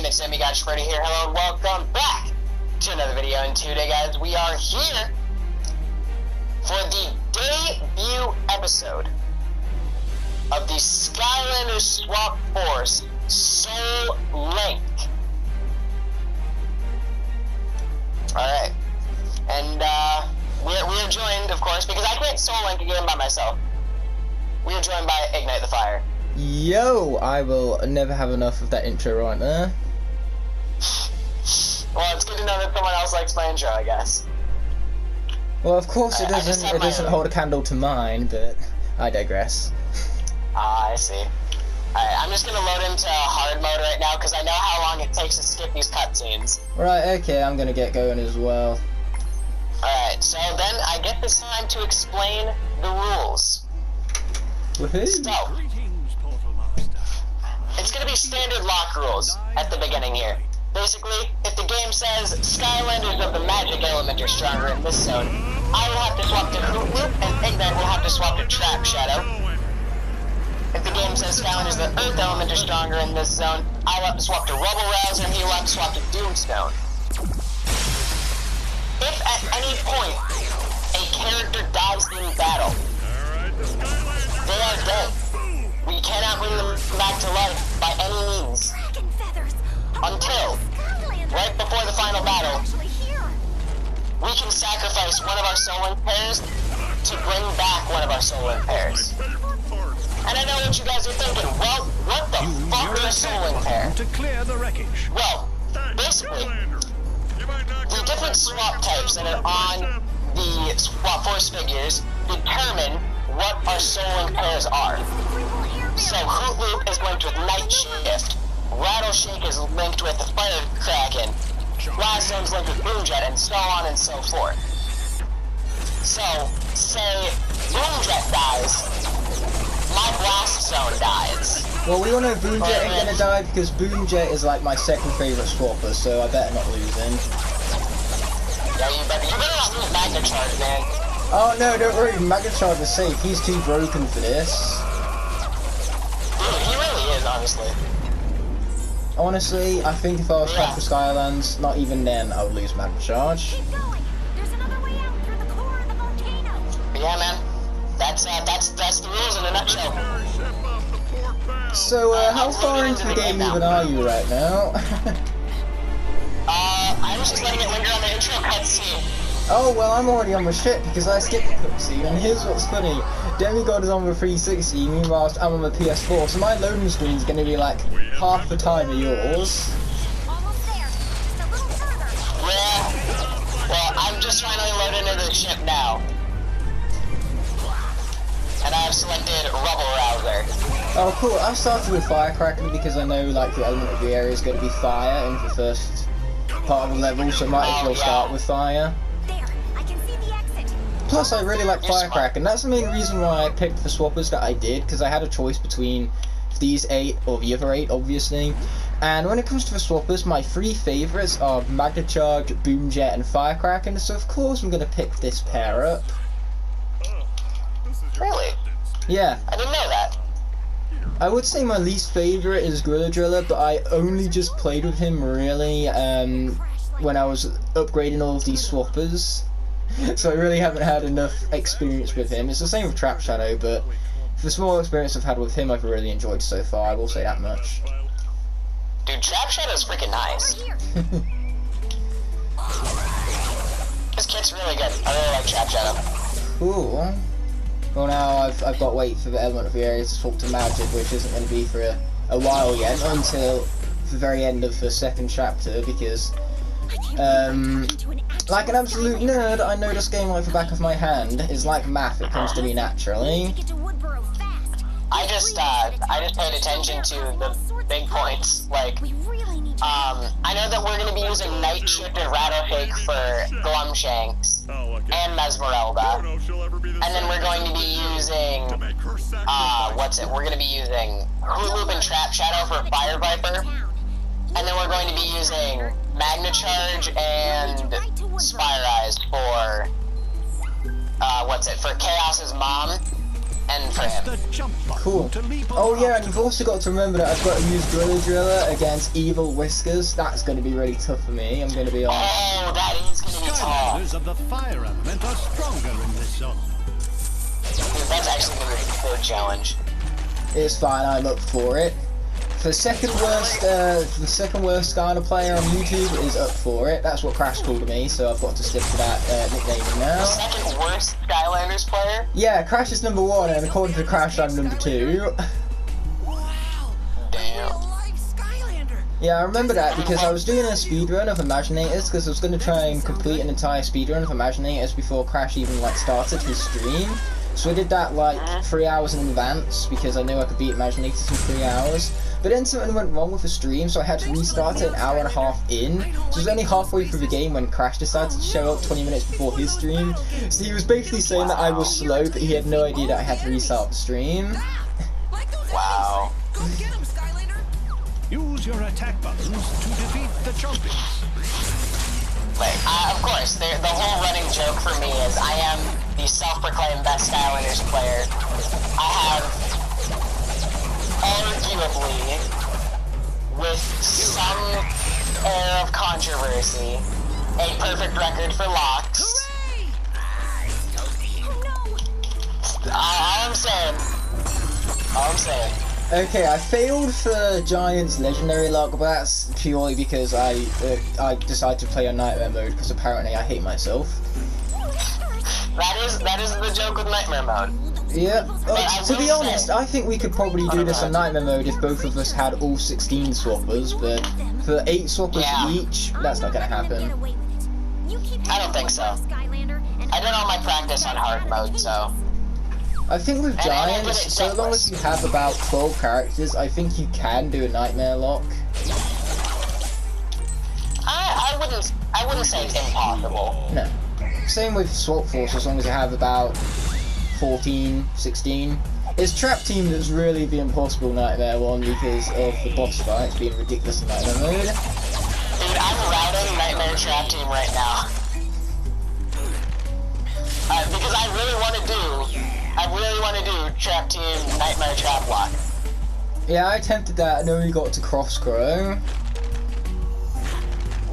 it's Demigod here. Hello and welcome back to another video. And today, guys, we are here for the debut episode of the Skylanders Swap Force Soul Link. Alright. And we are joined, of course, because I can't Soul Link a game by myself. We are joined by Igknight the Fire. Yo, I will never have enough of that intro right there. Well, it's good to know that someone else likes my intro, I guess. Well, of course it doesn't hold a candle to mine, but I digress. Ah, I see. Alright, I'm just gonna load into hard mode right now because I know how long it takes to skip these cutscenes. Right, okay, I'm gonna get going as well. Alright, so then I get this time to explain the rules. Woohoo! So, it's gonna be standard lock rules at the beginning here. Basically, if the game says Skylanders of the magic element are stronger in this zone, I will have to swap to Hoot Loop, and Igknight will have to swap to Trap Shadow. If the game says Skylanders of the earth element are stronger in this zone, I will have to swap to Rubble Rouser, and he will have to swap to Doomstone. If at any point a character dies in battle, they are dead. We cannot bring them back to life by any means. Until, right before the final battle, we can sacrifice one of our Soul Link pairs to bring back one of our Soul Link pairs. And I know what you guys are thinking, well, what the fuck is a Soul Link pair? Well, basically, the different swap types that are on the Swap Force figures determine what our Soul Link pairs are. So Hoot Loop is linked with Night Shift, Rattle Shake is linked with the Fire Kraken, Blast Zone's linked with Boomjet, and so on and so forth. So, say Boomjet dies, my Blast Zone dies. Well, we all know Boomjet ain't gonna die because Boomjet is like my second favorite swapper, so I better not lose him. Yeah, you better not lose Magna Charge, man. Oh no, don't worry, Magna Charge is safe. He's too broken for this. Dude, he really is, honestly. Honestly, I think if I was playing for Skylands, not even then, I would lose Magna Charge. Keep going. There's another way out through the core of the volcano. Yeah, man. That's the rules in a nutshell. So, how far into the game even are you right now? I'm just letting it linger on the intro cutscene. Oh, well, I'm already on the ship because I skipped the cutscene, and here's what's funny. Demigod is on the 360, meanwhile I'm on the PS4, so my loading screen is going to be like half the time of yours. Almost there. Just a little further. Yeah. Well, I'm just finally loaded into the ship now. And I've selected Rubble Rouser. Oh, cool. I started with Firecracker because I know, like, the element of the area is going to be fire in the first part of the level, so might as well start with fire. There. I can see the exit. Plus, I really like Firecracker, and that's the main reason why I picked the swappers that I did, because I had a choice between these 8 or the other 8, obviously. And when it comes to the swappers, my 3 favourites are Magna Charge, Boomjet, and Firecracker, so of course I'm going to pick this pair up. Really? Yeah. I didn't know that. I would say my least favourite is Gorilla Driller, but I only just played with him, really, when I was upgrading all of these swappers. So I really haven't had enough experience with him. It's the same with Trap Shadow, but for the small experience I've had with him, I've really enjoyed so far, I will say that much. Dude, Trap Shadow's freaking nice. This kit's really good. I really like Trap Shadow. Cool. Well, now I've got to wait for the element of the area to swap to magic, which isn't going to be for a while yet, until the very end of the second chapter, because, like an absolute nerd, I know this game like the back of my hand. It's like math, it comes to me naturally. I just paid attention to the big points, like, I know that we're going to be using Night Shift and Rattle Shake for Glumshanks and Mesmerelda, and then we're going to be using, we're going to be using Hoot Loop and Trap Shadow for Fire Viper, and then we're going to be using Magna Charge and Spire Eyes for, for Chaos's mom, and for him. Cool. Oh yeah, and you've also got to remember that I've got to use Gorilla Driller against Evil Whiskers. That's going to be really tough for me, I'm going to be honest. Oh, that is going to be tough. Of the fire element are stronger in this zone. Dude, that's actually going to be a good challenge. It's fine, I'm up for it. The second worst Skylander player on YouTube is up for it. That's what Crash called me, so I've got to stick to that nickname now. The second worst Skylanders player? Yeah, Crash is number 1, and according to Crash, I'm number 2. Wow. Damn. Live Skylander. Yeah, I remember that because I was doing a speedrun of Imaginators because I was going to try and complete an entire speedrun of Imaginators before Crash even like started his stream. So I did that like 3 hours in advance because I knew I could beat Imaginators in 3 hours. But then something went wrong with the stream, so I had to restart it an hour and a half in. So it was only halfway through the game when Crash decided to show up 20 minutes before his stream. So he was basically saying that I was slow, but he had no idea that I had to restart the stream. Wow. Go get him, Skylander. Use your attack buttons to defeat the champions. Wait, of course, the whole running joke for me is I am the self-proclaimed best Skylanders player. I have, arguably, with some air of controversy, a perfect record for locks. All I'm saying. Okay, I failed for Giant's Legendary Lock, but that's purely because I decided to play on Nightmare mode because apparently I hate myself. That is the joke with Nightmare mode. Yeah, to be honest, I think we could probably do this on Nightmare mode if both of us had all 16 swappers, but for 8 swappers each, that's not gonna happen. I don't think so. I did all my practice on hard mode, so... I think with Giants, so long as you have about 12 characters, I think you can do a Nightmare Lock. I wouldn't say it's impossible. No. Same with Swap Force, as long as you have about 14, 16. It's Trap Team that's really the impossible Nightmare one because of the boss fights being ridiculous in Nightmare mode. Dude, I'm routing Nightmare Trap Team right now. Because I really want to do Trap Team Nightmare Trap Lock. Yeah, I attempted that and only got to Cross Crow.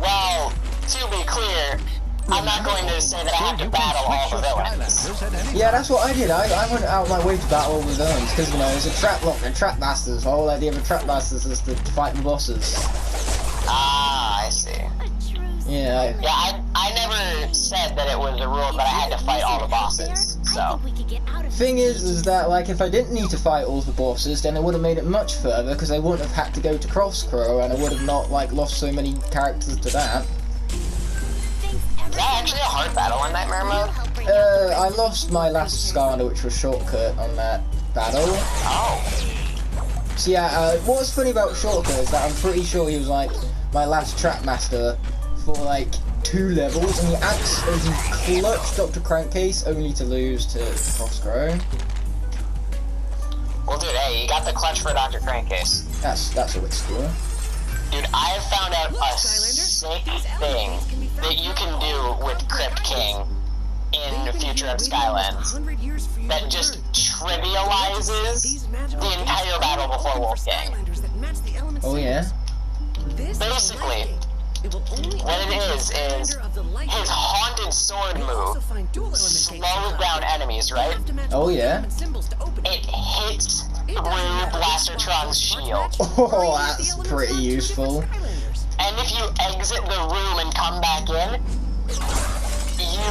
Well, to be clear, I'm not going to say that I have to battle all the villains. Yeah, that's what I did. I went out my way to battle all the villains because, you know, it's a Trap Lock and Trap Masters. The whole idea of a Trap Masters is to fight the bosses. Ah, I see. Yeah. I never said that it was a rule that I had to fight all the bosses, so... Thing is that, like, if I didn't need to fight all the bosses, then it would have made it much further, because I wouldn't have had to go to Cross Crow, and I would have not, like, lost so many characters to that. Is that actually a hard battle in Nightmare mode? I lost my last Skylander, which was Shortcut, on that battle. Oh. So yeah, what's funny about Shortcut is that I'm pretty sure he was, like, my last Trap Master for, like, 2 levels, and he clutched Dr. Crankcase only to lose to Cross Crow. Well, dude, hey, you got the clutch for Dr. Crankcase. That's a bit cool. Dude, I have found out a sick thing that you can do with Crypt King in Future of Skylands that just trivializes the entire battle before Wolf Gang. Oh yeah? Basically, what it is his haunted sword move slows down enemies, right? Oh yeah? It hits through Blastertron's shield. Oh, that's pretty useful. And if you exit the room and come back in, you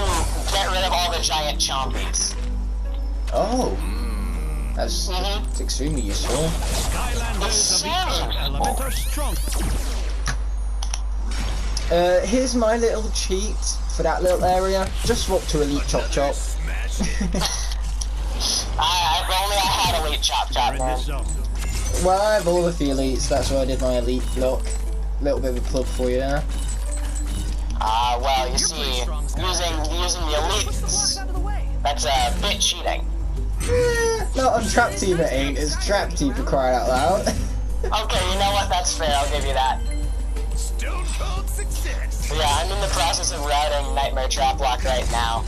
get rid of all the giant chompies. Oh. That's extremely useful. It's seriously useful. Here's my little cheat for that little area. Just swap to Elite Chop Chop. If only I had Elite Chop Chop, man. Well, I have all of the elites, that's why I did my elite block. Little bit of a plug for you there. Well, you see, using the elites, that's a bit cheating. Not on Trap Team it ain't, it's Trap Team for crying out loud. Okay, you know what, that's fair, I'll give you that. But yeah, I'm in the process of routing Nightmare Trap Lock right now.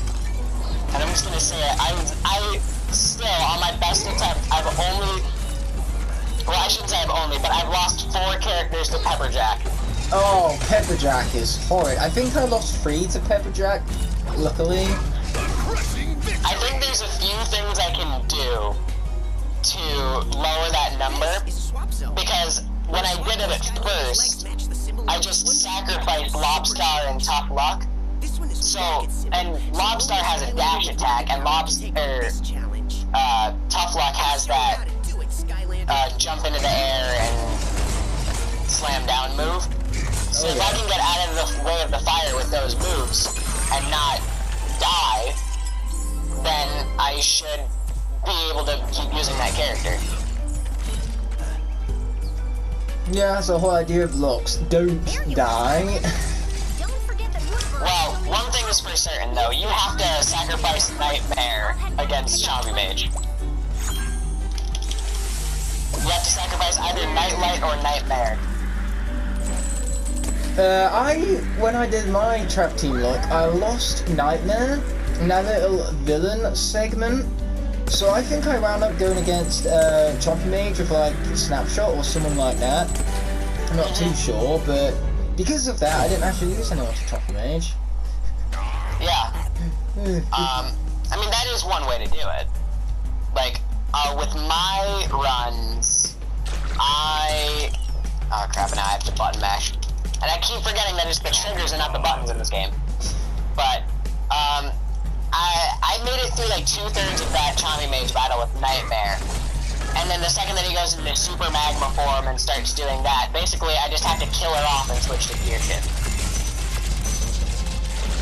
And I'm just gonna say it, still, on my best attempt, I've only... Well, I shouldn't say I've only, but I've lost 4 characters to Pepperjack. Oh, Pepperjack is horrid. I think I lost 3 to Pepperjack, luckily. I think there's a few things I can do to lower that number, because when I did it at first, I just sacrificed Lobstar and Tough Luck. So, and Lobstar has a dash attack, and Tough Luck has that jump into the air and slam down move. So if I can get out of the way of the fire with those moves and not die, then I should be able to keep using that character. Yeah, that's the whole idea of locks. Don't die. Well, one thing is for certain though, you have to sacrifice Nightmare against Zombie Mage. You have to sacrifice either Nightlight or Nightmare. When I did my trap team lock, I lost Nightmare in that little villain segment. So I think I wound up going against Chompy Mage with like Snapshot or someone like that. I'm not too sure, but because of that, I didn't actually use anyone to Chompy Mage. Yeah. I mean, that is one way to do it. Like, with my runs, oh crap, now I have to button mash. And I keep forgetting that it's the triggers and not the buttons in this game. But, I made it through like 2/3 of that Chompy Mage battle with Nightmare. And then the second that he goes into Super Magma form and starts doing that, basically I just have to kill her off and switch to Gear Shift.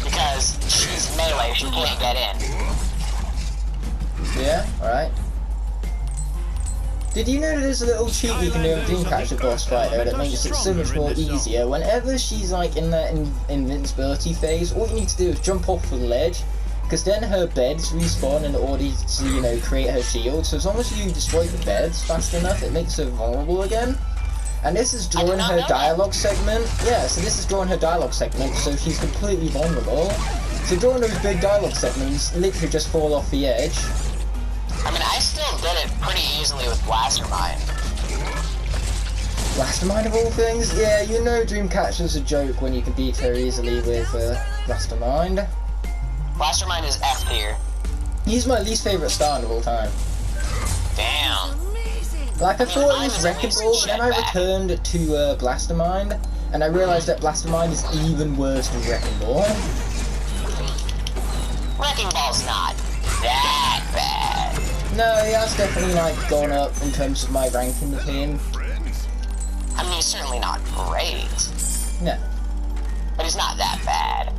Because she's melee, she can't get in. Yeah, alright. Did you know there's a little cheat you can do in Dreamcatcher boss fight though that makes it so much more easier? Whenever she's like in that invincibility phase, all you need to do is jump off the ledge, because then her beds respawn in order to, you know, create her shield. So as long as you destroy the beds fast enough, it makes her vulnerable again. And this is during her dialogue segment. Yeah, so this is during her dialogue segment, so she's completely vulnerable. So during those big dialogue segments, literally just fall off the edge. I mean, I still did it pretty easily with Blastermind. Blastermind of all things? Yeah, you know Dreamcatcher's a joke when you can beat her easily with Blastermind. Blastermind is F tier. He's my least favourite star of all time. Damn. Like, I thought it was Wrecking Ball, but then I returned to Blastermind, and I realised that Blastermind is even worse than Wrecking Ball. Wrecking Ball's not that bad. No, he has definitely, like, gone up in terms of my ranking with him. I mean, he's certainly not great. No. But he's not that bad.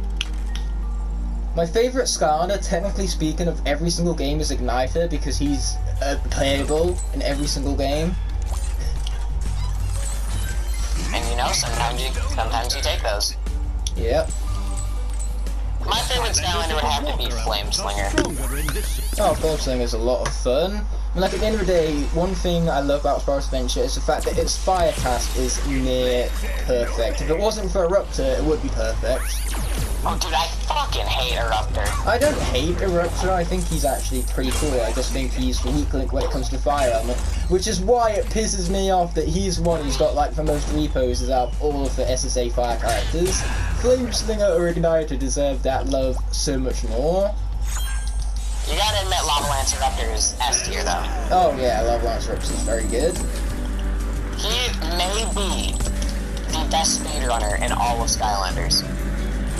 My favourite Skylander, technically speaking, of every single game is Igknight, because he's playable in every single game. And you know, sometimes you take those. Yep. My favorite Skylander would have to be Flameslinger. Oh, Flameslinger's a lot of fun. I mean, like, at the end of the day, one thing I love about Sparrow Adventure is the fact that its fire cast is near perfect. If it wasn't for Eruptor, it would be perfect. Oh, dude, I fucking hate Eruptor. I don't hate Eruptor, I think he's actually pretty cool. I just think he's the weak link when it comes to fire element, which is why it pisses me off that he's one who's got like the most reposes out of all of the SSA fire characters. Flameslinger or Ignitor deserve that love so much more. You gotta admit Lava Lance Eruptor is S tier though. Oh yeah, Lava Lance Eruptor is very good. He may be the best speedrunner in all of Skylanders.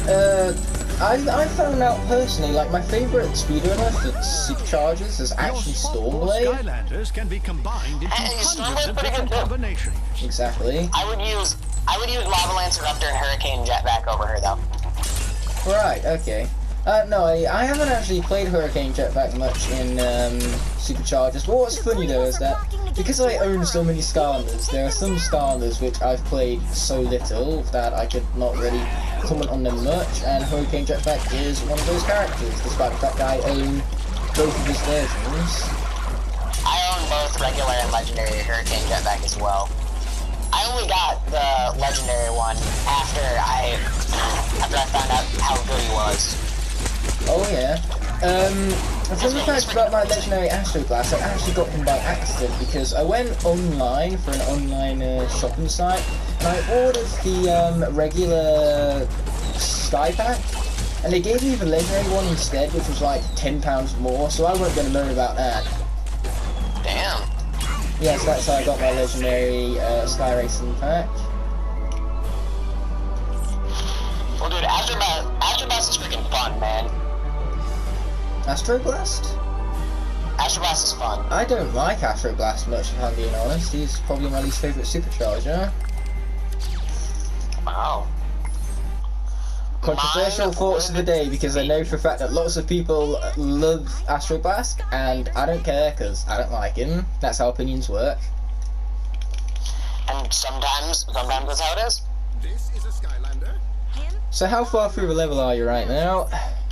I found out personally, like, my favourite speedrunner for Superchargers is actually Stormblade. Skylanders can be combined into hundreds of different combinations. Exactly. I would use Lava Lance Eruptor and Hurricane Jetpack over her though. Right, okay. No, I haven't actually played Hurricane Jetpack much in Superchargers, but what's funny though is that because I own so many Skylanders, there are some Skylanders which I've played so little that I could not really comment on them much, and Hurricane Jetpack is one of those characters, despite the fact that I own both of his versions. I own both regular and legendary Hurricane Jetpack as well. I only got the legendary one after I found out how good he was. Oh yeah. A fun fact about my legendary Astro Blast, I actually got him by accident because I went online for an online shopping site and I ordered the regular Sky Pack and they gave me the legendary one instead, which was like £10 more, so I wasn't going to moan about that. Damn. Yes, that's how I got my legendary Sky Racing Pack. Well, dude, Astro Blast is freaking fun, man. Astro Blast? Astro Blast is fun. I don't like Astro Blast much, if I'm being honest. He's probably my least favourite supercharger. Wow. Controversial thoughts of the day, because I know for a fact that lots of people love Astro Blast, and I don't care because I don't like him. That's how opinions work. And sometimes that's how it is. This is a Skylander. Him? So how far through the level are you right now?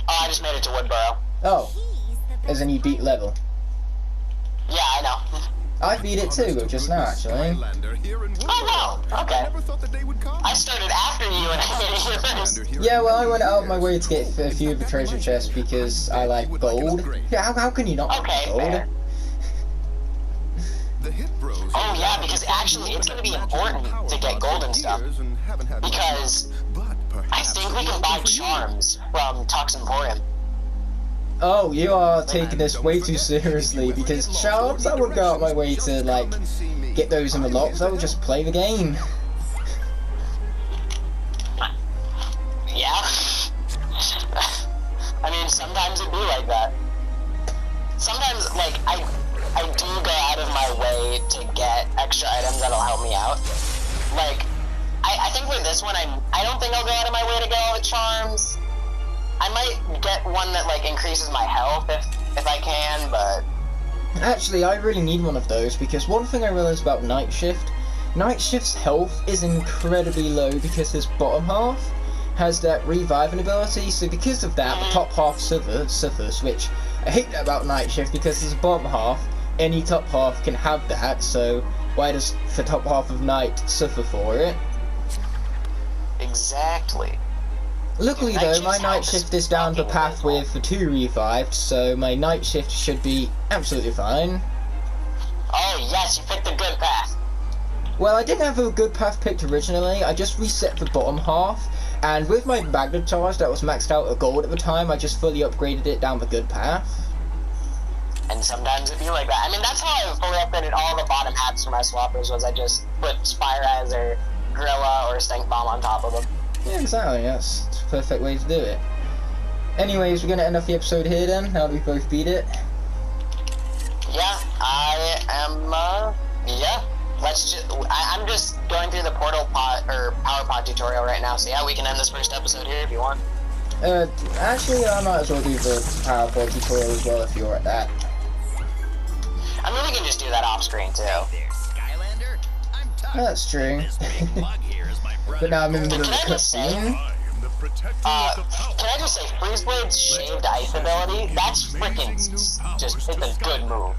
Oh, I just made it to Woodboro. Oh, He's the as in you beat level. Yeah, I know. I beat it too, just now actually. Skylander here in Woodboro. Oh, no. Okay. I never thought the day would come. I started after you and I made it here first. Skylander here Yeah, in well, I went Woodboro. out of my way to get a few of the treasure chests because I like gold. Yeah, how can you not like Okay, gold? fair. The Hit Bros Oh, here yeah, have because been actually it's gonna be magical important power to get rods gold for and stuff. years and haven't had much Because luck. But I perhaps think it we will can do buy for you. charms from Tox Emporium. Oh, you are taking this way too seriously, because charms, I wouldn't go out my way to, like, get those in the locks, I would just play the game. Yeah. I mean, sometimes it'd be like that. Sometimes, like, I do go out of my way to get extra items that'll help me out. Like, I think for this one, I don't think I'll go out of my way to get all the charms. I might get one that, like, increases my health if I can, but... Actually, I really need one of those, because one thing I realised about Night Shift, Night Shift's health is incredibly low because his bottom half has that reviving ability, so because of that, the top half suffers, which I hate that about Night Shift, because his bottom half, any top half can have that, so why does the top half of Night suffer for it? Exactly. Luckily Night though, Shift's my Night health is Shift is down the fucking path awful. with the 2 revived, so my Night Shift should be absolutely fine. Oh, yes, you picked the good path. Well, I didn't have a good path picked originally, I just reset the bottom half, and with my magnet charge that was maxed out at gold at the time, I just fully upgraded it down the good path. And sometimes it'd be like that. I mean, that's how I fully upgraded all the bottom halves for my swappers, was I just put Spire Eyes or Gorilla or Stink Bomb on top of them. Yeah, exactly, that's the perfect way to do it. Anyways, we're gonna end off the episode here then, now that we both beat it. Yeah, I am, yeah. I'm just going through the portal pod, or power pod tutorial right now, so yeah, we can end this first episode here if you want. Actually, I might as well do the PowerPoint tutorial as well if you're at that. I mean, we can just do that off screen too. There, Skylander. I'm Tuck. That's true. This big lug here is my brother. But now I'm in the middle of Can the I just say, cutscene. I am the protector of the power. can I just say, Freeze Blade's shaved ice ability, that's freaking just, it's a good move.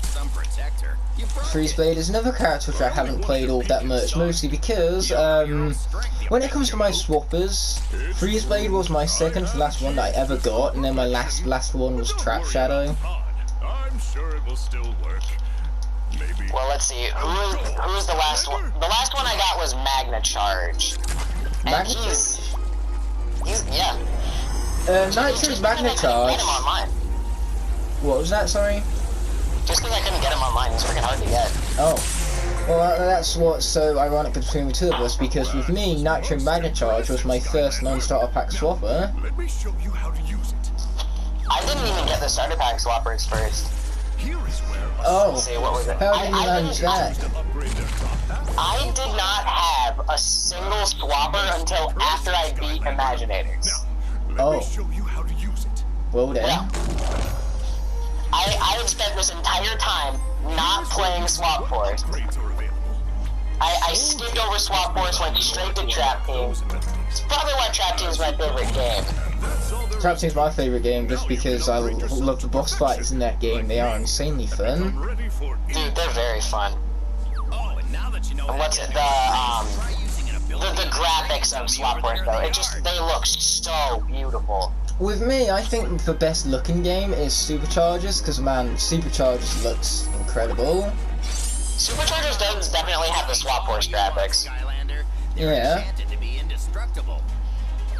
Some protector. You broke Freeze it. Blade is another character which I haven't played all that much, mostly because, when it comes to my swappers, Freeze Blade was my second to last one that I ever got, and then my last one was Trap Shadow. I'm sure it will still work. Maybe. Well, let's see, who's the last one? The last one I got was Magna Charge. And Magna he's, yeah. Nitro's Just Magna because I couldn't Charge. get him online. What was that, sorry? Just because I couldn't get him online, he's freaking hard to get. Oh. Well, that's what's so ironic between the two of us, because with me, Nitro Magna Charge was my first non-starter pack swapper. Let me show you how to use it. I didn't even get the starter pack swappers first. Here is where Oh, Let's see, what was it? how did you I manage didn't- that? to upgrade their crop. I did not have a single swapper until after I beat Imaginators. Let Oh. me show you how to use it. Well then. Yeah. I had spent this entire time not playing Swap Force. Upgrades are available. I skipped over Swap Force, went straight to Trap Team. It's probably why Trap Team is my favorite game. That's all there Trap Team's my favourite game just because I love the boss fights in that game. They are insanely fun. I'm ready for Dude, they're very fun. Oh, and now that you know And what's it, try using an ability. the graphics of Swap Force though, they look so beautiful. With me, I think the best looking game is Superchargers, because man, Superchargers looks incredible. Superchargers does definitely have the Swap Force graphics. Yeah.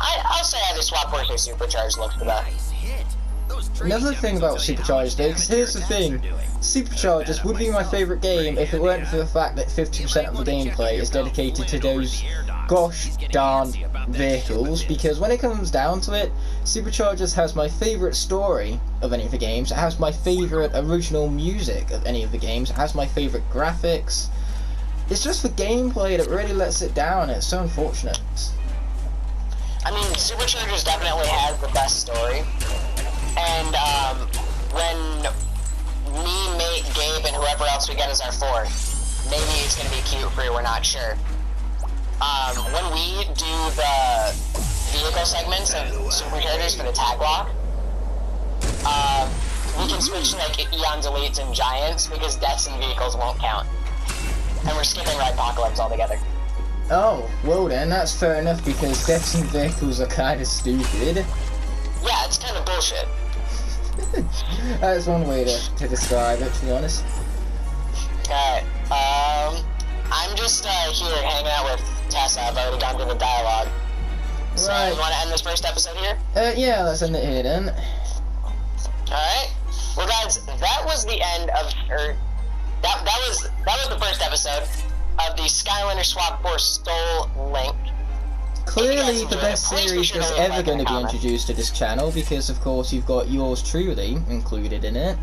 I'll say either Swap Force or Supercharged looks the best. Another thing about Superchargers though, because here's the thing, Superchargers would be my favourite game if it weren't for the fact that 50% of the gameplay is dedicated to those gosh darn vehicles, because when it comes down to it, Superchargers has my favourite story of any of the games, it has my favourite original music of any of the games, it has my favourite graphics. It's just the gameplay that really lets it down, it's so unfortunate. I mean, Superchargers definitely has the best story. And when me, Mate, Gabe, and whoever else we get as our fourth, maybe it's going to be cute for you, we're not sure. When we do the vehicle segments of Superchargers for the tag lock, we can switch to like Eons, Elites, and Giants because deaths and vehicles won't count. And we're skipping Ridepocalypse altogether. Oh, well then, that's fair enough because deaths and vehicles are kind of stupid. Yeah, it's kind of bullshit. That's one way to describe it, to be honest. Alright, I'm just here hanging out with Tessa. I've already gone through the dialogue. So, Right. you want to end this first episode here? Yeah, let's end it here then. Alright. Well, guys, that was the end of, that was the first episode of the Skylander Swap Force Soul Link. Clearly the best series that's ever going to be introduced to this channel, because of course you've got yours truly included in it.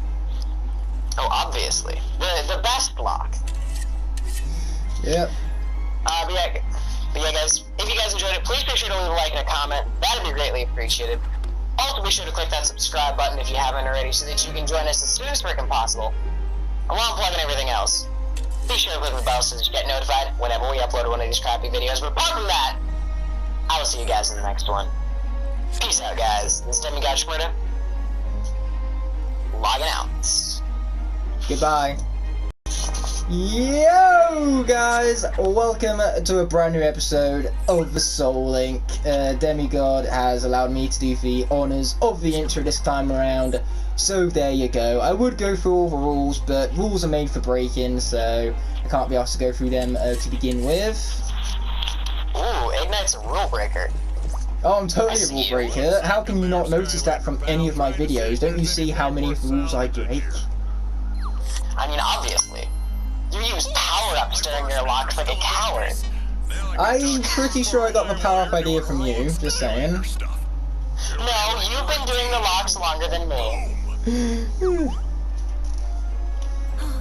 Oh, obviously. The best block. Yep. But yeah, guys, if you guys enjoyed it, please be sure to leave a like and a comment. That'd be greatly appreciated. Also, be sure to click that subscribe button if you haven't already so that you can join us as soon as freaking possible. Along with plugging everything else. Be sure to click the bell so that you get notified whenever we upload one of these crappy videos. But apart from that, I will see you guys in the next one. Peace out, guys. This is Demigod logging out. Goodbye. Yo, guys! Welcome to a brand new episode of the Soul Link. Demigod has allowed me to do the honours of the intro this time around, so there you go. I would go through all the rules, but rules are made for breaking, so I can't be asked to go through them to begin with. Ooh, Igknight's a rule breaker. Oh, I'm totally a rule breaker. How can you not notice that from any of my videos? Don't you see how many rules I break? I mean, obviously. You use power-ups during your locks like a coward. I'm pretty sure I got the power-up idea from you, just saying. No, you've been doing the locks longer than me.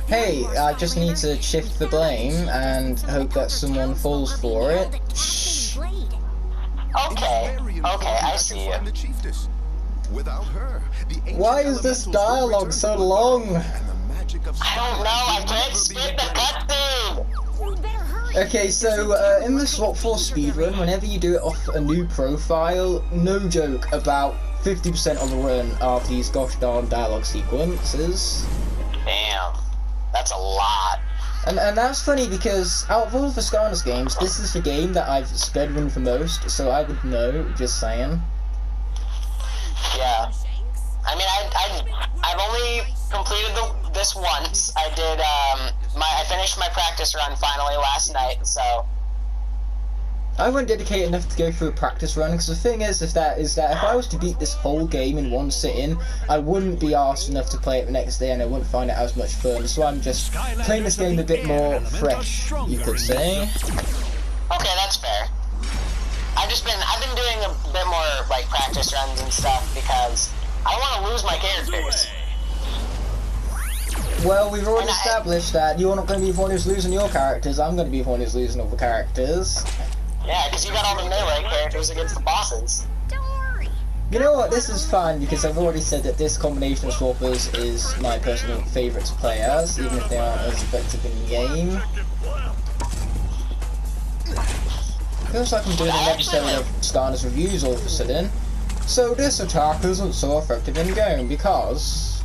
Hey, I just need to shift the blame and hope that someone falls for it. Shh. Okay, I see you. Why is this dialogue so long? I don't know, I can't skip the cutscene! Okay, so in the Swap Force speedrun, whenever you do it off a new profile, no joke, about 50% of the run are these gosh darn dialogue sequences. Damn, that's a lot. And that's funny because out of all the Skylanders games, this is the game that I've speedrun the most, so I would know, just saying. Yeah. I mean, I've only completed this once. I did, I finished my practice run finally last night, so. I won't dedicate enough to go through a practice run, because the thing is that if I was to beat this whole game in one sitting, I wouldn't be arsed enough to play it the next day and I wouldn't find it as much fun, so I'm just playing this game a bit more fresh, you could say. Okay, that's fair. I've been doing a bit more, like, practice runs and stuff because I don't want to lose my characters. Well, we've already established that you're not going to be the one who's losing your characters, I'm going to be the one who's losing all the characters. Yeah, because you got all the melee characters against the bosses. Don't worry. You know what, this is fine, because I've already said that this combination of swappers is my personal favourite to play as, even if they aren't as effective in the game. Feels like I'm doing an episode of Skylanders Reviews all of a sudden. So this attack isn't so effective in game, because...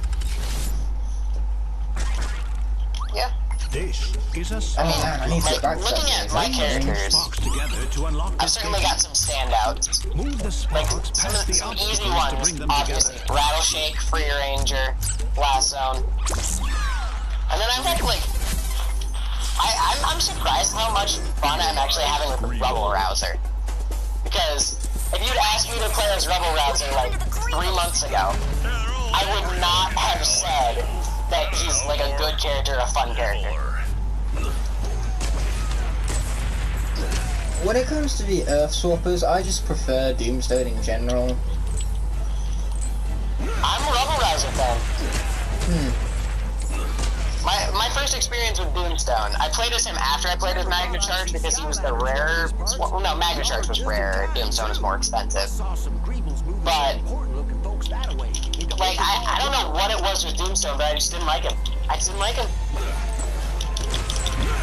Yeah. This is a Oh spark. man, I need to get back to looking that at my game. characters, Sparks together to unlock I've this certainly gate. got some standouts. Move the Like, sparks some past the easy obstacles to ones, bring them obviously. together. Rattleshake, Free Ranger, Blast Zone. And then I've got, like... I'm surprised how much fun I'm actually having with the Rubble Rouser. Because if you'd asked me to play as Rubble Rouser, like, 3 months ago, I would not have said that he's, like, a good character, a fun character. When it comes to the Earth Swappers, I just prefer Doomstone in general. I'm a Rubble Rouser fan. My first experience with Doomstone, I played as him after I played as Magna Charge because he was the rare. Well, no, Magna Charge was rare. Doomstone is more expensive. But like, I don't know what it was with Doomstone, but I just didn't like him. I just didn't like him.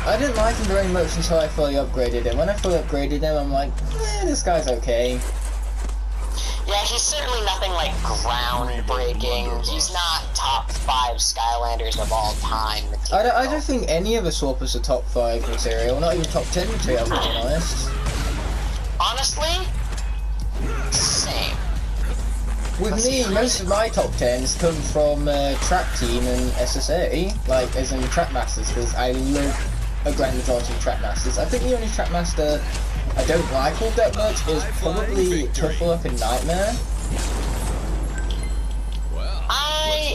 I didn't like him very much until I fully upgraded him. When I fully upgraded him, I'm like, this guy's okay. Yeah, he's certainly nothing like groundbreaking. He's not top 5 Skylanders of all time material. I don't think any of the swappers are top 5 material, not even top 10 material, to be honest. Honestly, same. With me, most of my top 10s come from Trap Team and SSA, like, as in Trap Masters, because I love a grand majority of Trap Masters. I think the only Trap Master I don't like all that much is probably Tough Luck and Nightmare.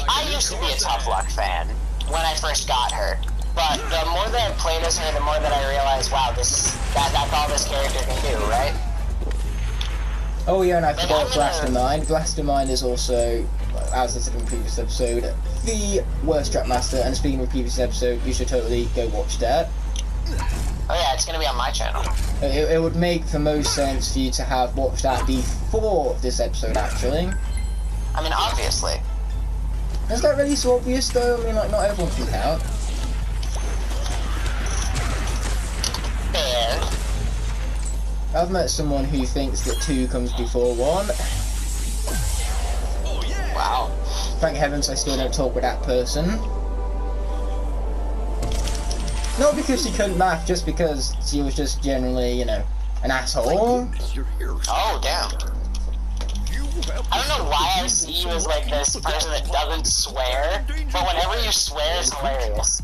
I used to be a Tough Luck fan when I first got her, but the more that I played as her, the more that I realized, wow, that's all this character can do, right? Oh yeah, and I forgot Blastermind. Blastermind is also, as I said in the previous episode, the worst Trap Master, and speaking of the previous episode, you should totally go watch that. Oh yeah, it's gonna be on my channel. It would make the most sense for you to have watched that before this episode, actually. I mean, obviously. Is that really so obvious, though? I mean, like, not everyone can count. Fair. I've met someone who thinks that 2 comes before 1. Wow. Thank heavens I still don't talk with that person. Not because she couldn't math, just because she was just generally, you know, an asshole. Oh, damn. I don't know why I see you as, like, this person that doesn't swear, but whenever you swear, it's hilarious.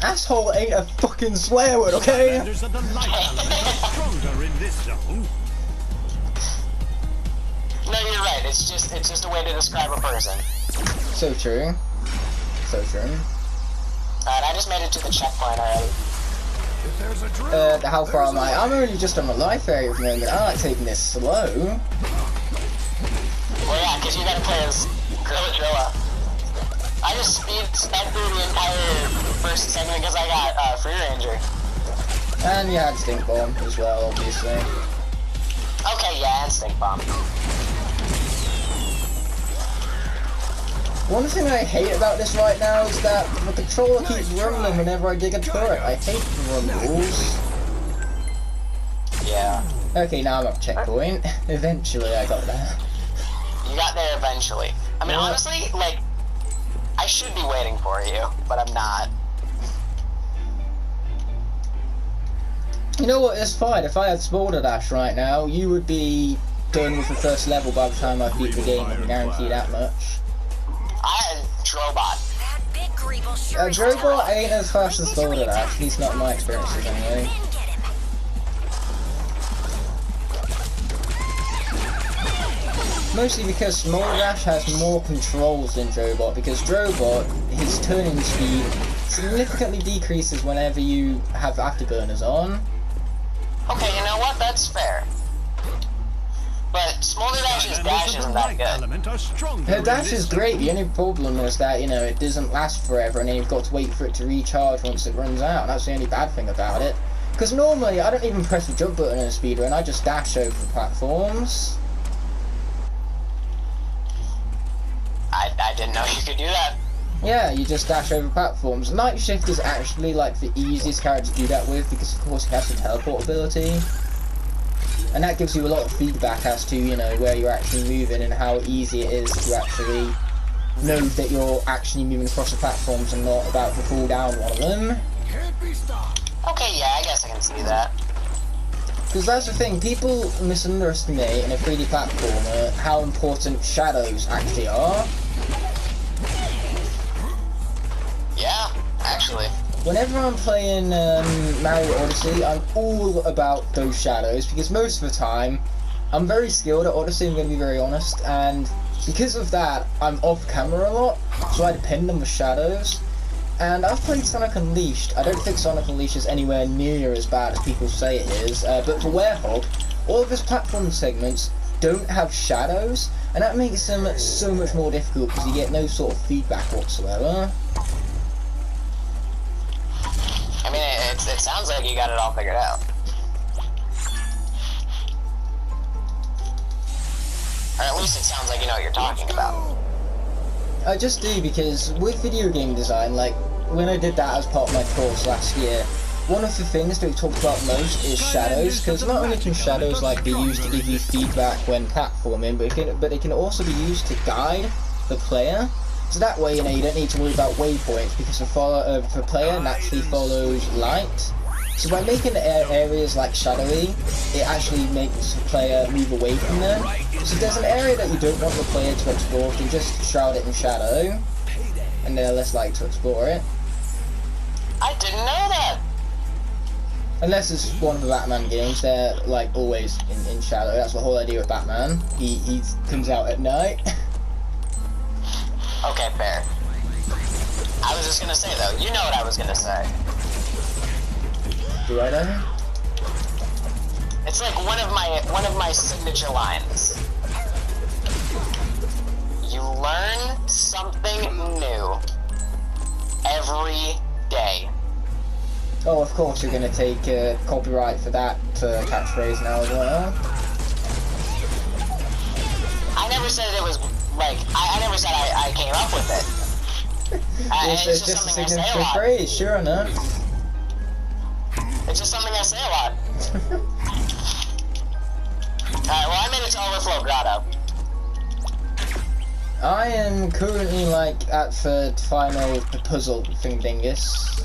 Asshole ain't a fucking swear word, okay? Skylanders of the light element are stronger in this zone. No, you're right. It's just a way to describe a person. So true. So true. Alright, I just made it to the checkpoint already. If there's a drill, How far am I? I'm only just on the life area at the moment. I like taking this slow. Well, yeah, because you gotta play as Gorilla. I just sped through the entire first segment because I got Free Ranger. And you had Stink Bomb as well, obviously. Okay, yeah, and Stink Bomb. One thing I hate about this right now is that the controller keeps rumbling whenever I dig a turret. I hate the rumbles. Yeah. Okay, now I'm up checkpoint. Eventually I got there. You got there eventually. I mean, Yeah. honestly, like, I should be waiting for you, but I'm not. You know what, it's fine. If I had Boulder Dash right now, you would be done with the first level by the time I beat the game, I can guarantee that much. I had Drobot. That big Greeble sure is Drobot tough. ain't as fast as Boulder Dash, at least not in my experiences anyway. Then get him. Mostly because Small Dash has more controls than Drobot, because Drobot, his turning speed significantly decreases whenever you have afterburners on. Okay, you know what? That's fair. But Smolder Dash's dash Skylanders of isn't the that light good. element are stronger Her in dash this is zone. great, the only problem is that, you know, it doesn't last forever and then you've got to wait for it to recharge once it runs out. That's the only bad thing about it. Because normally, I don't even press the jump button in a speedrun, I just dash over the platforms. I didn't know you could do that. Yeah, you just dash over platforms. Night Shift is actually like the easiest character to do that with because of course he has the teleport ability. And that gives you a lot of feedback as to, you know, where you're actually moving and how easy it is to actually know that you're actually moving across the platforms and not about to fall down one of them. Can't be stopped. Okay, yeah, I guess I can see that. Because that's the thing, people misunderestimate in a 3D platformer how important shadows actually are. Yeah, actually. Whenever I'm playing Mario Odyssey, I'm all about those shadows, because most of the time, I'm very skilled at Odyssey, I'm going to be very honest, and because of that, I'm off camera a lot, so I depend on the shadows. And I've played Sonic Unleashed. I don't think Sonic Unleashed is anywhere near as bad as people say it is, but for Werehog, all of his platform segments don't have shadows, and that makes them so much more difficult because you get no sort of feedback whatsoever. I mean, it sounds like you got it all figured out. Or at least it sounds like you know what you're talking about. I just do, because with video game design, like, when I did that as part of my course last year, one of the things that we talked about most is shadows, because not only can shadows like be used to give you feedback when platforming, but they can also be used to guide the player. So that way, you know, you don't need to worry about waypoints, because the player naturally follows light. So by making areas like shadowy, it actually makes the player move away from them. So if there's an area that you don't want the player to explore, you can just shroud it in shadow, and they're less likely to explore it. I didn't know that! Unless it's one of the Batman games, they're like always in shadow. That's the whole idea of Batman. He comes out at night. Okay, fair. I was just gonna say though, you know what I was gonna say. Do I know? It's like one of my signature lines. You learn something new every day. Oh, of course you're gonna take copyright for that catchphrase now as well. I never said it was like I never said I came up with it. It's just a something I say a signature lot. phrase, sure enough. It's just something I say a lot. Alright, well I made it to Overflow Grotto. I am currently like at the final puzzle thingingus.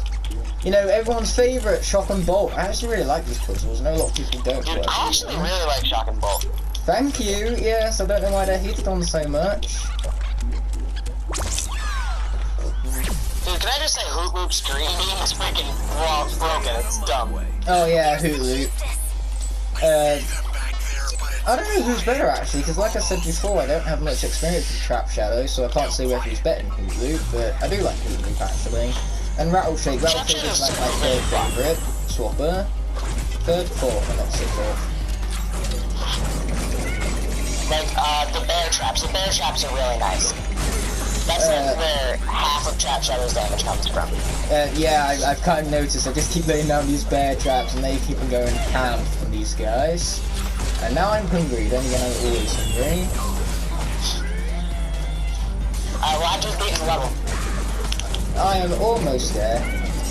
You know, everyone's favourite, Shock and Bolt. I actually really like these puzzles. I know a lot of people don't. Dude, I actually really like Shock and Bolt. Thank you, yes, I don't know why they're hated on so much. Dude, can I just say Hoot Loop's green beam is freaking broken, it's dumb. Oh yeah, Hoot Loop. I don't know who's better actually, because like I said before, I don't have much experience with Trap Shadow, so I can't say whether he's better than Hoot Loop, but I do like Hoot Loop actually. And Rattleshake is like my third favourite swapper. Third, fourth, and let's say fourth. Like, the bear traps. The bear traps are really nice. That's where half of Trap Shadow's damage comes from. Yeah, I've kind of noticed. I just keep laying down these bear traps and they keep on going ham from these guys. And now I'm hungry, then again I'm always hungry. Well, I just beat the level. I am almost there.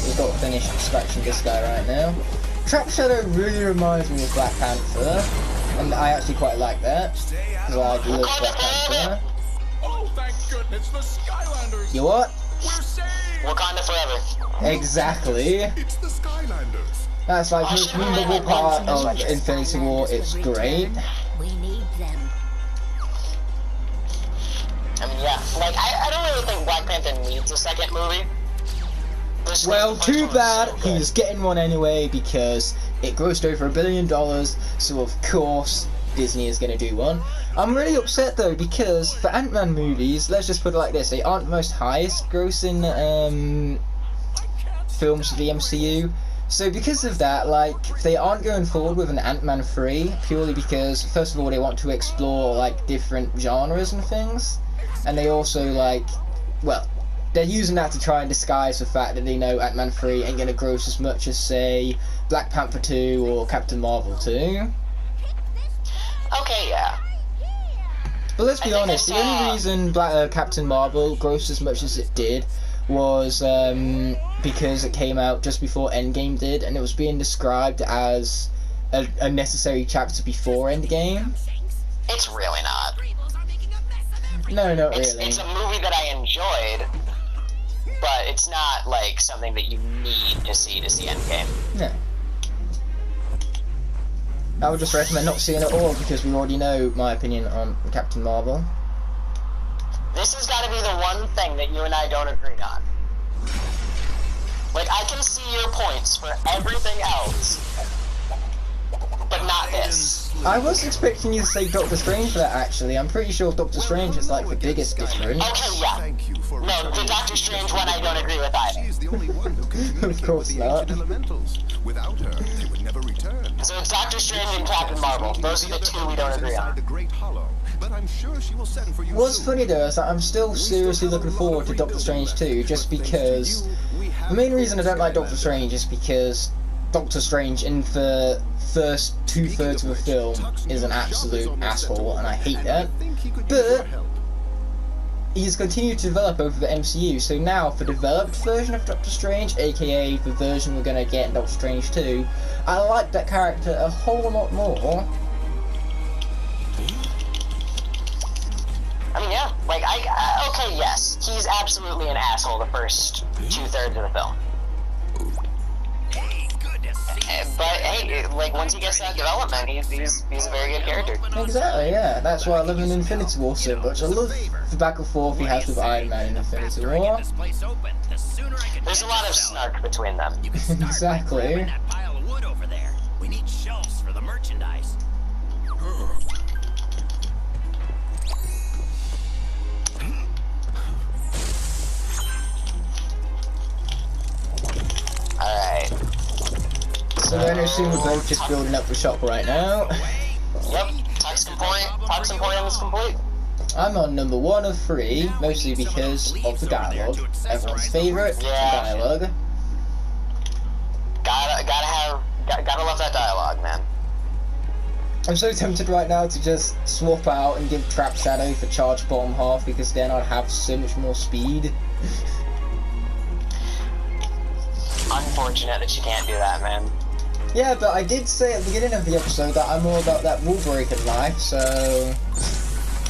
We've got to finish scratching this guy right now. Trap Shadow really reminds me of Black Panther, and I actually quite like that, because I love Black Panther. Oh, thank goodness, the Skylanders! You what? We're saved! Wakanda forever. Exactly. It's the Skylanders. That's like the most memorable part of Infinity War. It's great. We need them. I mean, yeah. Like, I don't really think Black Panther needs a second movie. Well, too bad. He's getting one anyway because it grossed over $1 billion. So of course Disney is going to do one. I'm really upset though because for Ant-Man movies, let's just put it like this: they aren't the most highest grossing films for the MCU. So because of that, like, they aren't going forward with an Ant-Man 3 purely because, first of all, they want to explore like different genres and things, and they also like, well, they're using that to try and disguise the fact that they know Ant-Man 3 ain't gonna gross as much as, say, Black Panther 2 or Captain Marvel 2. Okay, yeah. But let's be honest, the only reason Captain Marvel grossed as much as it did was because it came out just before Endgame did, and it was being described as a necessary chapter before Endgame. It's really not. No, not really. It's a movie that I enjoyed. but it's not like something that you need to see Endgame. Yeah. I would just recommend not seeing it all because we already know my opinion on Captain Marvel. This has got to be the one thing that you and I don't agree on. Like, I can see your points for everything else, but not this. I was expecting you to say Doctor Strange for that, actually. I'm pretty sure Doctor Strange is like the biggest difference. Okay, yeah. No, the Doctor Strange one I don't agree with either. She's the only one who can Of communicate course with the not. ancient elementals. Without her, they would never return. So it's Doctor Strange and Captain Marvel. Those are the two we don't agree on. The Great Hollow, but I'm sure she will send for you. What's soon. funny though is that I'm still seriously looking forward to Doctor Strange 2, just because the main reason I don't like Doctor Strange is because Doctor Strange in the first 2/3 of the film is an absolute asshole, and I hate that. But he's continued to develop over the MCU, so now for the developed version of Doctor Strange, aka the version we're gonna get in Doctor Strange 2, I like that character a whole lot more. I mean, yeah, like, okay, yes, he's absolutely an asshole the first 2/3 of the film. But hey, like, once he gets that development, he's a very good character. Exactly, yeah. That's why I love him in Infinity War so much. I love the back and forth he has with Iron Man in Infinity War. There's a lot of snark between them. Exactly. That pile of wood over there. We need shelves for the merchandise. Alright. So then I assume we're both just building up the shop right now. Yep, Toxin Point is complete. I'm on number 1 of 3, mostly because of the dialogue. Everyone's favourite, Yeah. dialogue. Gotta love that dialogue, man. I'm so tempted right now to just swap out and give Trap Shadow for Charge Bottom Half, because then I'd have so much more speed. Unfortunate that you can't do that, man. Yeah, but I did say at the beginning of the episode that I'm all about that rule breaking life, so...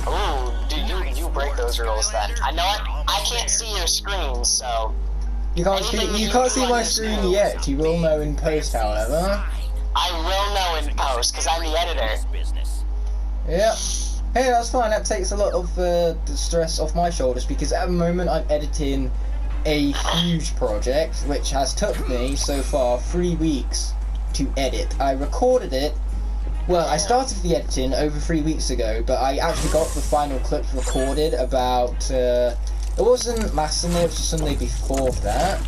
Ooh, dude, you break those rules then. I know I can't see your screen, so... You can't see my screen yet, you will know in post, however. I will know in post, because I'm the editor. Yep. Hey, that's fine, that takes a lot of the stress off my shoulders, because at the moment I'm editing a huge project, which has took me, so far, 3 weeks to edit. I recorded it, well, I started the editing over 3 weeks ago, but I actually got the final clips recorded about, it wasn't last Sunday, it was the Sunday before that.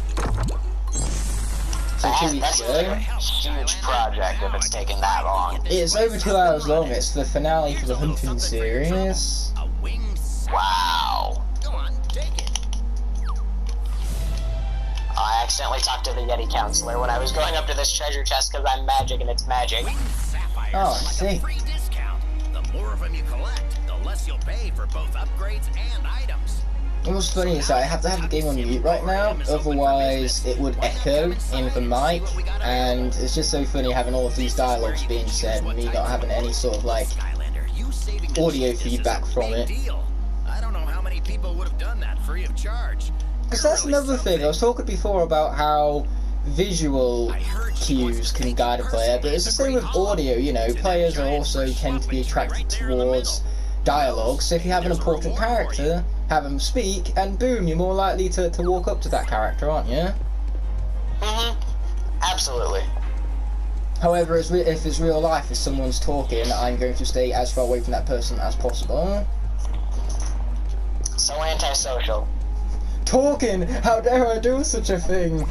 So 2 weeks That's ago. a huge project if it's taking that long. It's over 2 hours long, it's the finale for the Hunting series. A winged Wow. Go on, take it. I accidentally talked to the Yeti counselor when I was going up to this treasure chest because I'm magic and it's magic. Winged sapphires Oh, I like see. a free discount. The more of them you collect, the less you'll pay for both upgrades and items. And what's funny is that I have to have the game on mute right now, otherwise it would echo in the mic, and it's just so funny having all of these dialogues being said and me not having any sort of like Skylander, you saving the audio cheapest is feedback a from big it. deal. I don't know how many people would have done that free of charge. Because that's another thing, I was talking before about how visual cues can guide a player, but it's the same with audio, you know, players are also tend to be attracted towards dialogue, so if you have an important character, have them speak, and boom, you're more likely to walk up to that character, aren't you? Absolutely. However, if it's real life, if someone's talking, I'm going to stay as far away from that person as possible. So antisocial. Talking! How dare I do such a thing?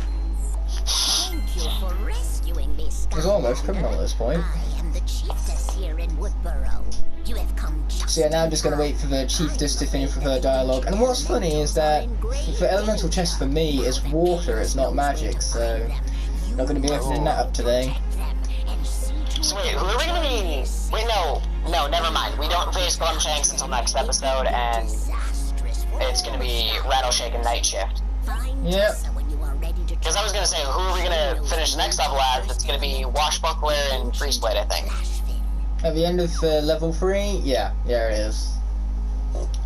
Thank you for rescuing me, It's Skylander. almost criminal at this point. I am the chiefess here in Woodborough. You have come just So yeah, now I'm just going to wait for the chiefess to finish with her dialogue. And what's funny is that for elemental chest for me, it's water, it's not magic, so not going to be opening that up today. So wait, who are we gonna be? Wait, no, never mind. We don't face Glumshanks until next episode, and it's gonna be Rattleshake and Night Shift. Yep. Because I was gonna say, who are we gonna finish the next level as? It's gonna be Washbuckler and Freezeblade, I think. At the end of level 3, yeah, there it is.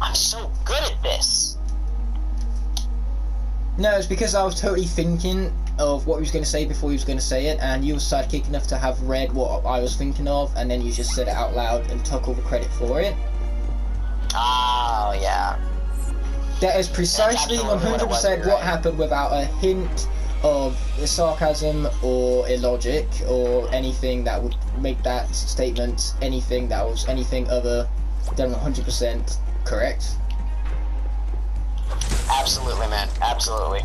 I'm so good at this. No, it's because I was totally thinking of what he was going to say before he was going to say it, and you were psychic enough to have read what I was thinking of, and then you just said it out loud and took all the credit for it. Oh, yeah. That is precisely 100% what happened without a hint of sarcasm or illogic or anything that would make that statement anything that was anything other than 100% correct. Absolutely, man. Absolutely.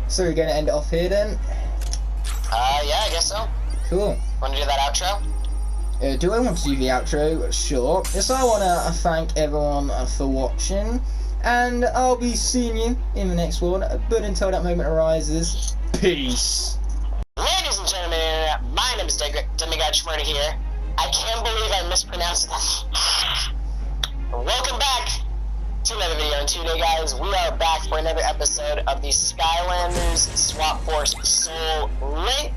So we're going to end it off here then? Yeah, I guess so. Cool. Want to do that outro? Do I want to do the outro? Sure. Yes, I want to thank everyone for watching, and I'll be seeing you in the next one, but until that moment arises, peace! Ladies and gentlemen, my name is Demigod here. I can't believe I mispronounced that. Welcome back to another video, and today, guys, we are back for another episode of the Skylanders Swap Force Soul Link.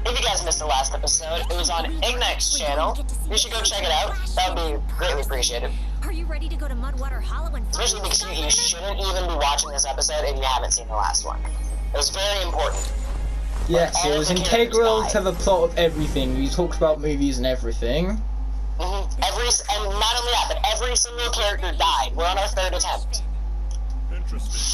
If you guys missed the last episode, it was on Igknight's channel. You should go check it out. That would be greatly appreciated. Are you ready to go to Mudwater Hollow and Especially because you shouldn't even be watching this episode if you haven't seen the last one. It was very important. Yes, it was integral to the plot of everything. We talked about movies and everything. And not only that, but every single character died. We're on our third attempt.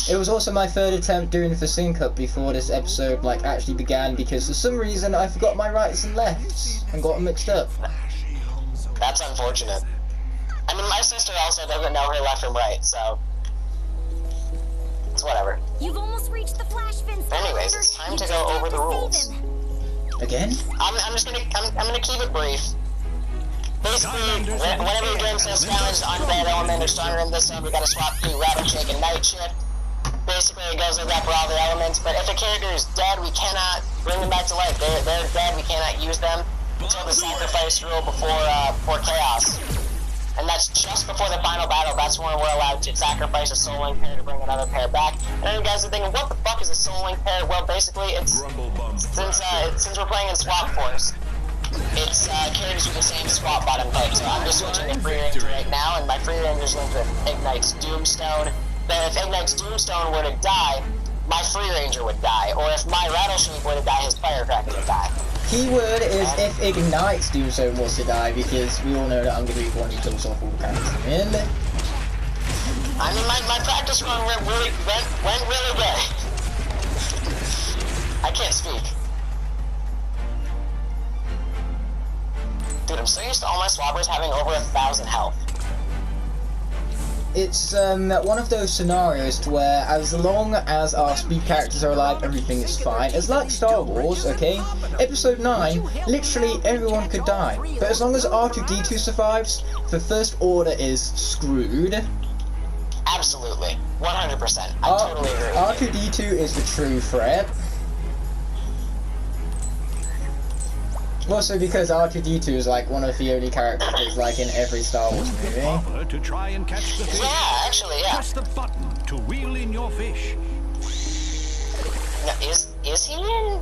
It was also my third attempt doing the sync up before this episode actually began, because for some reason I forgot my rights and lefts and got them mixed up. That's unfortunate. I mean, my sister also doesn't know her left from right, so it's whatever. You've almost reached the flash fin. Anyways, it's time to go over the rules. Again? I'm gonna keep it brief. Basically, whenever you're doing some Skylanders undead element or stronger in this one, we gotta swap through Rattleshake and Nightshift. Basically, it goes like that for all the elements, but if a character is dead, we cannot bring them back to life. They're dead, we cannot use them until the sacrifice rule before Chaos. And that's just before the final battle. That's when we're allowed to sacrifice a Soul Link pair to bring another pair back. And then you guys are thinking, what the fuck is a Soul Link pair? Well, basically, it's since we're playing in Swap Force, it's characters with the same swap bottom type. So I'm just switching to Free Ranger right now, and my Free Ranger's linked with Igknight's Doomstone. But if Igknight's Doomstone were to die, my Free Ranger would die. Or if my Rattleshake were to die, his Firecracker would die. Keyword is if Igknight's Doomstone was to die, because we all know that I'm going to be the one who kills off all the characters in the end. I mean, my practice run went really good. I can't speak. Dude, I'm so used to all my swappers having over 1,000 health. It's one of those scenarios to where as long as our speed characters are alive, everything is fine. It's like Star Wars, okay? Episode 9, literally everyone could die. But as long as R2-D2 survives, the First Order is screwed. Absolutely. 100%. I totally agree with R2-D2 is the true threat. Also because R2-D2 is one of the only characters in every Star Wars movie. Bother to try and catch the fish. Yeah, actually, yeah. Press the button to reel in your fish. No, is he in?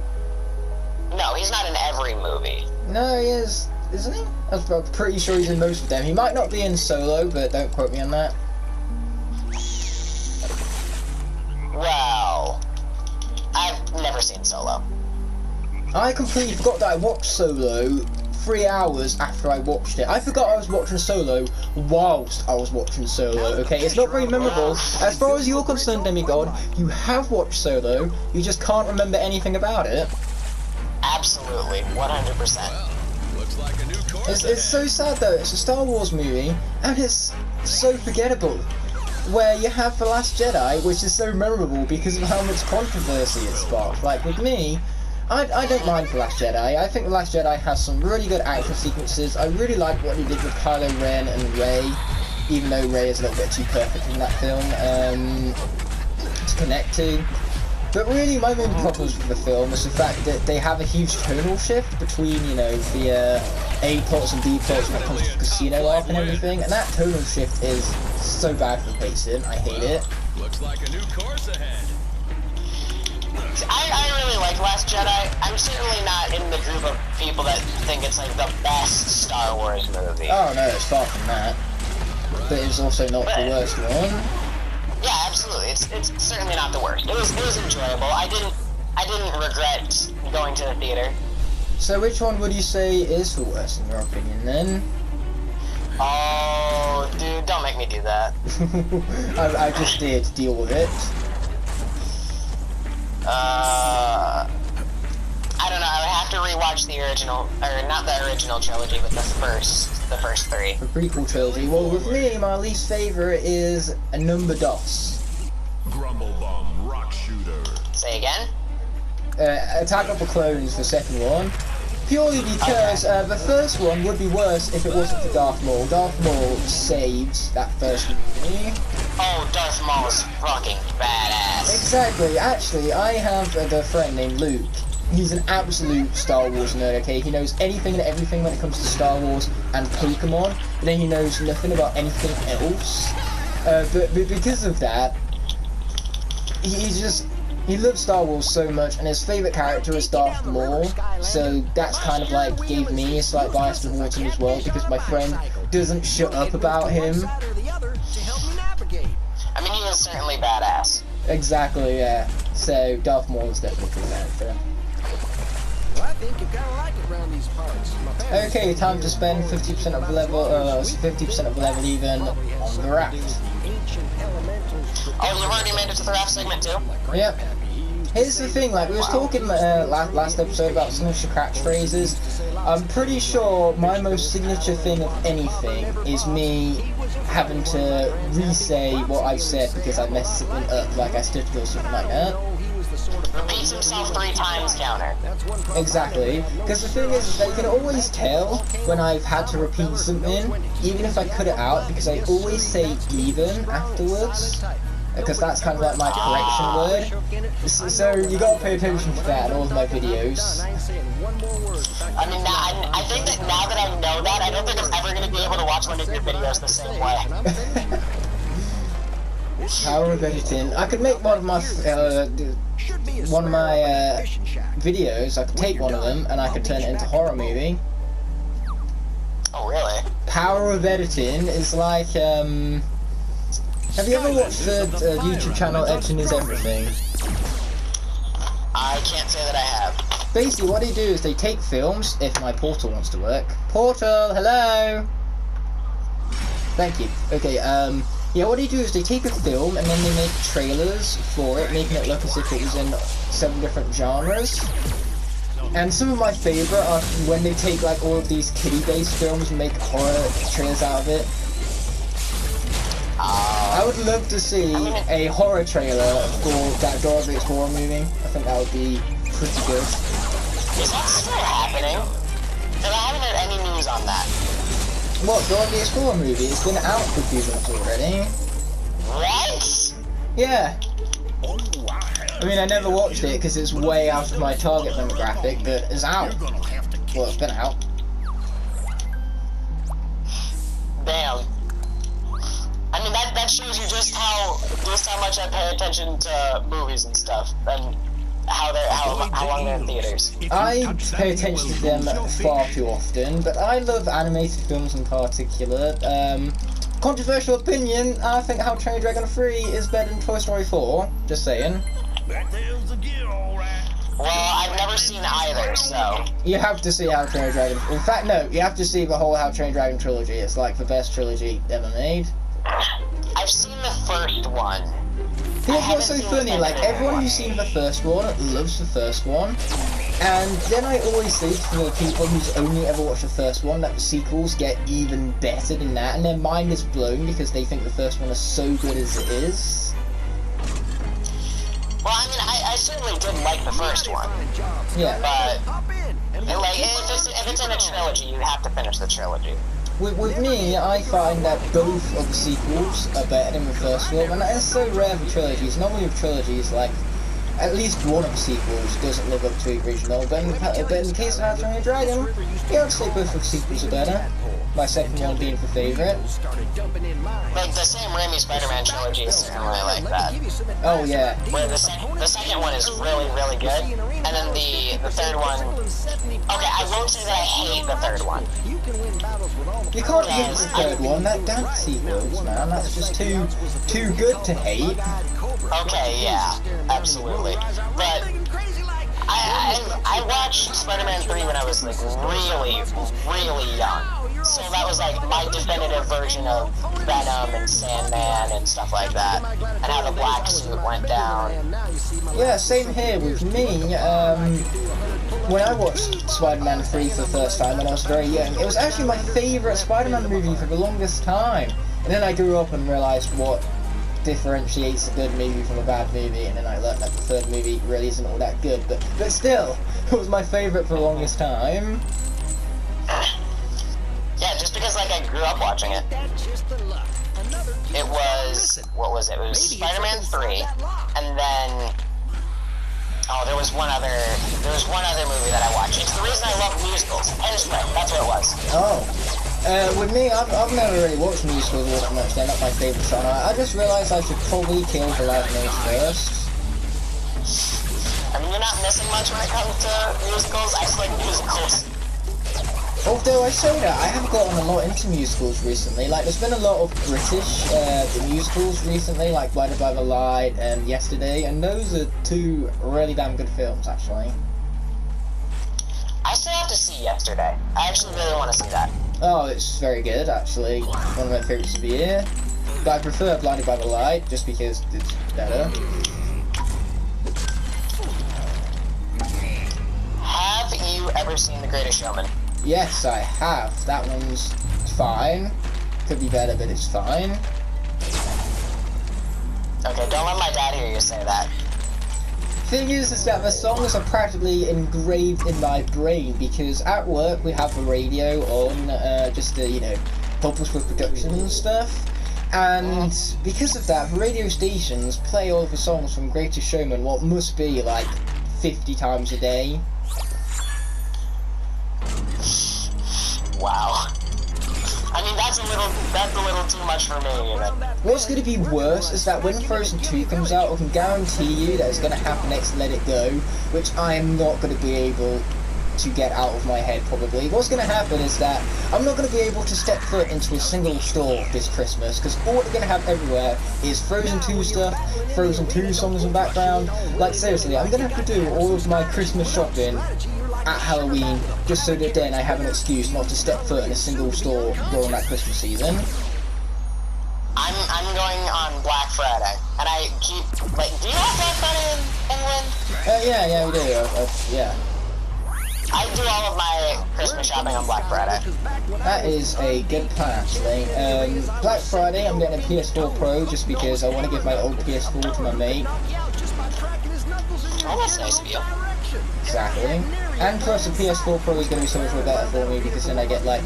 No, he's not in every movie. No, he is, isn't he? I'm pretty sure he's in most of them. He might not be in Solo, but don't quote me on that. Well, I've never seen Solo. I completely forgot that I watched Solo 3 hours after I watched it. I forgot I was watching Solo whilst I was watching Solo, okay? It's not very memorable. As far as you're concerned, Demigod, you have watched Solo, you just can't remember anything about it. Absolutely, 100%. Looks like a new course. It's so sad though, it's a Star Wars movie, and it's so forgettable. Where you have The Last Jedi, which is so memorable because of how much controversy it sparked. With me, I don't mind The Last Jedi. I think The Last Jedi has some really good action sequences. I really like what he did with Kylo Ren and Rey, even though Rey is a little bit too perfect in that film to connect to. But really, my main problems with the film is the fact that they have a huge tonal shift between, the A plots and B plots when it comes to the casino arc and everything, and that tonal shift is so bad for pacing. I hate it. Looks like a new course ahead. I really like Last Jedi. I'm certainly not in the group of people that think it's the best Star Wars movie. Oh no, it's far from that. But it's also not the worst one. Yeah, absolutely. It's certainly not the worst. It was enjoyable. I didn't regret going to the theater. So which one would you say is the worst in your opinion then? Oh, dude, don't make me do that. I just did deal with it. I don't know. I would have to rewatch the original, or not the original trilogy, but the first three. The prequel trilogy. Well, with me, my least favorite is Number Dos. Grumble Bomb, Rock Shooter. Say again? Attack of the Clones, the second one. Purely because the first one would be worse if it wasn't for Darth Maul. Darth Maul saved that first movie. Oh, Darth Maul is fucking badass. Exactly. Actually, I have a friend named Luke. He's an absolute Star Wars nerd, okay? He knows anything and everything when it comes to Star Wars and Pokemon, but then he knows nothing about anything else. But because of that, he loves Star Wars so much, and his favourite character is Darth Maul, so that's kind of like gave me a slight bias towards him as well, because my friend doesn't shut up about him. I mean, he was certainly badass. Exactly, yeah. So Darth Maul is definitely the character. I think you kind of like it around these parts. Okay, time to spend 50% of the level, 50% of the level even on the raft. Oh, you've already made it to the raft segment too? Yep. Here's the thing, like we was talking last episode about signature catchphrases. I'm pretty sure my most signature thing of anything is me having to re-say what I've said because I messed something up, like I stuttered or something like that. Repeats himself 3 times counter. Exactly, because the thing is that you can always tell when I've had to repeat something, even if I cut it out, because I always say even afterwards, because that's kind of like my correction word. So you gotta pay attention to that in all of my videos. I mean, I think that now that I know that, I don't think I'm ever going to be able to watch one of your videos the same way. Power of editing. I could make one of my videos. I could take one of them and I could turn it into a horror movie. Oh, really? Power of editing is like have you ever watched the YouTube channel Editing is Everything? I can't say that I have. Basically, what they do is they take films. If my portal wants to work, portal, hello. Thank you. Okay, yeah, what they do is they take a film and then they make trailers for it, making it look as if it was in 7 different genres. And some of my favourite are when they take like all of these kiddie-based films and make horror trailers out of it. I would love to see a horror trailer for that Dora the Explorer movie. I think that would be pretty good. Is that still happening? Because I haven't heard any news on that. What, Dora the Explorer movie? It's been out for a few months already. What? Yeah. I mean, I never watched it because it's way out of my target demographic, but it's out. Well, it's been out. Damn. I mean, that shows you just how much I pay attention to movies and stuff, and how long they're in theaters. I pay attention to them far too often, but I love animated films in particular. Controversial opinion, I think How to Train Your Dragon 3 is better than Toy Story 4, just saying. Well, I've never seen either, so... You have to see How to Train Your Dragon. In fact, no, you have to see the whole How to Train Your Dragon trilogy. It's like the best trilogy ever made. I've seen the first one. Here's what's so funny, like, everyone who's seen the first one loves the first one, and then I always say to the people who's only ever watched the first one that the sequels get even better than that, and their mind is blown because they think the first one is so good as it is. Well, I mean, I certainly did like the first one. Yeah. But, like, if it's in a trilogy, you have to finish the trilogy. With me, I find that both of the sequels are better than the first one, and that is so rare for trilogies. Normally with trilogies, like, at least one of the sequels doesn't live up to the original, but in the case of How to Train Your Dragon, yeah, I'd say both of the sequels are better. My second one being the favourite. Like, the Sam Raimi Spider-Man trilogy is certainly like that. Oh yeah. Where the second one is really, really good, and then the third one... Okay, I won't say that I hate the third one. You can't hate the third one, that dance sequence, man, that's just too good to hate. Okay, yeah, absolutely. But I watched Spider-Man 3 when I was like really, really young. So that was like my definitive version of Venom and Sandman and stuff like that. And how the black suit went down. Yeah, same here with me. When I watched Spider-Man 3 for the first time when I was very young, it was actually my favourite Spider-Man movie for the longest time. And then I grew up and realised what differentiates a good movie from a bad movie, and then I learned that the third movie really isn't all that good, but still, it was my favourite for the longest time. Yeah, just because like I grew up watching it. It was, what was it? It was Spider-Man 3, and then, oh, there was one other movie that I watched. It's the reason I love musicals. Hairspray, that's what it was. Oh. With me, I've never really watched musicals all that much, they're not my favourite genre. I just realised I should probably kill the loud noise first. I mean, you're not missing much when it comes to musicals. I just like musicals. Although I say that, I have gotten a lot into musicals recently. Like, there's been a lot of British musicals recently, like Blinded by the Light and Yesterday, and those are two really damn good films, actually. I still have to see Yesterday. I actually really want to see that. Oh, it's very good, actually. One of my favourites of the year. But I prefer Blinded by the Light, just because it's better. Have you ever seen The Greatest Showman? Yes, I have. That one's fine. Could be better, but it's fine. Okay, don't let my dad hear you say that. Thing is that the songs are practically engraved in my brain, because at work we have the radio on, just to, you know, help us with production and stuff. And because of that, the radio stations play all the songs from Greatest Showman, what must be like 50 times a day. Wow. I mean, that's a little too much for me, even. What's going to be worse is that when Frozen 2 comes out, I can guarantee you that it's going to happen next Let It Go, which I am not going to be able to get out of my head, probably. What's going to happen is that I'm not going to be able to step foot into a single store this Christmas, because all they're going to have everywhere is Frozen 2 stuff, Frozen 2 songs in the background. Like, seriously, I'm going to have to do all of my Christmas shopping at Halloween, just so that then I have an excuse not to step foot in a single store during that Christmas season. I'm going on Black Friday, and I keep, like, do you have Black Friday in England? Yeah, we do, yeah. I do all of my Christmas shopping on Black Friday. That is a good plan, actually. Black Friday, I'm getting a PS4 Pro just because I want to give my old PS4 to my mate. Oh, that's nice of you. Exactly. And plus the PS4 Pro is going to be so much more better for me, because then I get, like,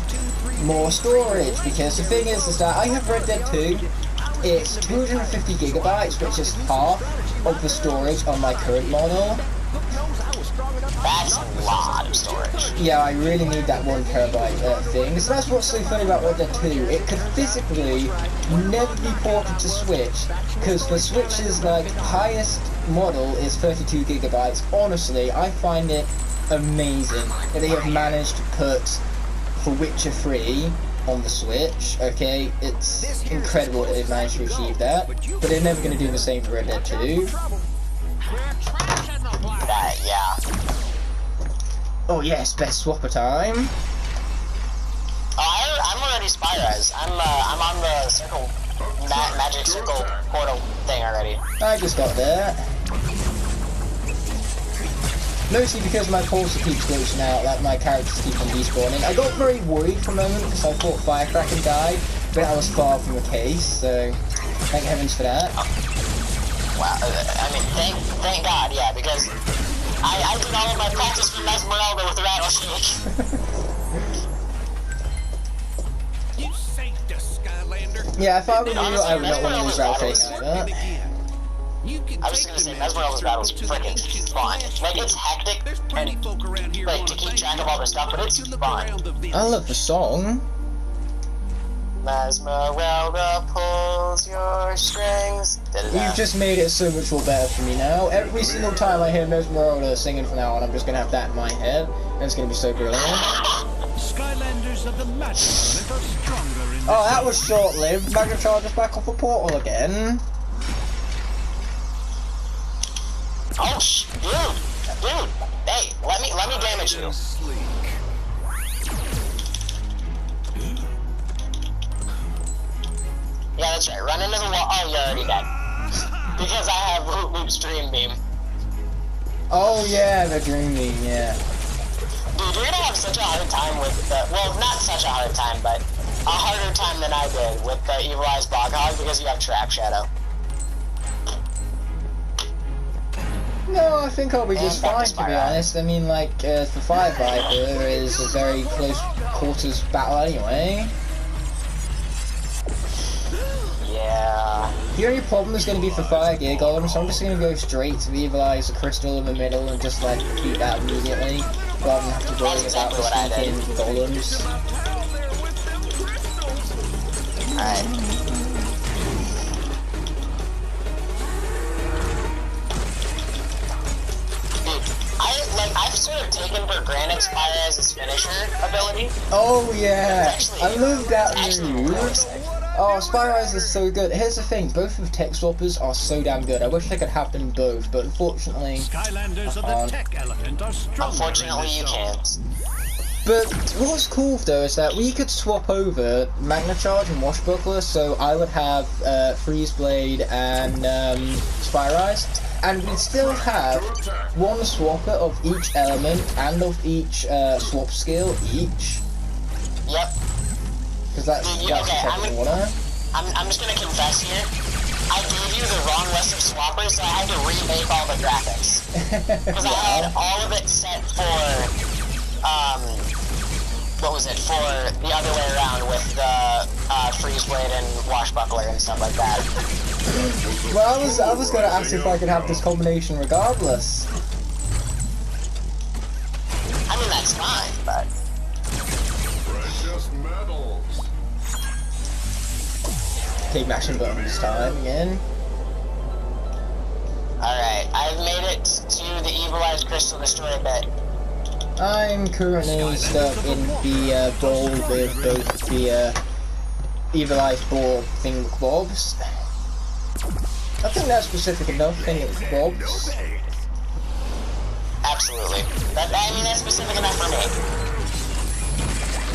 more storage. Because the thing is that I have Red Dead 2. It's 250 gigabytes, which is half of the storage on my current model. That's a lot of storage. Yeah, I really need that 1 terabyte thing. So that's what's so funny about Red Dead 2. It could physically never be ported to Switch, because the Switch's like highest model is 32 gigabytes. Honestly, I find it amazing that they have managed to put The Witcher 3 on the Switch. Okay, it's incredible that they've managed to achieve that, but they're never going to do the same for Red Dead 2. Yeah. Oh yes, best swapper time. Oh, I'm already Spy-Res. I'm on the circle, magic circle portal thing already. I just got there. Mostly because my cursor keeps glitching out, like my characters keep on despawning. I got very worried for a moment because I thought Firecracker died, but that was far from the case, so thank heavens for that. Wow, I mean, thank God, yeah, because I did all of my practice with Mesmeralda with Rattleshake. You saved us, Skylander. Yeah, if I were you, I would not want to use Rattleshake either. You can I was take gonna the say, magic Mesmeralda's circle battle's to the freaking ancient fun. flash Like, it's field. hectic, There's plenty and, folk around here like, wanna to keep thank track you. of all the stuff, but Why it's don't you look fun. around the village? I love the song. Mesmeralda pulls your strings. You've just made it so much more better for me now. Every single time I hear Mesmeralda singing from now on, I'm just gonna have that in my head, and it's gonna be so brilliant. Skylanders of the magic element are stronger in Oh, that was short-lived. Magna Charge us back off a portal again. Oh, dude, hey, let me damage you. Yeah, that's right. Run into the wall. Oh, you're already dead. Because I have Loop's Dream Beam. Oh yeah, the Dream Beam, yeah. Dude, you're gonna have such a hard time with the, well, not such a hard time, but a harder time than I did with the Evil Eyes Bog Hog because you have Trap Shadow. No, I think I'll be just And fine, to be honest. I mean, like, the Fire Viper is a very close quarters battle anyway. Yeah. The only problem is going to be for Fire Gear Golem, so I'm just going to go straight to the Evil Eyes Crystal in the middle and just, like, beat that immediately, rather than have to worry about the sneaking golems. Alright. I've sort of taken for granted Spire as its finisher ability. Oh yeah, Actually, I love that actually move. really sick. Oh, Spire Eyes is so good. Here's the thing, both of Tech Swappers are so damn good. I wish I could have them both, but unfortunately, Skylanders of the tech element are stronger Unfortunately, in you this zone. can't. But what's cool though is that we could swap over Magna Charge and Washbuckler, so I would have Freeze Blade and Spire Eyes, and we'd still have one swapper of each element and of each swap skill each. Yep. Because that's Dude, the okay, second order. I'm just gonna confess here. I gave you the wrong list of swappers, so I had to remake all the graphics. Because I had all of it set for, what was it, for the other way around with the Freeze Blade and Washbuckler and stuff like that. Well, I was gonna ask if I could have this combination regardless. I mean, that's fine, but... Precious metals. Take action button this time again. Alright, I've made it to the Evil Eyes Crystal Destroyer bit. I'm currently stuck in the bowl with both the Evil Eyes ball thingamabobs. I think that's specific enough, thingamabobs. Absolutely. I mean, that's specific enough for me.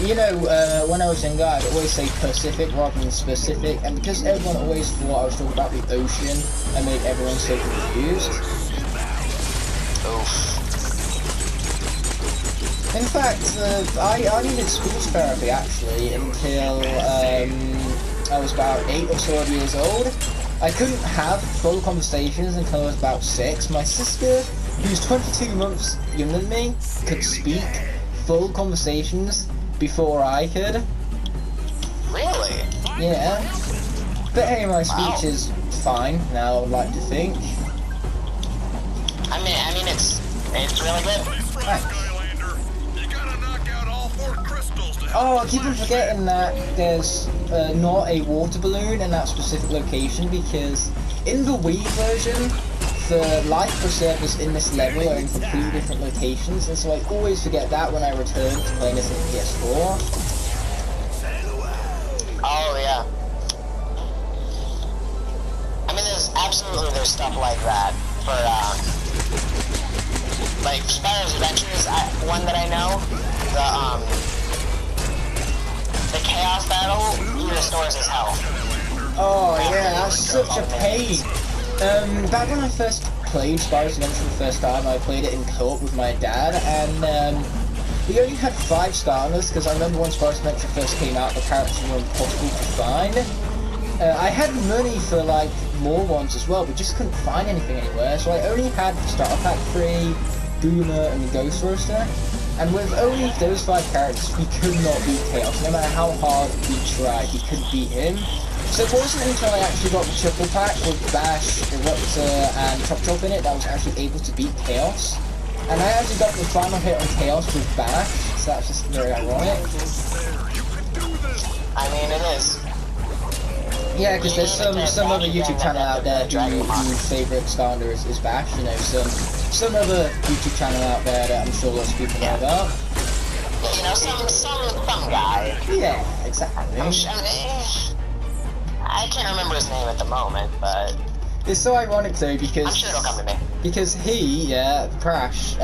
You know, when I was younger, I'd always say Pacific rather than specific, and because everyone always thought I was talking about the ocean, I made everyone so confused. Oof. In fact, I needed speech therapy actually until I was about 8 or so years old. I couldn't have full conversations until I was about 6. My sister, who's 22 months younger than me, could speak full conversations before I could. Really? Yeah. But hey, my speech is fine now, I'd like to think. I mean, it's really good. Skylander, you gotta knock out all 4 crystals to help Oh, I keep on forgetting that there's not a water balloon in that specific location, because in the Wii version, the life preservers in this level are in completely different locations, and so I always forget that when I return to playing this on PS4. Oh, yeah. I mean, there's stuff like that for, like, Spyro's Adventures, one that I know, the Chaos Battle, he restores his health. Oh yeah, that's such a pain. Back when I first played Spyro's Adventure for the first time, I played it in co-op with my dad, and we only had 5 stars, because I remember when Spyro's Adventure first came out, the characters were impossible to find. I had money for like more ones as well, but just couldn't find anything anywhere, so I only had Starter Pack 3, Boomer, and the Ghost Roaster. And with only those 5 characters, we could not beat Chaos. No matter how hard we tried, we couldn't beat him. So it wasn't until I actually got the triple pack with Bash, Eruptor, and Chop Chop in it that I was actually able to beat Chaos. And I actually got the final hit on Chaos with Bash, so that's just very ironic. I mean, it is. Yeah, because there's some other YouTube channel out there whose favourite Skylander is Bash, you know, some other YouTube channel out there that I'm sure lots of people know about. You know, some guy. Yeah, exactly. I can't remember his name at the moment, but It's so ironic though, because I'm sure it'll come to me. Because Crash,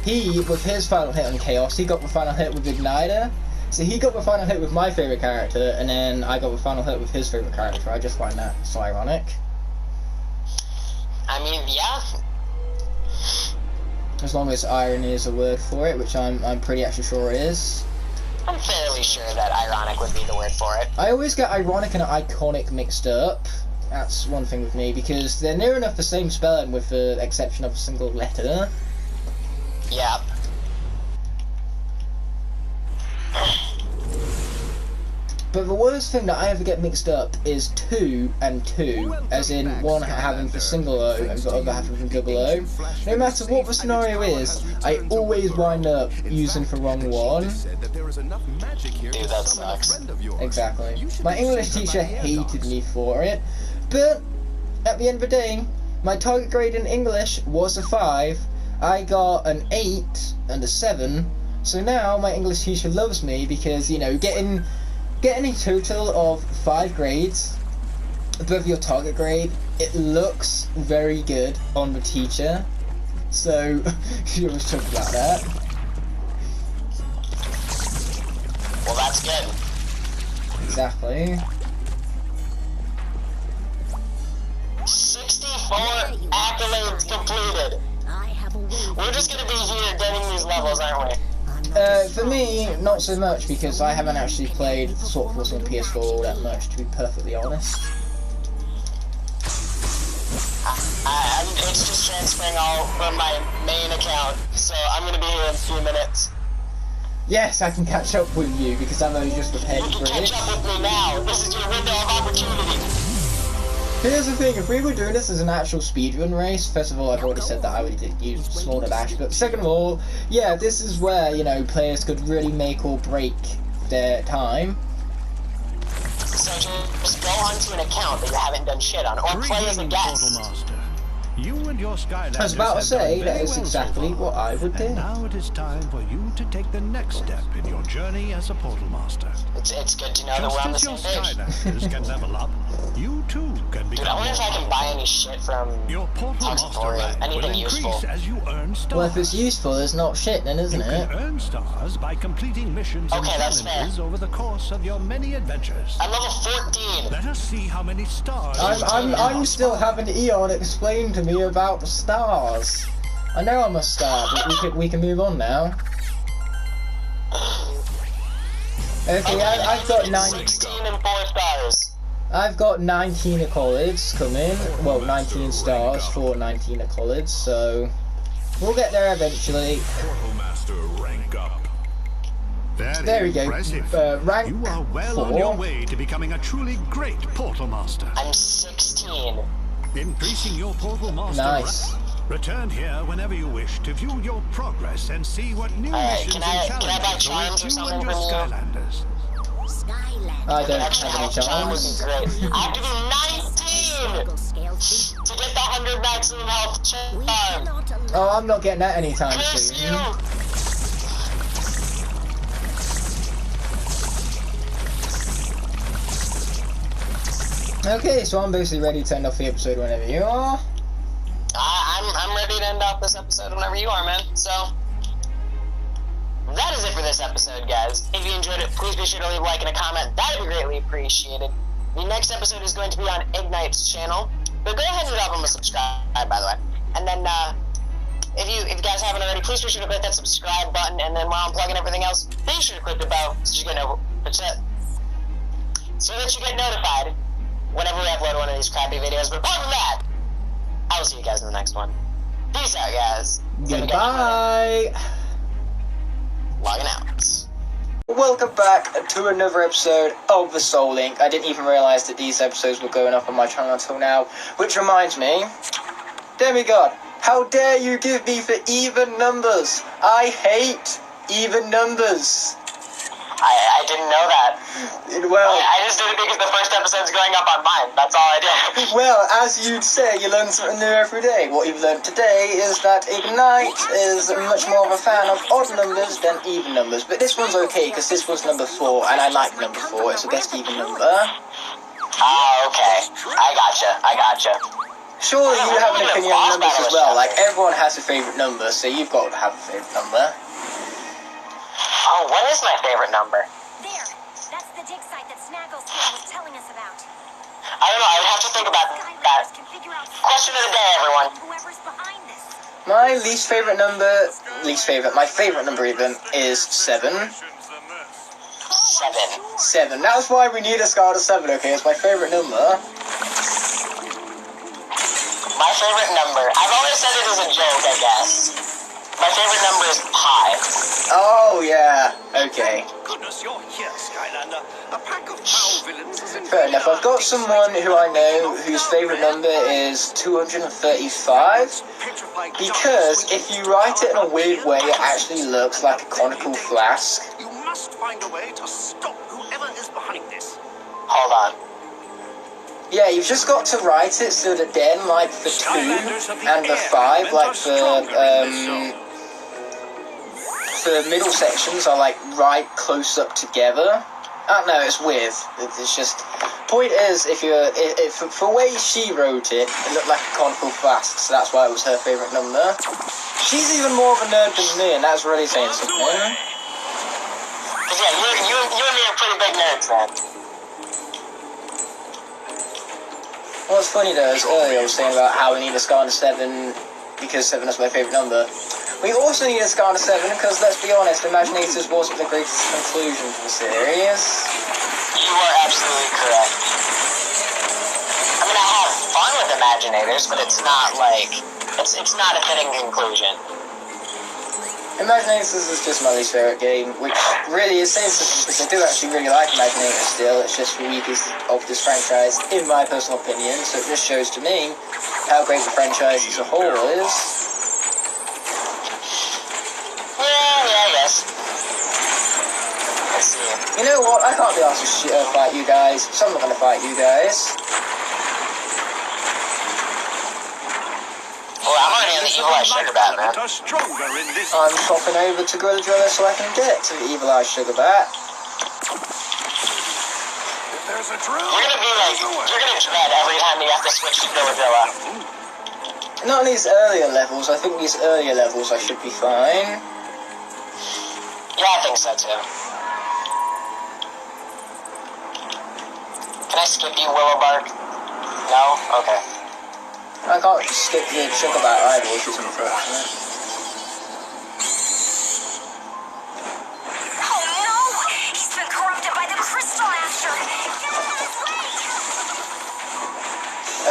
he, with his final hit on Chaos, he got the final hit with Igknight. So he got the final hit with my favourite character, and then I got the final hit with his favourite character. I just find that so ironic. I mean, yeah. As long as irony is a word for it, which I'm pretty actually sure it is. I'm fairly sure that ironic would be the word for it. I always get ironic and iconic mixed up. That's one thing with me, because they're near enough the same spelling with the exception of a single letter. Yeah. But the worst thing that I ever get mixed up is 2 and 2, as in one having the single O and the other having the double O. No matter what the scenario is, I always wind up using the wrong one. Dude, that sucks. Exactly. My English teacher hated me for it, but at the end of the day, my target grade in English was a 5. I got an 8 and a 7, so now my English teacher loves me because, you know, getting a total of 5 grades above your target grade, it looks very good on the teacher. So, she always talk about that. Well, that's good. Exactly. 64 accolades completed. We're just gonna be here getting these levels, aren't we? For me, not so much, because I haven't actually played Sword Force on PS4 all that much, to be perfectly honest. It's just transferring all from my main account, so I'm gonna be here in a few minutes. Yes, I can catch up with you, because I'm only just prepared You for can it. catch up with me now. This is your window of opportunity. Here's the thing, if we were doing this as an actual speedrun race, first of all, I've already said that I would use smaller dash, but second of all, yeah, this is where, you know, players could really make or break their time. So just go onto an account that you haven't done shit on, or play as a guest. You and your Skylanders I was about to have say, done that very is well exactly so far. what I would do. And now it is time for you to take the next step in your journey as a Portal Master. It's good to know that we're on the Just same as your page. Skylanders can level up, you too can become Dude, I wonder if I can buy any shit from Your Portal Master Tuxedory, rank will anything increase useful. as you earn stars. Well, if it's useful, it's not shit then, isn't You it? can earn stars by completing missions and Okay, that's challenges fair. over the course of your many adventures. I'm level 14. Let us see how many stars. I'm still having Eon explain to me about the stars. I know I'm a star, but we can move on now. Okay, I've got 16 and 4 stars. I've got 19 accolades coming. Well, 19 stars for 19 accolades, so we'll get there eventually. Portal Master rank up. That There we is go. impressive. Rank You are well 4. on your way to becoming a truly great Portal Master. I'm 16. Increasing your Portal Master Nice. rank. Return here whenever you wish to view your progress and see what new Alright, missions can I and buy challenges charms or await you something and your from you? Skylanders. I don't Extra have any health charm would be charms. great. I have to be 19 to get the 100 maximum health charm. Oh, I'm not getting that anytime Curse soon. you! Okay, so I'm basically ready to end off the episode whenever you are. I'm ready to end off this episode whenever you are, man. So that is it for this episode, guys. If you enjoyed it, please be sure to leave a like and a comment. That would be greatly appreciated. The next episode is going to be on Igknight's channel, but go ahead and drop him a subscribe, by the way. And then if you guys haven't already, please be sure to click that subscribe button. And then while I'm plugging everything else, be sure to click the bell so you get so that you get notified whenever we upload one of these crappy videos. But apart from that, I will see you guys in the next one. Peace out, guys. Goodbye. Logging out. Welcome back to another episode of The Soul Link. I didn't even realise that these episodes were going up on my channel until now. Which reminds me, Demigod, how dare you give me for even numbers? I hate even numbers. I didn't know that. Well, I just did it because the first episode's going up on mine. That's all I did. well, as you'd say, you learn something new every day. What you've learned today is that Igknight is much more of a fan of odd numbers than even numbers. But this one's okay, because this was number 4, and I like number 4. It's the best even number. Ah, okay. I gotcha. Surely you have an opinion on numbers as well. Like, everyone has a favourite number, so you've got to have a favourite number. Oh, what is my favorite number? There. That's the dig site that Snaggleskin was telling us about. I don't know, I would have to think about that. Skylanders can figure out Question of the day, everyone. whoever's behind this. My my favourite number even, is 7. 7. 7. That's why we need a scale of 7, okay? It's my favourite number. My favorite number. I've always said it as a joke, I guess. My favorite number is pi. Oh, yeah. Okay. Goodness, you're here, Skylander. A pack of foul villains is in Fair enough. I've got someone who I know whose favourite number is 235. Because if you write it in a weird way, it actually looks like a conical flask. You must find a way to stop whoever is behind this. Hold on. Yeah, you've just got to write it so that then, like, the 2 and the 5, like, the middle sections are, like, right close up together. I don't know, it's weird. It's just... Point is, if for the way she wrote it, it looked like a conical flask, so that's why it was her favourite number. She's even more of a nerd than me, and that's really saying something. Yeah, you and me are pretty big nerds, man. What's funny though is earlier I was saying about how we need a scale of 7 because 7 is my favourite number. We also need a scale of 7 because, let's be honest, Imaginators wasn't the greatest conclusion to the series. You are absolutely correct. I mean, I have fun with Imaginators, but it's not like... It's not a fitting conclusion. Imaginators is just my least favourite game, which really is saying something because I do actually really like Imaginators still. It's just the weakest of this franchise, in my personal opinion, so it just shows to me how great the franchise as a whole is. Yeah, I guess. Let's see. You know what? I can't be asked to fight you guys, so I'm not going to fight you guys. Well, I'm already in the Evil Eye Sugar Bat, man. I'm Swapping over to Gorilla Driller so I can get to the Evil Eye Sugar Bat. There's a drill. You're gonna dread every time you have to switch to Gorilla. Not in these earlier levels. I think these earlier levels I should be fine. Yeah, I think so too. Can I skip you, Willowbark? No? Okay. I can't skip the Sugar Bat either, which is unfortunate. Oh no! He's been corrupted by the Crystal Master! Get out of his way!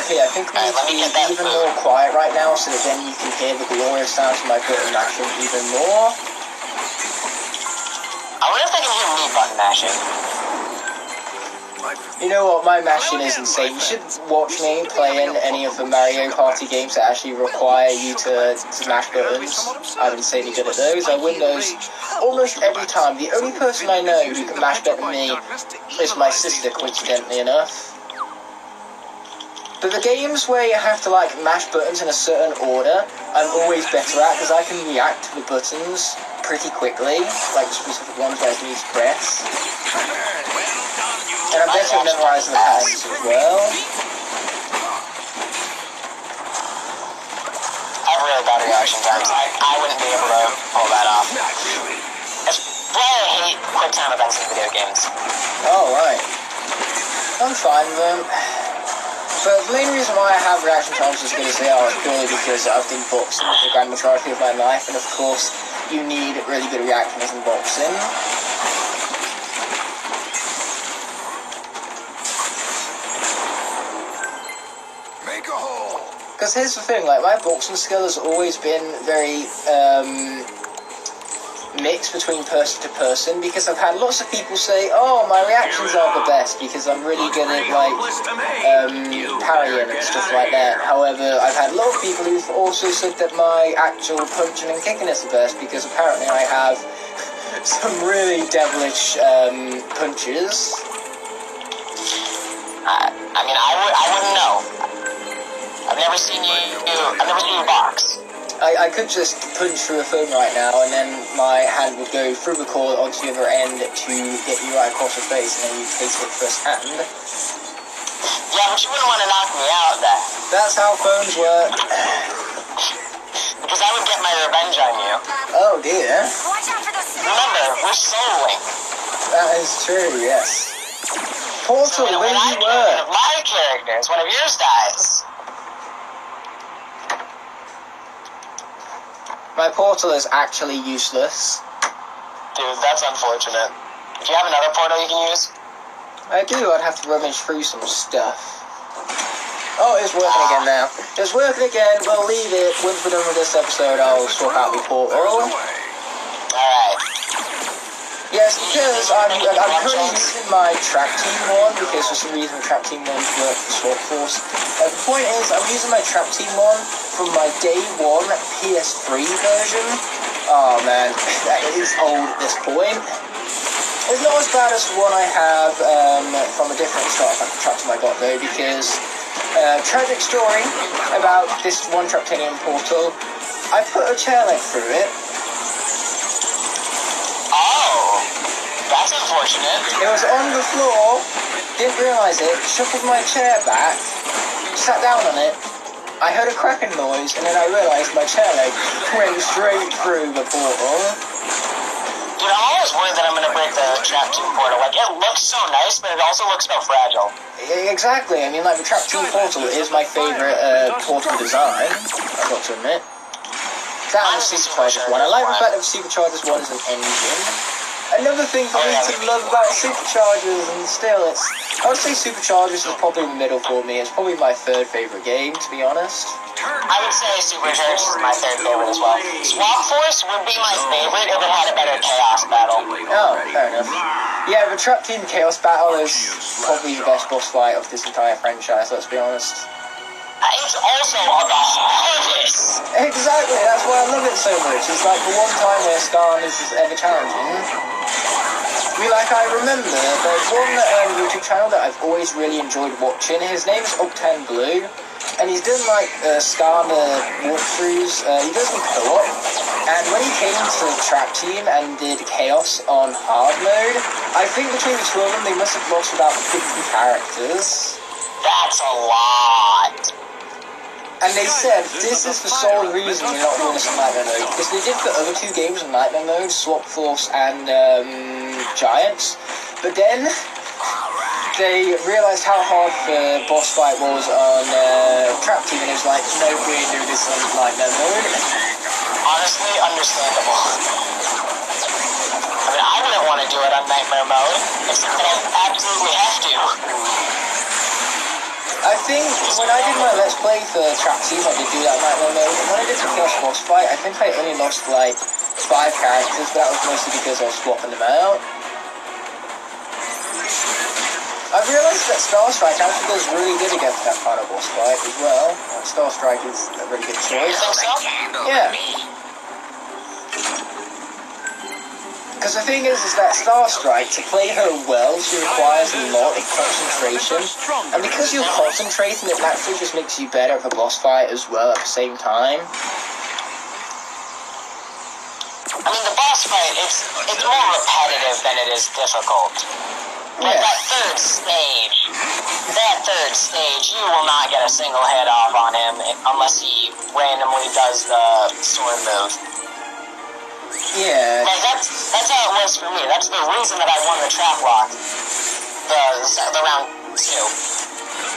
Okay, I think we need to be even more quiet right now so that then you can hear the glorious sounds of my button mashing even more. I wonder if they can hear me button mashing. You know what, my mashing is insane. You should watch me playing any of the Mario Party games that actually require you to mash buttons. I'm insanely good at those. I win those almost every time. The only person I know who can mash better than me is my sister, coincidentally enough. But the games where you have to, like, mash buttons in a certain order, I'm always better at, because I can react to the buttons pretty quickly, like the specific ones where I need to press. And I'm better at memorising the patterns as well. I have really bad reaction times. I wouldn't be able to pull that off. That's why I hate quick time events in video games. Oh, right. I'm fine with them. But the main reason why I have reaction times as good as they are is purely because I've been boxing for the grand majority of my life, and of course, you need really good reactions in boxing. Make a hole. Because here's the thing, like, my boxing skill has always been very, mixed between person to person, because I've had lots of people say, oh, my reactions are the best, because I'm really good at, like, parrying and stuff like that. However, I've had a lot of people who've also said that my actual punching and kicking is the best, because apparently I have some really devilish, punches. I mean, I wouldn't know. I've never seen you box. I could just punch through a phone right now, and then my hand would go through the cord onto the other end to get you right across the face, and then you taste it first hand. Yeah, but you wouldn't want to knock me out there. That's how phones work. Because I would get my revenge on you. Oh dear. Watch out for those Remember, we're soloing. That is true, yes. Portal, So, where when you were? one of my characters, one of yours dies. My portal is actually useless. Dude, that's unfortunate. Do you have another portal you can use? I do, I'd have to rummage through some stuff. Oh, it's working again now. It's working again, we'll leave it. Once we're done with this episode, I'll swap out the portal. Alright. Yes, because I'm currently using my track team one, because for some reason track team ones work for Swap Force. The point is, I'm using my track team one from my day one PS3 version. Oh man, that is old at this point. It's not as bad as the one I have from a different track team I got though, because tragic story about this one Traptanium portal. I put a chair leg through it. Oh, that's unfortunate. It was on the floor, didn't realise it, shuffled my chair back, sat down on it, I heard a cracking noise, and then I realised my chair leg went straight through the portal. Dude, I'm always worried that I'm going to break the Trap Team portal. Like, it looks so nice, but it also looks so fragile. Exactly, I mean, like, the Trap Team portal is my favourite portal design, I've got to admit. That and the Superchargers one. I like the fact that the Superchargers one is an engine. Another thing for me to love about Superchargers, and still it's... I would say Superchargers is probably in the middle for me. It's probably my third favourite game, to be honest. I would say Superchargers is my third favorite as well. Swap Force would be my favorite if it had a better Chaos Battle. Oh, fair enough. Yeah, the Trap Team Chaos Battle is probably the best boss fight of this entire franchise, let's be honest. It's also on the hardest. Exactly, that's why I love it so much. It's like the one time where Skylanders is ever challenging. I mean, like, I remember there's one YouTube channel that I've always really enjoyed watching. His name is Octane Blue, and he's done like Skylander walkthroughs. He does them co-op, and when he came to the Trap Team and did Chaos on hard mode, I think between the two of them they must have lost about 50 characters. That's a lot. And they said this is the sole reason you're not doing this in Nightmare mode, because they did the other two games in Nightmare mode, Swap Force and Giants, but then they realised how hard the boss fight was on Trap Team, and it was like, no, we ain't doing this on Nightmare mode. Honestly, understandable. I mean, I wouldn't want to do it on Nightmare mode, except that I absolutely have to. I think when I did my Let's Play for Trap Team, I did do that Nightmare mode, and when I did the first boss fight, I think I only lost like 5 characters, but that was mostly because I was swapping them out. I've realised that Star Strike actually does really good against that final boss fight as well. Star Strike is a really good choice. Yeah. Because the thing is that Star Strike, to play her well, she requires a lot of concentration. And because you're concentrating, it naturally just makes you better at the boss fight as well at the same time. I mean, the boss fight, it's more repetitive than it is difficult. Like that third stage, you will not get a single hit off on him unless he randomly does the sword move. Yeah. Like, that's how it was for me. That's the reason that I won the trap lock, the round 2,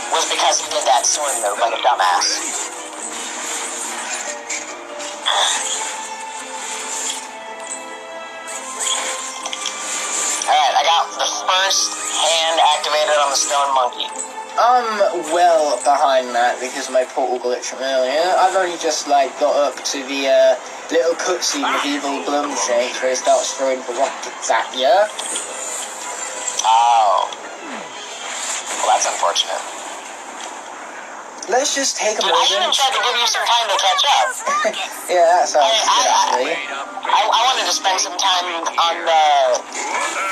was because he did that sword move like a dumbass. Alright, I got the first hand activated on the stone monkey. I'm well behind that because of my portal glitch from earlier. I've only just like got up to the little cutscene with Evil Blumshakes where he starts throwing the rockets at you. Oh. Well, that's unfortunate. Let's just take a Dude, moment. I even tried to give you some time to catch up. Yeah, that sounds good actually. I wanted to spend some time on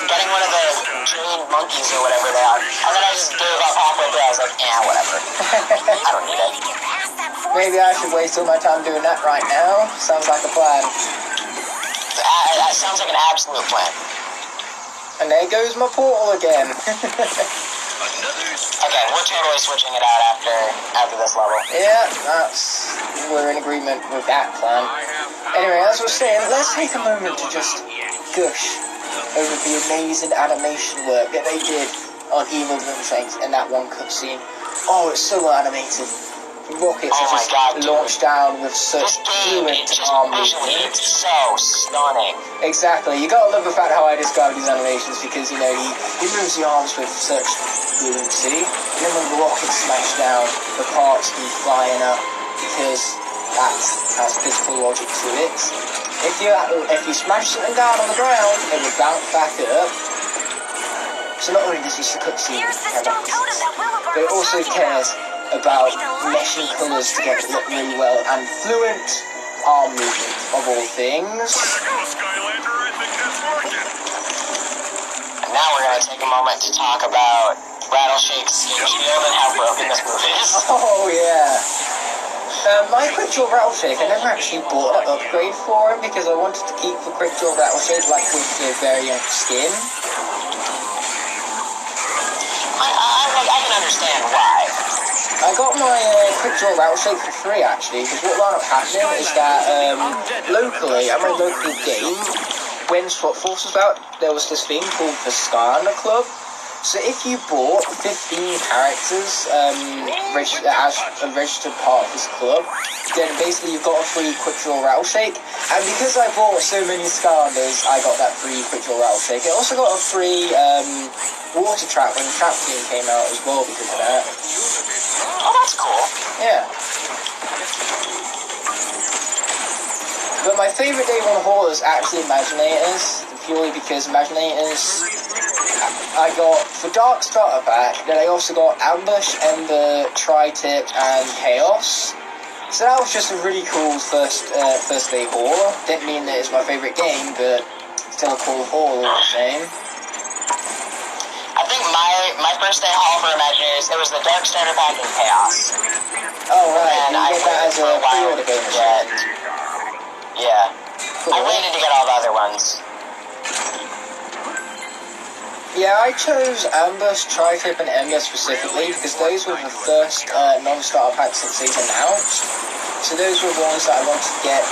getting one of the trained monkeys or whatever they are, and then I just gave up halfway through. I was like, yeah, whatever. I don't need it. Maybe I should waste all my time doing that right now. Sounds like a plan. That sounds like an absolute plan. And there goes my portal again. Okay, we're totally switching it out after this level. Yeah, we're in agreement with that plan. Anyway, as I was saying, let's take a moment to just gush over the amazing animation work that they did on Evil Blumshakes in that one cutscene. Oh, it's so well animated. Rockets are just launched down with such fluent arm movement. It's so stunning. Exactly. You gotta love the fact how I describe these animations because, you know, he moves the arms with such fluency. And then when the rockets smash down, the parts keep flying up because that has physical logic to it. If you smash something down on the ground, it will bounce back up. So not only does he cutscene, but it also cares about meshing colours together to look really well and fluent arm movement of all things. And now we're going to take a moment to talk about Rattleshake's shield and how broken this move is. Oh yeah. My Quick Draw Rattleshake, I never actually bought an upgrade for him because I wanted to keep the Quick Draw Rattleshake like with the variant skin. I can understand why. I got my Quick Draw Rattleshake for free actually, because what wound up happening is that locally, at my local game, when Swap Force was out, there was this thing called the Skylander Club. So if you bought 15 characters as a registered part of this club, then basically you got a free Quick Draw Rattleshake. And because I bought so many Skylanders, I got that free Quick Draw Rattleshake. I also got a free water trap when the trap team came out as well because of that. Oh, that's cool. Yeah. But my favourite Day 1 haul is actually Imaginators, purely because Imaginators I got for Dark Starter Pack, then I also got Ambush, Ember, Tri-Tip, and Chaos. So that was just a really cool first day haul. Didn't mean that it's my favourite game, but still a cool haul all the same. I think my first day haul for Imagineers, it was the Dark Starter Pack and Chaos. Oh right, And you get that as a pre-order bonus. Yeah. Cool. I waited to get all the other ones. Yeah, I chose Ambush, Tri-Trip, and Ember specifically because those were the first non-starter packs since they've announced. So those were the ones that I wanted to get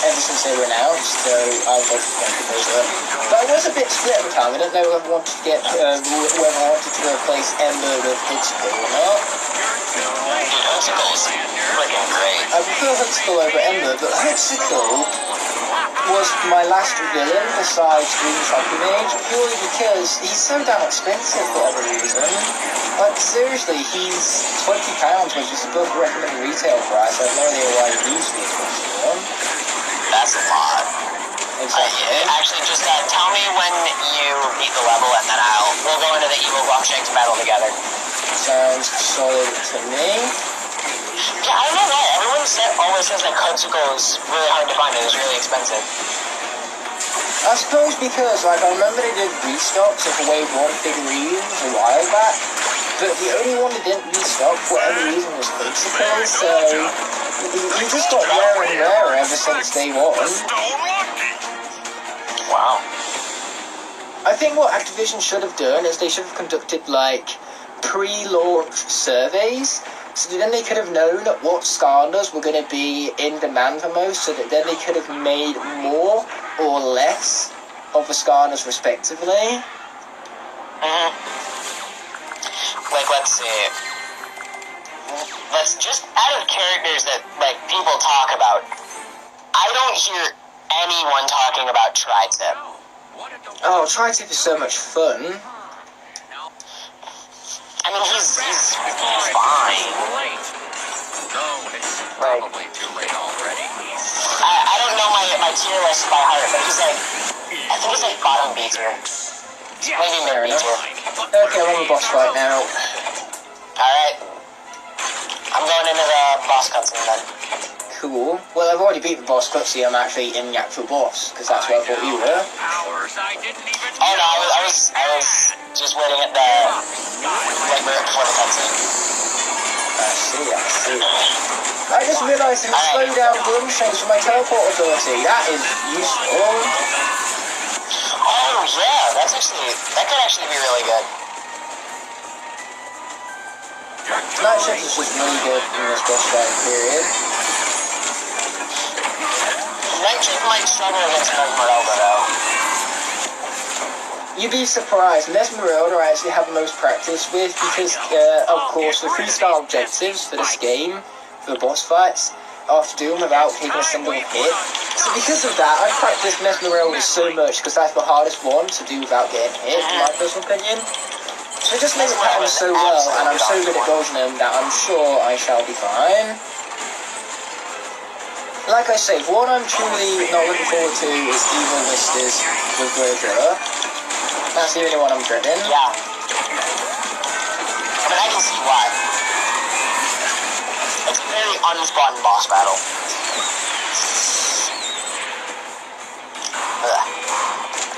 ever since they were announced, so I wanted to get those up. But I was a bit split at the time. I didn't know whether I wanted to get whether I wanted to replace Ember with Hidsicle or not. Dude, Hidsicle is freaking great. I prefer Hidsicle over Ember, but Hidsicle was my last villain besides Green Shocky Mage, purely because he's so damn expensive for whatever reason. Like, seriously, he's £20, which is above the recommended retail price. I have no idea why he's so expensive for him. That's a lot. Exactly. Actually, just tell me when you beat the level, and then we'll go into the Evil Blumshakes battle together. Sounds solid to me. Yeah, I don't know why. Everyone always says that Hidsicle is really hard to find and is really expensive. I suppose because, like, I remember they did restocks of Wave 1 figurines a while back, but the only one that didn't restock for whatever reason was Hidsicle, so he just got rarer and rarer ever since day 1. Wow. I think what Activision should have done is they should have conducted, like, pre-launch surveys, so then they could have known what Skylanders were going to be in demand the most, so that then they could have made more or less of the Skylanders respectively. Like, let's see. Let's just, out of characters that, like, people talk about, I don't hear anyone talking about Tri-Tip. Oh, Tri-Tip is so much fun. I mean, he's Like, Probably too late already. I don't know my tier list by heart, but he's like, I think he's like bottom B tier. Maybe Fair mid B enough. tier. Okay, I'm on the boss fight now. Alright. I'm going into the boss cutscene then. Cool. Well, I've already beat the boss cutscene. I'm actually in the actual boss, because that's where I thought you were. Hours I didn't even Oh no, I was just waiting at the, like, right before the cutscene. I see. I just realised I can slow down gun chains for my teleport ability. That is useful. Oh yeah, that could actually be really good. Night shift is just really good in this boss fight period. Night Shift might struggle against Mesmerelda though. You'd be surprised, Mesmerelda I actually have the most practice with because, of course, the 3-star objectives for this game, for the boss fights, are to do them without taking a single hit. So because of that, I practiced Mesmerelda so much because that's the hardest one to do without getting hit, in my personal opinion. So it just makes it pattern so well, and I'm so good at dodging them that I'm sure I shall be fine. Like I say, what I'm truly not looking forward to is Evil Whisters with Grodrilla. That's the only one I'm dreading. Yeah. I mean, I can see why. It's a very unfun boss battle. Ugh.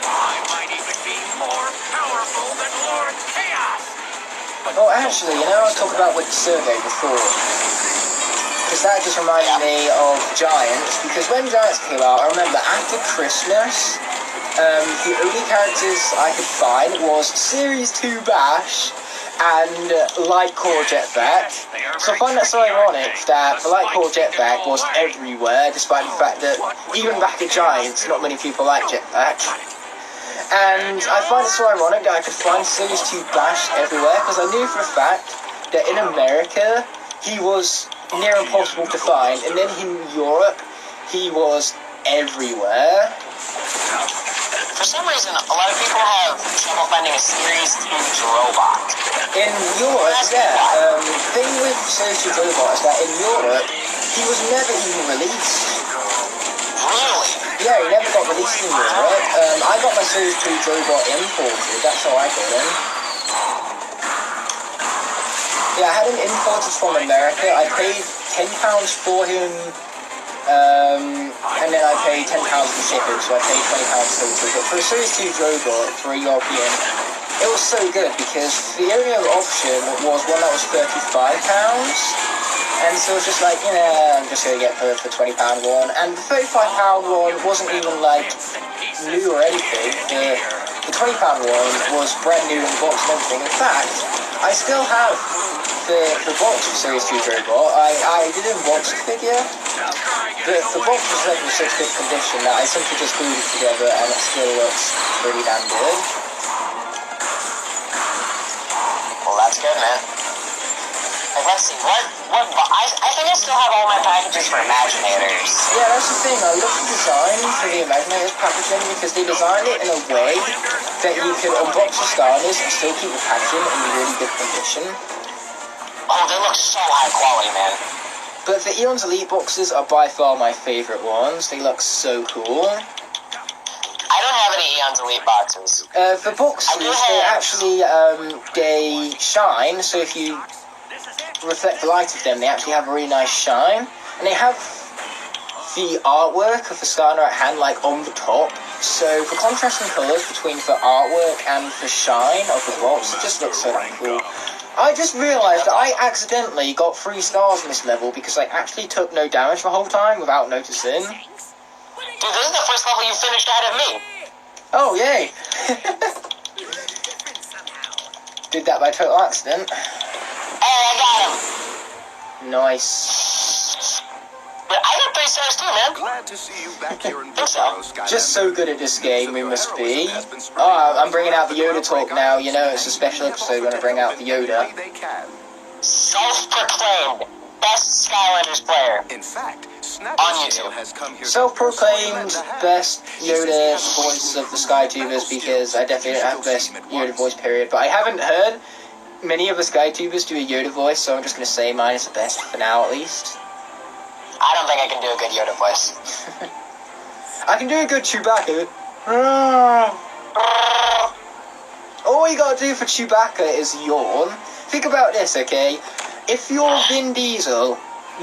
I might even be more powerful than Lord Chaos. Oh, actually, you know, I was talking about with the survey before. Because that just reminded me of Giants, because when Giants came out, I remember after Christmas, the only characters I could find was Series 2 Bash and Light Core Jetpack. So I find that so ironic that the Light Core Jetpack was everywhere, despite the fact that even back at Giants, not many people like Jetpack. And I find it so ironic that I could find Series 2 Bash everywhere, because I knew for a fact that in America, he was near impossible to find, and then in Europe, he was everywhere. For some reason, a lot of people have trouble finding a Series 2 Drobot. In Europe, yeah, the thing with Series 2 Drobot is that in Europe, he was never even released. Really? Yeah, he never got released in Europe. I got my Series 2 Drobot imported, that's how I got him. Yeah, I had him imported from America. I paid £10 for him, and then I paid £10 for shipping, so I paid £20 total. But for a Series 2 Drobot, for a European, it was so good because the only other option was one that was £35. And so it was just like, you know, I'm just going to get the £20 one. And the £35 one wasn't even like new or anything. The £20 one was brand new in the box and everything. In fact, I still have the box for Series 2 Drobot. I did unbox the figure. The box was left in such good condition that I simply just glued it together and it still looks pretty damn good. Well, that's good, man. Like, let's see, I think I still have all my packages for Imaginators. Yeah, that's the thing. I love the design for the Imaginators packaging because they designed it in a way that you could unbox the Starters and still keep the packaging in really good condition. Oh, they look so high quality, man. But the Eon's Elite boxes are by far my favourite ones. They look so cool. I don't have any Eon's Elite boxes. The boxes, they actually, they shine, so if you reflect the light of them, they actually have a really nice shine. And they have the artwork of the Starter at hand, like, on the top. So for contrasting colours between the artwork and the shine of the box, it just looks so damn cool. I just realised that I accidentally got 3 stars in this level because I actually took no damage the whole time without noticing. Dude, this is the first level you finished ahead of me. Oh, yay! Did that by total accident. Hey, I got him. Nice. But I got 3 stars too, man. Glad to see you back here in Just so good at this game, we must be. Oh, I'm bringing out the Yoda talk now. You know, it's a special episode when I bring out the Yoda. Self-proclaimed best Skylanders player. In fact, on YouTube. has come here. Self-proclaimed best Yoda voice of the SkyTubers because I definitely don't have the best Yoda voice, period. But I haven't heard many of the SkyTubers do a Yoda voice, so I'm just going to say mine is the best for now, at least. I don't think I can do a good Yoda voice. I can do a good Chewbacca. All you gotta do for Chewbacca is yawn. Think about this, okay? If you're Vin Diesel,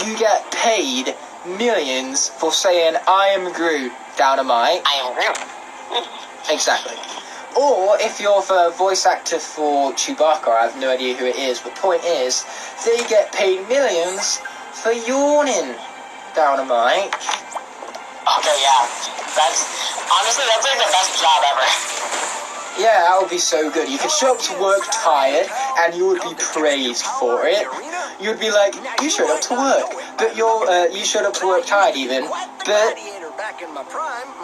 you get paid millions for saying, I am Groot, down a mic. I am Groot. Exactly. Or if you're the voice actor for Chewbacca, I have no idea who it is, but point is, they get paid millions for yawning down a mic. Okay, yeah. Honestly, that's like the best job ever. Yeah, that would be so good. You could show up to work tired, and you would be praised for it. You'd be like, you showed up to work, but you showed up to work tired even, but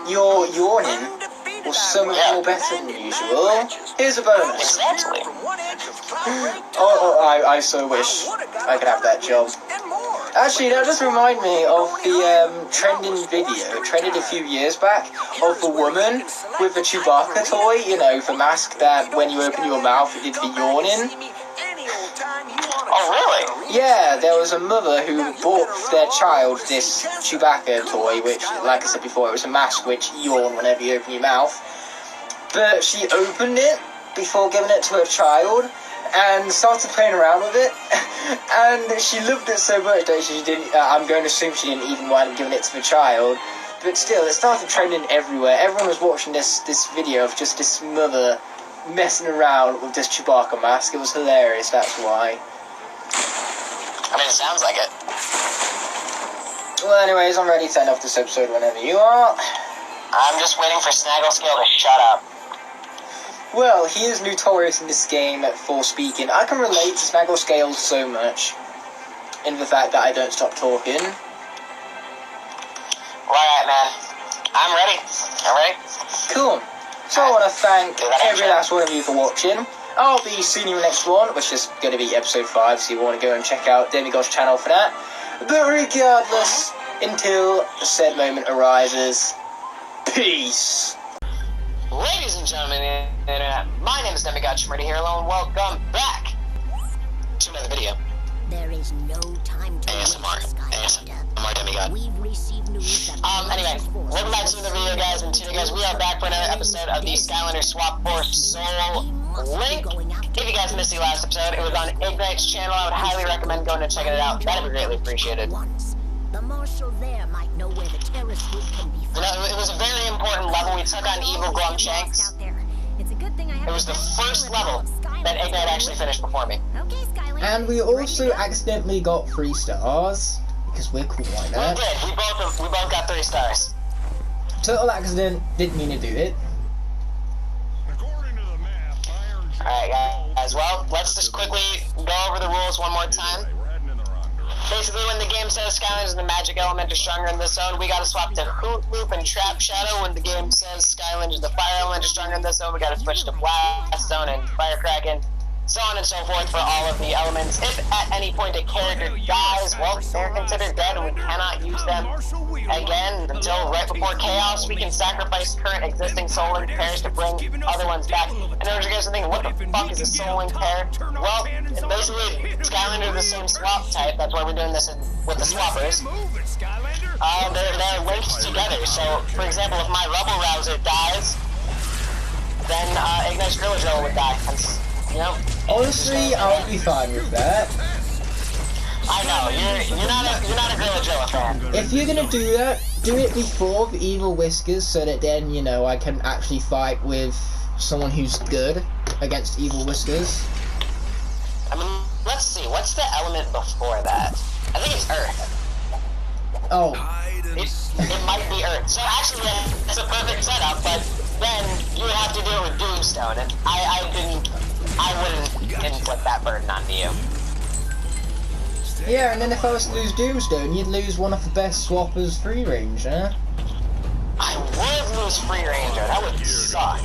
your yawning was so much more better than usual. Here's a bonus. Exactly. I so wish I could have that job. Actually, that does remind me of the trending video, trended a few years back, of the woman with the Chewbacca toy, you know, the mask that when you open your mouth it did the yawning. Oh, really? Yeah, there was a mother who bought their child this Chewbacca toy, which, like I said before, it was a mask which yawned whenever you open your mouth. But she opened it before giving it to her child, and started playing around with it, and she loved it so much that she didn't, I'm going to assume she didn't even wind up giving it to the child, but still, it started trending everywhere. Everyone was watching this video of just this mother messing around with this Chewbacca mask. It was hilarious, that's why. I mean, it sounds like it. Well, anyways, I'm ready to end off this episode whenever you are. I'm just waiting for Snagglescale to shut up. Well, he is notorious in this game for speaking. I can relate to Snagglescale so much, in the fact that I don't stop talking. Alright, man. I'm ready. I'm ready. Cool. So I want to thank every last one of you for watching. I'll be seeing you in the next one, which is going to be episode 5, so you want to go and check out Demigod's channel for that. But regardless, until said moment arises, peace. Ladies and gentlemen, my name is Demigod here, and welcome back to another video. There is no time to ASMR. ASMR Demigod. We've received news that Anyway, welcome back to the video, guys, and today, guys, we are back for another episode of the Skylanders Swap for Soul Link. If you guys missed the last episode, it was on Igknight's channel. I would highly recommend going and checking it out. That'd be greatly appreciated. The marshal there might know where the terrorist group can be found. You know, it was a very important level. We took on Evil Glumshanks. It was the first level that Igknight actually finished before me. And we also accidentally got 3 stars, because we're cool like that. We did. We both got 3 stars. Total accident, didn't mean to do it. Alright, guys, well, let's just quickly go over the rules one more time. Basically, when the game says Skylanders and the magic element are stronger in this zone, we gotta swap to Hoot Loop and Trap Shadow. When the game says Skylanders and the fire element are stronger in this zone, we gotta switch to Blast Zone and Fire Kraken. So on and so forth for all of the elements. If at any point a character dies, well, they're considered dead and we cannot use them again until right before Chaos. We can sacrifice current existing Soul Link pairs to bring other ones back. And there's you guys thinking, what the fuck is a Soul Link pair? Well, it's basically Skylanders are the same swap type. That's why we're doing this with the swappers. They're linked together. So, for example, if my Rebel Rouser dies, then Igknight's Gorilla Drill would die. You know, honestly, I'll be fine with that. I know, you're not a Gorilla Drill fan. If you're gonna do that, do it before the Evil Whiskers, so that then, you know, I can actually fight with someone who's good against Evil Whiskers. I mean, let's see, what's the element before that? I think it's Earth. Oh. It might be Earth. So actually, it's a perfect setup, but then you would have to do it with Doomstone, and I wouldn't inflict that burden onto you. Yeah, and then if I was to lose Doomstone, you'd lose one of the best swappers free range, huh? I would lose Free Ranger, that would suck.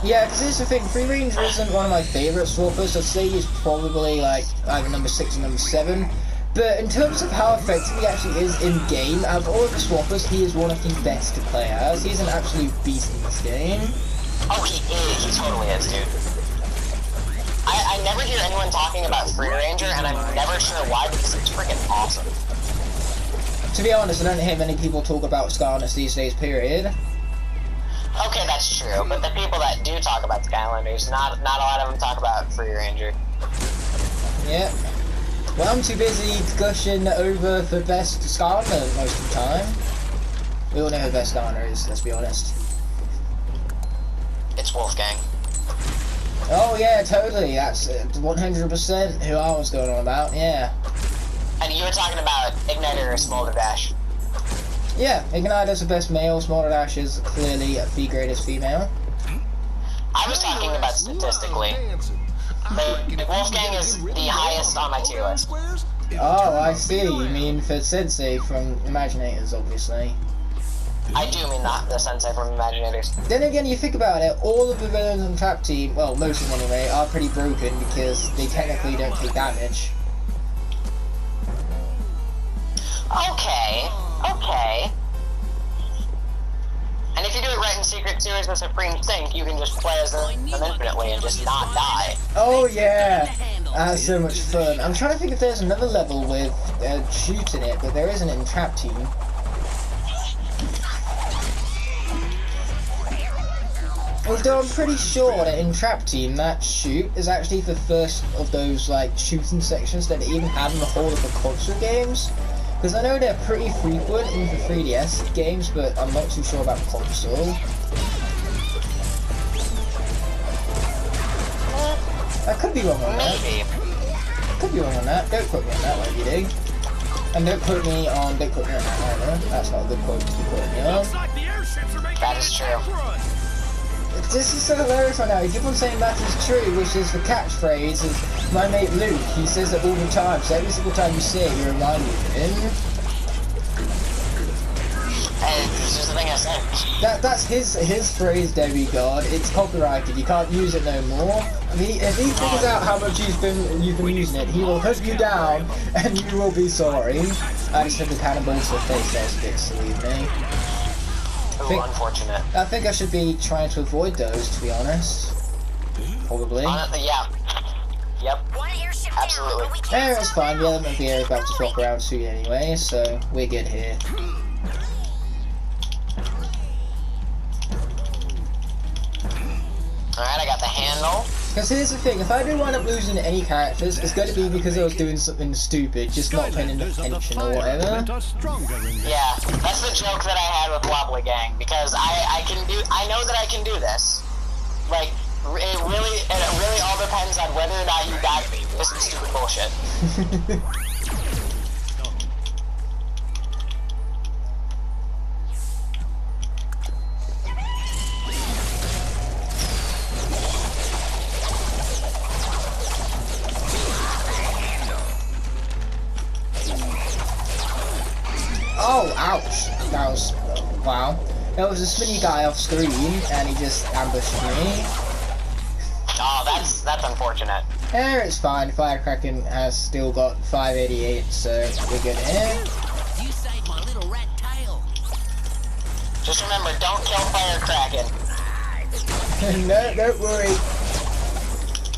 Yeah, because here's the thing, Free Ranger isn't one of my favourite swappers. I'd say he's probably like either number 6 or number 7. But in terms of how effective he actually is in-game, out of all of the swappers, he is one of the best to play as. He's an absolute beast in this game. Oh, he is. He totally is, dude. I never hear anyone talking about Free Ranger, and I'm never sure why, because it's freaking awesome. To be honest, I don't hear many people talk about Skylanders these days, period. Okay, that's true, but the people that do talk about Skylanders, not a lot of them talk about Free Ranger. Yeah. Well, I'm too busy gushing over the best Skylander most of the time. We all know who the best Skylander is, let's be honest. It's Wolfgang. Oh yeah, totally, that's 100% who I was going on about, yeah. And you were talking about Igknight or Smolder Dash. Yeah, Igknight is the best male, Smolder Dash is clearly the greatest female. I was talking about statistically. Wolfgang is the highest on my tier list. Oh, I see, you mean for Sensei from Imaginators, obviously. I do mean the Sensei from Imaginators. Then again, you think about it, all of the villains in Trap Team, well, most of them anyway, are pretty broken because they technically don't take damage. Okay. And if you do it right in Secret Series with Supreme Sync, you can just play as them infinitely and just not die. Oh yeah, that's so much fun. I'm trying to think if there's another level with shooting it, but there isn't in Trap Team. Although I'm pretty sure that in Trap Team, that shoot is actually the first of those like shooting sections that they even have in the whole of the console games. Because I know they're pretty frequent in the 3DS games, but I'm not too sure about console. I could be wrong on that. Maybe. Could be wrong on that. Don't quote me on that, whatever you do. And don't quote me on that either. That's not a good quote to be quoting me on. That is true. This is so hilarious right now. You keep on saying that is true, which is the catchphrase of my mate Luke. He says it all the time, so every single time you say it, you remind me of him. And it's just the thing I said. That's his phrase, Demigod. It's copyrighted. You can't use it no more. If he figures out how much you've been using it, he will hunt you down, and you will be sorry. I just took a cannonball to the face. That was a bit silly of me. Unfortunate. I think I should be trying to avoid those, to be honest. Probably. Yeah. Yep. Absolutely. Yeah, it's fine. The element of the air is about to swap around soon anyway, so we're good here. Alright, I got the handle. Because here's the thing, if I do wind up losing any characters, it's going to be because I was doing something stupid, just not paying enough attention or whatever. Yeah, that's the joke that I had with Wobbly Gang, because I know that I can do this. Like, it really all depends on whether or not you got me with some stupid bullshit. Oh, ouch. That was... wow. There was a spinny guy off screen, and he just ambushed me. Oh, that's unfortunate. Yeah, it's fine. Firecracker has still got 588, so we're good here. You saved my little rat tail. Just remember, don't kill Firecracker. No, don't worry.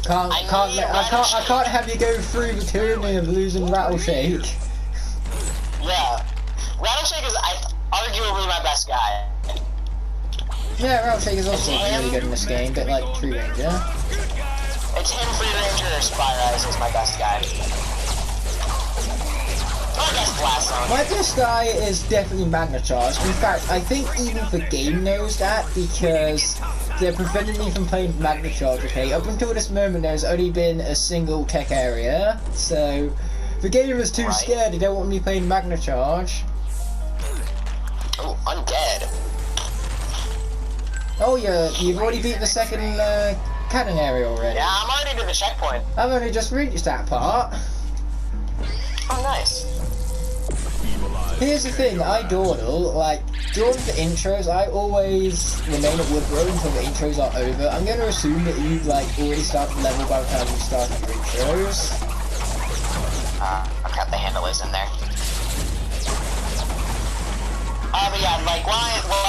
I can't have you go through the tyranny of losing Rattleshake. Yeah. Rattleshake is arguably my best guy. Yeah, Rattleshake is also really good in this game, but like Free Ranger. It's him, Free Ranger, or Spyrise is my best guy. I guess Blast Zone. My best guy is definitely Magna Charge. In fact, I think even the game knows that because they're preventing me from playing Magna Charge, okay? Up until this moment, there's only been a single tech area, so the game is too scared, they don't want me playing Magna Charge. Oh, Undead. Oh, you've already beat the second cannon area already. Yeah, I'm already to the checkpoint. I've only just reached that part. Oh, nice. Here's the thing, I dawdle, like, during the intros, I always remain at Woodrow until the intros are over. I'm going to assume that you've, like, already started the level by the time you start your intros. I've got the handle is in there. But yeah, like, while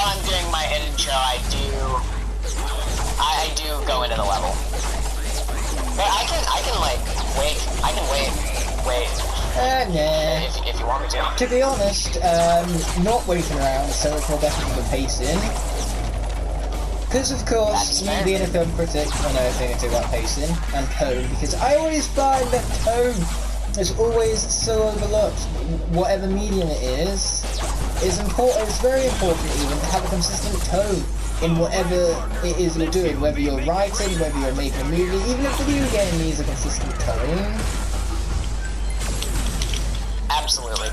I'm doing my intro, I do go into the level. But I can like, wait. Nah. If you want me to. To be honest, not waiting around is so much more better than the pacing. Because of course, That's me fair. being a film critic, I know a thing or two about pacing and tone, because I always find that tone is always so overlooked. Whatever medium it is important. It's very important even to have a consistent tone in whatever it is you're doing, whether you're writing, whether you're making a movie, even a video game needs a consistent tone. Absolutely.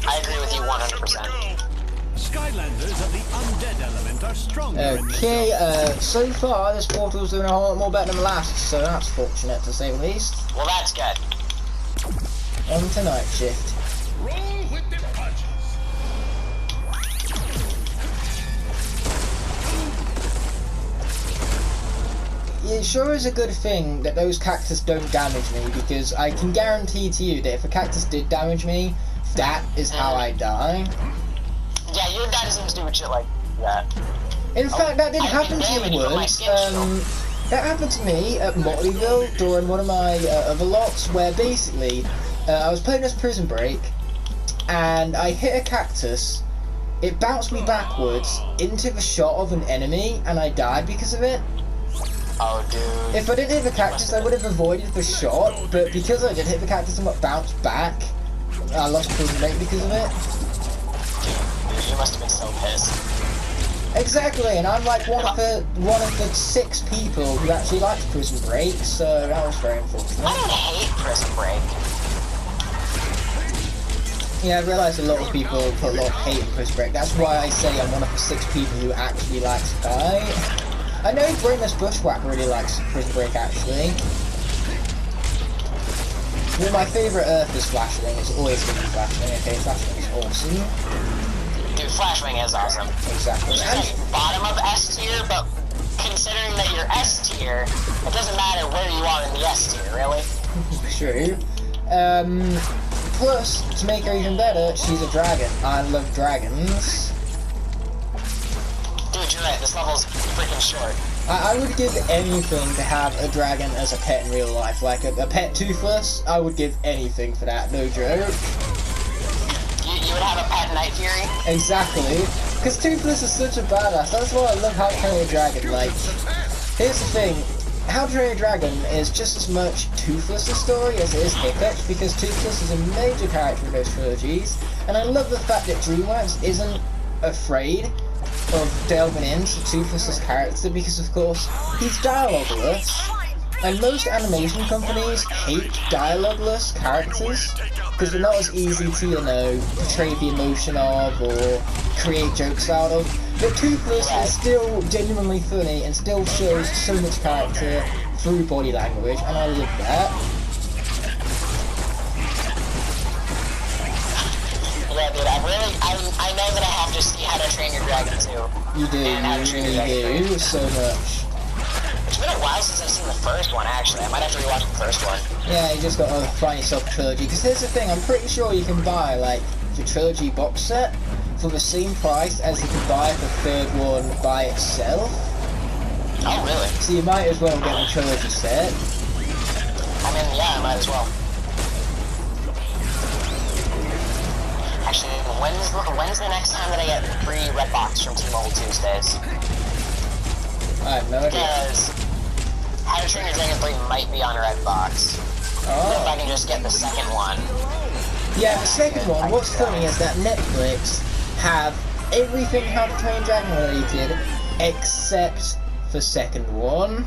I agree with you 100%. Skylanders of the undead element are stronger in this Okay, so far this portal's doing a whole lot more better than last, so that's fortunate to say the least. Well, that's good. On to night shift. Roll with the punches. It sure is a good thing that those cactus don't damage me, because I can guarantee to you that if a cactus did damage me, that is how I die. Yeah, your dad doesn't do shit like that. In fact, that did I've happen been to you damaged from my once. skin stroke. That happened to me at Motleyville during one of my other lots, where basically I was playing as Prison Break, and I hit a cactus. It bounced me backwards into the shot of an enemy, and I died because of it. Oh, dude. If I didn't hit the cactus, I would have avoided the shot, but because I did hit the cactus and got bounced back, I lost Prison Break because of it. Dude, you must have been so pissed. Exactly, and I'm like one of the 6 people who actually likes Prison Break, so that was very I unfortunate. don't hate Prison Break. Yeah, I realise a lot of people put a lot of hate in Prison Break. That's why I say I'm one of the 6 people who actually likes Sky. I know Brainless Bushwhack really likes Prison Break actually. Well, my favourite Earth is Flashwing. It's always going to be Flashwing. Okay, Flashwing is awesome. Dude, Flashwing is awesome. Exactly. It's like bottom of S tier, but considering that you're S tier, it doesn't matter where you are in the S tier, really. True. Plus, to make her even better, she's a dragon. I love dragons. Dude, you're right, this level's freaking short. I would give anything to have a dragon as a pet in real life. Like a pet Toothless, I would give anything for that, no joke. You would have a pet Night Fury? Exactly. Because Toothless is such a badass. That's why I love How to Train Your Dragon. Like, here's the thing. How to Train Your Dragon is just as much Toothless' story as it is Hiccup's, because Toothless is a major character in those trilogies, and I love the fact that DreamWorks isn't afraid of delving into Toothless' character, because of course, he's dialogueless, and most animation companies hate dialogueless characters, because they're not as easy to, you know, portray the emotion of, or create jokes out of. But Toothless is still genuinely funny and still shows so much character through body language, and I love that. Yeah, dude, I know that I have to see How to Train Your Dragon too. You do, And How to you Train Your really Dragon do, so much. It's been a while since I've seen the first one, actually. I might have to rewatch the first one. Yeah, you just gotta find yourself a trilogy, because here's the thing, I'm pretty sure you can buy, like, the trilogy box set for the same price as you can buy the third one by itself. Oh, really? So you might as well get the trilogy set. I mean, yeah, I might as well. Actually, when's the next time that I get free red box from T-Mobile Tuesdays? I have no idea. Because How to Train Your Dragon 3 might be on Redbox. If Oh. I can just get the second one. Yeah, the second one, what's funny is that Netflix have everything How to Train Your Dragon related, except the second one.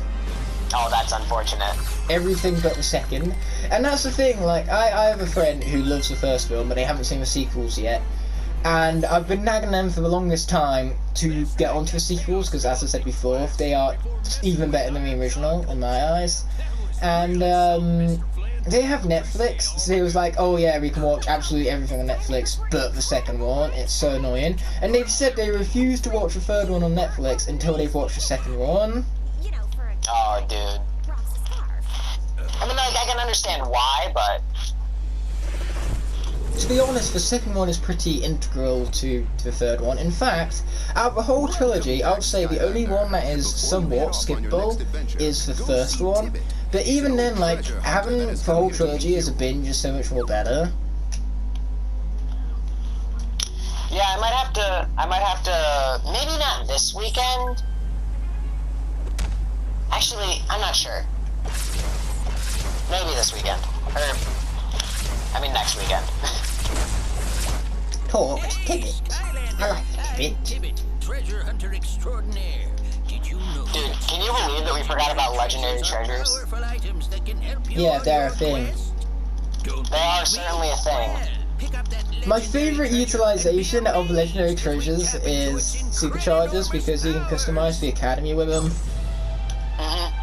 Oh, that's unfortunate. Everything but the second. And that's the thing, like, I have a friend who loves the first film, but they haven't seen the sequels yet. And I've been nagging them for the longest time to get onto the sequels, because as I said before, they are even better than the original, in my eyes. And, they have Netflix, so it was like, oh yeah, we can watch absolutely everything on Netflix, but the second one, it's so annoying. And they've said they refuse to watch the third one on Netflix until they've watched the second one. Oh, dude. I mean, like, I can understand why, but... To be honest, the second one is pretty integral to the third one. In fact, out of the whole trilogy, I would say the only one that is somewhat skippable is the first one. But even then, like, having the whole trilogy as a binge is so much more better. I might have to, maybe not this weekend. Actually, I'm not sure. Maybe this weekend. Or, I mean next weekend. Talk to Tibbet. I like Tibbet. Tibbet, treasure hunter extraordinaire. Did you know? Dude, can you believe that we forgot about legendary treasures? Powerful items that can help you Yeah, on they're your a thing. quest. Don't They are believe me? certainly a thing. Well, pick up that My legendary favorite treasure utilization and be of legendary amazed at what treasures happens to is its superchargers incredible because you can powers. customize the academy with them. Mm-hmm.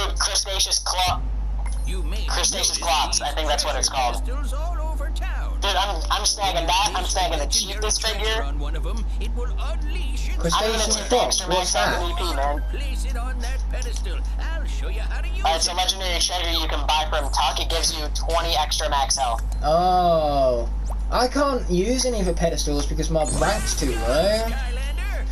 Dude, Crustaceous Claw. You may have Crustaceous noticed Clocks, these I think that's what it's treasure called. pedestals all over town. Dude, I'm snagging that. I'm snagging the cheapest figure. On one of them, it will unleash its I'm gonna Crustaceous take the Clocks, extra what's max out that? of EP, man. Place it on that pedestal. I'll show you how to use Alright, so it. legendary treasure you can buy from Tuck. It gives you 20 extra max health. Oh. I can't use any of the pedestals because my rank's too low. Skylander,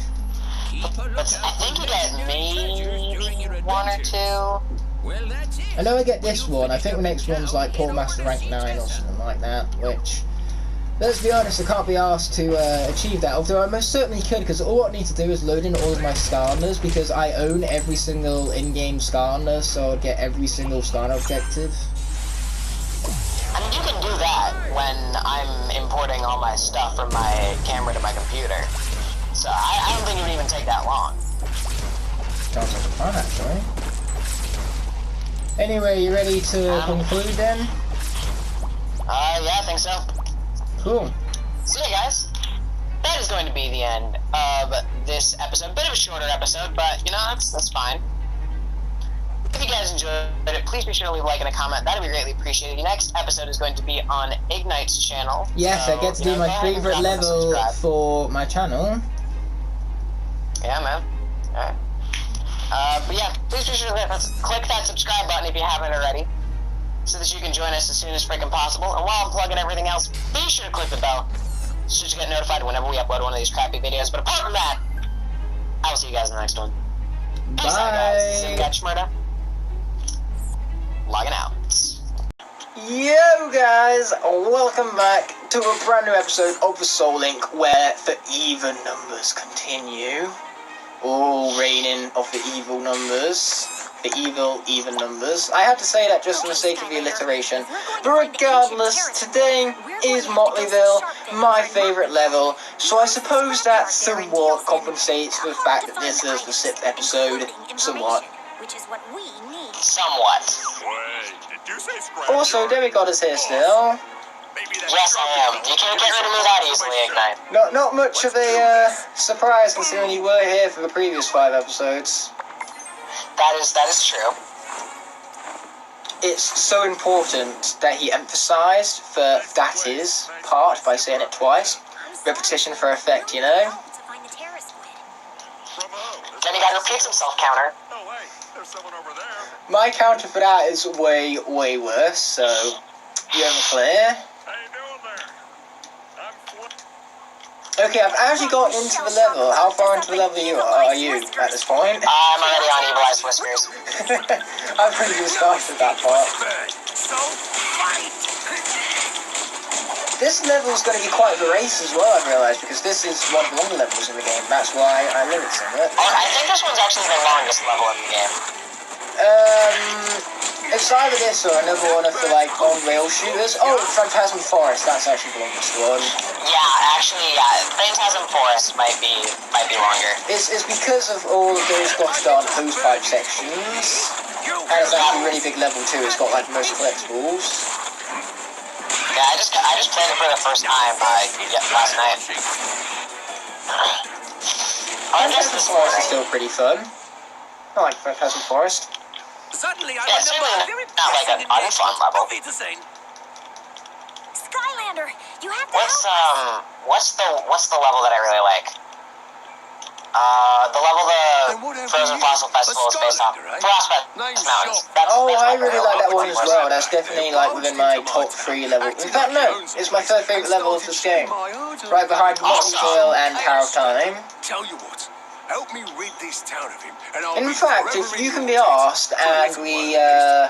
keep a But lookout I think for you get legendary treasures during your maybe one or adventures. two. Well, that's it. I know I get this When you one. I finish think the up next your one's town, like head over Portmaster to rank see 9 or Tessa. something like that, which... Let's be honest, I can't be asked to achieve that, although I most certainly could, because all I need to do is load in all of my skylanders, because I own every single in-game skylander, so I'd get every single skylander objective. I mean, you can do that when I'm importing all my stuff from my camera to my computer. So I don't think it would even take that long. Sounds like a plan, actually. Anyway, you ready to conclude then? Yeah, I think so. Cool. So yeah, guys, that is going to be the end of this episode. Bit of a shorter episode, but you know, that's fine. If you guys enjoyed it, please be sure to leave a like and a comment. That would be greatly appreciated. The next episode is going to be on Igknight's channel. Yes, so, I get to you do know, my go ahead and favorite drop him a level subscribe. for my channel. Yeah, man. Alright. But yeah, please be sure to click that subscribe button if you haven't already, so that you can join us as soon as freaking possible. And while I'm plugging everything else, be sure to click the bell so that you get notified whenever we upload one of these crappy videos. But apart from that, I will see you guys in the next one. Peace out, guys. This is Demigod Schmurda. Logging out. Yo guys, welcome back to a brand new episode of the Soul Link, where the even numbers continue. All reigning of the evil numbers. The evil even numbers. I had to say that just for the sake of the alliteration. But regardless, today is Motleyville, my favourite level, so I suppose that somewhat compensates for the fact that this is the 6th episode. Somewhat. Which is what we need. Somewhat. Wait, did you say scrap Also, yard? Demigod is here still. Maybe that Yes, I am. You can't get rid of me that easily, Igknight. Not much of a surprise considering you were here for the previous 5 episodes. That is true. It's so important that he emphasised the that is part by saying it twice. Repetition for effect, you know? To find the terrorist squid. Bravo. Demigod repeats himself counter. Oh, hey, there's someone over there. My counter for that is way, way worse, so you're in the clear. How you doing there? I'm Okay, I've actually got into the level. How far into the level are you at this point? I'm already on Evil Eyes Whiskers. I've already just started that part. So, fight! This level is going to be quite the race as well, I've realised, because this is one of the longer levels in the game. That's why I limit it. I think this one's actually the longest level in the game. It's either this or another one of the, like, on-rail shooters. Oh, Phantasm Forest, that's actually the longest one. Yeah, actually, Phantasm Forest might be longer. It's because of all of those gosh darn hosepipe sections. And it's actually a really big level too, it's got, like, most collectibles. Yeah, I just played it for the first time last night. I guess Phantasm this Forest is morning. still pretty fun. I like Phantasm Forest. Suddenly, I Yeah, it's certainly not like an unfun level. Skylander, you have to What's help. what's the level that I really like? The level the Frozen Fossil Festival is based on. Frostbite Mountains. Oh, That's I my really favorite like that level. one as well. That's definitely like within my top 3 level. In fact, no, it's my third favourite level of this game. Right behind Motley Foil and Tower of Time. Tell you what, help me rid this town of him, and I'll In be fact, forever if in you can your be debt. asked and we are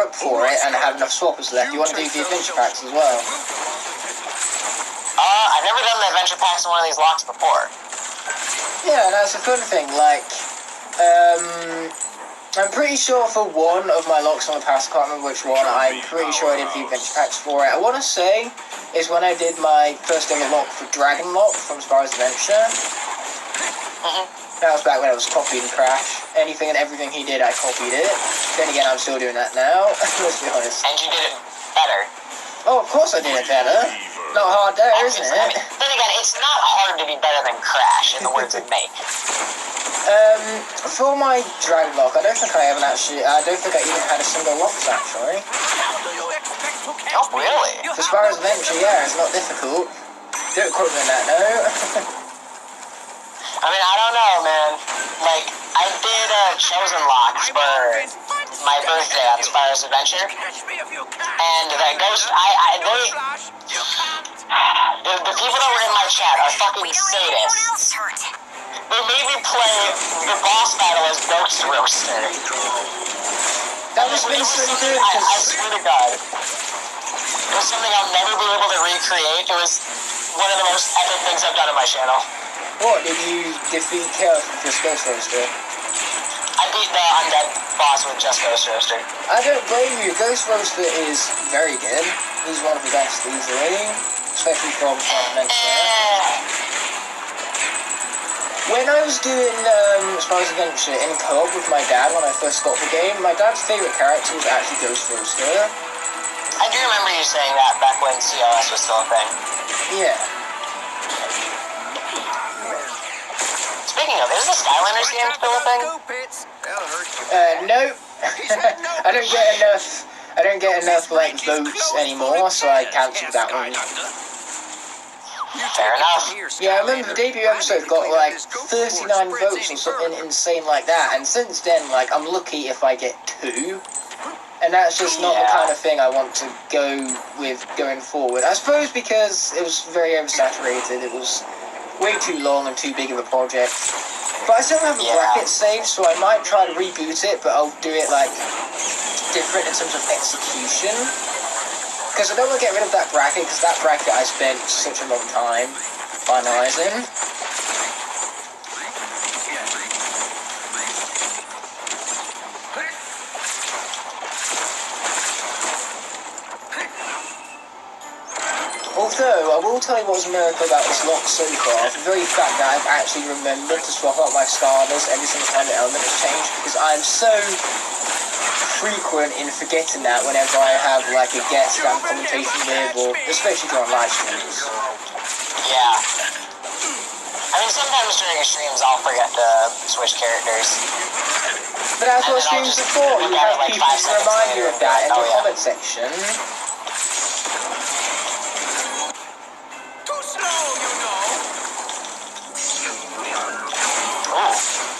up for it and have enough swappers left, you want to do the adventure packs as well. I I've never done the adventure packs in one of these locks before. Yeah, that's a fun thing. Like, I'm pretty sure for one of my locks on the past, I can't remember which one, I'm pretty sure I did the adventure packs for it. I want to say is when I did my first ever lock for Dragon Lock from Spyro's Adventure. That was back when I was copying Crash. Anything and everything he did, I copied it. Then again, I'm still doing that now, let's be honest. And you did it better. Oh, of course I did it better. Not hard there, isn't I it? mean, then again, it's not hard to be better than Crash, in the words of Make. For my Dragon Lock, I don't think I even had a single locks, actually. Oh, really? For Spyro's Adventure, yeah, it's not difficult. Don't quote me on that, no. I mean, I don't know, man. Like, I did Chosen Locks for my birthday on Spyro's Adventure, and the ghost, the people that were in my chat are fucking sadists. They made me play the boss battle as Ghost Roaster. That was really pretty good, I swear to God. It was something I'll never be able to recreate. It was one of the most epic things I've done on my channel. What, did you defeat Chaos with just Ghost Roaster? I beat the undead boss with just Ghost Roaster. I don't blame you, Ghost Roaster is very good. He's one of the best easily, especially from Adventure. When I was doing Spyro's Adventure in co-op with my dad when I first got the game, my dad's favourite character was actually Ghost Roaster. I do remember you saying that back when CLS was still a thing. Yeah. Speaking of, is the Skylanders game still a thing? No. I don't get enough like votes anymore, so I cancelled that one. Fair enough. Yeah, I remember the debut episode got like 39 votes or something insane like that, and since then, like, I'm lucky if I get 2. And that's just not the kind of thing I want to go with going forward. I suppose because it was very oversaturated, it was way too long and too big of a project. But I still have a bracket saved, so I might try to reboot it, but I'll do it, like, different in terms of execution. Because I don't want to get rid of that bracket, because that bracket I spent such a long time finalising. Although, I will tell you what was a miracle about this lock so far, the very fact that I've actually remembered to swap out my skylanders every single time the element has changed, because I'm so frequent in forgetting that whenever I have like a guest I'm commentating with, or especially during live streams. Yeah. I mean, sometimes during streams I'll forget to switch characters. But that's what streams are for, you have people to remind you of that in the comment section.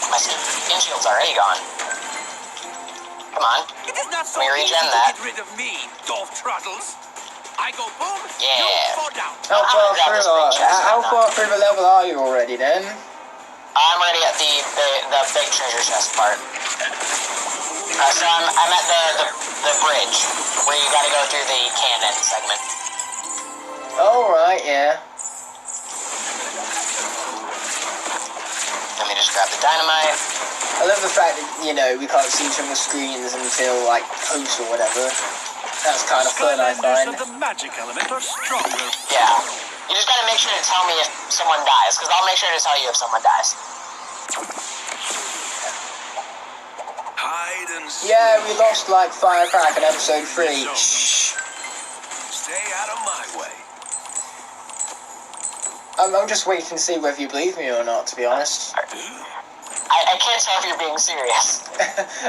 My skin shield's already gone. Come on. Let me regen that. Get rid of me, Dolph Trottles. I go boom, Yeah. you fall down. How far through the level are you already then? I'm already at the big treasure chest part. So I'm at the bridge where you gotta go through the cannon segment. Oh right, yeah. Let me just grab the dynamite. I love the fact that, you know, we can't see each other's screens until, like, post or whatever. That's kind of fun, I find. The magic element are stronger. Yeah. You just gotta make sure to tell me if someone dies, because I'll make sure to tell you if someone dies. Hide and seek. Yeah, we lost, like, Firecrack in episode 3. Shh. Stay out of my way. I'm just waiting to see whether you believe me or not, to be honest. I can't tell if you're being serious.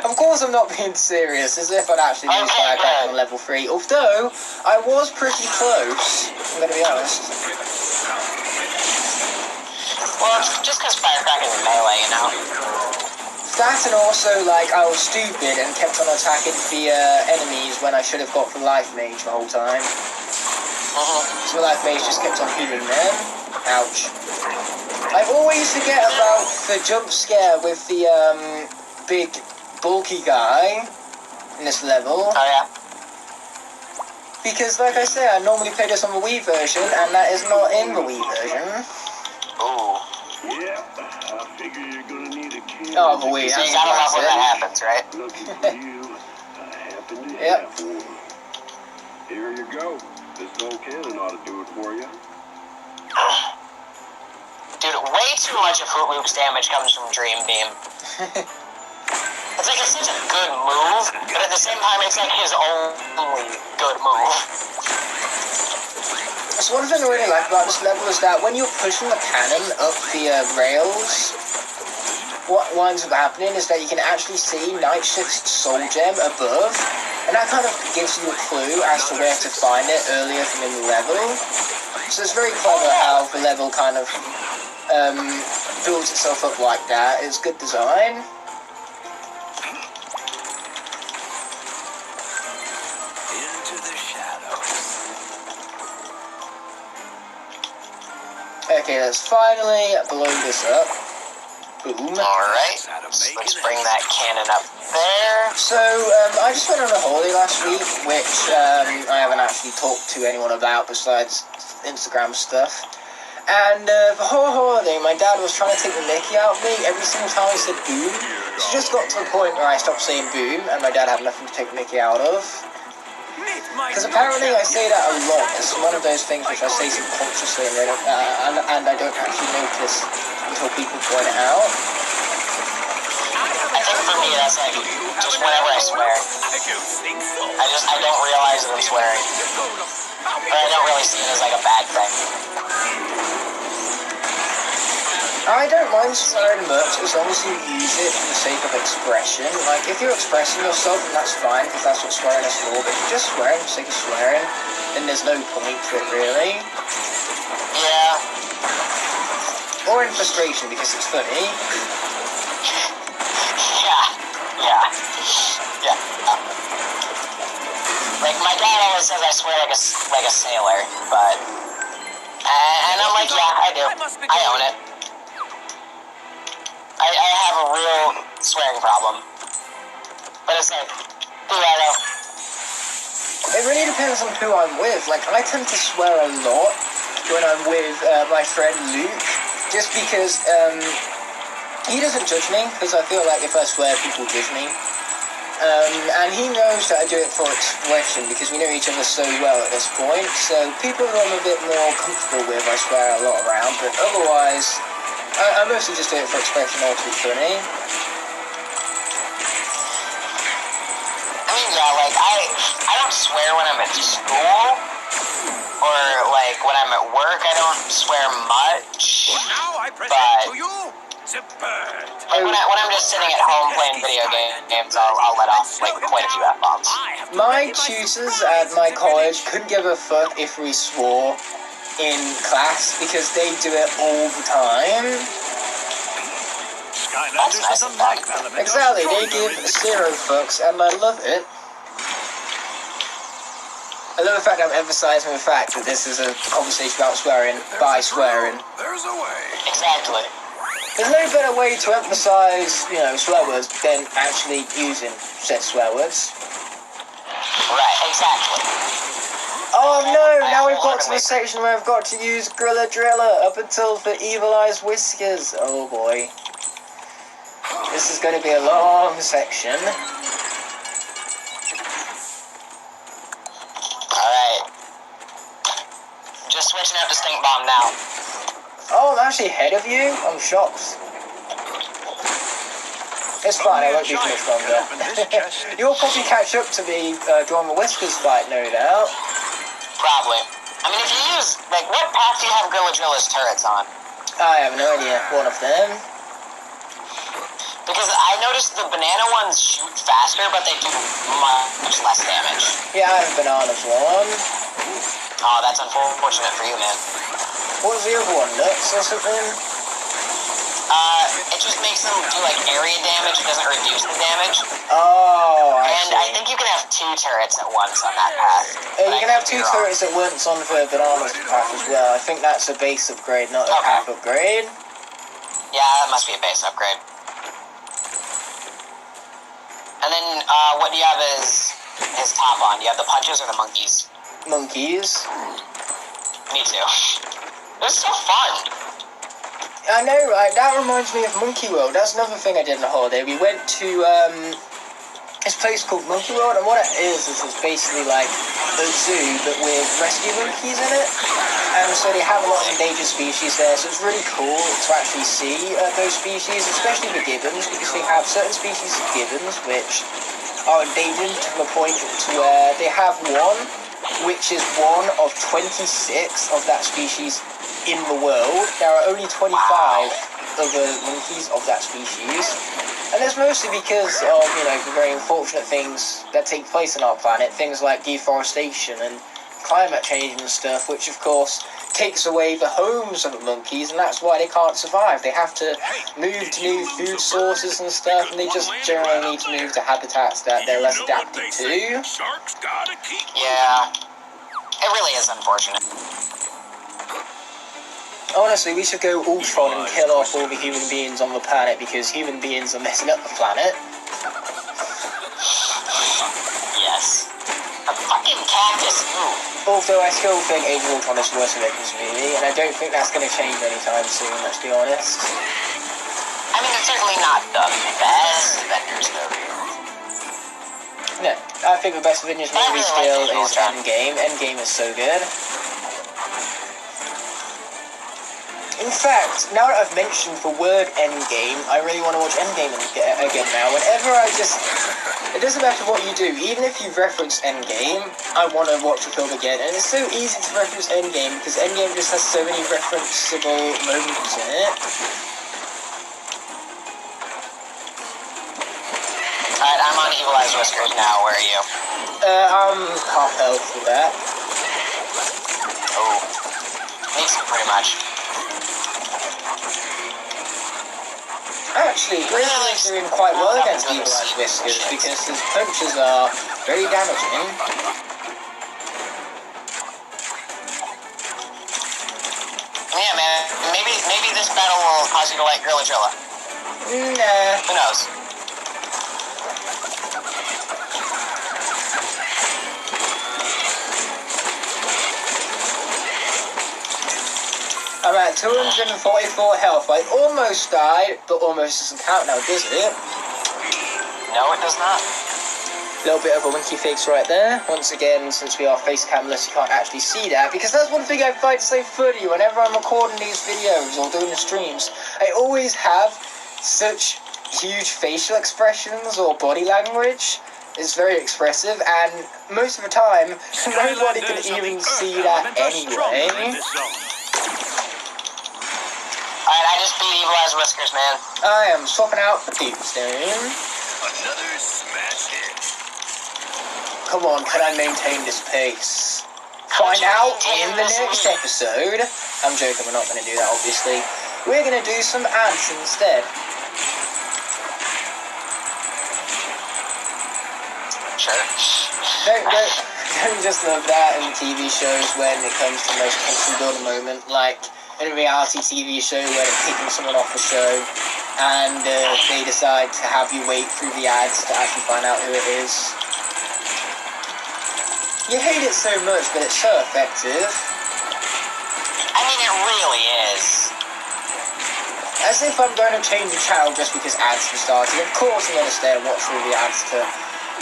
Of course I'm not being serious, as if I'd actually lose Firecrack on level 3. Although, I was pretty close, I'm gonna be honest. Well, it's just because Firecrack is melee, you know? That and also, like, I was stupid and kept on attacking the enemies when I should have got the Life Mage the whole time. So the Life Mage just kept on healing them. Ouch. I always forget about the jump scare with the big bulky guy in this level. Oh yeah. Because, like I say, I normally play this on the Wii version, and that is not in the Wii version. Ooh. Yeah, I figure you're gonna need a kid. Oh, the Wii, So that's you gotta love when that classic. happens, right? Lucky for you, I happen to Yep. have one. Here you go. This old cannon ought to do it for you. Dude, way too much of Fruit Loop's damage comes from Dream Beam. It's like, it's such a good move, but at the same time, it's like his only good move. So one thing I really like about this level is that when you're pushing the cannon up the rails, what winds up happening is that you can actually see Nightshift's soul gem above, and that kind of gives you a clue as to where to find it earlier from in the level. So it's very clever how the level kind of builds itself up like that. It's good design. Into the shadows. Okay, let's finally blow this up. Boom. Alright, let's bring that cannon up there. So, I just went on a holiday last week, which I haven't actually talked to anyone about besides Instagram stuff. And the whole holiday, my dad was trying to take the mickey out of me every single time I said boom. So it just got to the point where I stopped saying boom, and my dad had nothing to take the mickey out of. Because apparently I say that a lot. It's one of those things which I say subconsciously and I don't actually notice until people point it out. I think for me, that's like, just whenever I swear. I don't realize that I'm swearing. Or I don't really see it as like a bad thing. I don't mind swearing much as long as you use it for the sake of expression. Like, if you're expressing yourself, then that's fine, because that's what swearing is for. But if you're just swearing for the sake of swearing, then there's no point to it, really. Yeah. Or in frustration, because it's funny. Yeah. Like, my dad always says I swear like a sailor, but... And I'm like, yeah, I do. I own it. I have a real swearing problem. But it's like, It really depends on who I'm with. Like, I tend to swear a lot when I'm with my friend Luke, just because he doesn't judge me, because I feel like if I swear, people judge me. And he knows that I do it for expression, because we know each other so well at this point. So people who I'm a bit more comfortable with, I swear a lot around, but otherwise, I mostly just do it for expression or to be funny. I mean, yeah, like, I don't swear when I'm at school, or, like, when I'm at work, I don't swear much, Now I present but, to you the bird. like, when I'm just sitting at home playing video games, I'll let off, like, quite a few F-bombs. My tutors at my college couldn't give a fuck if we swore in class, because they do it all the time. Skylanders nice is a of life them. element. Exactly, they give zero fucks, and I love it. I love the fact I'm emphasizing the fact that this is a conversation about swearing by swearing. There's a way. Exactly. There's no better way to emphasize, swear words than actually using said swear words. Right, exactly. Oh no, now we've got to the section where I've got to use Grilla Driller up until the Evil Eyes Whiskers. Oh boy. This is going to be a long section. Alright. Just switching out to Stink Bomb now. Oh, I'm actually ahead of you? I'm shocked. It's fine, I won't be too much longer. You'll probably catch up to me during the Whiskers fight, no doubt. Probably. I mean, if you use, like, what path do you have Grilla Drilla's turrets on? I have no idea. One of them. Because I noticed the banana ones shoot faster, but they do much less damage. Yeah, I have Banana's one. Oh, that's unfortunate for you, man. What was the other one? Nuts or something? It just makes them do, like, area damage. It doesn't reduce the damage. Oh, I And see. I think you can have 2 turrets at once on that path. You can have 2 turrets at once on the Banana's path as well. I think that's a base upgrade, not a Okay. path upgrade. Yeah, that must be a base upgrade. And then, what do you have as his top on? Do you have the punches or the monkeys? monkeys. Me too. It was so fun. I know, right? That reminds me of Monkey World. That's another thing I did on a holiday. We went to this place called Monkey World, and what it is it's basically like a zoo, but with rescue monkeys in it. And so they have a lot of endangered species there, so it's really cool to actually see those species, especially the gibbons, because they have certain species of gibbons which are endangered to the point to where they have one, which is one of 26 of that species in the world. There are only 25 other monkeys of that species, and that's mostly because of, you know, the very unfortunate things that take place on our planet, things like deforestation and climate change and stuff, which of course takes away the homes of the monkeys, and that's why they can't survive. They have to move to new food sources and stuff, and they just generally need to move to habitats that they're less adapted to. Sharks gotta keep. Yeah. It really is unfortunate. Honestly, we should go Ultron and kill off all the human beings on the planet, because human beings are messing up the planet. Yes. A fucking cactus. Ooh. Although I still think Age of Ultron is the worst Avengers movie, and I don't think that's going to change anytime soon, let's be honest. I mean, it's certainly not the best Avengers movie. No, I think the best Avengers I movie really still like Age of is Ultron. Endgame. Endgame is so good. In fact, now that I've mentioned the word Endgame, I really want to watch Endgame again now. Whenever it doesn't matter what you do, even if you reference Endgame, I want to watch the film again. And it's so easy to reference Endgame, because Endgame just has so many referenceable moments in it. Alright, I'm on Evil Eyes Whiskers now. Where are you? I'm half health for that. Oh. Makes it pretty much. Actually, Grizzly is doing quite well against Evil Eyes Whiskers, because his punches are very damaging. Yeah, man. Maybe this battle will cause you to like Gorilla Drilla. Nah. Who knows? I'm at 244 health. I almost died, but almost doesn't count now, does it? No, it does not. A little bit of a winky face right there. Once again, since we are face camless, you can't actually see that, because that's one thing I find so funny. Whenever I'm recording these videos or doing the streams, I always have such huge facial expressions or body language. It's very expressive, and most of the time, nobody can even see that anyway. Alright, I just beat Evil Eyes Whiskers, man. I am swapping out for Tombstone. Another smash hit. Come on, can I maintain this pace? Find out in the next episode. I'm joking, we're not going to do that, obviously. We're going to do some ads instead. Sure. Don't just love that in TV shows when it comes to the most tension building moment, like in a reality TV show where they're kicking someone off the show and they decide to have you wait through the ads to actually find out who it is. You hate it so much, but it's so effective. I mean, it really is. As if I'm going to change the channel just because ads are starting. Of course I'm going to stay and watch through the ads to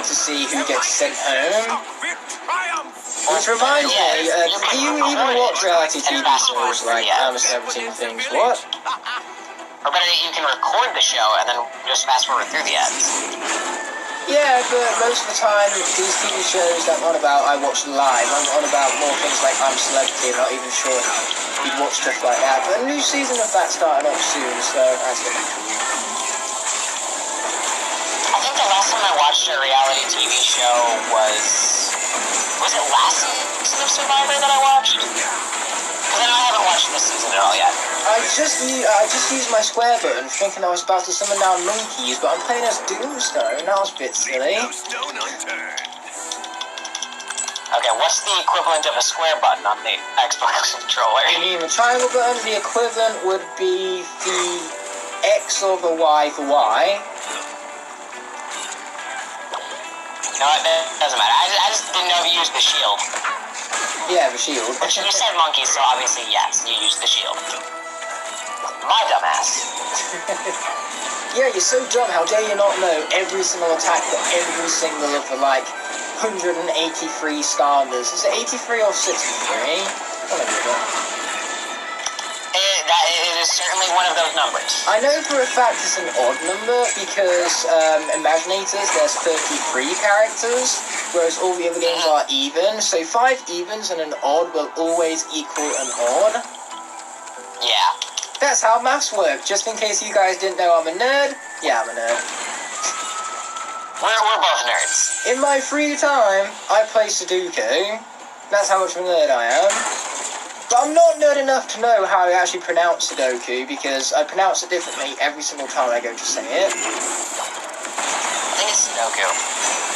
see who gets sent home. Which reminds me, do you even watch reality TV shows like I'm 17 Things? What? Or better yet, you can record the show and then just fast forward through the ads. Yeah, but most of the time, these TV shows that I'm on about, I watch live. I'm on about more things like I'm Celebrity. I'm not even sure you'd watch stuff like that. But a new season of that starting up soon, so that's going to be cool. I think the last time I watched a reality TV show was it last season of Survivor that I watched? Because I know I haven't watched this season at all yet. I just used my square button thinking I was about to summon down monkeys, but I'm playing as Doomstone. That was a bit silly. Okay, what's the equivalent of a square button on the Xbox controller? You mean the triangle button? The equivalent would be the X or the Y for Y. No, it doesn't matter. I just didn't know if you used the shield. Yeah, the shield. Which you said monkey, so obviously yes, you used the shield. My dumbass. Yeah, you're so dumb. How dare you not know every single attack for every single of the, like, 183 skylanders. Is it 83 or 63? One of them. It is certainly one of those numbers. I know for a fact it's an odd number because Imaginators, there's 33 characters, whereas all the other games are even. So 5 evens and an odd will always equal an odd. Yeah. That's how maths work. Just in case you guys didn't know I'm a nerd. Yeah, I'm a nerd. We're both nerds. In my free time, I play Sudoku. That's how much of a nerd I am. But I'm not nerd enough to know how I actually pronounce Sudoku, because I pronounce it differently every single time I go to say it. I think it's Sudoku.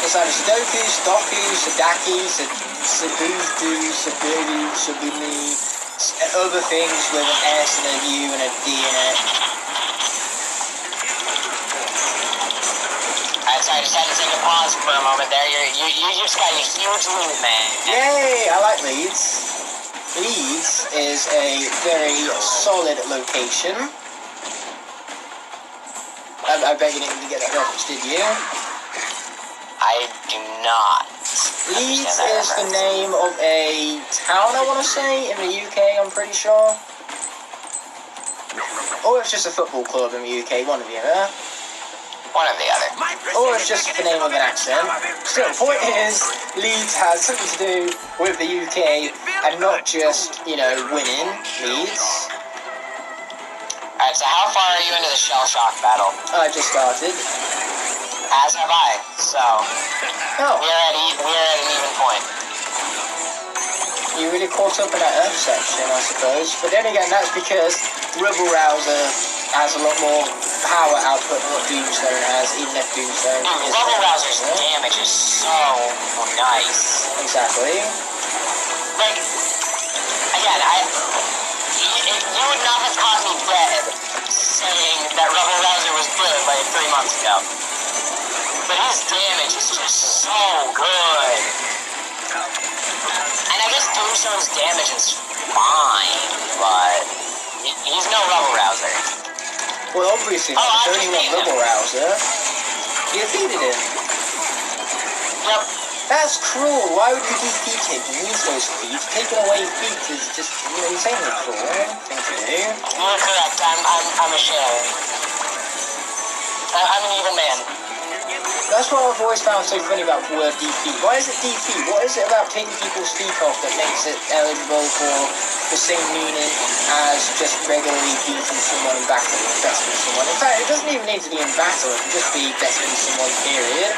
It's either Sudoku, Sudoku, Sudaki, Sudoku, Subiru, Subuni, other things with an S and a U and a D in it. Alright, so I just had to take a pause for a moment there. You just got a huge lead, man. Yay! I like Leeds. Leeds is a very solid location. I bet you didn't get that reference, did you? I do not. Leeds is the name of a town, I want to say, in the UK, I'm pretty sure. Or it's just a football club in the UK, one or the other. One or the other. Or it's just the name of an accent. Still, the point is, Leeds has something to do with the UK, and not just, you know, winning Leeds. Alright, so how far are you into the shell shock battle? I just started. As have I, so Oh, we're at an even point. you really caught up in that Earth section, I suppose. But then again, that's because Rebel Rouser has a lot more power output than what Doomstone has, even if Doomstone is... Rebel Rouser's damage is so nice. Exactly. Like, again, you would not have caught me dead saying that Rebel Rouser was good like 3 months ago. But his damage is just so good. And I guess Tombstone's damage is fine, but he's no Rebel Rouser. Well, obviously, if it's only one Rebel Rouser, you defeated him. Yep. That's cruel. Why would you defeat him? He needs those feet. Taking away feet is just, you know, insanely cruel thing to do. You're correct. I'm ashamed. I'm an evil man. That's what I've always found so funny about the word defeat. Why is it defeat? What is it about taking people's feet off that makes it eligible for the same meaning as just regularly beating someone in battle or besting someone? In fact, it doesn't even need to be in battle, it can just be besting someone, period.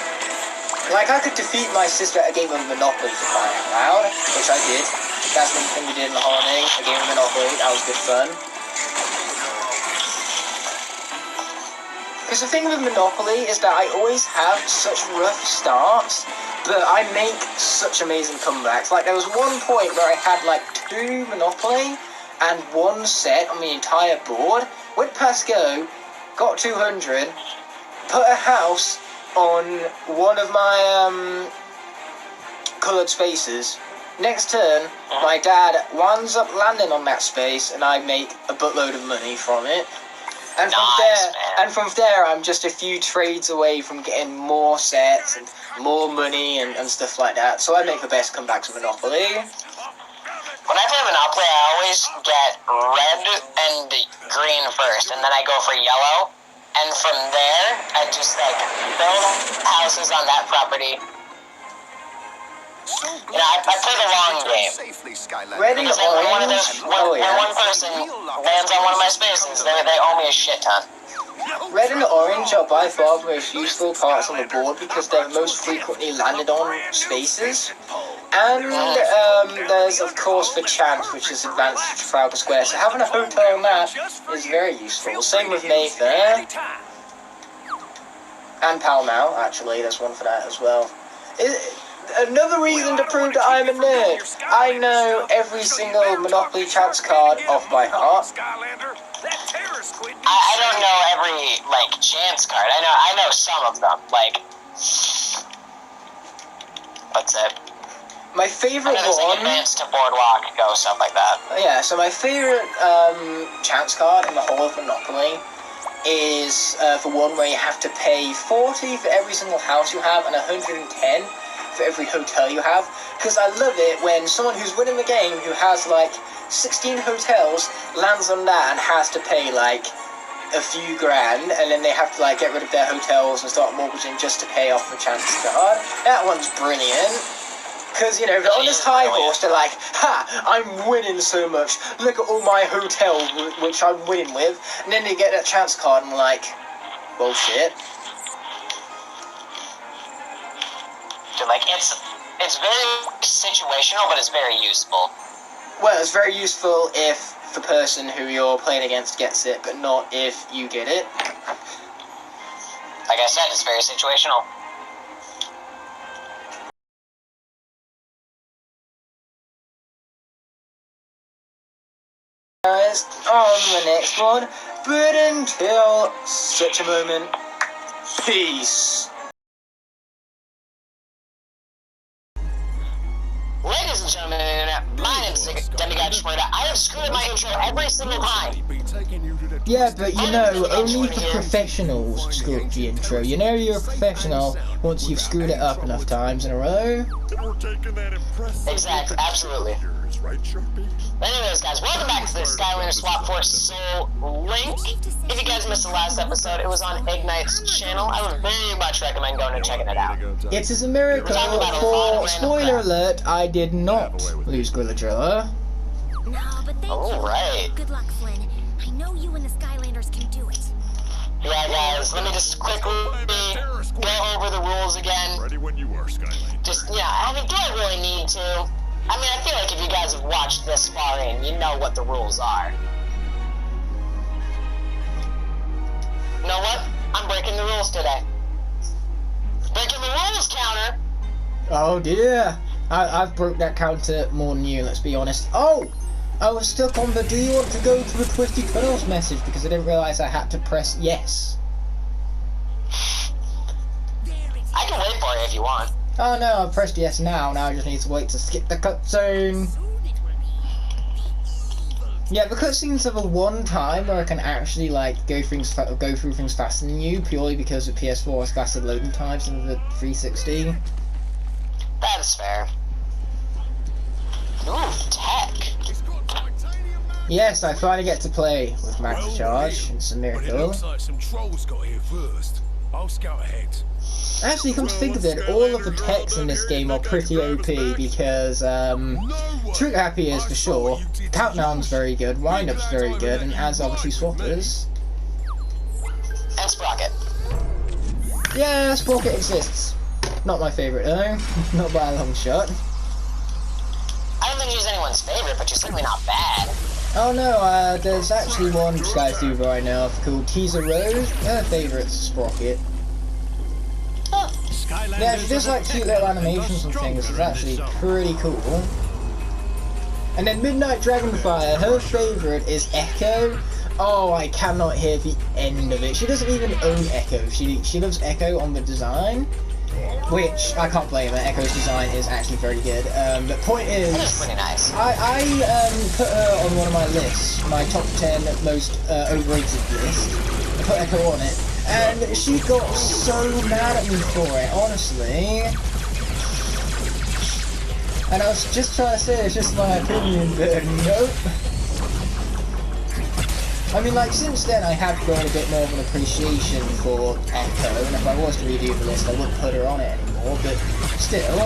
Like, I could defeat my sister at a game of Monopoly for crying out loud, which I did. That's one thing we did in the holiday, a game of Monopoly, that was good fun. Because the thing with Monopoly is that I always have such rough starts, but I make such amazing comebacks. Like, there was one point where I had like 2 Monopoly and 1 set on the entire board, went past go, got 200, put a house on one of my coloured spaces. Next turn, my dad winds up landing on that space and I make a buttload of money from it. And from there, I'm just a few trades away from getting more sets and more money and stuff like that. So I make the best comebacks of Monopoly. When I play Monopoly, I always get red and green first, and then I go for yellow. And from there, I just like build houses on that property. You know, I play the long game. Red and Because when one orange, person lands on one of my spaces, they owe me a shit ton. Red and orange are by far the most useful parts on the board because they're most frequently landed on spaces. And there's of course the chance, which is advanced to Trafalgar Square. So having a hotel on that is very useful. Same with Mayfair. And Pall Mall, actually, there's one for that as well. Another reason to prove that I'm a nerd. I know every single Monopoly chance card off by heart. I don't know every like chance card. I know some of them. Like, what's it? My favorite And then there's like one. advance to boardwalk, go, stuff like that. Yeah, so my favorite chance card in the whole of Monopoly is the one where you have to pay 40 for every single house you have and 110 for every hotel you have. Because I love it when someone who's winning the game, who has like 16 hotels, lands on that and has to pay like a few grand, and then they have to like get rid of their hotels and start mortgaging just to pay off the chance card. That one's brilliant. Because, you know, they're on this high horse, they're like, ha, I'm winning so much, look at all my hotels which I'm winning with, and then they get that chance card and like, well, shit. Dude, like, it's very situational, but it's very useful. Well, it's very useful if the person who you're playing against gets it, but not if you get it. Like I said, it's very situational. Guys, on the next one, but until such a moment, peace. Ladies and gentlemen of the internet, my name is Demigod. I have screwed up my intro every single time. Yeah, but you know, only the professionals screw up the intro. You know you're a professional once you've screwed it up enough times in a row. Exactly, absolutely. But anyways, guys, welcome back to the Skylanders Swap Force Soul link. If you guys missed the last episode, it was on Igknight's channel. I would very much recommend going and checking it out. It is a miracle, for, spoiler alert, I did not lose Gorilla. No, but thank Oh, you. right. Good luck, Flynn. I know you and the Skylanders can do it. Yeah, guys, let me just quickly go over the rules again. Ready when you are, Skylander. Just, yeah, I mean, do I really need to? I mean, I feel like if you guys have watched this far in, you know what the rules are. You know what? I'm breaking the rules today. Breaking the rules, counter! Oh dear, I've broke that counter more than you, let's be honest. Oh! I was stuck on the do you want to go to the Twisty Tunnels message because I didn't realise I had to press yes. I can wait for you if you want. Oh no, I've pressed yes now I just need to wait to skip the cutscene. Yeah, the cutscenes are the one time where I can actually like go through things faster than you, purely because the PS4 has faster loading times than the 360. That is fair. Ooh, tech. Yes, I finally get to play with Max Charge. It's a But it miracle. looks like some trolls got here first. I'll scout ahead. Actually, come to think of it, all of the techs in this game are pretty OP because True Happy is for sure, Countdown's very good, Wind-Up's very good, and as are the two swappers. And Sprocket. Yeah, Sprocket exists. Not my favourite though, not by a long shot. I don't think she's anyone's favorite, but she's certainly not bad. Oh no, there's actually one Skystuber I know of called Teaser Rose. Her favourite's Sprocket. Yeah, she does like cute little animations and things, it's actually pretty cool. And then Midnight Dragonfire, her favourite is Echo. Oh, I cannot hear the end of it. She doesn't even own Echo, she loves Echo on the design. Which, I can't blame her, Echo's design is actually very good. The point is, It is pretty nice. I put her on one of my lists, my top 10 most overrated list. I put Echo on it, and she got so mad at me for it, honestly. And I was just trying to say it's just my opinion, but nope. I mean, like, since then I have grown a bit more of an appreciation for Echo, and if I was to redo the list I wouldn't put her on it anymore, but still.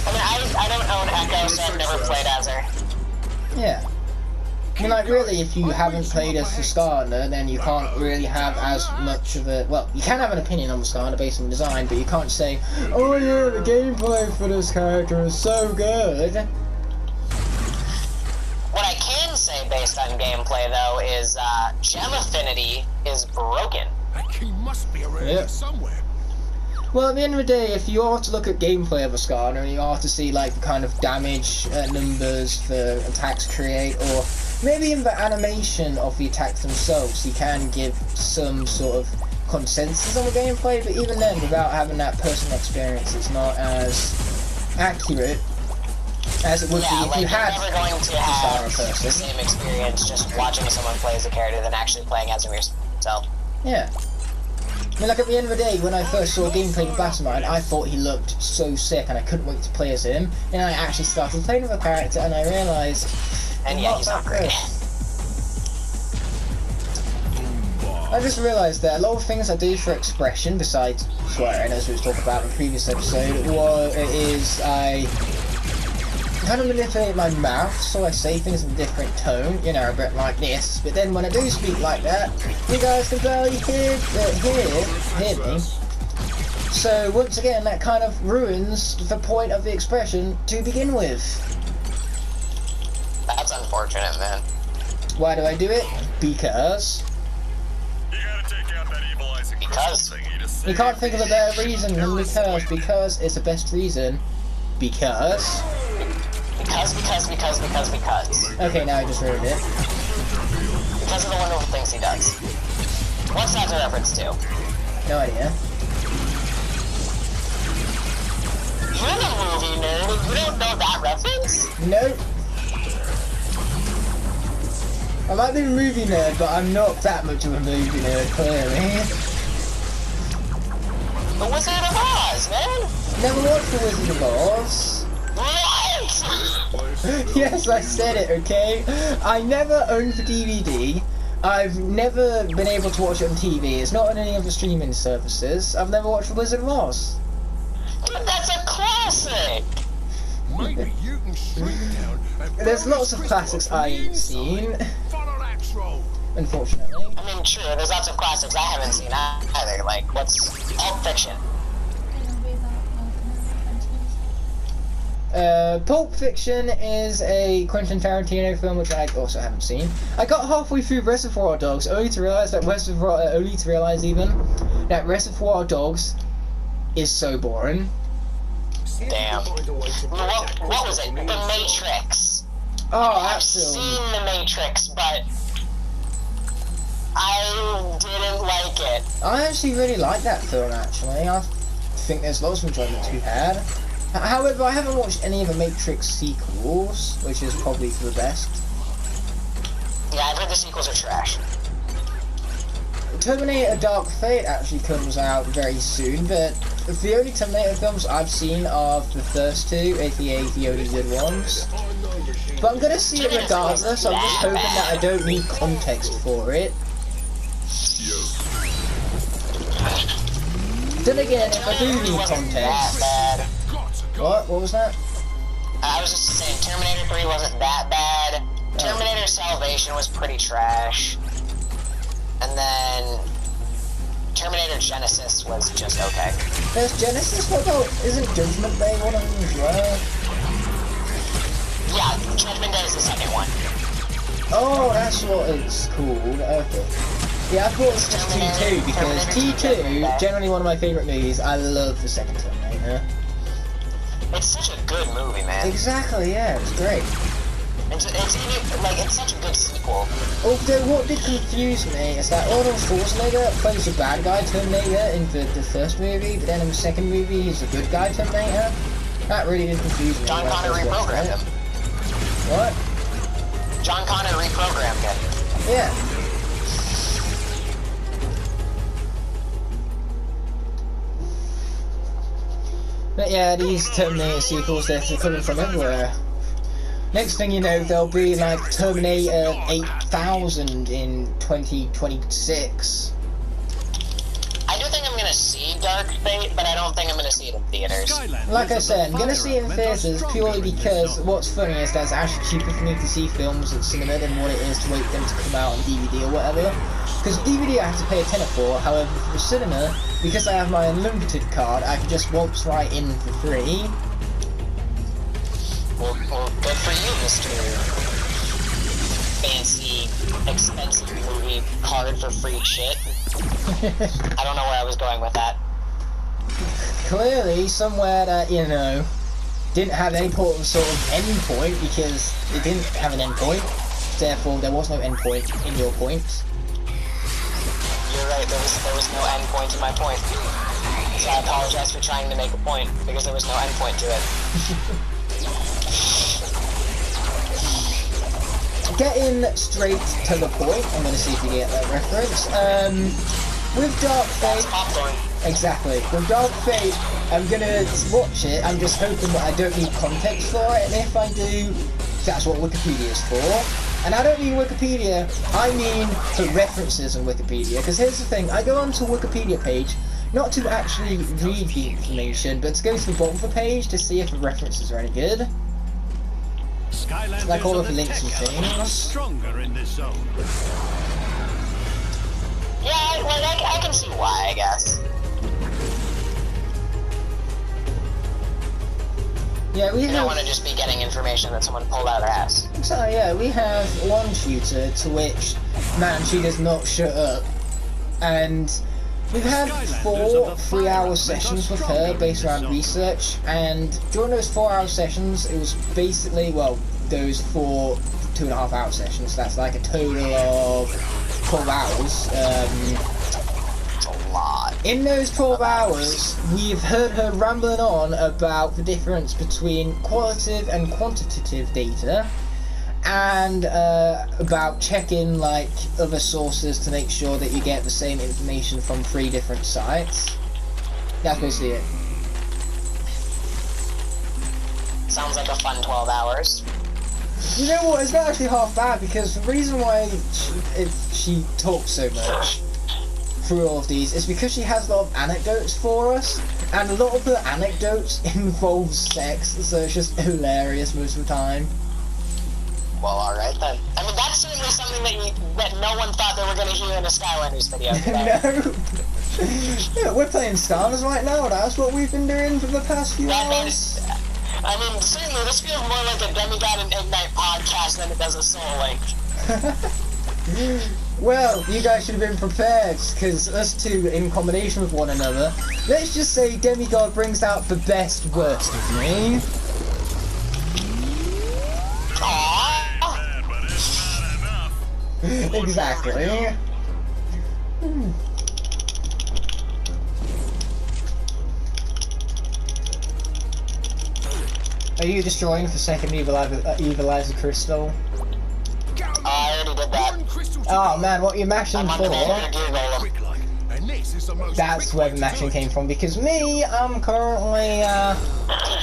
I mean, I don't own Echo, so I've never played as her. Yeah. I mean, like, really, if you haven't played as the Skylander, then you can't really have as much of a... Well, you can have an opinion on the Skylander based on the design, but you can't say, oh yeah, the gameplay for this character is so good. What I can say based on gameplay, though, is Gem Affinity is broken. That key must be around Yeah. here somewhere. Well, at the end of the day, if you are to look at gameplay of a Skylander, and you are to see, like, the kind of damage numbers the attacks create, or maybe in the animation of the attacks themselves, you can give some sort of consensus on the gameplay, but even then, without having that personal experience, it's not as accurate as it would be if you had you're never going to have the same experience just watching someone play as a character than actually playing as him yourself. Yeah. I mean, like, at the end of the day, when I first saw gameplay with Battlemind, I thought he looked so sick and I couldn't wait to play as him. And I actually started playing with a character and I realised... And yeah, he's not great. I just realised that a lot of things I do for expression, besides swearing, as we was talking about in the previous episode, I kind of manipulate my mouth, so I say things in a different tone, you know, a bit like this. But then when I do speak like that, you guys can barely hear me. So once again, that kind of ruins the point of the expression to begin with. That's unfortunate, man. Why do I do it? Because... You gotta take out that evilizing crystal thingy to save You can't think of a better reason than because it's the best reason. Because... Okay, now I just ruined it. Because of the wonderful things he does. What's that a reference to? No idea. You're the movie nerd, you don't know that reference? Nope. I might be a movie nerd, but I'm not that much of a movie nerd, clearly. The Wizard of Oz, man! Never watched The Wizard of Oz. What? Yes, I said it, okay? I never owned the DVD. I've never been able to watch it on TV. It's not on any of the streaming services. I've never watched The Wizard of Oz. But that's a classic! Maybe you can shrink down and There's lots of classics I ain't seen, follow that troll. unfortunately. I mean, true, there's lots of classics I haven't seen either, like, what's Pulp Fiction? Pulp Fiction is a Quentin Tarantino film which I also haven't seen. I got halfway through Reservoir Dogs only to realise that Reservoir Dogs is so boring. Damn. What was it? The Matrix. Oh, I've absolutely. seen The Matrix, but I didn't like it. I actually really like that film, actually. I think there's lots of enjoyment to be had. However, I haven't watched any of the Matrix sequels, which is probably for the best. Yeah, I've heard the sequels are trash. Terminator Dark Fate actually comes out very soon, but the only Terminator films I've seen are the first two, aka the only good ones. But I'm gonna see it regardless, so I'm just hoping that I don't need context for it. Then again, if I do need context... What was that? I was just saying, Terminator 3 wasn't that bad. Terminator Salvation was pretty trash. And then Terminator Genesis was just okay. There's Genesis? What about, isn't Judgment Day one of them as well? Yeah, Judgment Day is the second one. Oh, that's what it's called. Okay. Yeah, I thought it was just T2, because T2, generally one of my favourite movies. I love the second Terminator. It's such a good movie, man. Exactly, yeah, it's great. It's such a good sequel. Although what did confuse me is that Arnold Schwarzenegger plays the bad guy Terminator in the first movie, but then in the second movie he's the good guy Terminator. That really did confuse me. John Connor reprogrammed him. What? John Connor reprogrammed him. Yeah. But yeah, these Terminator sequels, they're coming from everywhere. Next thing you know, there'll be like Terminator 8000 in 2026 I do think I'm gonna see Dark Fate, but I don't think I'm gonna see it in theaters. Like I said, I'm gonna see it in theatres purely because what's funny is that it's actually cheaper for me to see films at cinema than what it is to wait for them to come out on DVD or whatever. Because DVD I have to pay a tenner for, however for the cinema, because I have my unlimited card, I can just waltz right in for free. Well, good for you, Mr. Fancy, expensive movie card for free shit. I don't know where I was going with that. Clearly, somewhere that, you know, didn't have any sort of end point, because it didn't have an end point. Therefore, there was no end point in your points. Your you're right. There was no end point to my point. So I apologize for trying to make a point, because there was no end point to it. Getting straight to the point, I'm gonna see if you get that reference. With Dark That's Fate, popcorn. exactly. With Dark Fate, I'm gonna watch it. I'm just hoping that I don't need context for it, and if I do, that's what Wikipedia is for. And I don't mean Wikipedia, I mean for references on Wikipedia. Because here's the thing, I go onto a Wikipedia page, not to actually read the information, but to go to the bottom of the page to see if the references are any good. Skylanders Like all are of the links and tech element, things. stronger in this zone. Yeah, I can see why, I guess. Yeah, we You don't have... want to just be getting information that someone pulled out of their ass. So yeah, we have one tutor to which, man, she does not shut up. And we've had 4 3-hour sessions with her based around research, and during those 4-hour sessions, it was basically, well, those 4 2.5-hour sessions, that's like a total of 12 hours. It's a lot. In those 12 hours, we've heard her rambling on about the difference between qualitative and quantitative data, and about checking like other sources to make sure that you get the same information from 3 different sites. That's basically it. Sounds like a fun 12 hours. You know what, it's not actually half bad, because the reason why she talks so much through all of these is because she has a lot of anecdotes for us, and a lot of the anecdotes involve sex, so it's just hilarious most of the time. Well, alright then. I mean, that's certainly something that no one thought they were going to hear in a Skylanders video today. No! Yeah, we're playing Skylanders right now, that's what we've been doing for the past few hours. I mean, certainly this feels more like a Demigod and Igknight podcast than it does a Soul Link. Well, you guys should have been prepared, because us two, in combination with one another, let's just say Demigod brings out the best worst of me. Aww. But it's not enough. Exactly. Are you destroying the second Evilizer Crystal? I already did that. Oh man, what are you mashing I'm for? underneath the gear golem. Quick like. And this is the most That's quick where way the to mashing do it. came from, because me, I'm currently,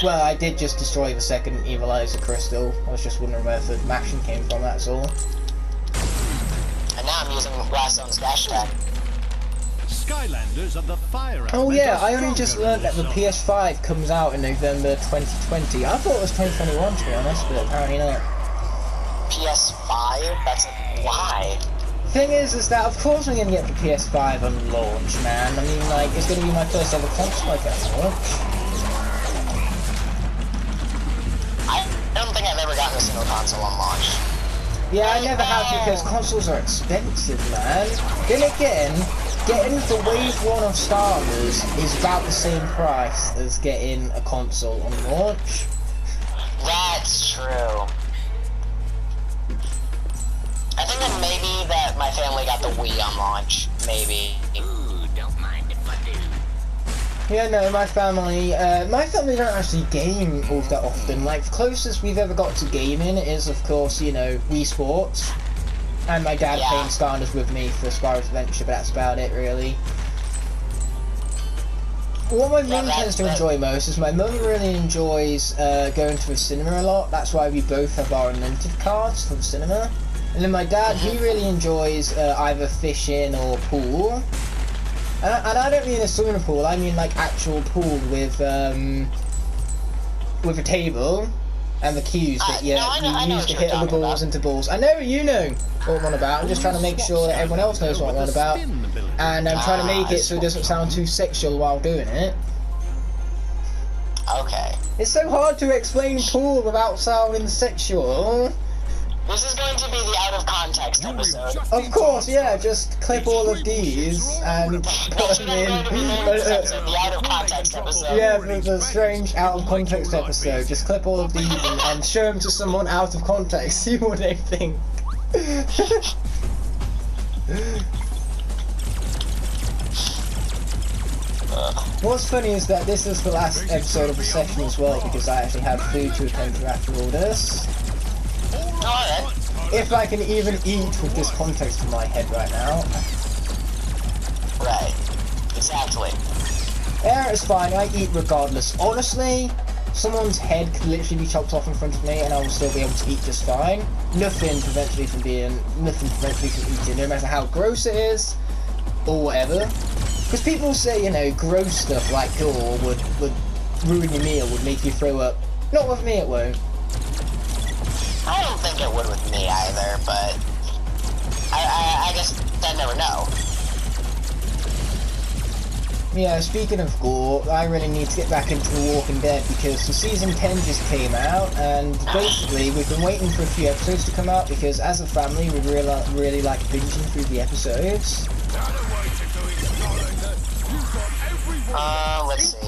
well, I did just destroy the second Evilizer Crystal. I was just wondering where the mashing came from, that's all. And now I'm using Blastzone's dash attack. Skylanders of the fire Oh element yeah, are I only just stronger learned that in the this zone. PS5 comes out in November 2020. I thought it was 2021 to be honest, but apparently not. PS5? That's why? Thing is that of course I'm gonna get the PS5 on launch, man. I mean, like, it's gonna be my first ever console I get on launch. I don't think I've ever gotten a single console on launch. Yeah, I never have, because consoles are expensive, man. Then again, getting the Wave 1 of starters is about the same price as getting a console on launch. That's true. I think that maybe that my family got the Wii on launch. Maybe. Ooh, don't mind if I do. Yeah, no, my family don't actually game all that often. Like, the closest we've ever got to gaming is, of course, you know, Wii Sports. And my dad playing Skylanders with me for Spyro's Adventure, but that's about it, really. What my mum tends to enjoy most is my mum really enjoys going to the cinema a lot. That's why we both have our unlimited cards for the cinema. And then my dad, he really enjoys either fishing or pool. And I don't mean a swimming pool, I mean like actual pool with a table and the cues that you use to hit other balls into balls. I know you know what I'm on about, I'm just trying to make sure that everyone else knows what I'm on about. And I'm trying to make it so it doesn't sound too sexual while doing it. Okay. It's so hard to explain pool without sounding sexual. This is going to be the out of context episode. Of course, yeah, just clip all of these and put them in. The out of context episode. Yeah, the strange out of context episode. Just clip all of these and show them to someone out of context, see what they think. What's funny is that this is the last episode of the session as well, because I actually have food to attend to after all this. Alright. If I can even eat with this context in my head right now. Right. Exactly. Yeah, it's fine, I eat regardless. Honestly, someone's head could literally be chopped off in front of me and I will still be able to eat just fine. Nothing prevents me from eating, no matter how gross it is, or whatever. Because people say, you know, gross stuff like gore would ruin your meal, would make you throw up. Not with me, it won't. I don't think it would with me either, but I guess I never know. Yeah, speaking of gore, I really need to get back into The Walking Dead because the season 10 just came out, and basically we've been waiting for a few episodes to come out because as a family we really like binging through the episodes. Let's see.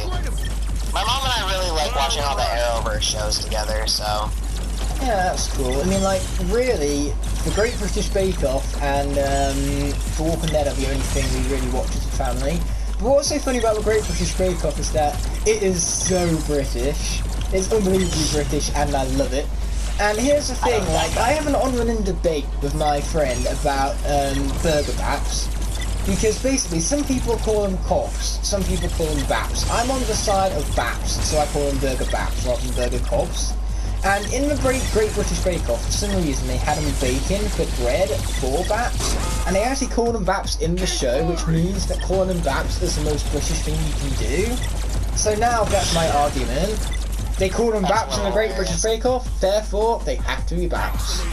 My mom and I really like watching all the Arrowverse shows together, so... Yeah, that's cool. I mean, like, really, The Great British Bake Off and The Walking Dead are the only thing we really watch as a family. But what's so funny about The Great British Bake Off is that it is so British. It's unbelievably British and I love it. And here's the thing, like, I have an on-running debate with my friend about burger baps. Because basically, some people call them cobs, some people call them baps. I'm on the side of baps, so I call them burger baps rather than burger cobs. And in the Great British Bake Off, for some reason they had them baking the bread for baps, and they actually call them baps in the show, which means that calling them baps is the most British thing you can do. So now that's my argument. They call them baps in the Great British Bake Off, therefore they have to be baps.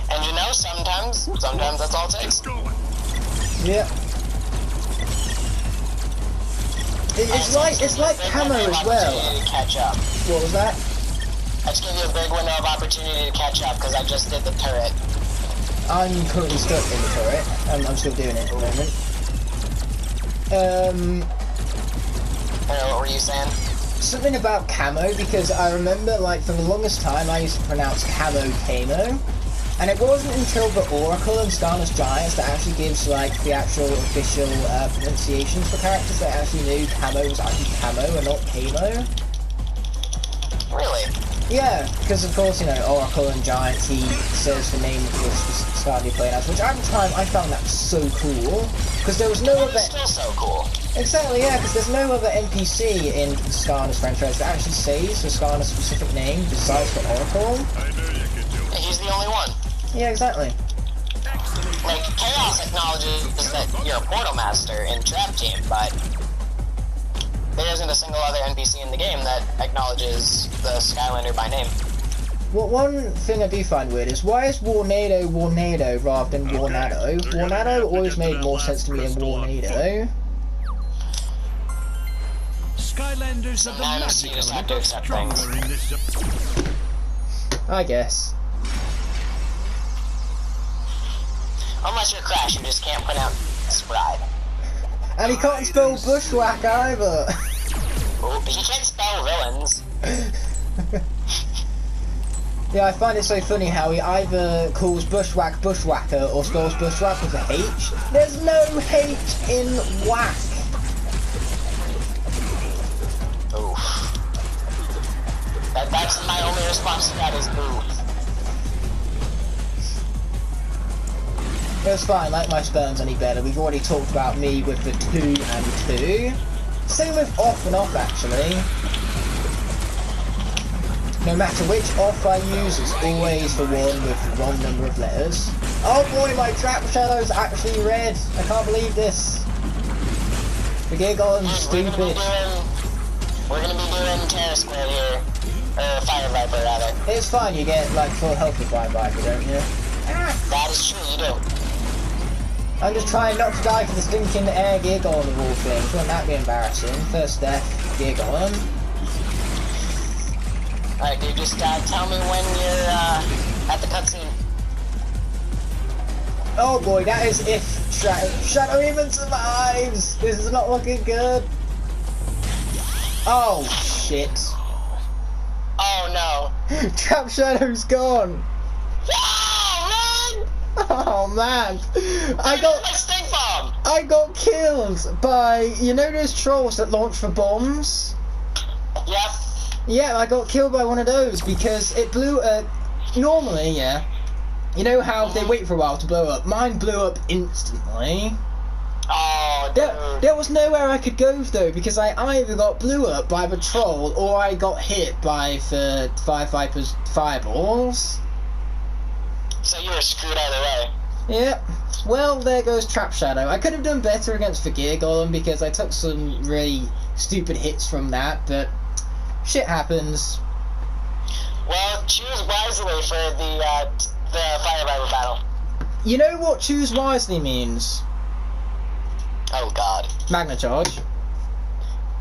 And you know, sometimes that's all it takes. Yeah. It's like camo as well. To catch up. What was that? I just gave you a big window of opportunity to catch up because I just did the turret. I'm currently stuck in the turret. I'm still doing it at the moment. What were you saying? Something about camo, because I remember, like, for the longest time I used to pronounce camo camo. And it wasn't until the Oracle and Skylanders Giants that actually gives, like, the actual official pronunciations for characters that actually knew camo was actually camo and not camo. Really? Yeah, because of course, you know, Oracle and Giants, he says the name of the Skylander you're playing as, which at the time I found that so cool. Because there was no other... It's still so cool. Exactly, yeah, because there's no other NPC in the Skylanders franchise that actually says the Skylanders specific name besides for Oracle. He's the only one. Yeah, exactly. Like, Chaos acknowledges that you're a Portal Master in Trap Team, but there isn't a single other NPC in the game that acknowledges the Skylander by name. Well, one thing I do find weird is, why is Warnado Warnado rather than Warnado? Warnado always made more sense to me than Warnado. Skylanders are the Sometimes you just have to accept stronger things. in this. I guess. Unless you're Crash, you just can't pronounce Sprite. And he can't spell bushwhack either. Ooh, he can't spell villains. Yeah, I find it so funny how he either calls bushwhack bushwhacker or spells bushwhack with a H. There's no H in whack. Oof. That's my only response to that is oof. It's fine, like my spelling's any better. We've already talked about me with the 2 and 2. Same with off and off, actually. No matter which off I use, it's always the one with the wrong number of letters. Oh boy, my trap shadow's actually red. I can't believe this. The Giggle's stupid. We're gonna be doing Terror Square here. Or Fire Viper, rather. It's fine, you get like full health with Fire Viper, don't you? That is true, you do. I'm just trying not to die for the stinking air Giggle on the wall thing. Wouldn't that be embarrassing? First death, Giggle. Alright, dude, just tell me when you're at the cutscene. Oh boy, that is if Shadow even survives! This is not looking good. Oh shit. Oh no. Trap Shadow's gone! Wow, man! Oh man! I My got stink bomb! I got killed by, you know those trolls that launch for bombs? Yep. Yeah, I got killed by one of those because it blew up. Normally, yeah. You know how they wait for a while to blow up? Mine blew up instantly. Oh, dude. There was nowhere I could go though because I either got blew up by the troll or I got hit by the Fire Viper's fireballs. So you were screwed either way. Yep. Well, there goes Trap Shadow. I could have done better against the Gear Golem because I took some really stupid hits from that, but shit happens. Well, choose wisely for the Fire Viper battle. You know what choose wisely means? Oh god. Magna Charge.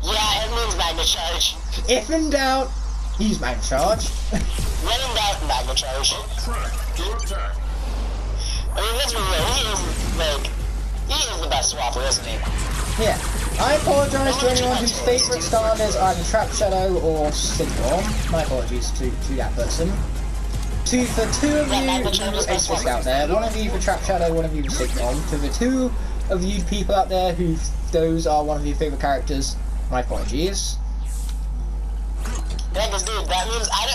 Yeah, it means Magna Charge. If in doubt, use Magna Charge. When in doubt, Magna Charge. Track to attack. I mean, let's be real, he is the best swapper, isn't he? Yeah. I apologise to anyone whose favourite skylanders are either Trap Shadow or Sigmon. My apologies to that person. For two of you who exist out there, one of you for Trap Shadow, one of you for Sigmon. To the two of you people out there who those are one of your favourite characters, my apologies. Yeah, because dude, that means I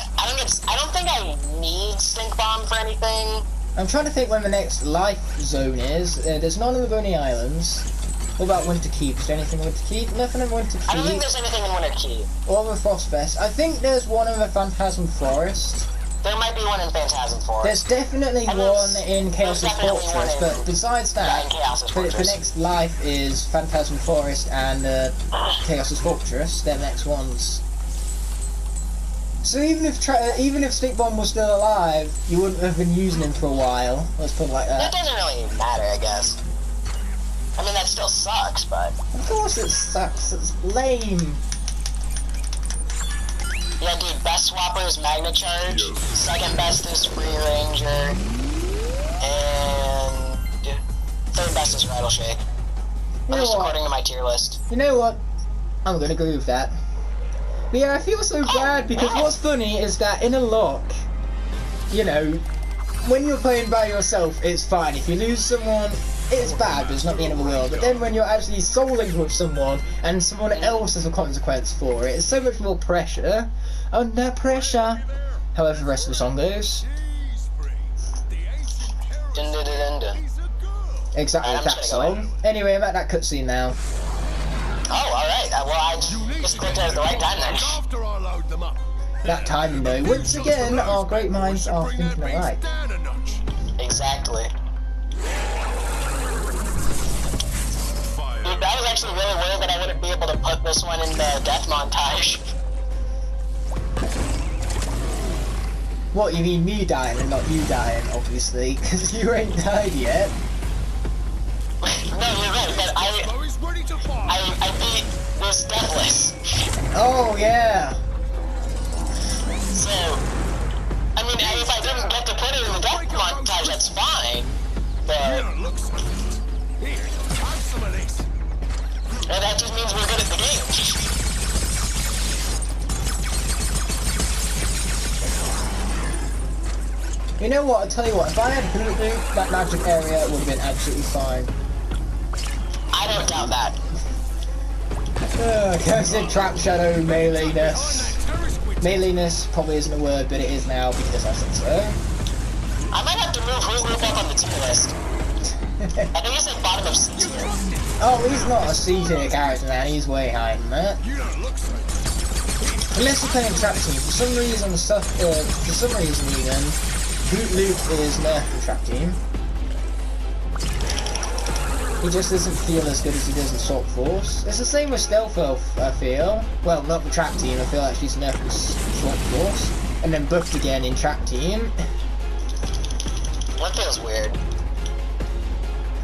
don't think I need Stink Bomb for anything. I'm trying to think when the next life zone is. There's none in the Boney Islands. What about Winter Keep? Is there anything in Winter Keep? Nothing in Winter Keep. I don't think there's anything in Winter Keep. Or the Frostfest. I think there's one in the Phantasm Forest. There might be one in Phantasm Forest. There's definitely one in Chaos's Fortress, but besides that, the next life is Phantasm Forest and Chaos's Fortress. They're the next ones. So even if Stick Bomb was still alive, you wouldn't have been using him for a while. Let's put it like that. That doesn't really matter, I guess. I mean, that still sucks, but... Of course it sucks. It's lame. Yeah, dude, best swapper is Magna Charge. Second best is Free Ranger. And... third best is Rattle Shake. At least according to my tier list. You know what? I'm gonna agree with that. But yeah, I feel so bad because what's funny is that in a lock, you know, when you're playing by yourself, it's fine. If you lose someone, it's bad, but it's not the end of the world. But then when you're actually souling with someone and someone else has a consequence for it, it's so much more pressure. Under pressure. However the rest of the song goes. Dun, dun, dun, dun, dun. Exactly that song. Anyway, I'm at that cutscene now. Oh, alright. Well, I just clicked it at the right time then. After I load them up. That timing though. Once again, our great minds are thinking alike. Exactly. Dude, I was actually really worried that I wouldn't be able to put this one in the death montage. What, you mean me dying and not you dying, obviously, because you ain't died yet. No, you're right, but I beat this deathless. Oh, yeah. So, I mean, if I didn't get to put it in the death montage, that's fine. But... Here, have some of this. And that just means we're good at the game. You know what, I'll tell you what, if I had Hulu, that magic area would have been absolutely fine. I don't doubt that. Cursed Trap Shadow meleeness. Meleeness probably isn't a word, but it is now because I said so. I might have to move Hulu up on the tier list. I think he's like bottom of C tier. Oh, he's not a C tier character, man, he's way higher than that. Unless you're playing Trap Team, for some reason even, Boot Loop is nerfed in Trap Team. He just doesn't feel as good as he does in Assault Force. It's the same with Stealth Elf, I feel. Well, not the Trap Team, I feel like she's nerfed in Assault Force. And then buffed again in Trap Team. That feels weird.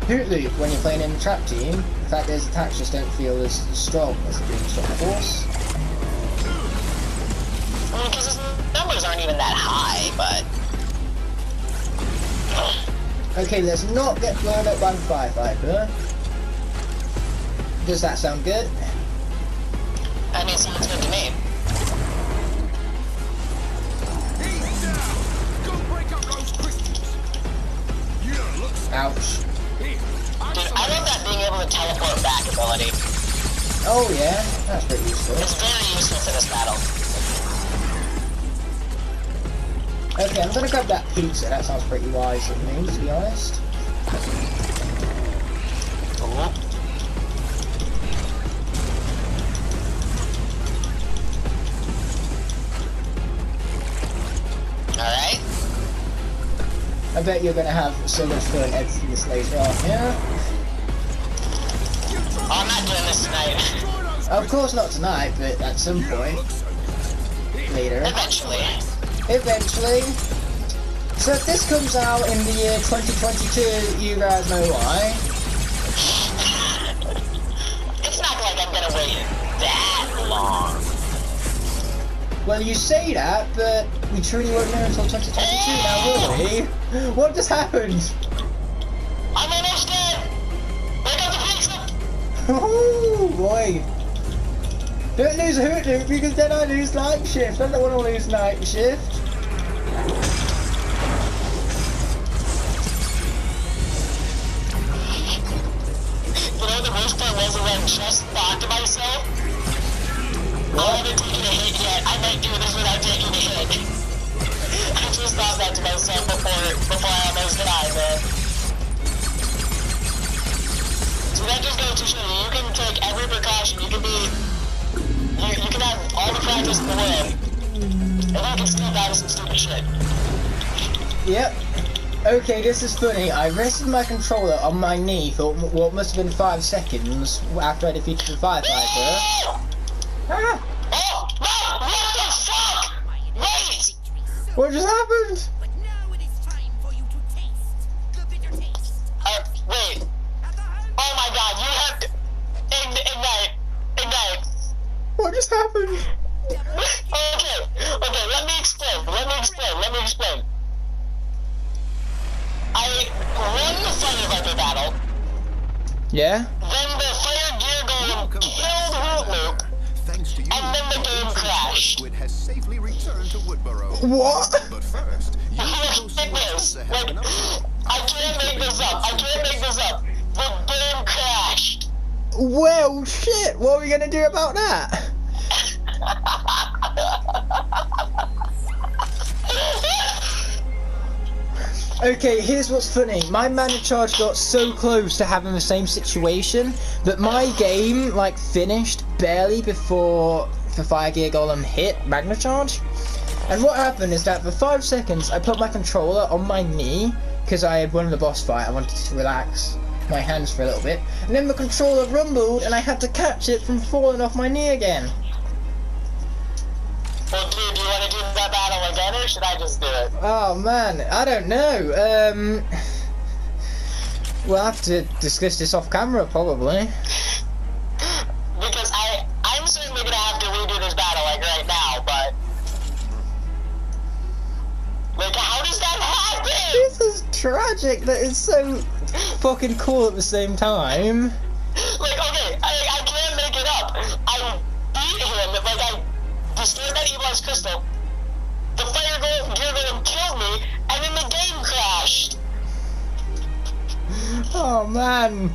Boot Loop, when you're playing in the Trap Team, in fact his attacks just don't feel as strong as they do in Assault Force. I mean, because his numbers aren't even that high, but... Okay, let's not get blown up by the Fire Viper. Does that sound good? I mean, sounds good to me. Ouch. Dude, I love that being able enable the teleport back ability. Oh yeah, that's pretty useful. It's very useful for this battle. Okay, I'm gonna grab that pizza. That sounds pretty wise of me, to be honest. Alright. I bet you're gonna have so much fun editing this later on, yeah? Oh, I'm not doing this tonight. Of course not tonight, but at some point. Later. Eventually. Eventually. So if this comes out in the year 2022, you guys know why. It's not like I'm gonna wait that long. Well, you say that, but we truly won't know until 2022 now, will we? What just happened? I'm almost dead! I got the pizza! Oh boy! Don't lose Hoot Loop because then I lose night shift. I don't want to lose night shift. You know the worst part was when I just thought to myself, I haven't taken a hit yet. I might do this without taking a hit. I just thought that to myself before I almost died, man. So that just goes to show you, you can take every precaution. You can be, you can have all the practice in the world, and you can still die to some stupid shit. Yep. Okay, this is funny. I rested my controller on my knee for what must have been 5 seconds after I defeated the firefighter. Ah! Oh, no! What the fuck? Wait! What just happened? But now it is time for you to taste the bitter taste. Wait. Oh my god, you have to... Ignite. What just happened? Okay, let me explain. I won the Fire Viper battle, Yeah? then the Fire Gear Golem killed Hoot Loop, Thanks to you, and then the game crashed. Squid has safely returned to Woodborough. What? But first, you should go see what Goodness, Elsa has like, been up to. I can't make this up. The game crashed. Well, shit. What are we gonna do about that? Okay, here's what's funny. My mana charge got so close to having the same situation that my game, like, finished barely before the Fire Gear Golem hit Magna Charge. And what happened is that for 5 seconds, I put my controller on my knee, because I had won the boss fight. I wanted to relax my hands for a little bit. And then the controller rumbled, and I had to catch it from falling off my knee again. Well, dude, do you want to do that battle again, or should I just do it? Oh man, I don't know. We'll have to discuss this off camera probably. Because I'm certainly gonna have to redo this battle, like, right now, but... Like, how does that happen? This is tragic, but it's so fucking cool at the same time. Like, okay, I can't make it up. I beat him, like, I destroyed that evilized crystal. The Fire Gear Golem killed me, and then the game crashed. Oh man.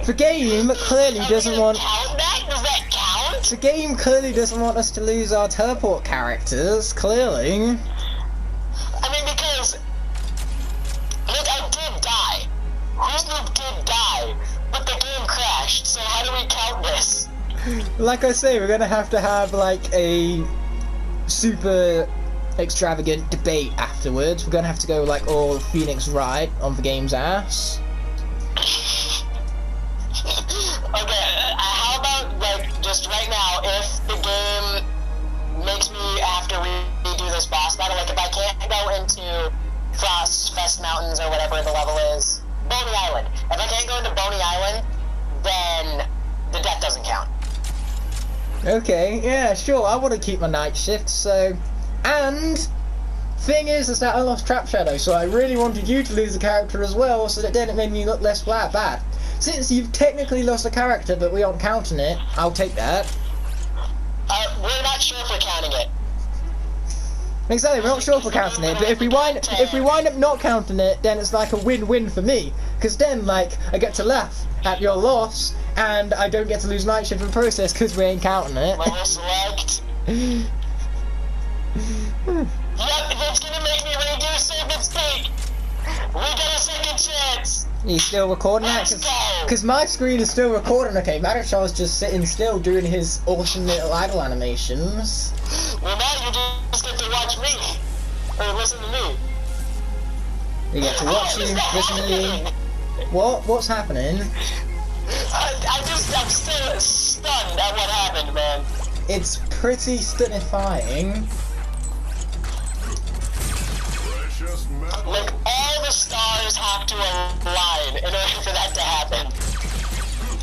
The game clearly doesn't want... Count that? Does that count? The game clearly doesn't want us to lose our teleport characters, clearly. I mean, because... Look, I did die. Hoot did die, but the game crashed, so how do we count this? Like I say, we're gonna have like a super extravagant debate afterwards. We're gonna have to go like all Phoenix Wright on the game's ass. Okay, how about, like, just right now, if the game makes me have to redo this boss battle, like, if I can't go into Fest Mountains or whatever the level is, Boney Island. If I can't go into Boney Island, then the death doesn't count. Okay, yeah, sure, I want to keep my night shift, so... And... Thing is that I lost Trap Shadow, so I really wanted you to lose the character as well, so that then it made me look less bad. Since you've technically lost a character, but we aren't counting it, I'll take that. We're not sure if we're counting it. Exactly, we're not sure if we're counting it, but if we wind up not counting it, then it's like a win-win for me. Because then, like, I get to laugh at your loss, and I don't get to lose night shift in the process because we ain't counting it. Level select. Yep, that's gonna make me redo Serpent's Peak. We got a second chance. He's still recording that? Let's go. Because my screen is still recording. Okay, Madashaw's just sitting still doing his awesome little idle animations. Well, now you just get to watch me. Or listen to me. You get to watch you, listen to me. What? What's happening? I'm still stunned at what happened, man. It's pretty stunifying. Precious metal. Like, all the stars have to align in order for that to happen.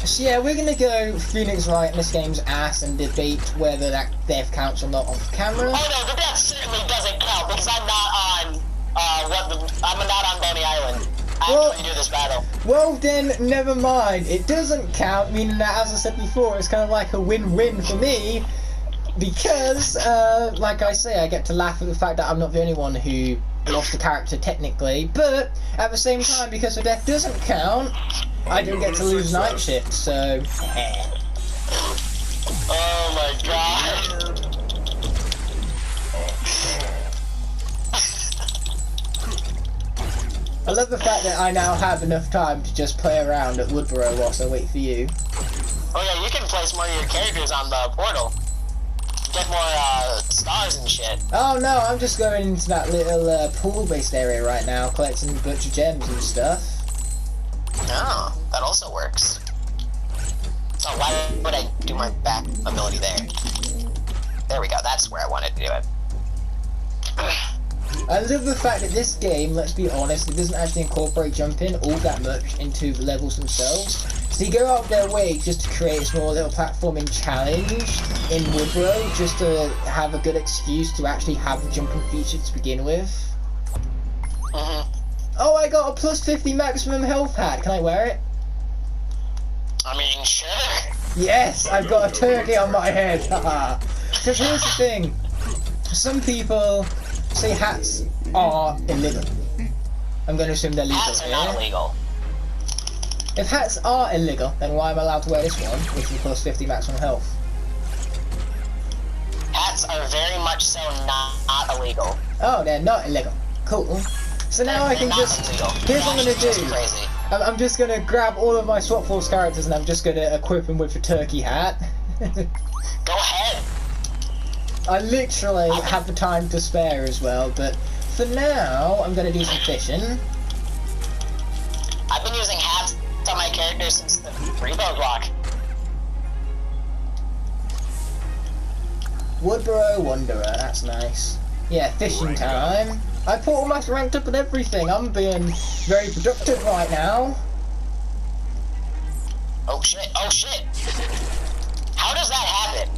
So yeah, we're gonna go Phoenix Wright in this game's ass and debate whether that death counts or not off camera. Oh no, the death certainly doesn't count because I'm not on, I'm not on Boney Island. I have to redo this battle. Well then, never mind. It doesn't count, meaning that, as I said before, it's kind of like a win-win for me. Because, like I say, I get to laugh at the fact that I'm not the only one who lost the character technically. But, at the same time, because the death doesn't count, I don't get to lose night shift, so... Oh my god. I love the fact that I now have enough time to just play around at Woodborough whilst I wait for you. Oh yeah, you can place more of your characters on the portal. Get more, stars and shit. Oh no, I'm just going into that little pool-based area right now, collecting a bunch of gems and stuff. Oh, that also works. So why would I do my back ability there? There we go, that's where I wanted to do it. I love the fact that this game, let's be honest, it doesn't actually incorporate jumping all that much into the levels themselves. So you go out their way just to create a small little platforming challenge in Woodborough, just to have a good excuse to actually have the jumping feature to begin with. Oh, I got a plus 50 maximum health hat. Can I wear it? I mean, sure. Yes, I've got a turkey on my head. Because here's the thing. Some people say hats are illegal. I'm going to assume they're legal Hats are here. not illegal. If hats are illegal, then why am I allowed to wear this one, which is plus 50 maximum health? Hats are very much so not illegal. Oh, they're not illegal. Cool. So now I can They're just... not illegal. Here's what I'm going That's to do. just crazy. I'm just going to grab all of my Swap Force characters and I'm just going to equip them with the turkey hat. Go ahead. I literally have the time to spare as well, but for now, I'm going to do some fishing. I've been using hats on my characters since the Revo block. Woodborough Wanderer, that's nice. Yeah, fishing time. I put almost ranked up and everything. I'm being very productive right now. Oh shit, oh shit. How does that happen?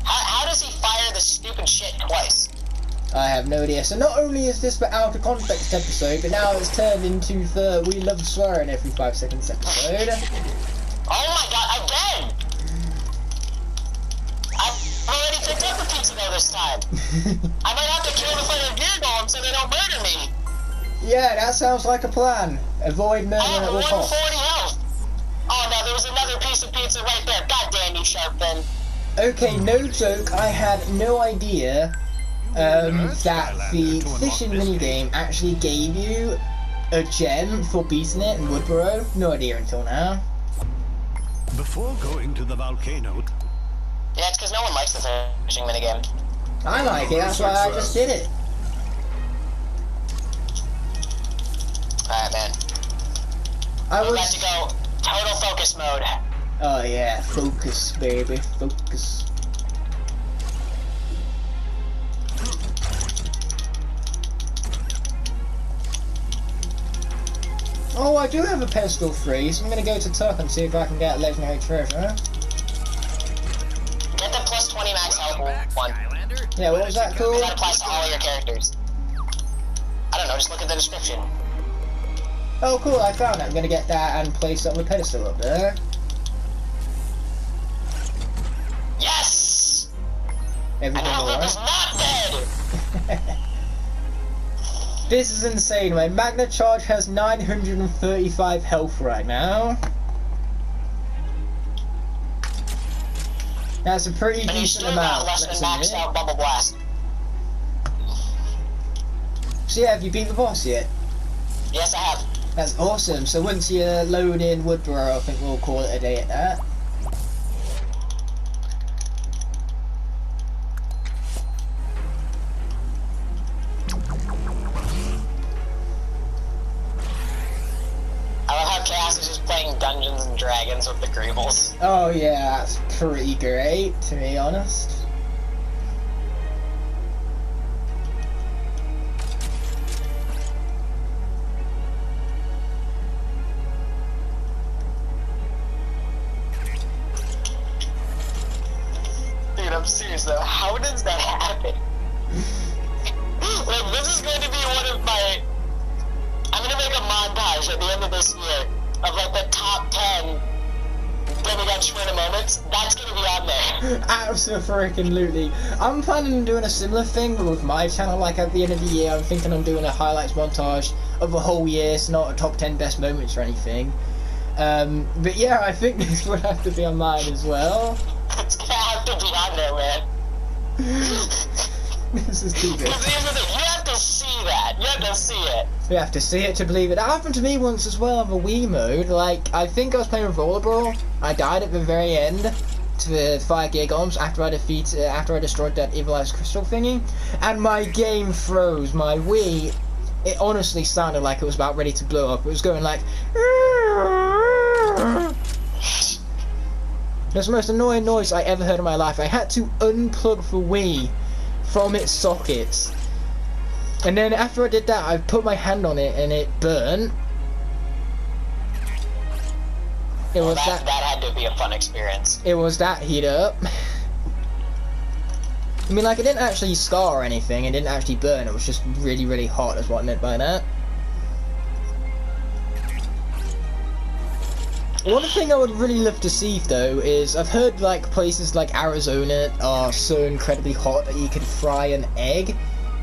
How does he fire the stupid shit twice? I have no idea. So not only is this the out of context episode, but now it's turned into the we love swearing every 5 seconds episode. Oh my god, again! I've already picked up the pizza though this time. I might have to kill the fighter gear golem so they don't murder me. Yeah, that sounds like a plan. Avoid murder I have at all 140 costs. health. Oh no, there was another piece of pizza right there. God damn you, Sharpfin. Okay, no joke, I had no idea that the fishing minigame actually gave you a gem for beating it in Woodborough. No idea until now. Before going to the volcano, Yeah, it's because no one likes the fishing minigame. I like it, that's why I just did it. Alright, man. I We're about was... to go total focus mode. Oh yeah, focus, baby, focus. Oh, I do have a pedestal free, so I'm gonna go to Tuck and see if I can get legendary treasure. Get the plus 20 max health one. Skylander. Yeah, what was that called? That applies to all your characters. I don't know, just look at the description. Oh cool, I found it. I'm gonna get that and place it on the pedestal up there. Yes! Everything And Outlook is alright? not dead! This is insane. My Magna Charge has 935 health right now. That's a pretty And you decent still got amount. less than maxed out Bubble Blast. So yeah, have you beat the boss yet? Yes, I have. That's awesome. So once you load in Woodborough, I think we'll call it a day at that. I love how Chaos is just playing Dungeons and Dragons with the Greebles. Oh yeah, that's pretty great, to be honest. Dude, I'm serious though. How does that happen? Like, this is going to be one of my... I'm gonna make a montage at the end of this year of like the top 10 Demigod Schwerner moments. That's gonna be on there. Absolutely. I'm planning on doing a similar thing with my channel, like at the end of the year. I'm thinking I'm doing a highlights montage of the whole year, it's not a top 10 best moments or anything. But yeah, I think this would have to be on mine as well. It's gonna have to be on there, man. This is too good. Because here's the thing, you have to see that. You have to see it. You have to see it to believe it. That happened to me once as well on the Wii mode. Like, I think I was playing with Rollerball. I died at the very end to the 5 Gigoms after I destroyed that evilized crystal thingy. And my game froze. My Wii, it honestly sounded like it was about ready to blow up. It was going like... That's the most annoying noise I ever heard in my life. I had to unplug the Wii from its sockets. And then after I did that, I put my hand on it and it burnt. It was that had to be a fun experience. It was that heat up. I mean, like, it didn't actually scar or anything. It didn't actually burn. It was just really, really hot. That's what I meant by that. One thing I would really love to see, though, is I've heard, like, places like Arizona are so incredibly hot that you could fry an egg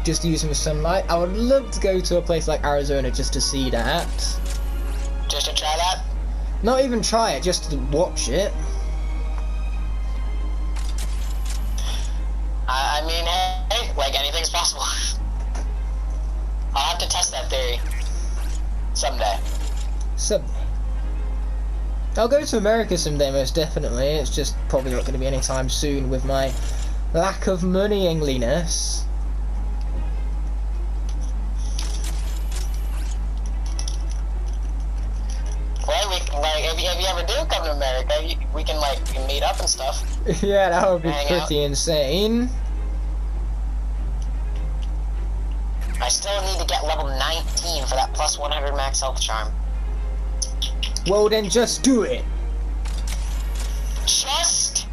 just using the sunlight. I would love to go to a place like Arizona just to see that. Just to try that? Not even try it, just to watch it. I mean, hey, like, anything's possible. I'll have to test that theory. Someday. I'll go to America someday, most definitely. It's just probably not going to be anytime soon with my lack of money-ingliness. Well, we can, like, if you ever do come to America, we can, like, meet up and stuff. Yeah, that would be Hang pretty insane. I still need to get level 19 for that plus 100 max health charm. Well, then just do it. Just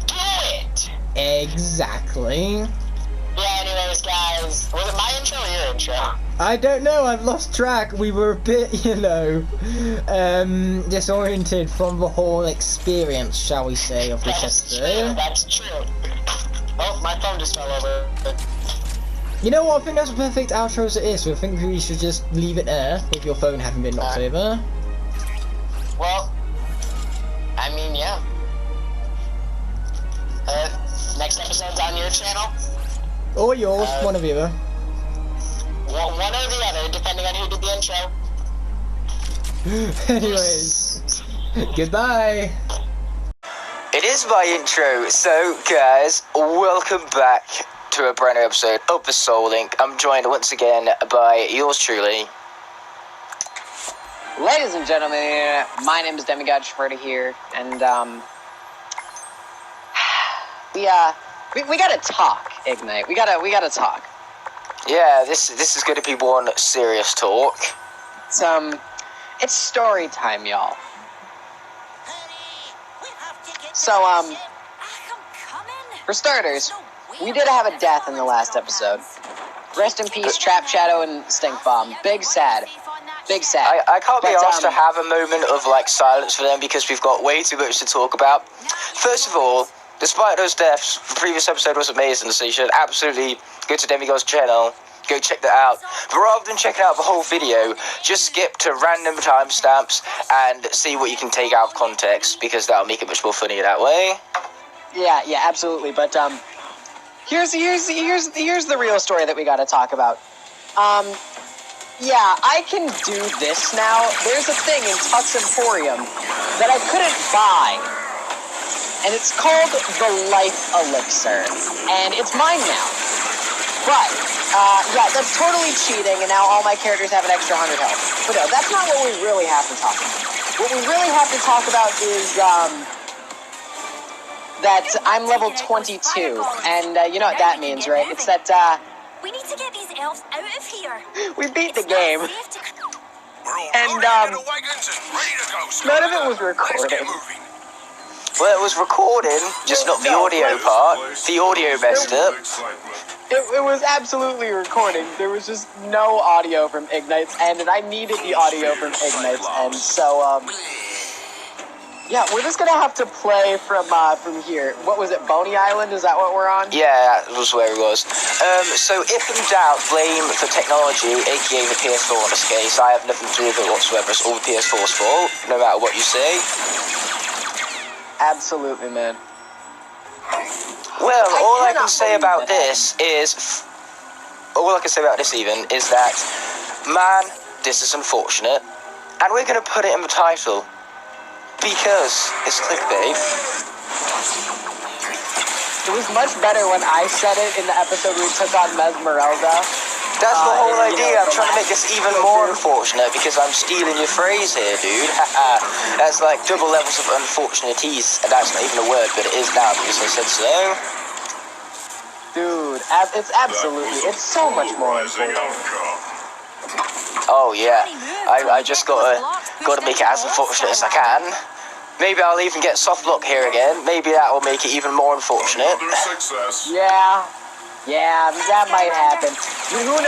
do it! Exactly. Yeah, anyways, guys, was it my intro or your intro? I don't know, I've lost track. We were a bit, you know, disoriented from the whole experience, shall we say, of this episode. That's true. Oh, my phone just fell over. You know what, I think that's a perfect outro as it is, so I think we should just leave it there, with your phone having been knocked over. Well, I mean, yeah. Next episode's on your channel? Or yours, one or the other. Well, one or the other, depending on who did the intro. Anyways, goodbye. It is my intro, so guys, welcome back to a brand new episode of The Soul Link. I'm joined once again by yours truly. Ladies and gentlemen, my name is Demigod here, and we gotta talk, Igknight. We gotta talk. Yeah, this is gonna be one serious talk. It's story time, y'all. So for starters, we did have a death in the last episode. Rest in peace, Trap Shadow and Stink Bomb. Big sad. I can't be asked to have a moment of, like, silence for them because we've got way too much to talk about. First of all, despite those deaths, the previous episode was amazing, so you should absolutely go to Demigod's channel, go check that out. But rather than checking out the whole video, just skip to random timestamps and see what you can take out of context, because that'll make it much more funnier that way. Yeah, absolutely. But here's the real story that we got to talk about. Yeah, I can do this now. There's a thing in Tux Emporium that I couldn't buy, and it's called the Life Elixir, and it's mine now. But yeah, that's totally cheating, and now all my characters have an extra 100 health. But no, that's not what we really have to talk about. What we really have to talk about is that I'm level 22, and you know what that means, right? It's that We need to get these elves out of here. we beat the game, and none of it was recorded. Well, it was recording, just not the audio part. The audio messed up. It was absolutely recording. There was just no audio from Igknight's end, and I needed the audio from Igknight's end. So yeah, we're just gonna have to play from here. What was it, Boney Island? Is that what we're on? Yeah, that was where it was. So if in doubt, blame for technology, aka the PS4 in this case. I have nothing to do with it whatsoever. It's all the PS4's fault, no matter what you say. Absolutely, man. Well, all I can say about this is... All I can say about this, even, is that, man, this is unfortunate, and we're going to put it in the title, because it's clickbait. It was much better when I said it in the episode we took on Mesmerelda. That's the whole idea. I'm trying to make this even more unfortunate because I'm stealing your phrase here, dude. That's like double levels of unfortunaties. That's not even a word, but it is now because I said so. Dude, it's absolutely, it's so much more important. Oh yeah, I just gotta make it as unfortunate as I can. Maybe I'll even get soft lock here again. Maybe that will make it even more unfortunate. Yeah, that might happen. Who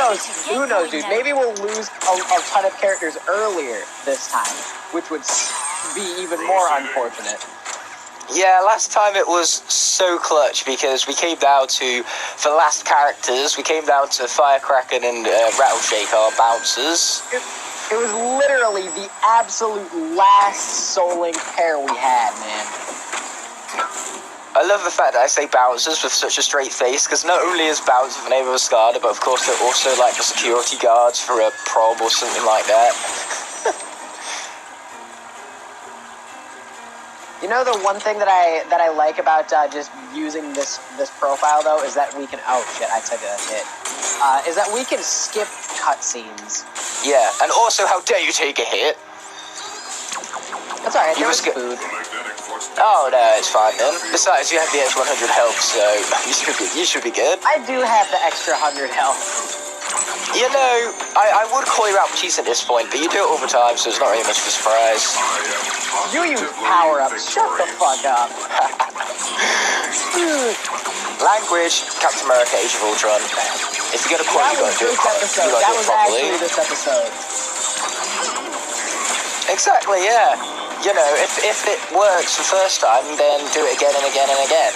knows, dude? Maybe we'll lose a ton of characters earlier this time, which would be even more unfortunate. Yeah, last time it was so clutch because we came down to, for the last characters, we came down to Firecracker and Rattleshake, our bouncers. It was literally the absolute last Soul Link pair we had, man. I love the fact that I say bouncers with such a straight face, because not only is Bouncer the name of a SCADA, but of course they're also like the security guards for a prom or something like that. You know, the one thing that I like about just using this profile though is that we can I took a hit. Is that we can skip cutscenes. Yeah, and also how dare you take a hit? That's alright. There was food. Oh no, it's fine then. Besides, you have the extra 100 health, so you should be good. I do have the extra 100 health. You know, I would call you out for cheats at this point, but you do it all the time, so it's not really much of a surprise. You use power-ups. Shut the fuck up. Language, Captain America, Age of Ultron. If you're gonna quote, you gotta do it properly. That was actually this episode. Exactly, yeah. You know, if it works the first time, then do it again and again and again.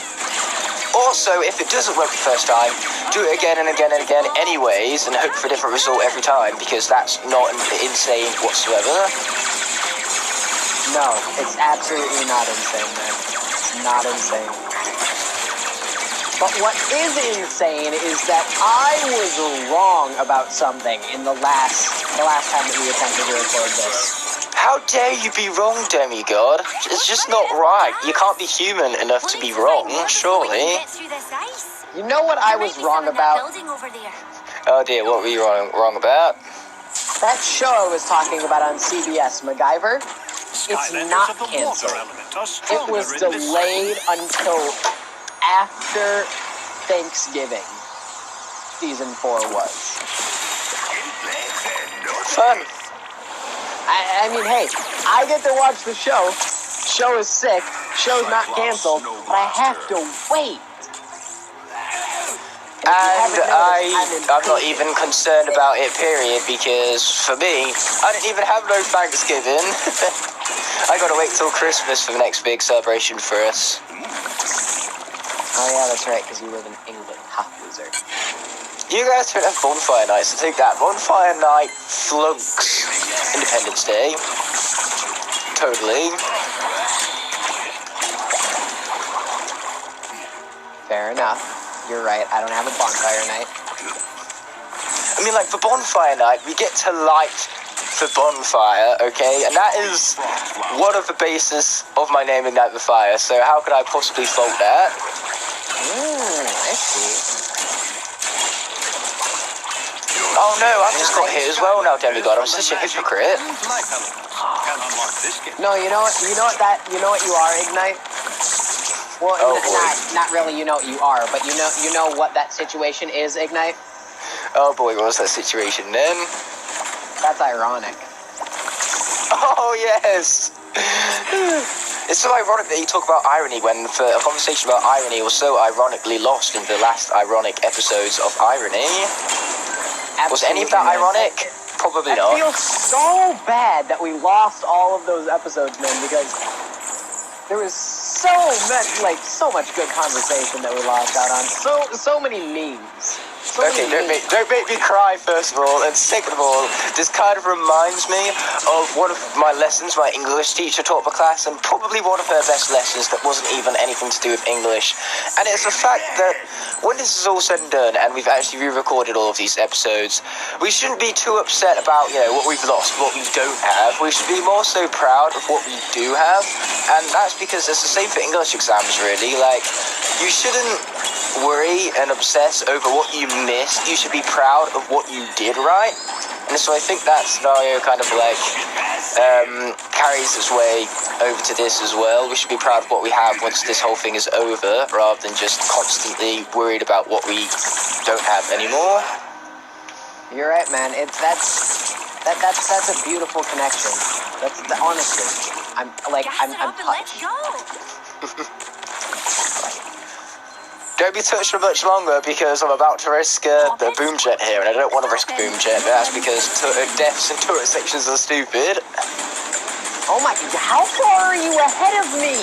Also, if it doesn't work the first time, do it again and again and again anyways, and hope for a different result every time, because that's not insane whatsoever. No, it's absolutely not insane, man. It's not insane. But what is insane is that I was wrong about something in the last time that we attempted to record this. How dare you be wrong, Demigod? It's just not right. You can't be human enough to be wrong, surely. You know what I was wrong about? Oh dear, what were you wrong about? That show I was talking about on CBS, MacGyver, it's not canceled. It was delayed until after Thanksgiving. Season 4 was. Fun. I mean, hey, I get to watch the show. Show is sick. Show's not canceled, but I have to wait. And I'm not even concerned about it, period, because for me, I didn't even have no Thanksgiving. I gotta wait till Christmas for the next big celebration for us. Oh yeah, that's right, because you live in England. Ha, loser. You guys don't have bonfire nights, so take that. Bonfire night flunks Independence Day. Totally. Fair enough. You're right, I don't have a bonfire night. I mean, like, for bonfire night, we get to light the bonfire, okay? And that is one of the basis of my name, Ignite the Fire, so how could I possibly fault that? I see. Oh no, I've just got hit as well now, Demigod. I'm such a hypocrite. No, you know what you are, Igknight? Well, not really you know what you are, but you know what that situation is, Igknight? Oh boy, what was that situation then? That's ironic. Oh yes! It's so ironic that you talk about irony when a conversation about irony was so ironically lost in the last ironic episodes of Irony. Absolutely. Was any of that ironic? Probably not. I feel so bad that we lost all of those episodes, man, because there was so much good conversation that we lost out on. So many memes. Okay, don't make me cry, first of all, and second of all, this kind of reminds me of one of my lessons my English teacher taught the class, and probably one of her best lessons that wasn't even anything to do with English. And it's the fact that when this is all said and done, and we've actually re-recorded all of these episodes, we shouldn't be too upset about, what we've lost, what we don't have. We should be more so proud of what we do have, and that's because it's the same for English exams, really. Like, you shouldn't worry and obsess over what you missed. You should be proud of what you did right. And so I think that scenario kind of carries its way over to this as well. We should be proud of what we have once this whole thing is over, rather than just constantly worried about what we don't have anymore. You're right, man. That's a beautiful connection. Honestly, I'm touched. Don't be touched for much longer because I'm about to risk the boom jet here, and I don't want to risk boom jet, but that's because deaths and turret sections are stupid. Oh my, how far are you ahead of me?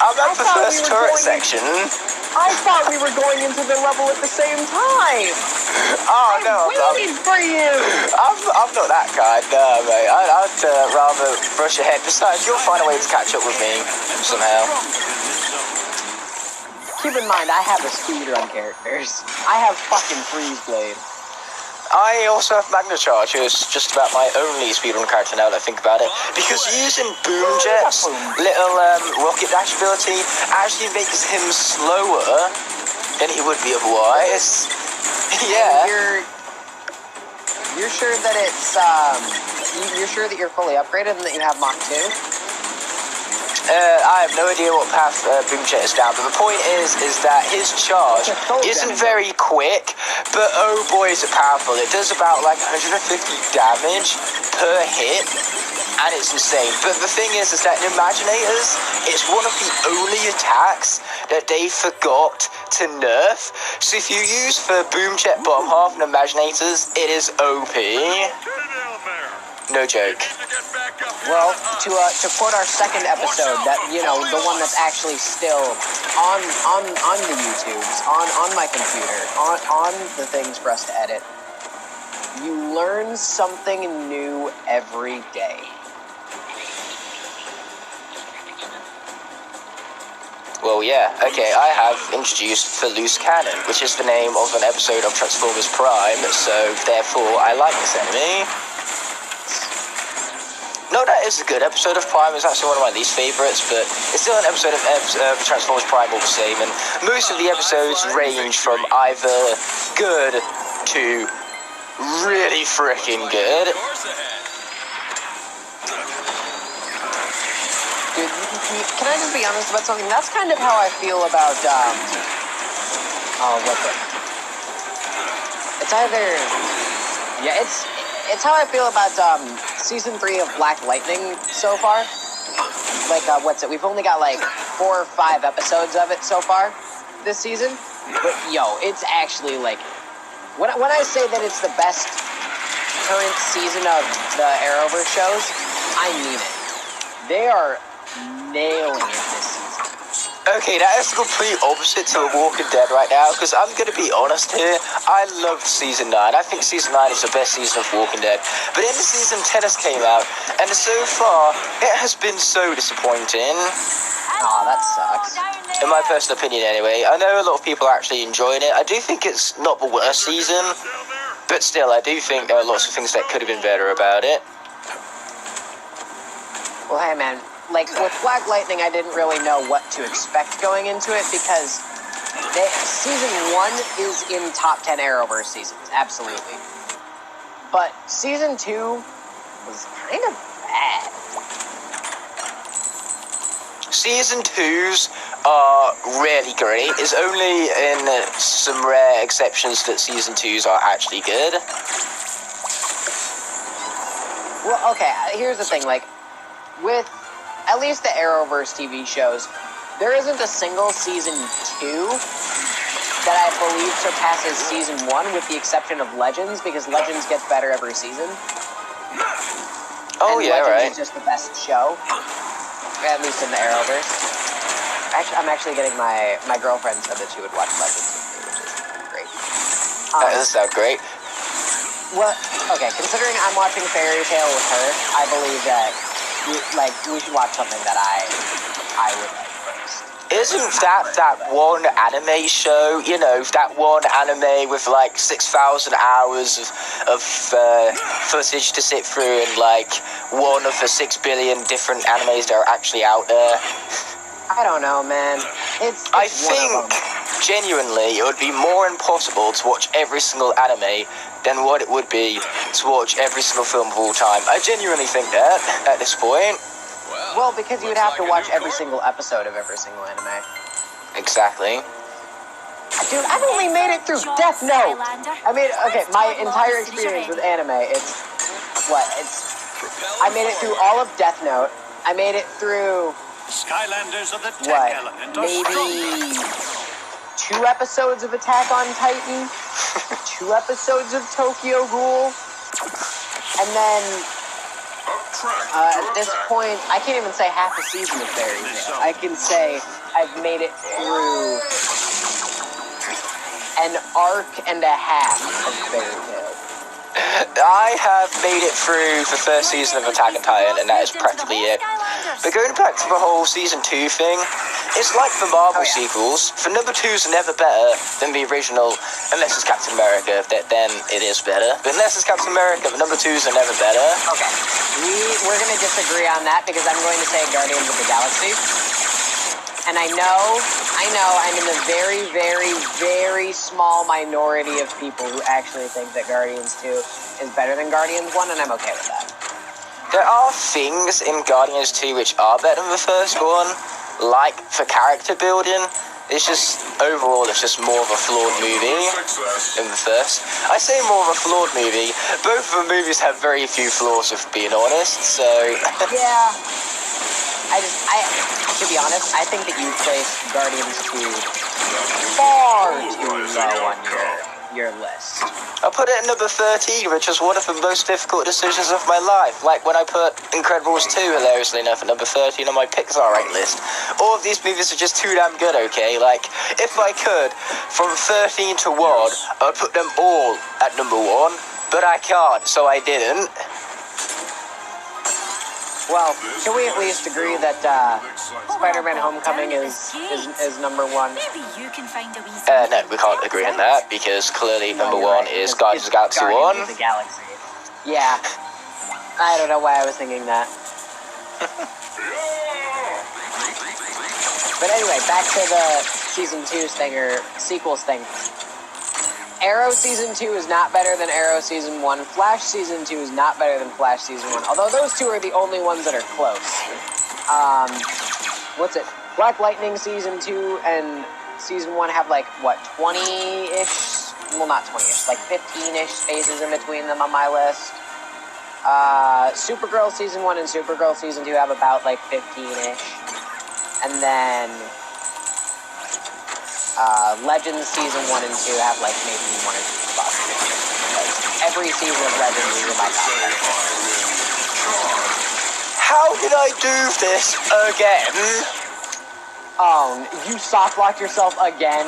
I'm at the first turret section. I thought we were going into the level at the same time. Oh no, I'm waiting for you. I'm not that kind, no, mate. I'd rather rush ahead. Besides, you'll find a way to catch up with me somehow. Keep in mind, I have a speedrun characters. I have fucking Freeze Blade. I also have Magna Charge, who's just about my only speedrun character now that I think about it. Because using Boom Jet's little rocket dash ability actually makes him slower than he would be otherwise. Yeah. You're sure that it's you're sure that you're fully upgraded and that you have Mach 2? I have no idea what path Boom Jet is down, but the point is that his charge isn't very quick, but oh boy is it powerful. It does about 150 damage per hit, and it's insane. But the thing is that in Imaginators, it's one of the only attacks that they forgot to nerf. So if you use the Boom Jet bottom half in Imaginators, it is OP. No joke. Well, to quote our second episode, that the one that's actually still on the YouTubes, on my computer, on the things for us to edit, you learn something new every day. Well, yeah, okay, I have introduced the Loose Cannon, which is the name of an episode of Transformers Prime, so therefore I like this enemy. No, that is a good episode of Prime. It's actually one of my least favourites, but it's still an episode of Transformers Prime all the same, and most of the episodes range from either good to really freaking good. Dude, can I just be honest about something? That's kind of how I feel about, it's either, yeah, it's how I feel about, Season 3 of Black Lightning so far. We've only got 4 or 5 episodes of it so far this season. But, it's actually, when I say that it's the best current season of the Arrowverse shows, I mean it. They are nailing it this season. Okay, that is the complete opposite to The Walking Dead right now, because I'm going to be honest here, I loved Season 9. I think Season 9 is the best season of Walking Dead. But then the Season 10 has came out, and so far, it has been so disappointing. Aw, that sucks. In my personal opinion anyway. I know a lot of people are actually enjoying it. I do think it's not the worst season, but still, I do think there are lots of things that could have been better about it. Well, hey, man. Like, with Black Lightning, I didn't really know what to expect going into it, because Season 1 is in top 10 Arrowverse seasons, absolutely. But Season 2 was kind of bad. Season 2s are really great. It's only in some rare exceptions that Season 2s are actually good. Well, okay, here's the thing, like, with at least the Arrowverse TV shows, there isn't a single Season 2 that I believe surpasses Season 1, with the exception of Legends, because Legends gets better every season. Oh, and yeah, Legends right. is just the best show, at least in the Arrowverse. I'm actually getting my girlfriend said that she would watch Legends with me, which is great. That does sound great. Well, okay, considering I'm watching Fairy Tail with her, I believe that we should watch something that I would like first. Isn't that one anime show, you know, that one anime with like 6,000 hours of footage to sit through, and like one of the 6 billion different animes that are actually out there? I don't know, man. It's I one of think, them. genuinely, it would be more impossible to watch every single anime than what it would be to watch every single film of all time. I genuinely think that, at this point. Well, because you would have to watch every single episode of every single anime. Exactly. Dude, I've only made it through Death Note! I mean, okay, my entire experience with anime, I made it through all of Death Note. I made it through, Skylanders of the tech element are maybe 2 episodes of Attack on Titan, 2 episodes of Tokyo Ghoul, and then at this point, I can't even say half a season of Fairy Tail. I can say I've made it through an arc and a half of Fairy Tail. I have made it through the first season of Attack on Titan, and that is practically it. But going back to the whole Season 2 thing, it's like the Marvel sequels. The number 2s are never better than the original, unless it's Captain America, then it is better. But unless it's Captain America, the number 2s are never better. Okay, we're going to disagree on that, because I'm going to say Guardians of the Galaxy. And I know I'm in the very, very, very small minority of people who actually think that Guardians 2 is better than Guardians 1, and I'm okay with that. There are things in Guardians 2 which are better than the first one, like the character building. It's just, overall, it's just more of a flawed movie than the first. I say more of a flawed movie. Both of the movies have very few flaws, if being honest, so... Yeah. To be honest, I think that you placed Guardians 2 far too low on your list. I put it at number 13, which was one of the most difficult decisions of my life. Like when I put Incredibles 2, hilariously enough, at number 13 on my Pixar rank list. All of these movies are just too damn good, okay? Like, if I could, from 13 to 1, I'd put them all at number 1, but I can't, so I didn't. Well, can we at least agree that Spider-Man Homecoming is number 1? Maybe you can find a wee No, we can't agree on that, because clearly number 1 is Guardians of the Galaxy 1. Guardians of the Galaxy. Yeah. I don't know why I was thinking that. But anyway, back to the Season 2's thing, or sequels thing. Arrow Season 2 is not better than Arrow Season 1. Flash Season 2 is not better than Flash Season 1. Although those two are the only ones that are close. Black Lightning Season 2 and Season 1 have like, what, 20-ish? Well, not 20-ish, like 15-ish spaces in between them on my list. Supergirl Season 1 and Supergirl Season 2 have about like 15-ish. And then... Legends Season 1 and 2 have like maybe 1 or 2 spots. Every season of Legends is in my top 10. How did I do this again? Oh, you soft locked yourself again?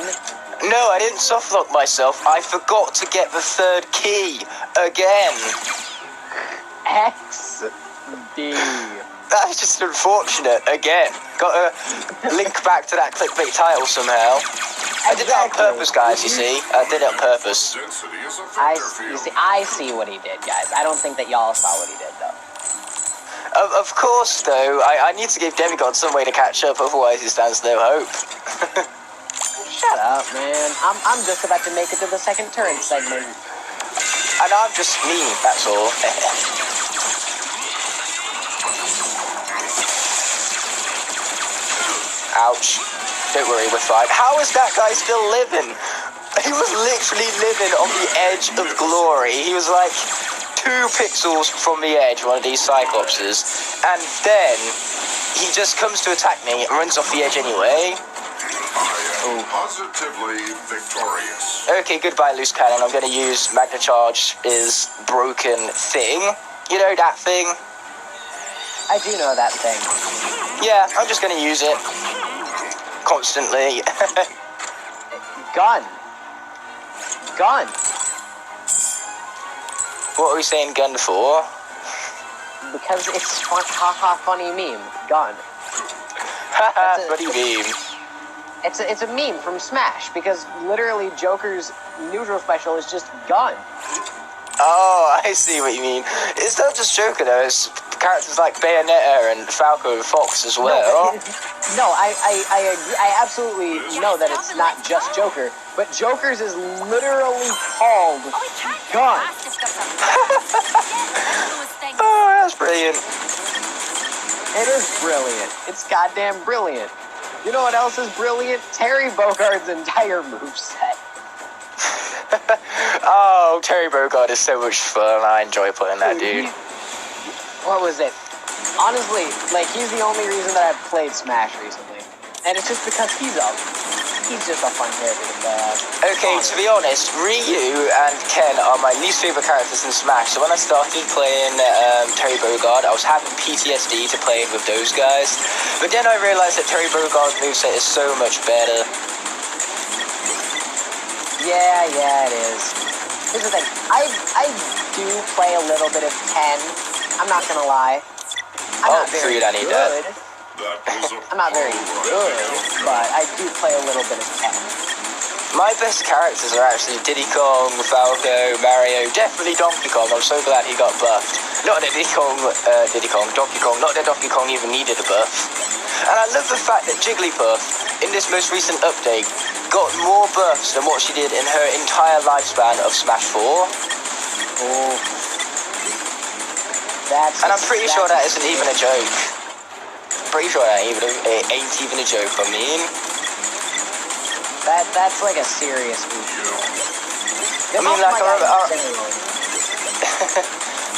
No, I didn't softlock myself. I forgot to get the third key again. XD. That was just unfortunate again. Got to link back to that clickbait title somehow. I did that on purpose, guys, you see. I did it on purpose. Density is a factor. I see what he did, guys. I don't think that y'all saw what he did, though. Of course, though, I need to give Demigod some way to catch up, otherwise he stands no hope. Shut up, man. I'm just about to make it to the second turn segment. And I'm just me, that's all. Ouch. Don't worry, we're fine. How is that guy still living? He was literally living on the edge of glory. He was like 2 pixels from the edge, one of these Cyclopses. And then he just comes to attack me and runs off the edge anyway. I am positively victorious. Okay, goodbye, loose cannon. I'm going to use Magna Charge is broken thing. You know that thing? I do know that thing. Yeah, I'm just going to use it. Constantly. Gun. Gun. What are we saying gun for? Because it's fun, haha, funny meme. Gun. Haha, funny meme. It's a meme from Smash, because literally Joker's neutral special is just gun. Oh, I see what you mean. It's not just Joker though, it's characters like Bayonetta and Falco and Fox as well. No, I agree. I absolutely know that it's not just Joker, but Joker's is literally called gun. Oh, that's brilliant. It is brilliant. It's goddamn brilliant. You know what else is brilliant? Terry Bogard's entire moveset. Oh, Terry Bogard is so much fun. I enjoy playing that dude. What was it? Honestly, like, he's the only reason that I've played Smash recently. And it's just because he's just a fun character to play as. Okay, to be honest, Ryu and Ken are my least favorite characters in Smash. So when I started playing Terry Bogard, I was having PTSD to playing with those guys. But then I realized that Terry Bogard's moveset is so much better. Yeah, it is. Here's the thing. I do play a little bit of Ken. I'm not gonna lie. I'm not very I need good. That I'm not very good, but I do play a little bit of Ken. My best characters are actually Diddy Kong, Falco, Mario, definitely Donkey Kong. I'm so glad he got buffed. Not that Donkey Kong, not that Donkey Kong even needed a buff. And I love the fact that Jigglypuff, in this most recent update, got more buffs than what she did in her entire lifespan of Smash 4. Oh. And I'm pretty sure that isn't even a joke. Pretty sure that ain't even a joke, I mean. That's like a serious move. I mean, like,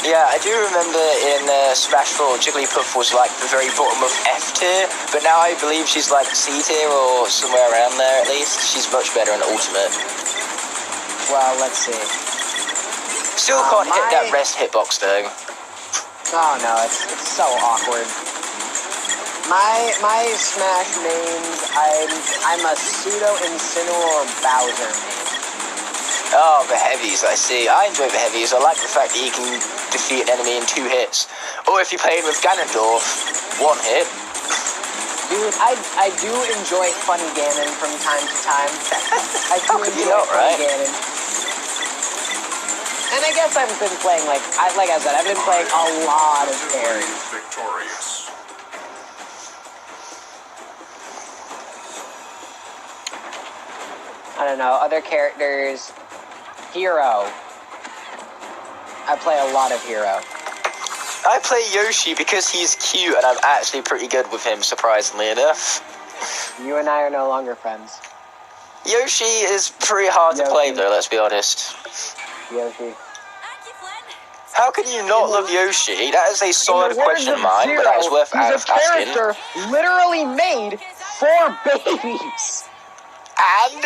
yeah, I do remember in Smash 4, Jigglypuff was like the very bottom of F tier, but now I believe she's like C tier or somewhere around there at least. She's much better in Ultimate. Well, let's see. Still can't hit that rest hitbox though. Oh no, it's so awkward. My Smash mains, I'm a pseudo Incineroar Bowser main. Oh, the heavies, I see. I enjoy the heavies. I like the fact that you can defeat an enemy in 2 hits. Or if you're playing with Ganondorf, 1 hit. Dude, I do enjoy Funny Ganon from time to time. I do enjoy Funny Ganon. And I guess I've been playing, like I said, I've been playing a lot of carries. victorious. I don't know, other characters. Hero. I play a lot of Hero. I play Yoshi because he's cute and I'm actually pretty good with him, surprisingly enough. You and I are no longer friends. Yoshi is pretty hard to play though, let's be honest. Yoshi. How can you not love Yoshi? That is a solid question of mine, but that is worth asking. He's a character literally made for babies. And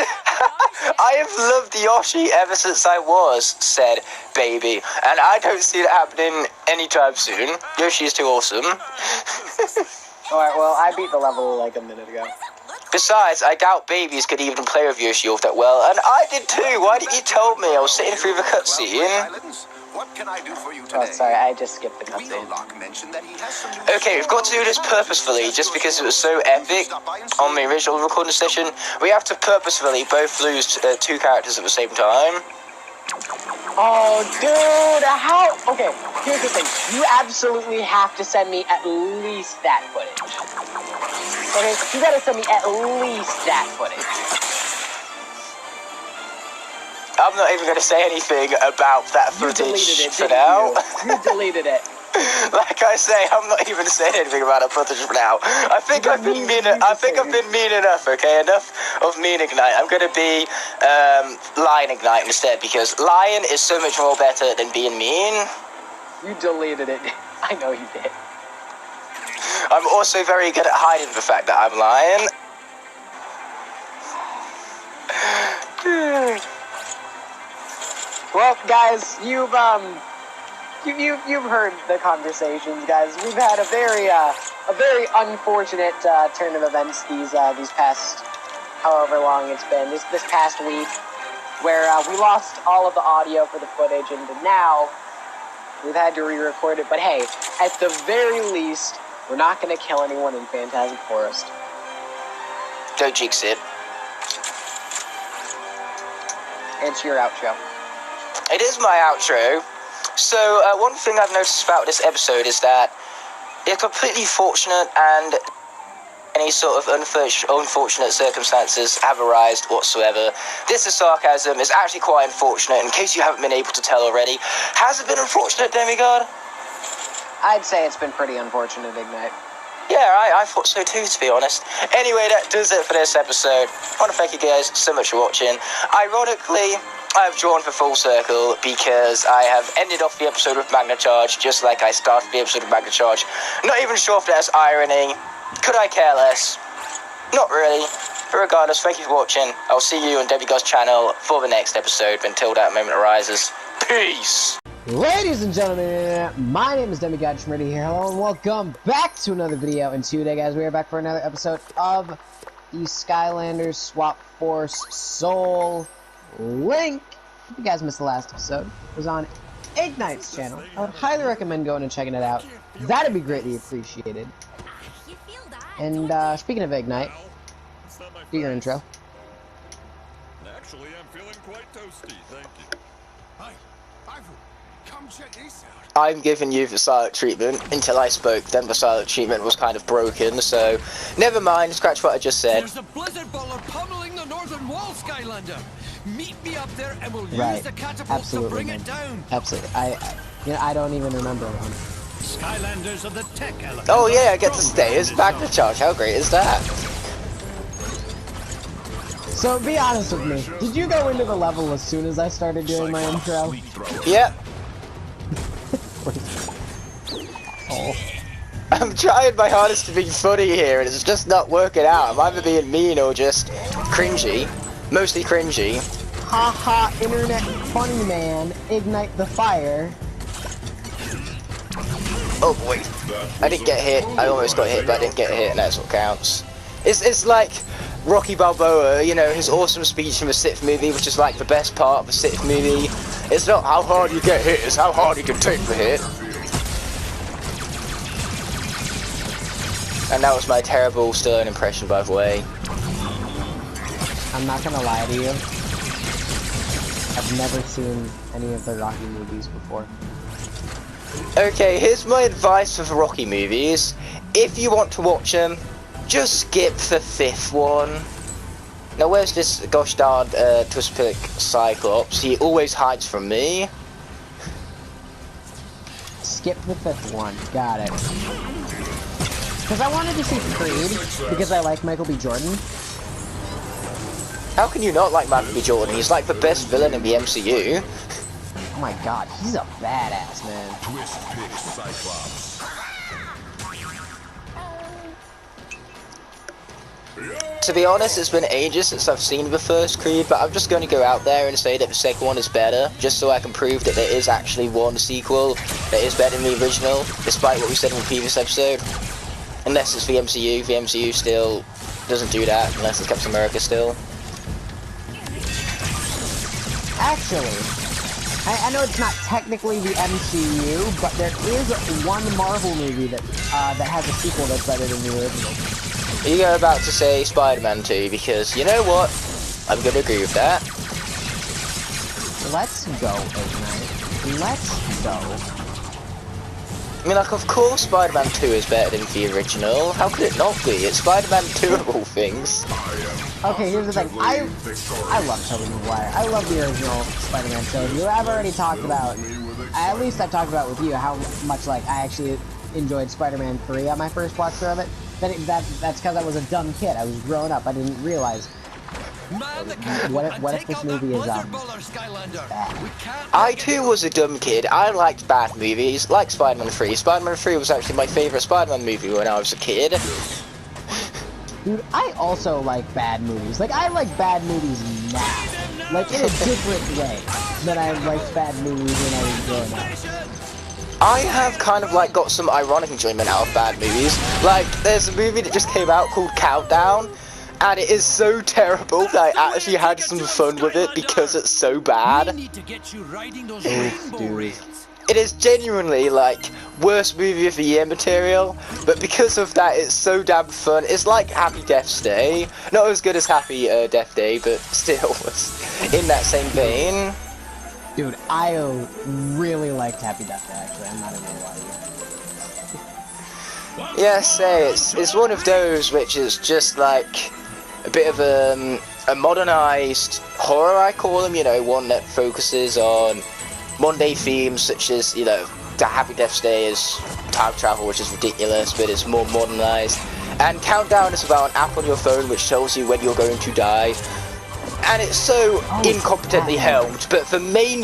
I have loved Yoshi ever since I was said baby, and I don't see that happening anytime soon. Yoshi is too awesome. Alright, well, I beat the level like a minute ago. Besides, I doubt babies could even play with Yoshi that well, and I did too. Why didn't you tell me? I was sitting through the cutscene. What can I do for you Oh, today? sorry, I just skipped the cutscene. Mentioned that he has some new Okay, we've got to do this purposefully, just because it was so epic on the original recording session. We have to purposefully both lose 2 characters at the same time. Oh, dude, how? Okay, here's the thing. You absolutely have to send me at least that footage. Okay, you gotta send me at least that footage. I'm not even going to say anything about that You deleted footage it, for didn't now. you? You deleted it. Like I say, I'm not even saying anything about that footage for now. I think I've been mean. I think I've been mean enough. Okay, enough of mean Igknight. I'm going to be Lion Igknight instead, because Lion is so much more better than being mean. You deleted it. I know you did. I'm also very good at hiding the fact that I'm Lion. Well, guys, you've heard the conversations, guys. We've had a very unfortunate turn of events these past however long it's been this past week, where we lost all of the audio for the footage, and now we've had to re-record it. But hey, at the very least, we're not going to kill anyone in Phantasm Forest. Don't jinx it. It's your outro. It is my outro. So, one thing I've noticed about this episode is that it's completely fortunate, and any sort of unfortunate circumstances have arisen whatsoever. This is sarcasm. It's actually quite unfortunate, in case you haven't been able to tell already. Has it been unfortunate, Demigod? I'd say it's been pretty unfortunate, Igknight. Yeah, I thought so too, to be honest. Anyway, that does it for this episode. I want to thank you guys so much for watching. Ironically, I've drawn for full circle because I have ended off the episode with Magna Charge, just like I started the episode with Magna Charge. Not even sure if that's irony. Could I care less? Not really. But regardless, thank you for watching. I'll see you on Demigod's channel for the next episode until that moment arises. Peace! Ladies and gentlemen, my name is Demigod Schmitty here. Hello and welcome back to another video. And today, guys, we are back for another episode of the Skylanders Swap Force Soul Link. If you guys missed the last episode, it was on Igknight's channel. I would highly recommend going and checking it out. That'd be greatly appreciated. And speaking of Igknight, do your intro. Actually, I'm feeling quite toasty, thank you. Come check this out. I'm giving you the silent treatment. Until I spoke, then the silent treatment was kind of broken, so never mind, scratch what I just said. There's a blizzard baller pummeling the northern wall, Skylander. Meet me up there and we'll Right. use the catapult to bring it down. Absolutely. I don't even remember one. Skylanders of the tech element. Oh yeah, I get to stay as Magna Charge. How great is that? So be honest with me. Did you go into the level as soon as I started doing my intro? Yep. Oh. I'm trying my hardest to be funny here, and it's just not working out. I'm either being mean or just cringy. Mostly cringy. Haha, internet funny man, ignite the fire. Oh boy. I didn't get hit. I almost got hit, but I didn't get hit, and that's what counts. It's like Rocky Balboa, you know, his awesome speech from the 6th movie, which is like the best part of the 6th movie. It's not how hard you get hit, it's how hard you can take the hit. And that was my terrible Stern impression, by the way. I'm not gonna lie to you. I've never seen any of the Rocky movies before. Okay, here's my advice for the Rocky movies. If you want to watch them, just skip the 5th one. Now where's this gosh darn Twispic Cyclops? He always hides from me. Skip the 5th one. Got it. Because I wanted to see Creed, because I like Michael B. Jordan. How can you not like Michael B. Jordan? He's like the best villain in the MCU. Oh my god, he's a badass, man. Twispic Cyclops. To be honest, it's been ages since I've seen the first Creed, but I'm just going to go out there and say that the second one is better, just so I can prove that there is actually one sequel that is better than the original, despite what we said in the previous episode. Unless it's the MCU still doesn't do that unless it's Captain America still. Actually, I know it's not technically the MCU, but there is one Marvel movie that that has a sequel that's better than the original. You're about to say Spider-Man 2, because you know what? I'm gonna agree with that. Let's go, Igknight. Let's go. I mean, like, of course Spider-Man 2 is better than the original. How could it not be? It's Spider-Man 2 of all things. Okay, here's the thing. I love Tobey Maguire. I love the original Spider-Man trilogy. I've already talked about, at least I've talked about with you, how much, like, I actually enjoyed Spider-Man 3 on my first watch through of it. That's because I was a dumb kid. I was growing up. I didn't realize. What if this movie is bad? I too was a dumb kid. I liked bad movies, like Spider-Man 3. Spider-Man 3 was actually my favourite Spider-Man movie when I was a kid. Dude, I also like bad movies. Like, I like bad movies now. Like, in a different way than I liked bad movies when I was growing up. I have kind of like got some ironic enjoyment out of bad movies. Like, there's a movie that just came out called Countdown, and it is so terrible that I actually had some fun with it because it's so bad. It is genuinely like worst movie of the year material, but because of that it's so damn fun. It's like Happy Death Day. Not as good as Happy Death Day, but still in that same vein. Dude, I really liked Happy Death Day, actually. I'm not even gonna lie to you. Yeah, say it's one of those which is just like a bit of a modernized horror, I call them, you know, one that focuses on Monday themes such as, you know, the Happy Death Day is time travel, which is ridiculous, but it's more modernized. And Countdown is about an app on your phone which tells you when you're going to die. And it's so incompetently helmed, but the main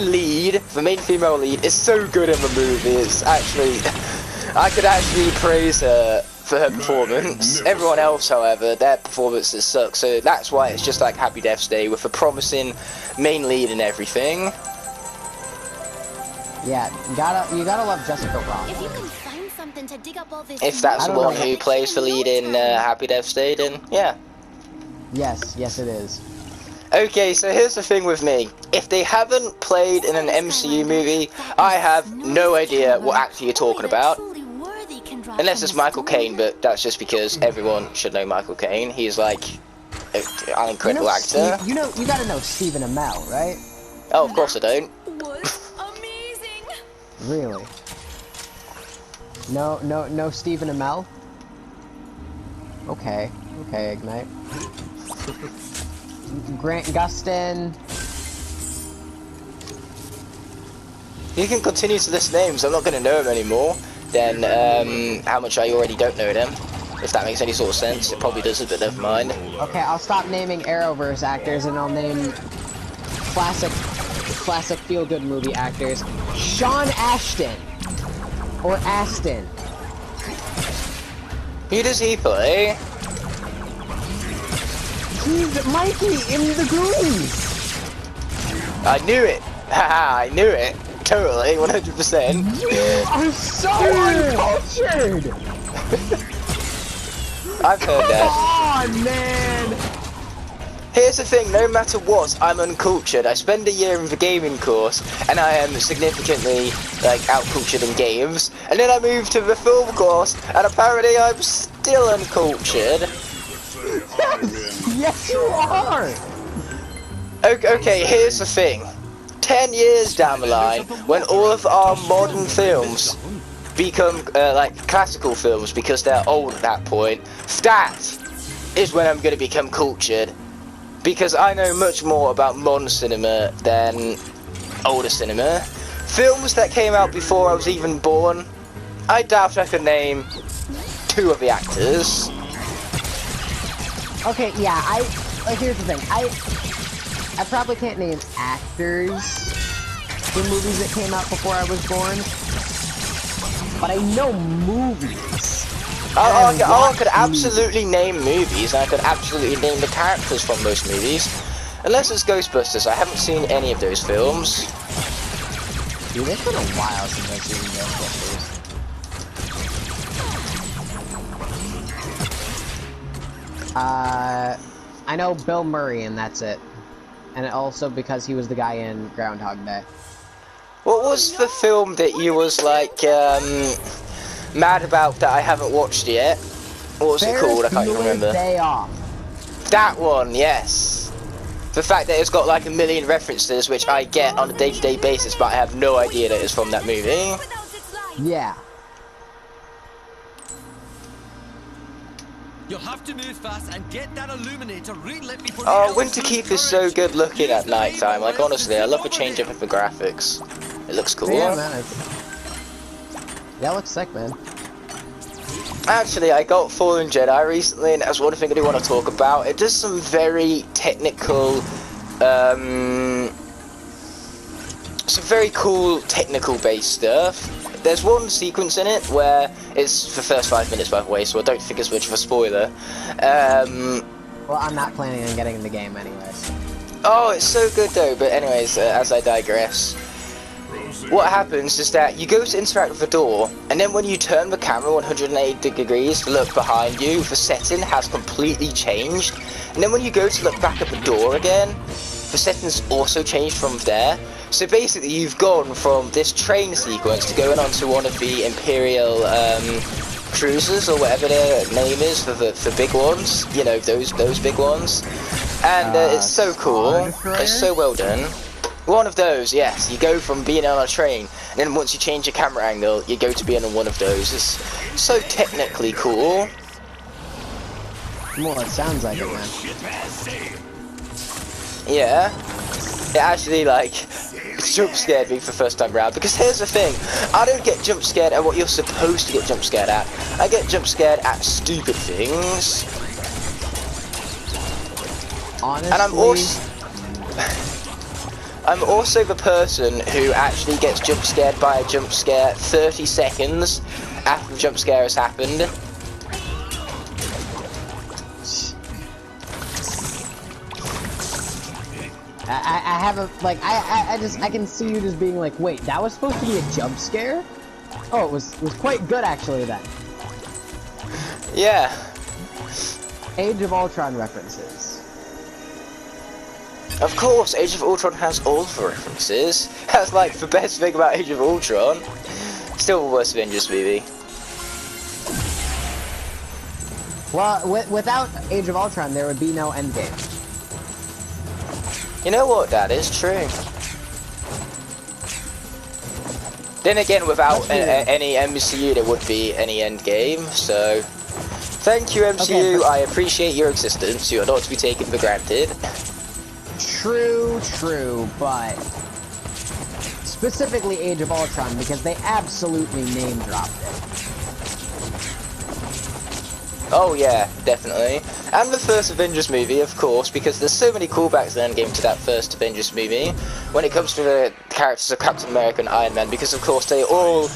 female lead, is so good in the movie. It's actually, I could actually praise her for her performance. Everyone else, however, their performances suck, so that's why it's just like Happy Death Day with a promising main lead and everything. Yeah, you gotta love Jessica Rabbit. If you can find something to dig up all this. If that's the one who plays the lead in Happy Death Day, then yeah. Yes, it is. Okay, so here's the thing with me. If they haven't played in an MCU movie, I have no idea what actor you're talking about. Unless it's Michael Caine, but that's just because everyone should know Michael Caine. He's like an incredible actor. You gotta know Stephen Amell, right? Oh, of course I don't. Really? No Stephen Amell? Okay, Igknight. Grant Gustin. You can continue to list names, I'm not going to know them anymore. Then, how much I already don't know them. If that makes any sort of sense. It probably doesn't, but never mind. Okay, I'll stop naming Arrowverse actors and I'll name classic feel-good movie actors. Sean Ashton. Or Aston. Who does he play? He's Mikey in the Goonies! I knew it! Haha, I knew it! Totally, 100%. You are so uncultured! I've heard that. Come on, man! Here's the thing, no matter what, I'm uncultured. I spend a year in the gaming course, and I am significantly, like, out-cultured in games. And then I move to the film course, and apparently I'm still uncultured. Yes, you are! Okay, here's the thing. 10 years down the line, when all of our modern films become, like, classical films because they're old at that point, that is when I'm going to become cultured. Because I know much more about modern cinema than older cinema. Films that came out before I was even born, I doubt I could name 2 of the actors. Okay, yeah, here's the thing. I probably can't name actors for movies that came out before I was born, but I know movies. I could absolutely name movies, and I could absolutely name the characters from those movies. Unless it's Ghostbusters, I haven't seen any of those films. Dude, it's been a while since I've seen Ghostbusters. I know Bill Murray, and that's it. And also because he was the guy in Groundhog Day. What was the film that you was like mad about that I haven't watched yet? What was it called? I can't even remember. Day Off. That one, yes. The fact that it's got like a million references, which I get on a day-to-day basis, but I have no idea that it's from that movie. Yeah. You'll have to move fast and get that illuminator relit before the Oh, elves Winter lose Keith is so courage. good looking at Use the night time. laser Like blades honestly, I to love the dominate. change up of the graphics. It looks cool. Yeah, man. That looks sick, man. Actually, I got Fallen Jedi recently, and that's one thing I do want to talk about. It does some very technical, some very cool technical-based stuff. There's one sequence in it where it's the first 5 minutes, by the way, so I don't think it's much of a spoiler. Well, I'm not planning on getting in the game anyways. Oh, it's so good though, but anyways, as I digress. What happens is that you go to interact with the door, and then when you turn the camera 180 degrees to look behind you, the setting has completely changed. And then when you go to look back at the door again, the setting's also changed from there. So basically you've gone from this train sequence to going on to one of the Imperial cruisers, or whatever their name is, for the big ones. You know, those big ones. And it's so cool. It's so well done. One of those, yes. You go from being on a train, and then once you change your camera angle, you go to being on one of those. It's so technically cool. Well, it sounds like it, man. Yeah. It actually, like, jump scared me for the first time round, because here's the thing. I don't get jump scared at what you're supposed to get jump scared at. I get jump scared at stupid things. Honestly... And I'm also the person who actually gets jump scared by a jump scare 30 seconds after the jump scare has happened. I have a, like, I can see you just being like, wait, that was supposed to be a jump scare? Oh, it was quite good actually then. Yeah. Age of Ultron references. Of course, Age of Ultron has all the references. That's like the best thing about Age of Ultron. Still the worst Avengers movie. Well, without Age of Ultron, there would be no Endgame. You know what, that is true. Then again, without any MCU, there would be any Endgame, so... Thank you, MCU, Okay, but... I appreciate your existence, you are not to be taken for granted. True, but... Specifically Age of Ultron, because they absolutely name-dropped it. Oh yeah, definitely. And the first Avengers movie, of course, because there's so many callbacks in Endgame to that first Avengers movie, when it comes to the characters of Captain America and Iron Man, because of course they all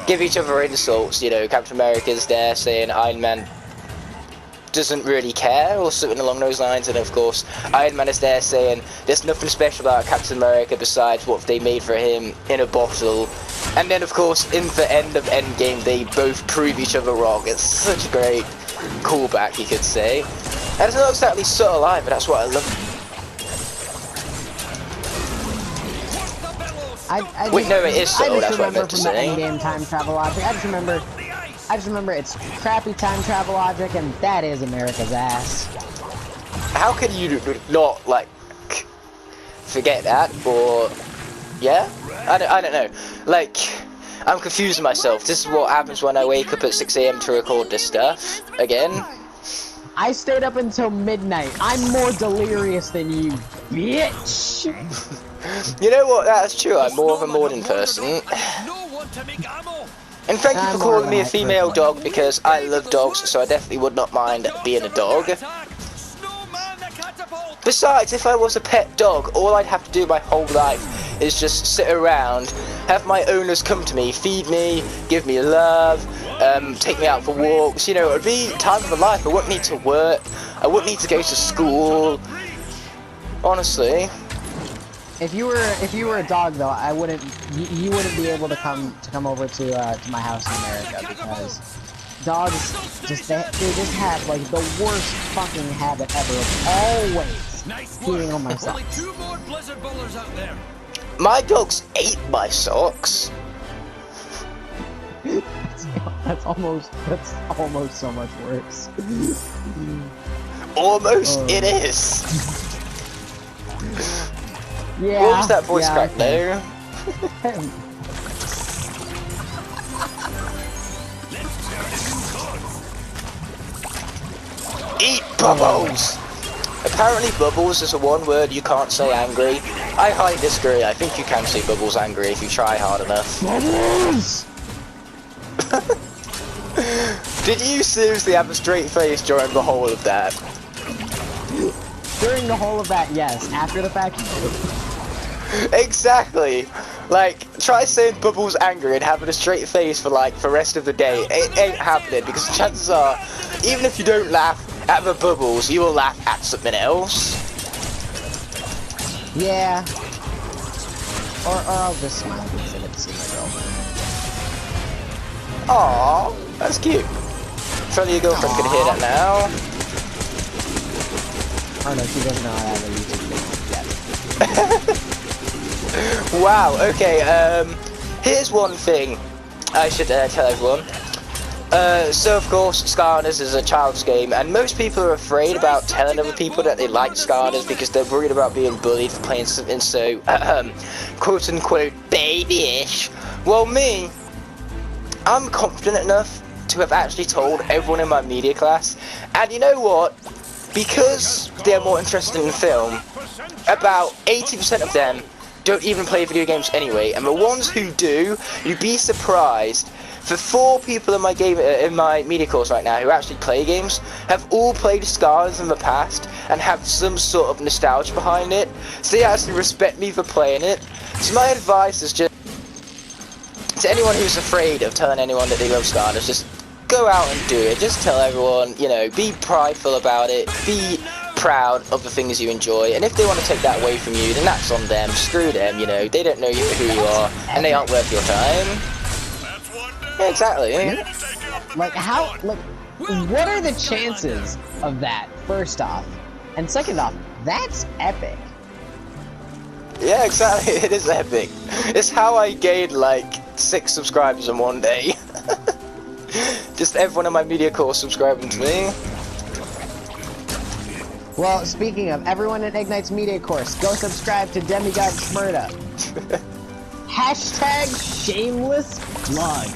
give each other insults. You know, Captain America's there saying Iron Man doesn't really care, or something along those lines, and of course Iron Man is there saying there's nothing special about Captain America besides what they made for him in a bottle. And then of course in the end of Endgame they both prove each other wrong. It's such a great callback, you could say. And it's not exactly subtle either, that's what I love. Wait, no, it is subtle, that's what I meant to say. I just remember from the Endgame time travel logic, I just remember it's crappy time travel logic, and that is America's ass. How can you not, like, forget that, or... Yeah? I don't know. Like, I'm confusing myself. This is what happens when I wake up at 6 AM to record this stuff. Again. I stayed up until midnight. I'm more delirious than you, bitch! You know what? That's true. I'm more of a morning person. And thank you for calling me a female dog, because I love dogs, so I definitely would not mind being a dog. Besides, if I was a pet dog, all I'd have to do my whole life is just sit around, have my owners come to me, feed me, give me love, take me out for walks. You know, it would be time of my life. I wouldn't need to work. I wouldn't need to go to school. Honestly. If you were a dog though, I wouldn't. You wouldn't be able to come over to my house in America, because Dogs just they just have like the worst fucking habit ever of always peeing on my Only socks. 2 more blizzard bowlers out there. My dogs ate my socks. That's almost so much worse. Almost it is. Yeah. What was that voice crack okay. there? Eat bubbles! Apparently bubbles is a one word you can't say angry. I highly disagree. I think you can say bubbles angry if you try hard enough. Bubbles! Did you seriously have a straight face during the whole of that? During the whole of that, yes. After the fact, Exactly! Like, try saying bubbles angry and having a straight face for like the rest of the day. It ain't happening because chances are, even if you don't laugh at the bubbles, you will laugh at something else. yeah. Or I'll just smile because I get to see my girlfriend. Aww, that's cute. Surely your girlfriend can hear that now. Oh no, she doesn't know I have a YouTube video yet. Wow, okay, here's one thing I should tell everyone. So of course, Skylanders is a child's game, and most people are afraid about telling other people that they like Skylanders because they're worried about being bullied for playing something so, quote-unquote, babyish. Well, me, I'm confident enough to have actually told everyone in my media class, and you know what? Because they're more interested in film, about 80% of them don't even play video games anyway, and the ones who do, you'd be surprised. The 4 people in my media course right now who actually play games have all played Skylanders in the past and have some sort of nostalgia behind it, so they actually respect me for playing it. So my advice is just to anyone who's afraid of telling anyone that they love Skylanders, just go out and do it. Just tell everyone, you know, be prideful about it, be proud of the things you enjoy, and if they want to take that away from you, then that's on them. Screw them, you know, they don't know who you are, and they aren't worth your time. Yeah, exactly. Like, how, like, what are the chances of that, first off? And second off, that's epic. Yeah, exactly, it is epic. It's how I gained, like, 6 subscribers in one day. Just everyone in my media course subscribing to me. Well, speaking of, everyone in Igknight's media course, go subscribe to Demigod Schmurda. Hashtag shameless plug.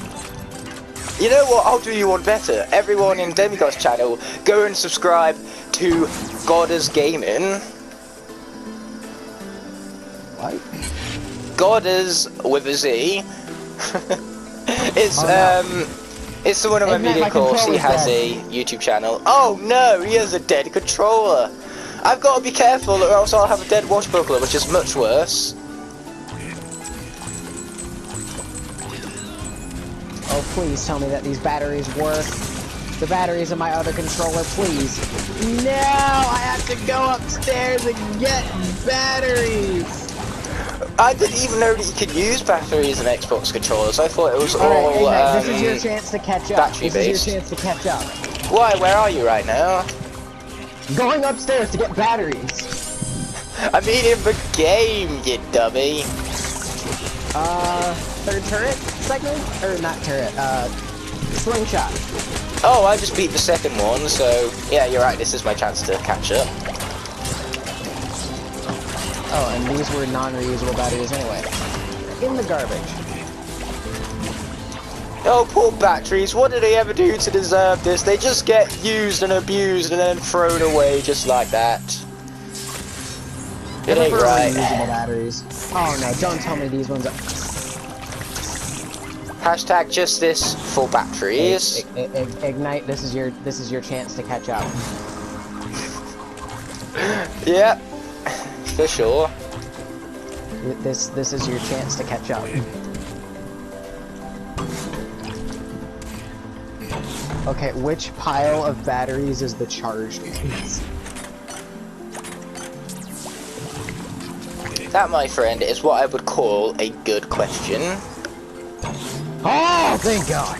You know what, I'll do you one better. Everyone in Demigod's channel, go and subscribe to Godders Gaming. What? Godders with a Z. It's, it's someone in my media course, he has a YouTube channel. Oh no, he has a dead controller. I've got to be careful or else I'll have a dead washbuckler, which is much worse. Oh, please tell me that these batteries work. The batteries in my other controller, please. No, I have to go upstairs and get batteries. I didn't even know that you could use batteries in Xbox controllers. I thought it was all Alright, this is your chance to catch up. battery This based. is your chance to catch up. Why? Where are you right now? Going upstairs to get batteries. I mean in the game, you dummy. Third turret segment? Or not turret, slingshot. Oh, I just beat the second one, so yeah, you're right, this is my chance to catch up. Oh, and these were non-reusable batteries anyway. In the garbage. Oh, poor batteries, what did they ever do to deserve this? They just get used and abused and then thrown away just like that. It ain't right. Reusable batteries. Oh no, don't tell me these ones are... Hashtag justice for batteries. Igknight, this is your chance to catch up. Yep, for sure. This is your chance to catch up. Okay, which pile of batteries is the charged ones? That, my friend, is what I would call a good question. Oh, thank God.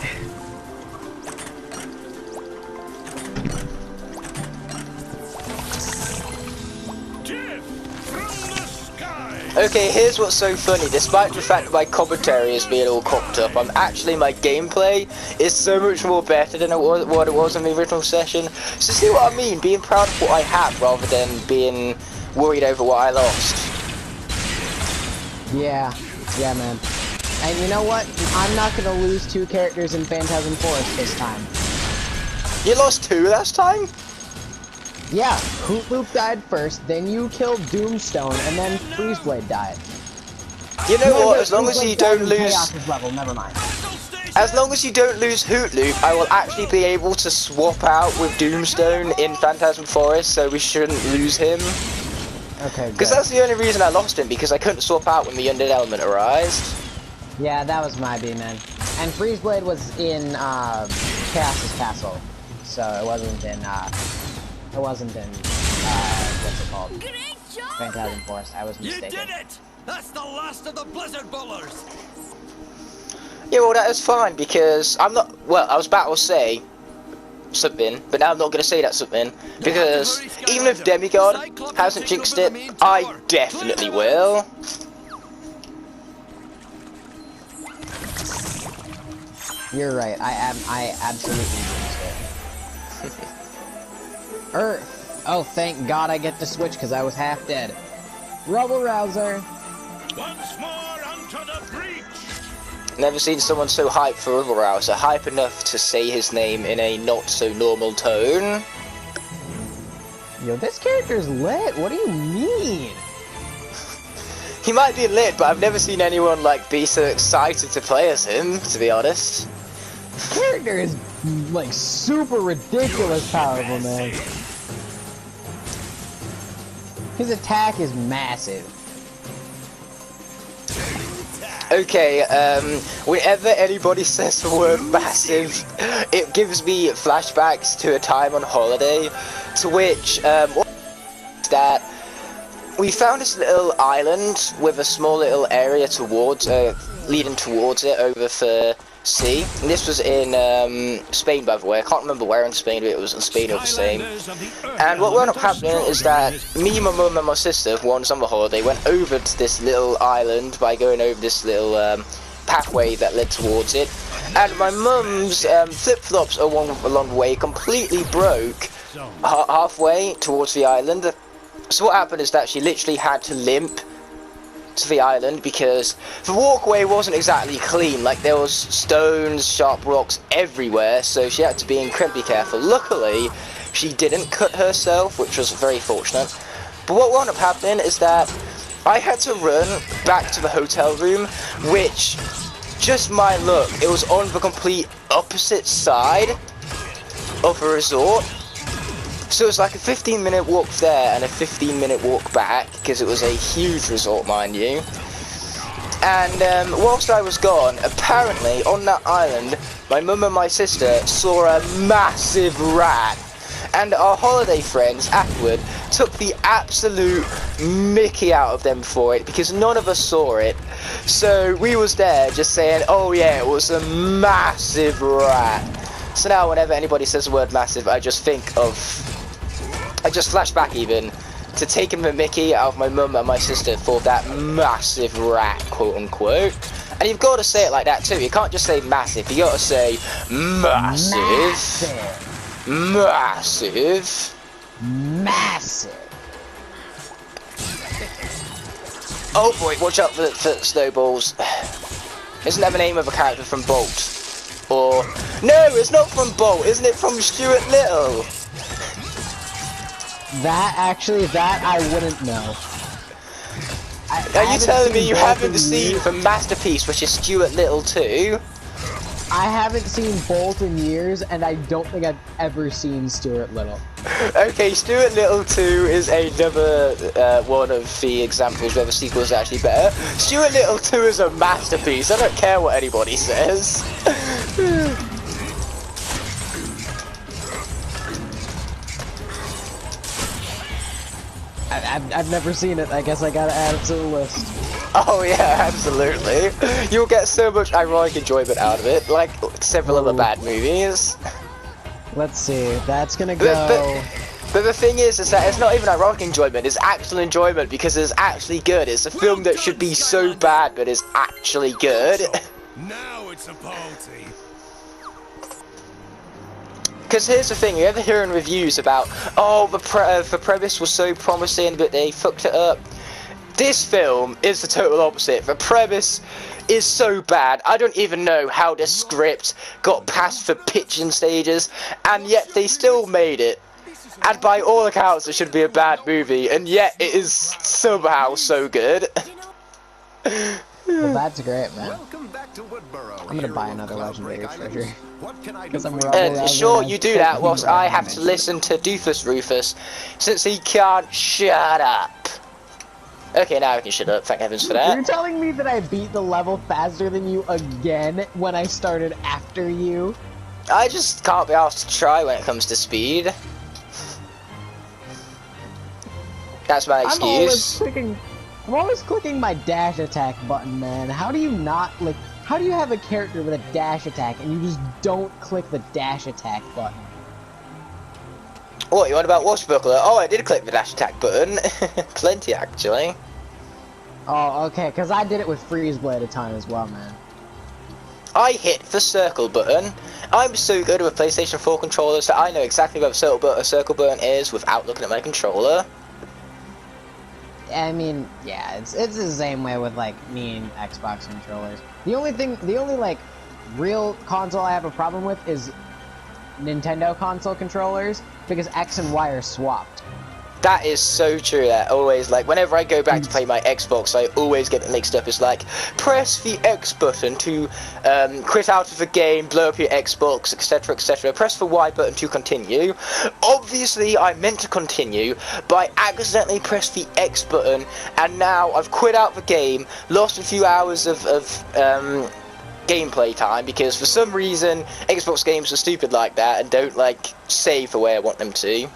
Okay, here's what's so funny. Despite the fact that my commentary is being all cocked up, my gameplay is so much more better than what it was in the original session. So see what I mean? Being proud of what I have rather than being worried over what I lost. Yeah, man. And you know what? I'm not gonna lose 2 characters in Phantasm Forest this time. You lost 2 last time? Yeah, Hoot Loop died first, then you killed Doomstone, and then Freezeblade died. You know what? As long as you don't lose... Chaos's level, never mind. As long as you don't lose Hoot Loop, I will actually be able to swap out with Doomstone in Phantasm Forest, so we shouldn't lose him. Okay, because that's the only reason I lost him, because I couldn't swap out when the Undead Element arrived. Yeah, that was my B-man. And Freezeblade was in Chaos's Castle, so it wasn't in what's it called? Great job! Phantasm Forest. I was mistaken. You did it! That's the last of the Blizzard Bowlers! Yeah, well, that is fine, because I'm not... Well, I was about to say something, but now I'm not going to say that something, because even if Demigod hasn't jinxed it, I definitely will. You're right. I absolutely jinxed it. Earth. Oh, thank God I get to switch because I was half dead. Rubble Rouser. Once more unto the breach. Never seen someone so hyped for Rubble Rouser. Hype enough to say his name in a not so normal tone. Yo, this character's lit. What do you mean? He might be lit, but I've never seen anyone like be so excited to play as him, to be honest. This character is like super ridiculous powerful, man. His attack is massive. Okay, whenever anybody says the word massive, it gives me flashbacks to a time on holiday, to which, that we found this little island with a small little area towards, leading towards it over the sea. And this was in Spain, by the way. I can't remember where in Spain, but it was in Spain or the same. And what wound up happening is that me, my mum, and my sister, one summer holiday, went over to this little island by going over this little pathway that led towards it. And my mum's flip-flops along the way completely broke halfway towards the island. So what happened is that she literally had to limp to the island because the walkway wasn't exactly clean. Like, there was stones, sharp rocks everywhere, so she had to be incredibly careful. Luckily, she didn't cut herself, which was very fortunate. But what wound up happening is that I had to run back to the hotel room, which, just my luck, it was on the complete opposite side of the resort. So it was like a 15-minute walk there and a 15-minute walk back, because it was a huge resort, mind you. And whilst I was gone, apparently on that island, my mum and my sister saw a massive rat. And our holiday friends afterward took the absolute mickey out of them for it, because none of us saw it. So we was there just saying, oh yeah, it was a massive rat. So now whenever anybody says the word massive, I just flash back even to taking the mickey out of my mum and my sister for that massive rat, quote unquote. And you've got to say it like that too. You can't just say massive, you got to say massive. Massive. Massive. Oh boy, watch out for snowballs. Isn't that the name of a character from Bolt? Or no, it's not from Bolt. Isn't it from Stuart Little? That I wouldn't know. Are you telling me you haven't seen the masterpiece, which is Stuart Little 2? I haven't seen Bolt in years, and I don't think I've ever seen Stuart Little. Okay, Stuart Little 2 is another one of the examples where the sequel is actually better. Stuart Little 2 is a masterpiece. I don't care what anybody says. I've never seen it. I guess I gotta add it to the list. Oh yeah, absolutely. You'll get so much ironic enjoyment out of it, like several other bad movies. Let's see. That's gonna go. But the thing is that it's not even ironic enjoyment, it's actual enjoyment because it's actually good. It's a film that should be so bad, but is actually good. Now it's a party. Because here's the thing, you ever hear in reviews about, oh, the premise was so promising, but they fucked it up. This film is the total opposite. The premise is so bad, I don't even know how the script got past the pitching stages, and yet they still made it. And by all accounts, it should be a bad movie, and yet it is somehow so good. Well, that's great, man. Welcome back to Woodborough. I'm gonna buy another legendary treasure. What can I do? Because I'm Sure, you do that whilst I have to listen to Doofus Rufus, since he can't shut up. Okay, now I can shut up, thank heavens for that. You're telling me that I beat the level faster than you again when I started after you? I just can't be asked to try when it comes to speed. That's my excuse. I'm always clicking my dash attack button, man. How do you not, like, how do you have a character with a dash attack and you just don't click the dash attack button? What, you want about Washbuckler? Oh, I did click the dash attack button. Plenty, actually. Oh, okay, because I did it with Freeze Blade a time as well, man. I hit the circle button. I'm so good with PlayStation 4 controllers that I know exactly where the circle button is without looking at my controller. I mean, yeah, it's the same way with, like, me and Xbox controllers. The only, like, real console I have a problem with is Nintendo console controllers, because X and Y are swapped. That is so true. That always, like, whenever I go back to play my Xbox, I always get it mixed up. It's like, press the X button to quit out of the game, blow up your Xbox, etc, etc. Press the Y button to continue. Obviously, I meant to continue, but I accidentally pressed the X button, and now I've quit out the game, lost a few hours of gameplay time, because for some reason, Xbox games are stupid like that, and don't, like, save the way I want them to.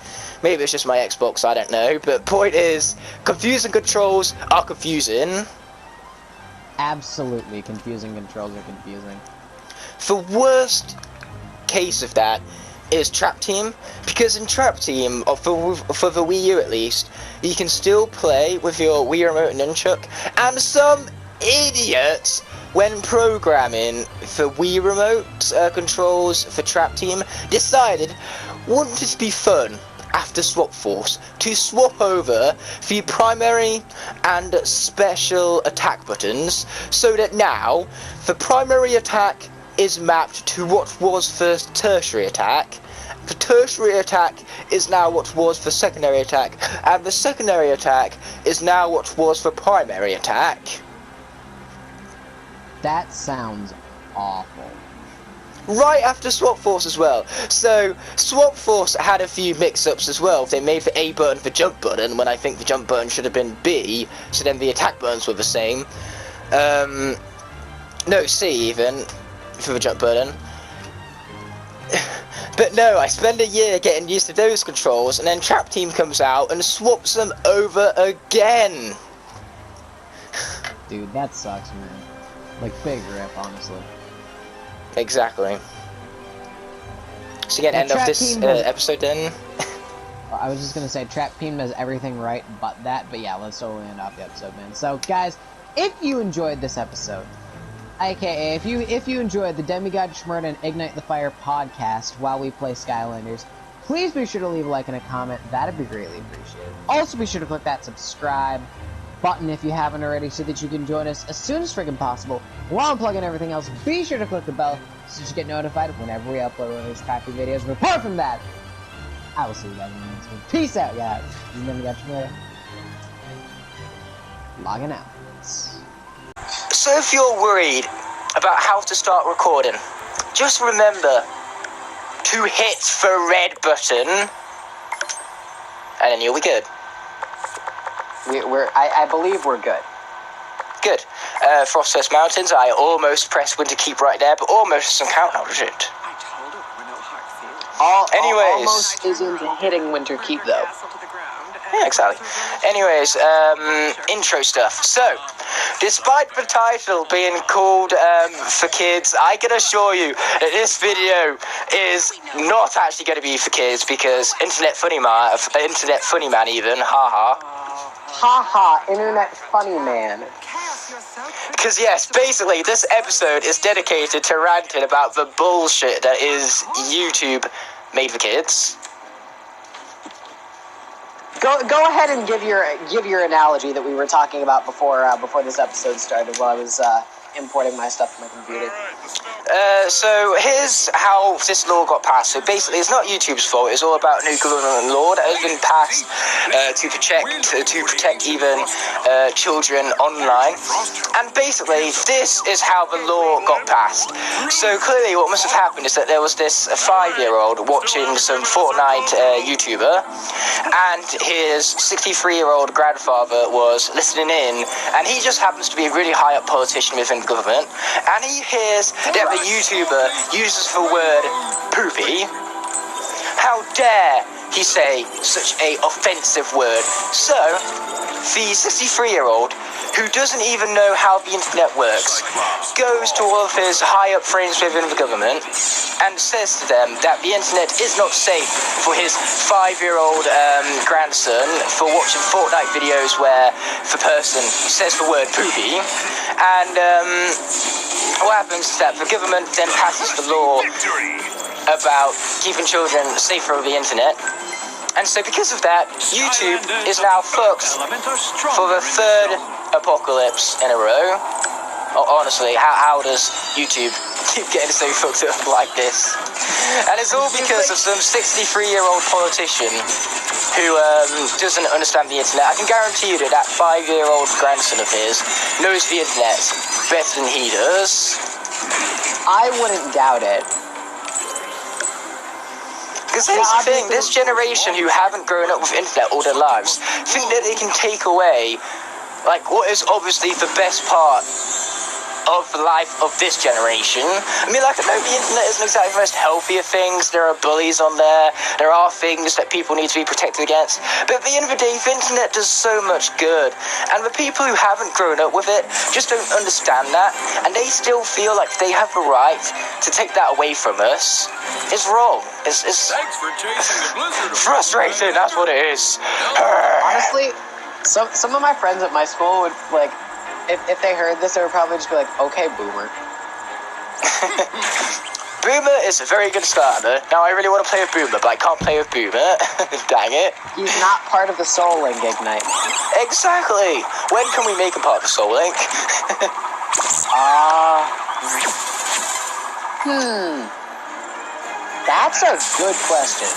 Maybe it's just my Xbox, I don't know, but point is, confusing controls are confusing. Absolutely, confusing controls are confusing. The worst case of that is Trap Team, because in Trap Team, or for the Wii U at least, you can still play with your Wii Remote and Nunchuck, and some idiots, when programming for Wii Remote controls for Trap Team, decided, wouldn't it be fun after Swap Force to swap over the primary and special attack buttons, so that now the primary attack is mapped to what was the tertiary attack, the tertiary attack is now what was the secondary attack, and the secondary attack is now what was the primary attack. That sounds awful. Right after Swap Force as well. So, Swap Force had a few mix-ups as well. They made the A button the jump button, when I think the jump button should have been B, so then the attack buttons were the same. No, C even, for the jump button. But no, I spend a year getting used to those controls, and then Trap Team comes out and swaps them over again. Dude, that sucks, man. Like, big rip, honestly. Exactly. So again, end of this episode then. I was just gonna say, Trap Team does everything right but that, but yeah, let's totally end off the episode, man. So, guys, if you enjoyed this episode, aka if you enjoyed the Demigod, Schmurda, and Ignite the Fire podcast while we play Skylanders, please be sure to leave a like and a comment. That'd be greatly appreciated. Also, be sure to click that subscribe button if you haven't already, so that you can join us as soon as freaking possible. While I'm plugging everything else, be sure to click the bell so that you get notified whenever we upload one of these crappy videos. But apart from that, I will see you guys in the next one. Peace out, guys. This is Demigod Schmurda. Logging out. So if you're worried about how to start recording, just remember to hit the red button, and then you'll be good. I believe we're good. Good. Frostfest Mountains, I almost pressed Winter Keep right there, but almost doesn't count now, does it? I told her there were no hard feelings. Anyways. Almost isn't hitting Winter Keep, though. Yeah, exactly. Anyways, intro stuff. So, despite the title being called for kids, I can assure you that this video is not actually going to be for kids because Internet Funny Man even, haha. Haha, Internet Funny Man. Because yes, basically this episode is dedicated to ranting about the bullshit that is YouTube made for kids. Go ahead and give your analogy that we were talking about before this episode started while I was importing my stuff from my computer. So here's how this law got passed. So basically, it's not YouTube's fault. It's all about new government law that has been passed to protect even children online. And basically, this is how the law got passed. So clearly, what must have happened is that there was this 5-year-old watching some Fortnite YouTuber, and his 63-year-old grandfather was listening in, and he just happens to be a really high-up politician within the government, and he hears that the YouTuber uses the word poopy. How dare he say such a offensive word? So, the 63-year-old, who doesn't even know how the internet works, goes to all of his high-up friends within the government and says to them that the internet is not safe for his 5-year-old grandson for watching Fortnite videos where the person says the word poopy. And what happens is that the government then passes the law about keeping children safer on the internet. And so because of that, YouTube is now fucked for the 3rd apocalypse in a row. Oh, honestly, how does YouTube keep getting so fucked up like this? And it's all because of some 63-year-old politician who doesn't understand the internet. I can guarantee you that that 5-year-old grandson of his knows the internet better than he does. I wouldn't doubt it. Because here's the thing, this generation who haven't grown up with internet all their lives think that they can take away, like, what is obviously the best part of the life of this generation. I mean, like, I know the internet isn't exactly the most healthy of things. There are bullies on there. There are things that people need to be protected against. But at the end of the day, the internet does so much good. And the people who haven't grown up with it just don't understand that. And they still feel like they have the right to take that away from us. It's wrong. It's Thanks for chasing the blizzard. frustrating, that's what it is. Honestly, some of my friends at my school would, like, if they heard this, they would probably just be like, okay, boomer. Boomer is a very good starter. Now, I really want to play with Boomer, but I can't play with Boomer. Dang it. He's not part of the Soul Link, Igknight. Exactly. When can we make him part of the Soul Link? That's a good question.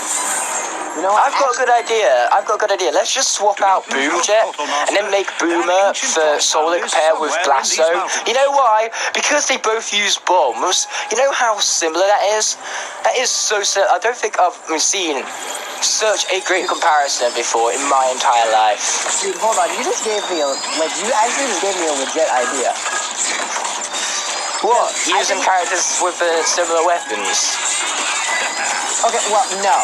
You know what? I've got a good idea. Let's just swap out Boomjet and then make Boomer for Soul Link pair with Blasto. You know why? Because they both use bombs. You know how similar that is? That is so similar. I don't think I've seen such a great comparison before in my entire life. Dude, hold on. You just gave me you actually just gave me a legit idea. What? Using characters with similar weapons? Okay, well, no.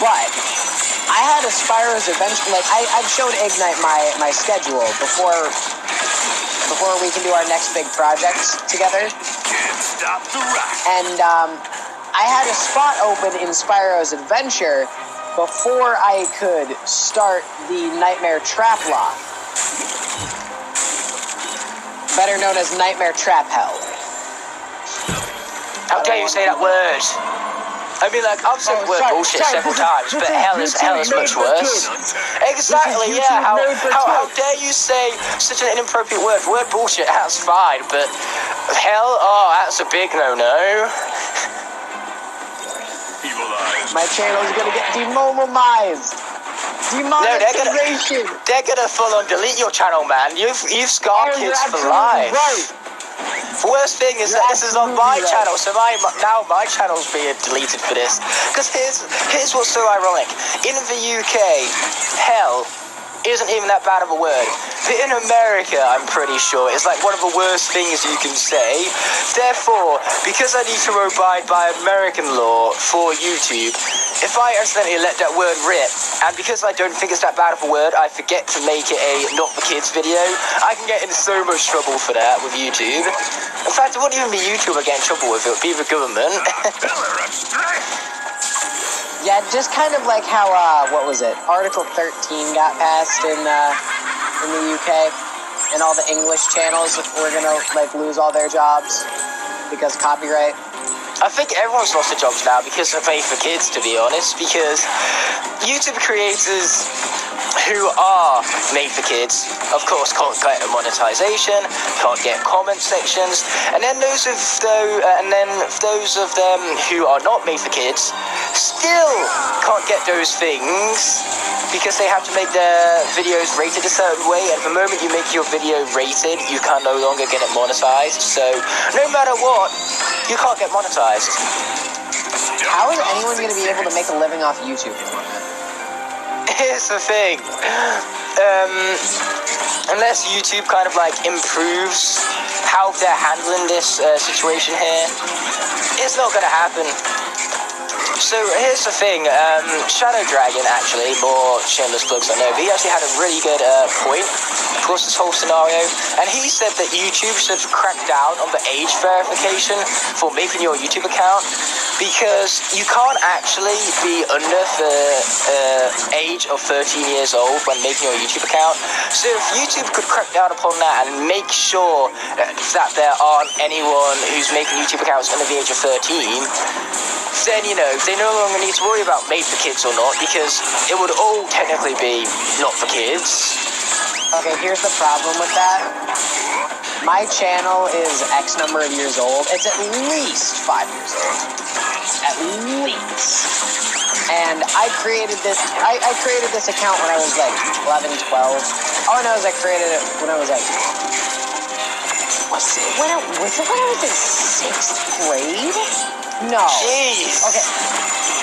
But I had a Spyro's Adventure, like, I've shown Igknight my schedule before we can do our next big projects together. Can't stop the rock. And I had a spot open in Spyro's Adventure before I could start the Nightmare Trap Lock. Better known as Nightmare Trap Hell. How dare you say that word? I mean, like, I've said the word bullshit several times, but hell is much worse. Exactly, yeah. How dare you say such an inappropriate word? The word bullshit, that's fine, but hell, oh, that's a big no-no. My channel is gonna get demonetized. Demonetization. No, they're gonna full on delete your channel, man. You've scarred kids for life. Right. The worst thing is that this is on my channel, so now my channel's being deleted for this. Because here's what's so ironic. In the UK, hell isn't even that bad of a word. But in America, I'm pretty sure, it's like one of the worst things you can say. Therefore, because I need to abide by American law for YouTube, if I accidentally let that word rip And because I don't think it's that bad of a word, I forget to make it a not for kids video. I can get in so much trouble for that with YouTube. In fact, it wouldn't even be YouTube I get in trouble with, it would be the government. Yeah, just kind of like how, what was it? Article 13 got passed in the UK, and all the English channels were gonna, like, lose all their jobs because copyright. I think everyone's lost their jobs now because of Made for Kids, to be honest, because YouTube creators who are made for kids, of course, can't get monetization, can't get comment sections, and then those of them who are not made for kids still can't get those things because they have to make their videos rated a certain way, and the moment you make your video rated, you can no longer get it monetized. So no matter what, you can't get monetized. How is anyone going to be able to make a living off YouTube? Here's the thing, unless YouTube kind of like improves how they're handling this situation here, it's not going to happen. So here's the thing, Shadow Dragon actually, more shameless plugs I know, but he actually had a really good point towards this whole scenario, and he said that YouTube should crack down on the age verification for making your YouTube account, because you can't actually be under the age of 13 years old when making your YouTube account. So if YouTube could crack down upon that and make sure that there aren't anyone who's making YouTube accounts under the age of 13, then, you know, they no longer need to worry about made for kids or not, because it would all technically be not for kids. Okay, here's the problem with that. My channel is X number of years old. It's at least 5 years old. At least. And I created this account when I was like 11, 12. Oh no, I created it when I was like, was it when I was in 6th grade? No. Jeez. Okay.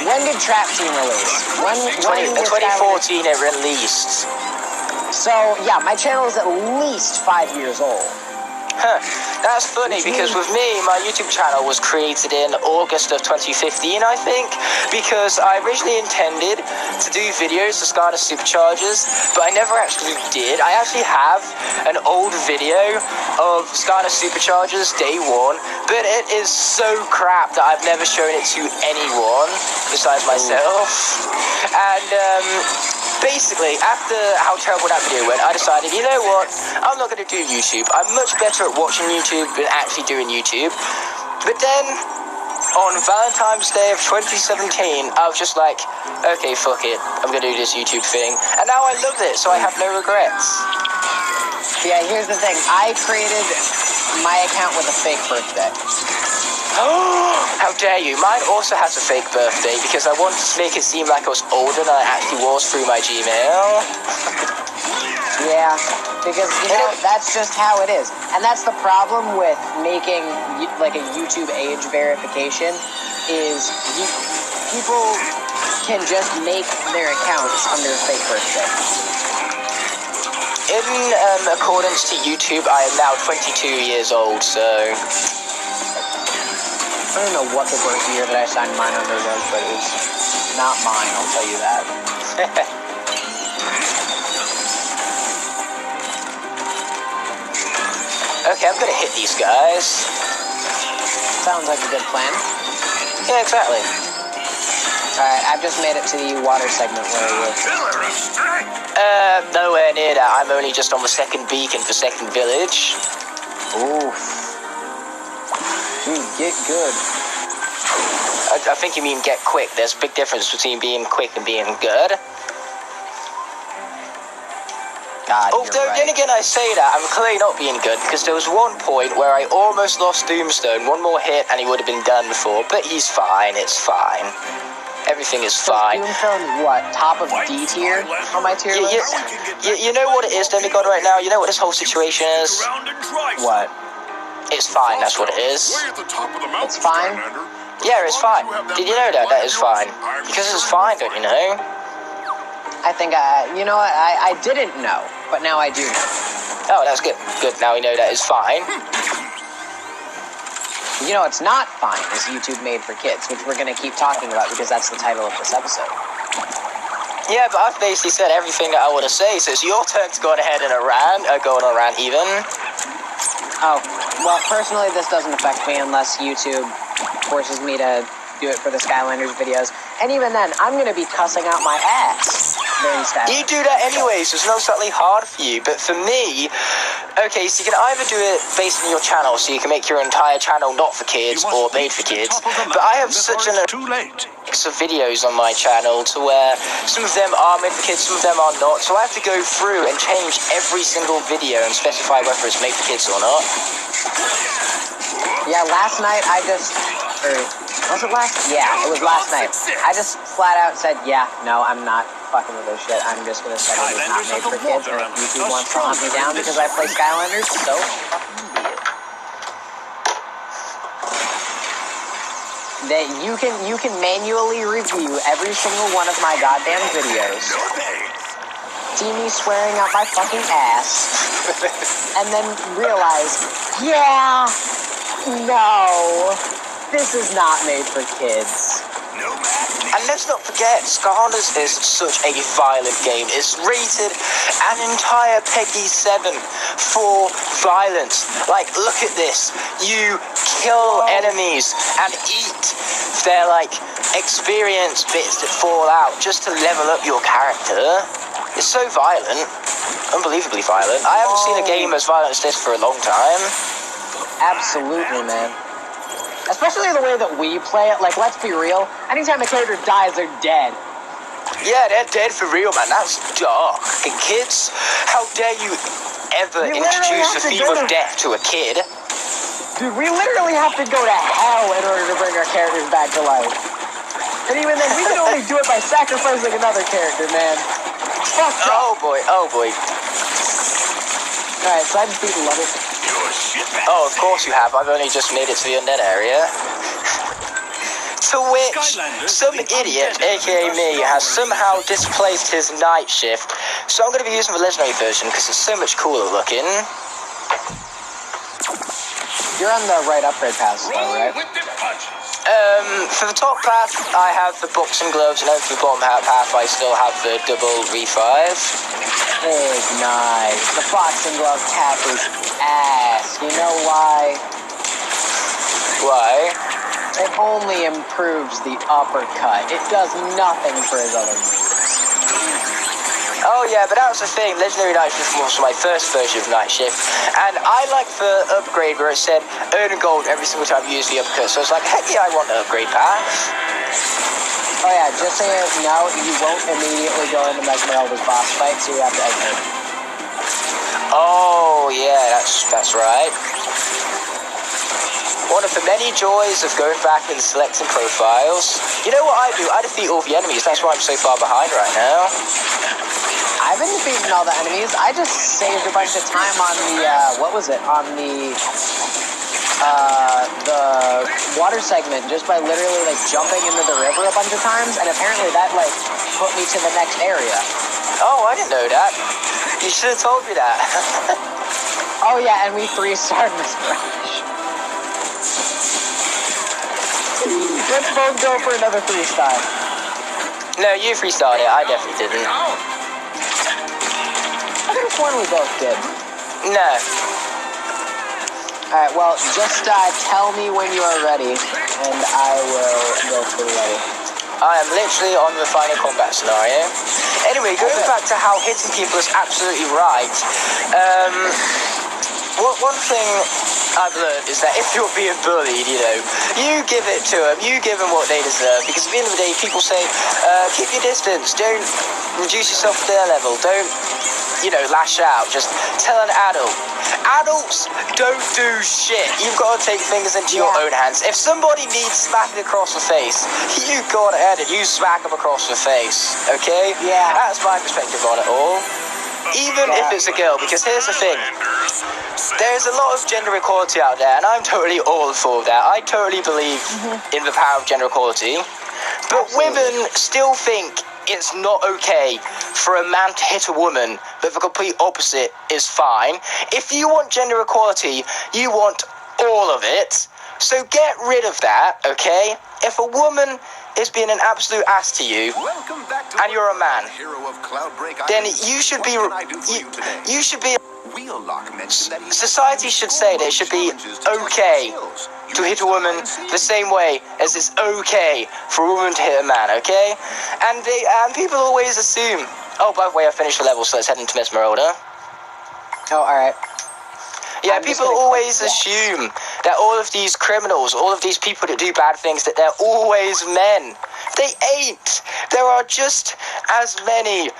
When did Trap Team release? When 2014 it released. So, yeah, my channel is at least 5 years old. Huh. That's funny, because with me, my YouTube channel was created in August of 2015, I think, because I originally intended to do videos to Skylanders Superchargers, but I never actually did. I actually have an old video of Skylanders Superchargers Day 1, but it is so crap that I've never shown it to anyone besides myself. And, basically, after how terrible that video went, I decided, you know what, I'm not going to do YouTube. I'm much better at watching YouTube than actually doing YouTube. But then, on Valentine's Day of 2017, I was just like, okay, fuck it, I'm going to do this YouTube thing. And now I love it, so I have no regrets. Yeah, here's the thing. I created my account with a fake birthday. How dare you? Mine also has a fake birthday because I wanted to make it seem like I was older than I actually was through my Gmail. Yeah, because, you know, that's just how it is. And that's the problem with making, like, a YouTube age verification, is people can just make their accounts under fake birthday. In accordance to YouTube, I am now 22 years old, so... I don't know what the birth year that I signed mine under was, but it was not mine, I'll tell you that. Okay, I'm gonna hit these guys. Sounds like a good plan. Yeah, exactly. Alright, I've just made it to the water segment where we nowhere near that. I'm only just on the second beacon for second village. Oof. Dude, get good. I think you mean get quick. There's a big difference between being quick and being good. God, although, right. then again, I say that, I'm clearly not being good, because there was one point where I almost lost Doomstone. One more hit and he would have been done before, but he's fine, it's fine. Everything is fine. Doomstone, what, top of D tier on my tier list? You know what it is, Demigod, right now? You know what this whole situation is? What? It's fine, that's what it is. It's fine? Yeah, it's fine. Did you know that? That is fine. Because it's fine, don't you know? I think you know what, I didn't know, but now I do know. Oh, that's good. Good, now we know that is fine. You know, it's not fine, is YouTube made for kids, which we're going to keep talking about because that's the title of this episode. Yeah, but I've basically said everything that I want to say, so it's your turn to go on ahead and go on a rant even. Oh, well, personally, this doesn't affect me unless YouTube forces me to do it for the Skylanders videos. And even then, I'm going to be cussing out my ass during Skylanders. You do that anyways, so it's not exactly hard for you. But for me, okay, so you can either do it based on your channel, so you can make your entire channel not for kids or made for kids. But I have such an mix of videos on my channel to where some of them are made for kids, some of them are not. So I have to go through and change every single video and specify whether it's made for kids or not. Yeah, last night I just... was it last? Yeah, it was last night. I just flat out said, yeah, no, I'm not fucking with this shit. I'm just gonna say it's not made for kids, and if YouTube wants to hunt me down because I play Skylanders, so fucking be it. That you can manually review every single one of my goddamn videos. See me swearing out my fucking ass, and then realize, yeah, no, this is not made for kids. And let's not forget, Skylanders is such a violent game. It's rated an entire PEGI 7 for violence. Like, look at this. You kill enemies and eat their, like, experience bits that fall out just to level up your character. It's so violent. Unbelievably violent. I haven't seen a game as violent as this for a long time. Absolutely, man. Especially the way that we play it. Like, let's be real. Anytime a character dies, they're dead. Yeah, they're dead for real, man. That's dark. And kids, how dare you ever introduce the theme of death to a kid? Dude, we literally have to go to hell in order to bring our characters back to life. And even then, we can only do it by sacrificing another character, man. Fuck oh boy, oh boy. Alright, so I just beat level. Oh, of course you have. I've only just made it to the undead area. To which, some idiot, aka me, has somehow displaced his night shift. So I'm going to be using the legendary version because it's so much cooler looking. You're on the right upgrade path, though, right? For the top path, I have the boxing gloves, and then for the bottom path, I still have the double revive. Igknight. The boxing glove path is ass. You know why? Why? It only improves the uppercut. It does nothing for his other moves. Oh yeah, but that was the thing. Legendary Night Shift was my first version of Night Shift, and I like the upgrade where it said earn gold every single time you use the uppercut. So it's like, heck yeah, I want the upgrade path. Oh yeah, just so you know, you won't immediately go into Megamielda's boss fight, so you have to exit. Oh yeah, that's right. One of the many joys of going back and selecting profiles. You know what I do? I defeat all the enemies. That's why I'm so far behind right now. I've been defeating all the enemies. I just saved a bunch of time on the, what was it? On the water segment just by literally, like, jumping into the river a bunch of times, and apparently that, like, put me to the next area. Oh, I didn't know that. You should have told me that. Oh, yeah, and we 3-starred Miss Brush. Let's both go for another 3-star. No, you 3-starred it. I definitely didn't. I could have sworn we both did. No. Alright, well, just tell me when you are ready, and I will go for the ready. I am literally on the final combat scenario. Anyway, going back to how hitting people is absolutely right. One thing I've learned is that if you're being bullied, you know, you give it to them, you give them what they deserve, because at the end of the day, people say, keep your distance, don't reduce yourself to their level, don't, you know, lash out, just tell an adult. Adults don't do shit. You've got to take things into your own hands. If somebody needs smacking across the face, you go on ahead and you smack them across the face, okay? Yeah. That's my perspective on it all. Even if it's a girl, because here's the thing. There's a lot of gender equality out there, and I'm totally all for that. I totally believe in the power of gender equality. But women still think it's not okay for a man to hit a woman, but the complete opposite is fine. If you want gender equality, you want all of it, So get rid of that, okay? If a woman is being an absolute ass to you, and you're a man, then you should be. You should be. Society should say that it should be okay to hit a woman the same way as it's okay for a woman to hit a man, okay? And people always assume. Oh, by the way, I finished the level, so let's head into Mesmeralda. Oh, alright. Yeah, people always assume that all of these criminals, all of these people that do bad things, that they're always men. They ain't. There are just as many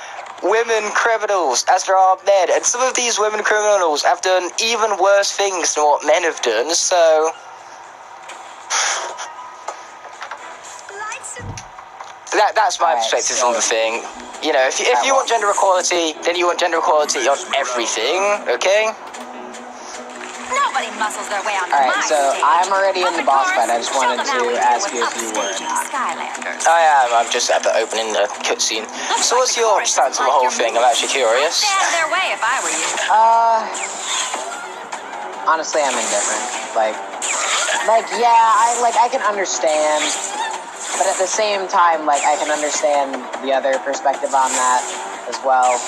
women criminals as there are men, and some of these women criminals have done even worse things than what men have done, so... That's my perspective on the thing. You know, if you want gender equality, then you want gender equality on everything, okay? Nobody muscles their way onto Alright, my so stage. I'm already in the boss fight. I just Show wanted them how we to do ask it you if you were. upstaging Skylanders. I am. I'm just at the opening the cutscene. So what's your stance on the whole thing? I'm actually curious. I'd stay out of their way if I were you. Honestly, I'm indifferent. Yeah, I can understand, but at the same time, I can understand the other perspective on that as well.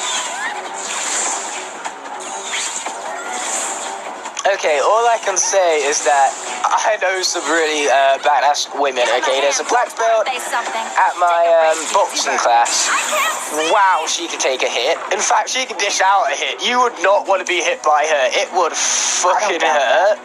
Okay, all I can say is that I know some really badass women, okay? There's a black belt at my boxing class. Wow, she can take a hit. In fact, she can dish out a hit. You would not want to be hit by her. It would fucking hurt.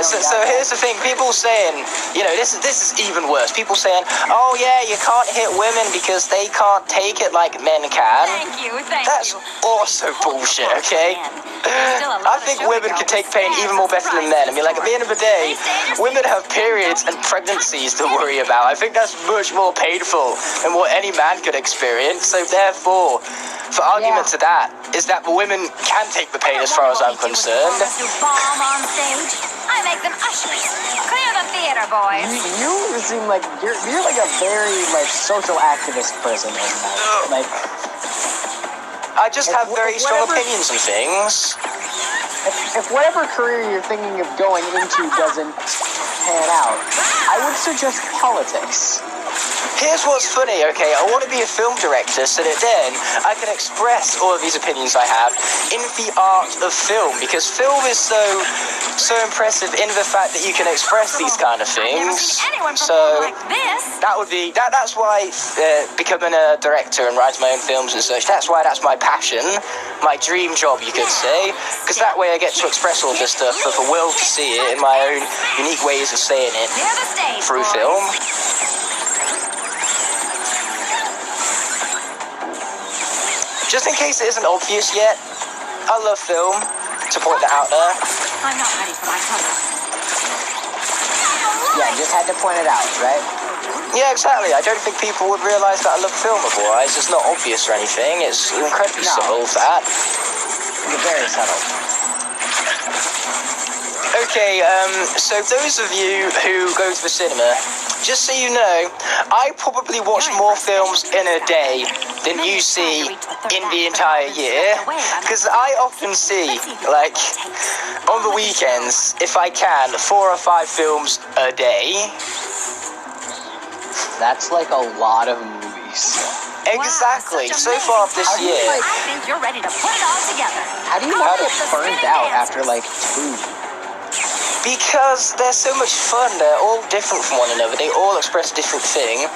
So here's the thing. People saying, you know, this is even worse. People saying, oh yeah, you can't hit women because they can't take it like men can. Thank you. That's also bullshit, okay? I think women can take pain even more better than men. I mean, at the end of the day, women have periods and pregnancies to worry about. I think that's much more painful than what any man could experience. So therefore, for argument to that, is that the women can take the pain as far as I'm concerned. Bomb on stage. I make them ushers. Clear the theater, boys. You seem like you're like a very social activist person. I just have very strong opinions on things. If whatever career you're thinking of going into doesn't pan out, I would suggest politics. Here's what's funny, okay? I want to be a film director so that then I can express all of these opinions I have in the art of film, because film is so impressive in the fact that you can express these kind of things. So that's why becoming a director and writing my own films and such, that's my passion, my dream job, you could say, because that way I get to express all this stuff for the world to see it in my own unique ways of saying it through film. Just in case it isn't obvious yet, I love film, to point that out there. I'm not ready for my colors. Yeah, just had to point it out, right? Yeah, exactly. I don't think people would realise that I love film otherwise. It's not obvious or anything. It's incredibly subtle, that. You're very subtle. Okay, so those of you who go to the cinema, just so you know, I probably watch more films in a day than you see in the entire year, because I often see, on the weekends, if I can, 4 or 5 films a day. That's a lot of movies. Exactly. So far this year. I think you're ready to put it all together. How do you not get burned out after 2? Because they're so much fun. They're all different from one another. They all express a different thing.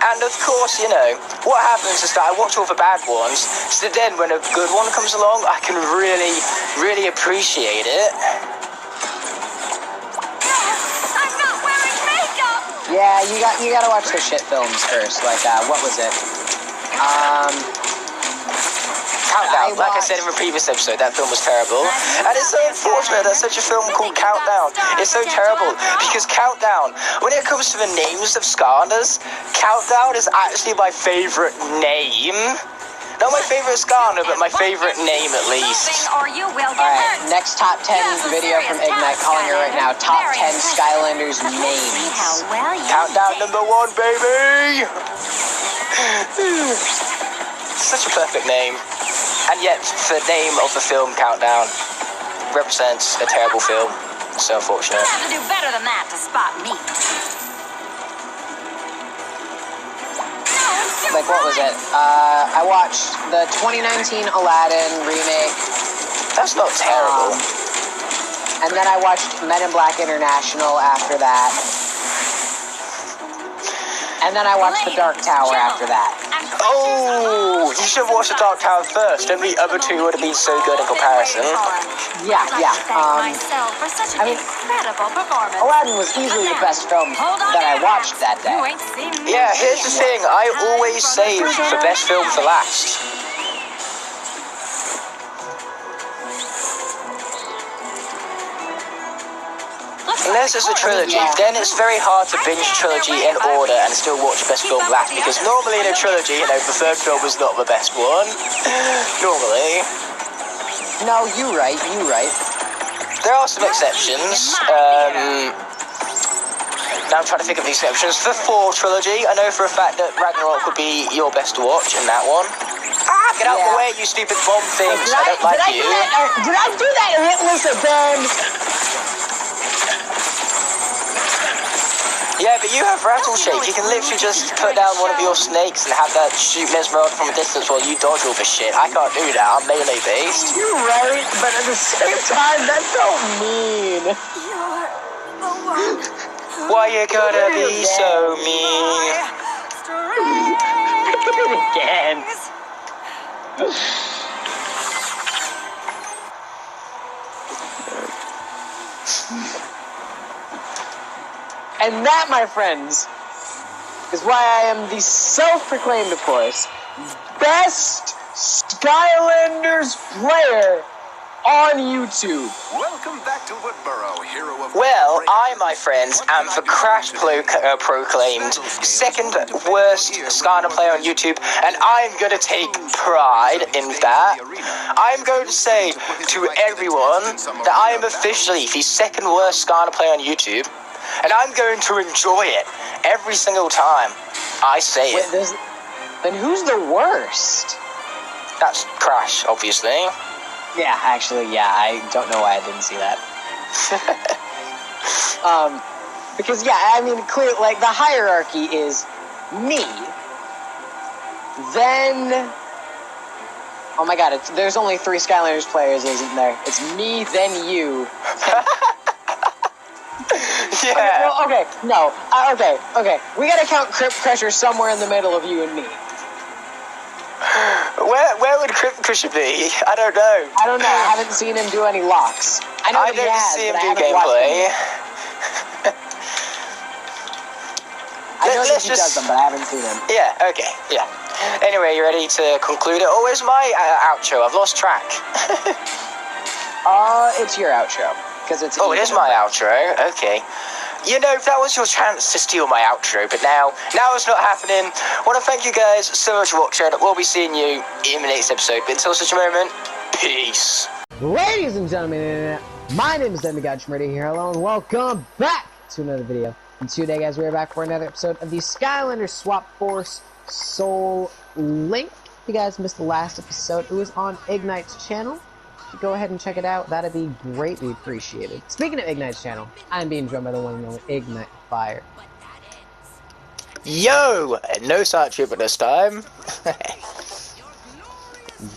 And of course, you know, what happens is that I watch all the bad ones, so then when a good one comes along, I can really, really appreciate it. I'm not wearing makeup. Yeah, you gotta watch the shit films first. What was it? Countdown. Like I said in the previous episode, that film was terrible. And it's so unfortunate that such a film called Countdown is so terrible, because Countdown, when it comes to the names of Skylanders, Countdown is actually my favourite name. Not my favourite Skylander, but my favourite name at least. Alright, next top 10 video from Igknight, calling it right now. Top 10 Skylanders names. Countdown number 1, baby! Such a perfect name. And yet, the name of the film, Countdown, represents a terrible film. So unfortunate. You'll have to do better than that to spot me. Like, what was it? I watched the 2019 Aladdin remake. That's not terrible. And then I watched Men in Black International after that. And then I watched The Dark Tower after that. Oh, you should have watched The Dark Tower first. Then the other two would have been so good in comparison. Yeah. I mean, incredible performance. Aladdin was easily the best film that I watched that day. You ain't seen me. Yeah, here's the thing. I always save the best film for last. Unless it's a trilogy, then it's very hard to binge a trilogy in order and still watch the best film last, because normally in a trilogy, you know, the third film is not the best one. Normally. No, you're right. There are some exceptions. Now I'm trying to think of the exceptions. For Thor trilogy, I know for a fact that Ragnarok would be your best to watch in that one. Ah, get out of the way, you stupid bomb things. I don't like you. Did I do that hitless again? Yeah, but you have rattle shake. You can literally just put down one of your snakes and have that shoot Mesmeralda from a distance while you dodge all the shit. I can't do that. I'm melee based. You're right, but at the same time, that's so mean. You're the one. Why you gotta be so mean? Again. And that, my friends, is why I am the self-proclaimed, of course, best Skylanders player on YouTube. Welcome back to Woodborough, hero of... Well, I, my friends, am the proclaimed second worst Skylander player on YouTube, and I'm going to take pride in that. I'm going to say to everyone that I am officially the second worst Skylander player on YouTube, and I'm going to enjoy it every single time I say it. Then who's the worst? That's Crash, obviously. Yeah, actually, yeah, I don't know why I didn't see that. Because, yeah, I mean, clearly, like, the hierarchy is me, then... Oh my god, there's only 3 Skylanders players, isn't there? It's me, then you. Yeah. Okay, okay. We gotta count Crypt Crusher somewhere in the middle of you and me. Where would Crypt Crusher be? I don't know. I don't know. I haven't seen him do any locks. I know that he has, see him but do I haven't watched gameplay. I know that he does them, but I haven't seen him. Yeah, okay, yeah. Anyway, you ready to conclude it? Oh, where's my outro? I've lost track. It's your outro. Because it's... Oh, it is my outro? Okay. You know, that was your chance to steal my outro, but now it's not happening. I want to thank you guys so much for watching. We'll be seeing you in the next episode. But until such a moment, peace. Ladies and gentlemen, my name is Demigod here. Hello and welcome back to another video. And today, guys, we're back for another episode of the Skylanders Swap Force Soul Link. If you guys missed the last episode, it was on Igknight's channel. Go ahead and check it out. That'd be greatly appreciated. Speaking of Igknight's channel, I'm being joined by the one and only Igknight Fire. Yo! No Star Trooper this time.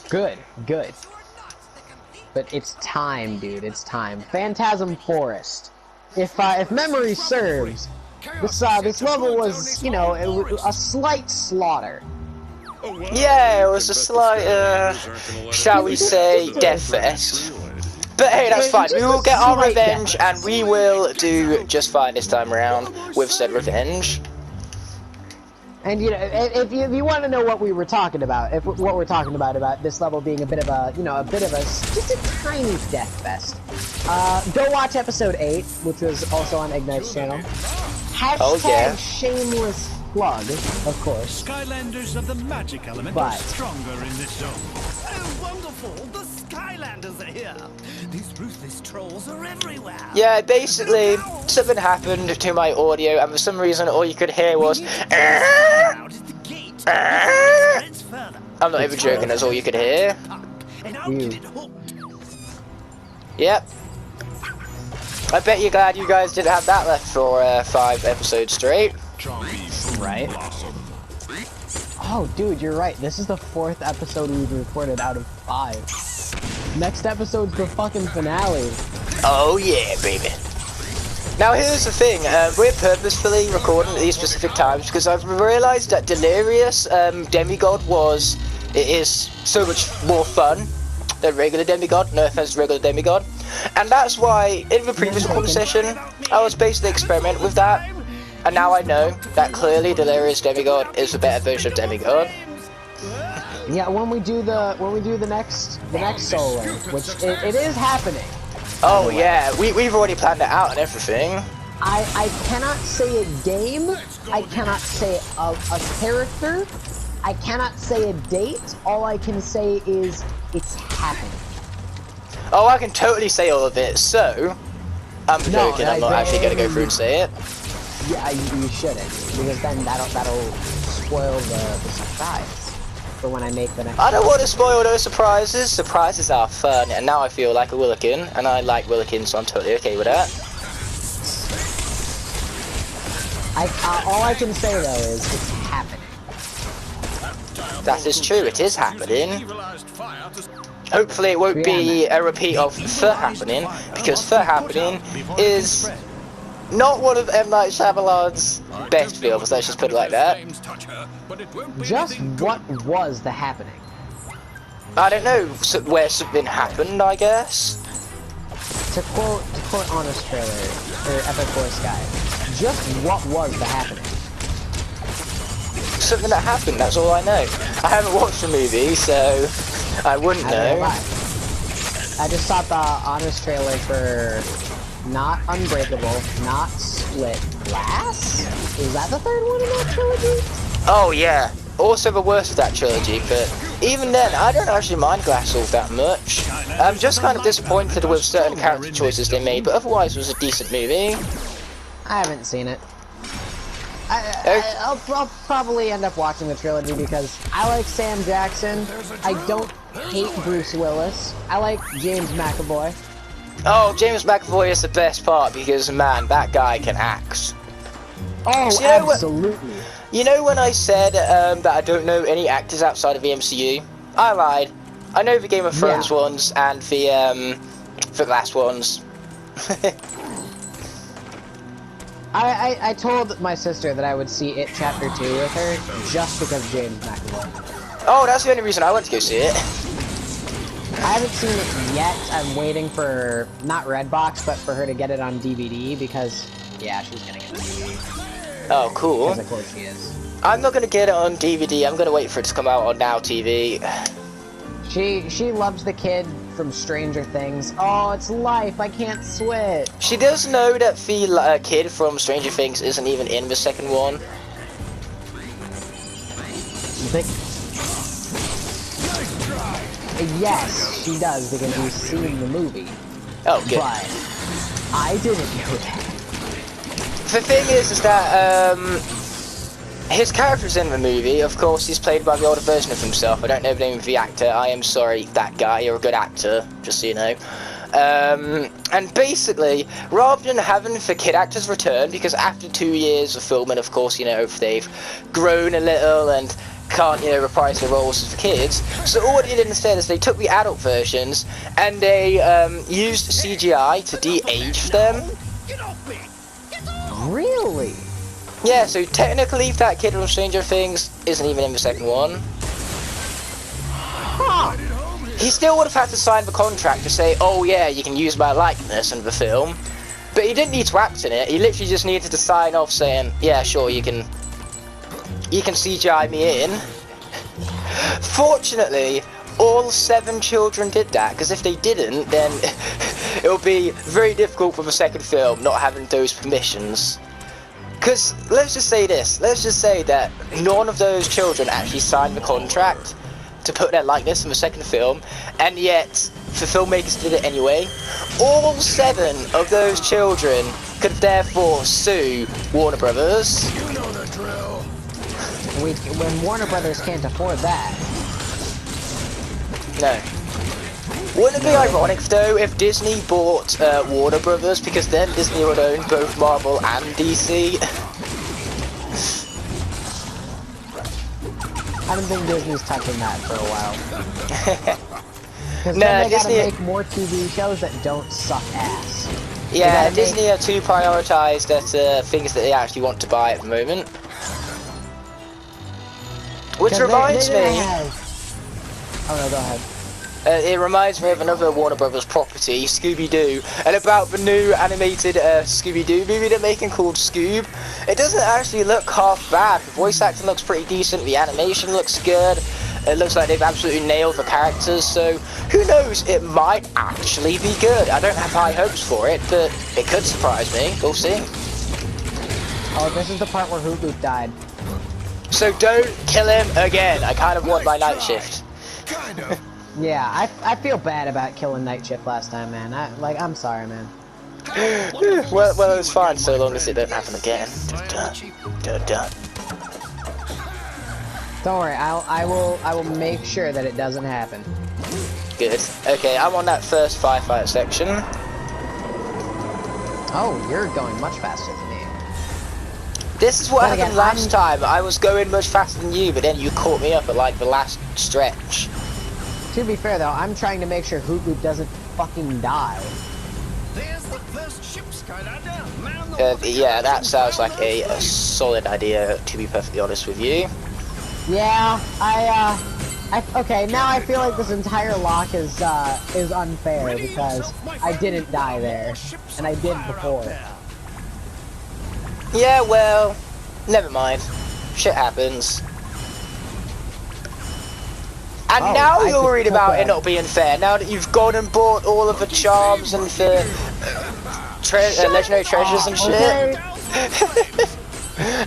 Good. But it's time, dude. It's time. Phantasm Forest. If memory serves, this level was, you know, a slight slaughter. Yeah, it was a slight, shall we say, death fest. But hey, that's fine. We will get our revenge, and we will do just fine this time around with said revenge. And you know, if you want to know what we were talking about, what we're talking about this level being a bit of a, just a tiny death fest, go watch episode 8, which was also on Igknight's channel. Hashtag shameless plug, of course. Skylanders of the magic element are stronger in this zone. Oh, wonderful! The Skylanders are here! These ruthless trolls are everywhere! Yeah, basically, something happened to my audio, and for some reason, all you could hear was... I'm not even joking, that's all you could hear. Yep. I bet you're glad you guys didn't have that left for 5 episodes straight. Right? Oh, dude, you're right. This is the 4th episode we've recorded out of 5. Next episode's the fucking finale. Oh yeah, baby. Now here's the thing, we're purposefully recording at these specific times because I've realised that Delirious Demigod is so much more fun than regular Demigod, no offense to regular Demigod. And that's why, in the previous recording session, I was basically experimenting with that. And now I know that clearly Delirious Demigod is a better version of Demigod. Yeah, when we do the next solo, which it is happening. Oh yeah, we've already planned it out and everything. I cannot say a game, I cannot say a character, I cannot say a date, all I can say is it's happening. Oh, I can totally say all of it, so... I'm joking, I'm not actually gonna go through and say it. Yeah, you shouldn't, because then that'll spoil the surprise for when I make the next. I don't want to spoil those surprises. Surprises are fun, and now I feel like a Willikin, and I like Willikin, so I'm totally okay with that. All I can say though is it's happening. That is true, it is happening. Hopefully it won't be a repeat of The Happening, because The Happening is not one of M. Night Shyamalan's best films, let's just put it like that. Just what was The Happening? I don't know, where something happened, I guess. To quote Honest Trailer, or Epic Boy Sky, just what was The Happening? Something that happened, that's all I know. I haven't watched the movie, so I wouldn't know. I just saw the Honest Trailer for not Unbreakable, not Split Glass? Is that the 3rd one in that trilogy? Oh yeah, also the worst of that trilogy, but even then, I don't actually mind Glass all that much. I'm just kind of disappointed with certain character choices they made, but otherwise it was a decent movie. I haven't seen it. I'll probably end up watching the trilogy because I like Sam Jackson. I don't hate Bruce Willis. I like James McAvoy. Oh, James McAvoy is the best part because, man, that guy can act. Oh, so absolutely. You know when I said that I don't know any actors outside of the MCU? I lied. I know the Game of Thrones ones and the Glass ones. I told my sister that I would see It Chapter 2 with her just because of James McAvoy. Oh, that's the only reason I went to go see it. I haven't seen it yet. I'm waiting for, not Redbox, but for her to get it on DVD because, yeah, she's getting it on DVD. Oh, cool. Because of course she is. I'm not gonna get it on DVD. I'm gonna wait for it to come out on Now TV. She loves the kid from Stranger Things. Oh, it's life. I can't switch. She does know that the kid from Stranger Things isn't even in the second one. Yes, she does because we've seen the movie. Oh, good. But I didn't know that. The thing is that his character's in the movie. Of course, he's played by the older version of himself. I don't know the name of the actor. I am sorry, that guy. You're a good actor, just so you know. And basically, rather than having the kid actors return, because after 2 years of filming, of course, you know, they've grown a little and can't, you know, reprise their roles as the kids. So all they did instead is they took the adult versions and they used CGI to de-age them. Really? Yeah, so technically that kid from Stranger Things isn't even in the second one. Huh. He still would have had to sign the contract to say, oh yeah, you can use my likeness in the film. But he didn't need to act in it, he literally just needed to sign off saying, yeah, sure, you can CGI me in. Fortunately, all 7 children did that, because if they didn't, then it would be very difficult for the second film not having those permissions. Because, let's just say this, let's just say that none of those children actually signed the contract to put their likeness in the second film, and yet the filmmakers did it anyway. All 7 of those children could therefore sue Warner Brothers. You know the drill. When Warner Brothers can't afford that. No. Wouldn't it be ironic though if Disney bought Warner Brothers, because then Disney would own both Marvel and DC? I don't think Disney's touching that for a while. Because Nah, then they Disney- gotta make more TV shows that don't suck ass. Yeah, gotta Disney are too prioritised at things that they actually want to buy at the moment. Which 'Cause reminds they me, Oh no, go ahead. it reminds me of another Warner Brothers property, Scooby-Doo, and about the new animated Scooby-Doo movie they're making called Scoob. It doesn't actually look half bad. The voice acting looks pretty decent, the animation looks good, it looks like they've absolutely nailed the characters, so who knows, it might actually be good. I don't have high hopes for it, but it could surprise me. We'll see. Oh, this is the part where Hoot Hoot died. So don't kill him again. I kind of want my night shift. Kind of. Yeah, I feel bad about killing Night Shift last time, man. I'm sorry, man. well, it's fine so long as it don't happen again. Dun. Don't worry, I will make sure that it doesn't happen. Good. Okay, I'm on that first firefight section. Oh, you're going much faster than me. This is what Then happened again, last time. I was going much faster than you, but then you caught me up at like the last stretch. To be fair though, I'm trying to make sure Hoot Hoot doesn't fucking die. There's the first ship, Skylander. Man the Yeah, that sounds like a solid idea, to be perfectly honest with you. Yeah, okay, now I feel like this entire lock is unfair because I didn't die there, and I did before. Yeah, well, never mind. Shit happens. And Oh, now I you're could worried put about that. it not being fair. Now that you've gone and bought all of the charms and the legendary treasures and shit. Okay.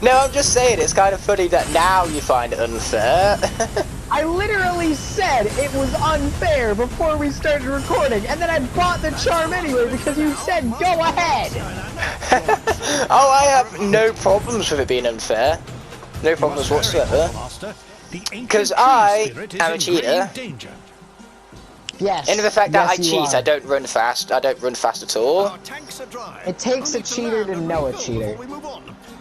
No, I'm just saying, it's kind of funny that now you find it unfair. I literally said it was unfair before we started recording, and then I bought the charm anyway because you said go ahead. Oh, I have no problems with it being unfair. No problems whatsoever. Because I am a cheater. Yes. And the fact that I yes, you cheat, are. I don't run fast. I don't run fast at all. It takes a cheater to know a cheater.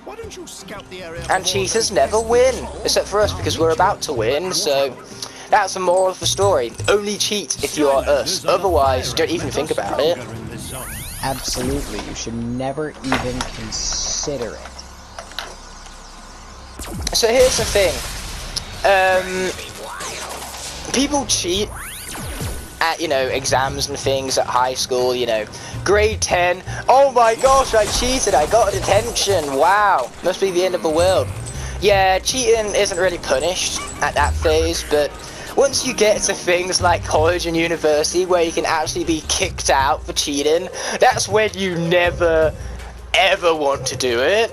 Why don't you scout the area? And cheaters never win, except for us because we're about to win, so that's the moral of the story. Only cheat if you are us, otherwise don't even think about it. Absolutely, you should never even consider it. So here's the thing, people cheat at, you know, exams and things at high school, you know, grade 10, oh my gosh, I cheated, I got a detention, wow, must be the end of the world. Yeah, cheating isn't really punished at that phase, but once you get to things like college and university where you can actually be kicked out for cheating, that's when you never, ever want to do it.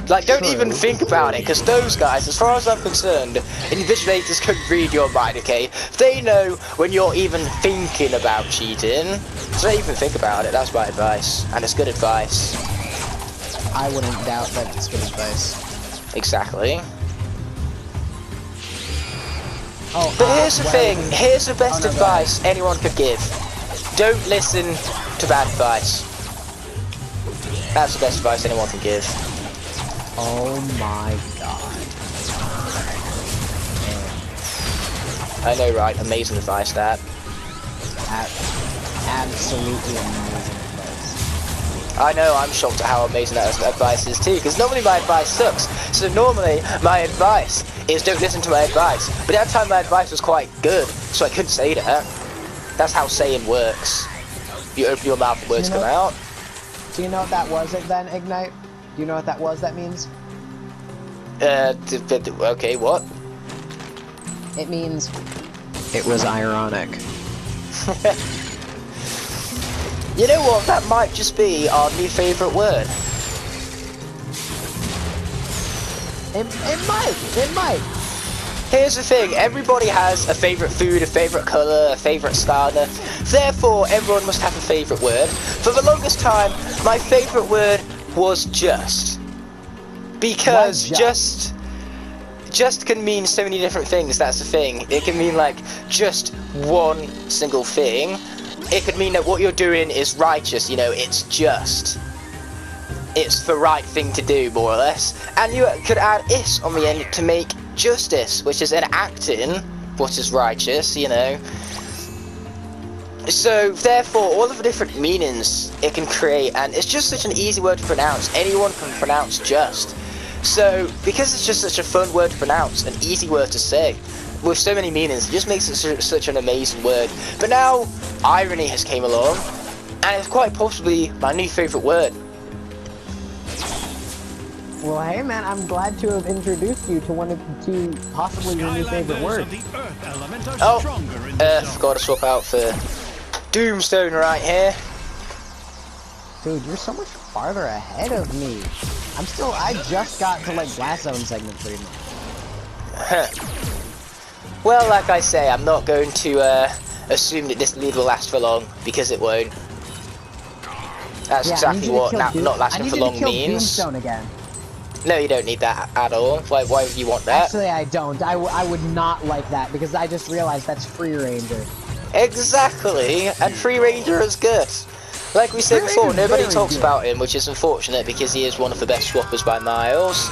Like, don't even think about it, because those guys, as far as I'm concerned, invigilators can read your mind, okay? They know when you're even thinking about cheating, so don't even think about it. That's my advice, and it's good advice. I wouldn't doubt that it's good advice. Exactly. Oh, But here's the thing, here's the best no, go advice anyone could give. Don't listen to bad advice. That's the best advice anyone can give. Oh my god. I know, right? Amazing advice, that. Absolutely amazing advice. I know, I'm shocked at how amazing that advice is too, because normally my advice sucks. So normally, my advice is don't listen to my advice. But that time my advice was quite good, so I couldn't say that. That's how saying works. You open your mouth and words come out. Do you know what that was then, Igknight? Do you know what that was that means? Okay, what? It means it was ironic. You know what? That might just be our new favourite word. It might. Here's the thing, everybody has a favourite food, a favourite colour, a favourite starter. Therefore, everyone must have a favourite word. For the longest time, my favourite word was just. Because just just can mean so many different things, that's the thing. It can mean like just one single thing. It could mean that what you're doing is righteous, you know, it's just. It's the right thing to do, more or less. And you could add is on the end to make justice, which is enacting what is righteous, you know. So, therefore, all of the different meanings it can create, and it's just such an easy word to pronounce. Anyone can pronounce just. So, because it's just such a fun word to pronounce, an easy word to say, with so many meanings, it just makes it such an amazing word. But now, irony has came along, and it's quite possibly my new favourite word. Well, hey man, I'm glad to have introduced you to one of two, possibly your new favorite words. Oh, forgot to swap out for Doomstone right here. Dude, you're so much farther ahead of me. I just got to like Glass Zone segment 3 now. Well, like I say, I'm not going to assume that this lead will last for long, because it won't. That's exactly what not lasting for long means. Doomstone again. No, you don't need that at all. Why would you want that? Actually, I don't. I would not like that, because I just realized that's Free Ranger. Exactly, and Free Ranger is good. Like we said before, nobody talks about him, which is unfortunate, because he is one of the best swappers by miles.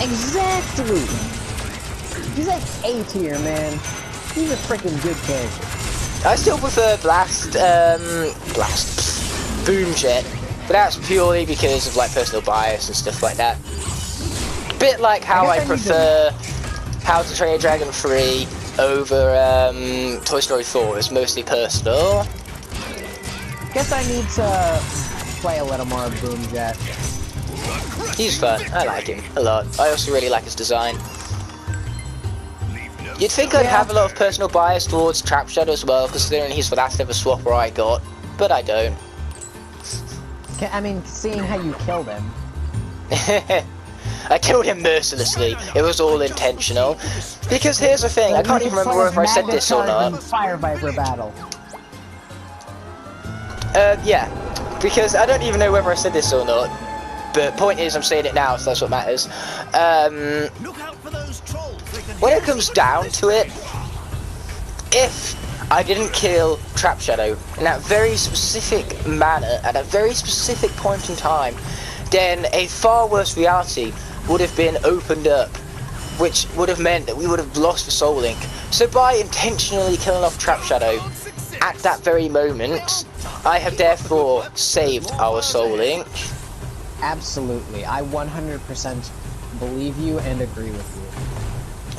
Exactly! He's like A tier, man. He's a freaking good character. I still prefer Boom Jet. But that's purely because of like personal bias and stuff like that. Bit like how I prefer How to Train Your Dragon 3 over Toy Story 4. It's mostly personal. Guess I need to play a little more of Boom Jet. He's fun. I like him a lot. I also really like his design. You'd think I'd have a lot of personal bias towards Trap Shadow as well, considering he's the last ever swapper I got, but I don't. I mean, seeing how you killed him. I killed him mercilessly. It was all intentional. Because here's the thing, I can't even remember if I said this or not. Fire Viper battle. Yeah. Because I don't even know whether I said this or not. But point is, I'm saying it now, so that's what matters. When it comes down to it, if I didn't kill Trap Shadow in that very specific manner, at a very specific point in time, then a far worse reality would have been opened up, which would have meant that we would have lost the Soul Link. So by intentionally killing off Trap Shadow at that very moment, I have therefore saved our Soul Link. Absolutely. I 100% believe you and agree with you.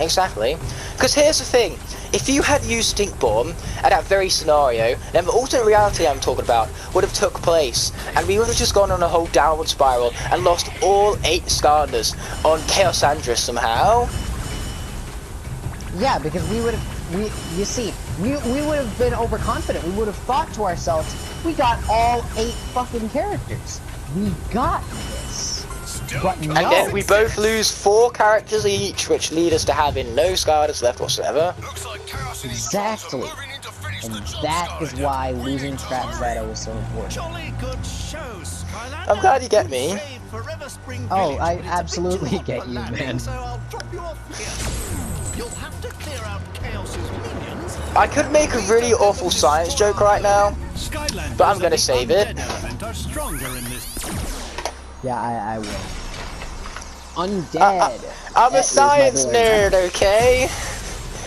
Exactly. Because here's the thing. If you had used Stink Bomb at that very scenario, then the alternate reality I'm talking about would have took place, and we would have just gone on a whole downward spiral and lost all 8 Skylanders on Chaos Andrus somehow. Yeah, because we would have, you see, we would have been overconfident. We would have thought to ourselves, we got all 8 fucking characters. We got this. But no. And then we both lose 4 characters each, which lead us to having no Skylanders left whatsoever. Exactly. And that is why losing Trap Shadow was so important. I'm glad you get me. Oh, I absolutely get you, man. I could make a really awful science joke right now, but I'm gonna save it. Yeah, I will. Undead. I'm a science nerd, okay?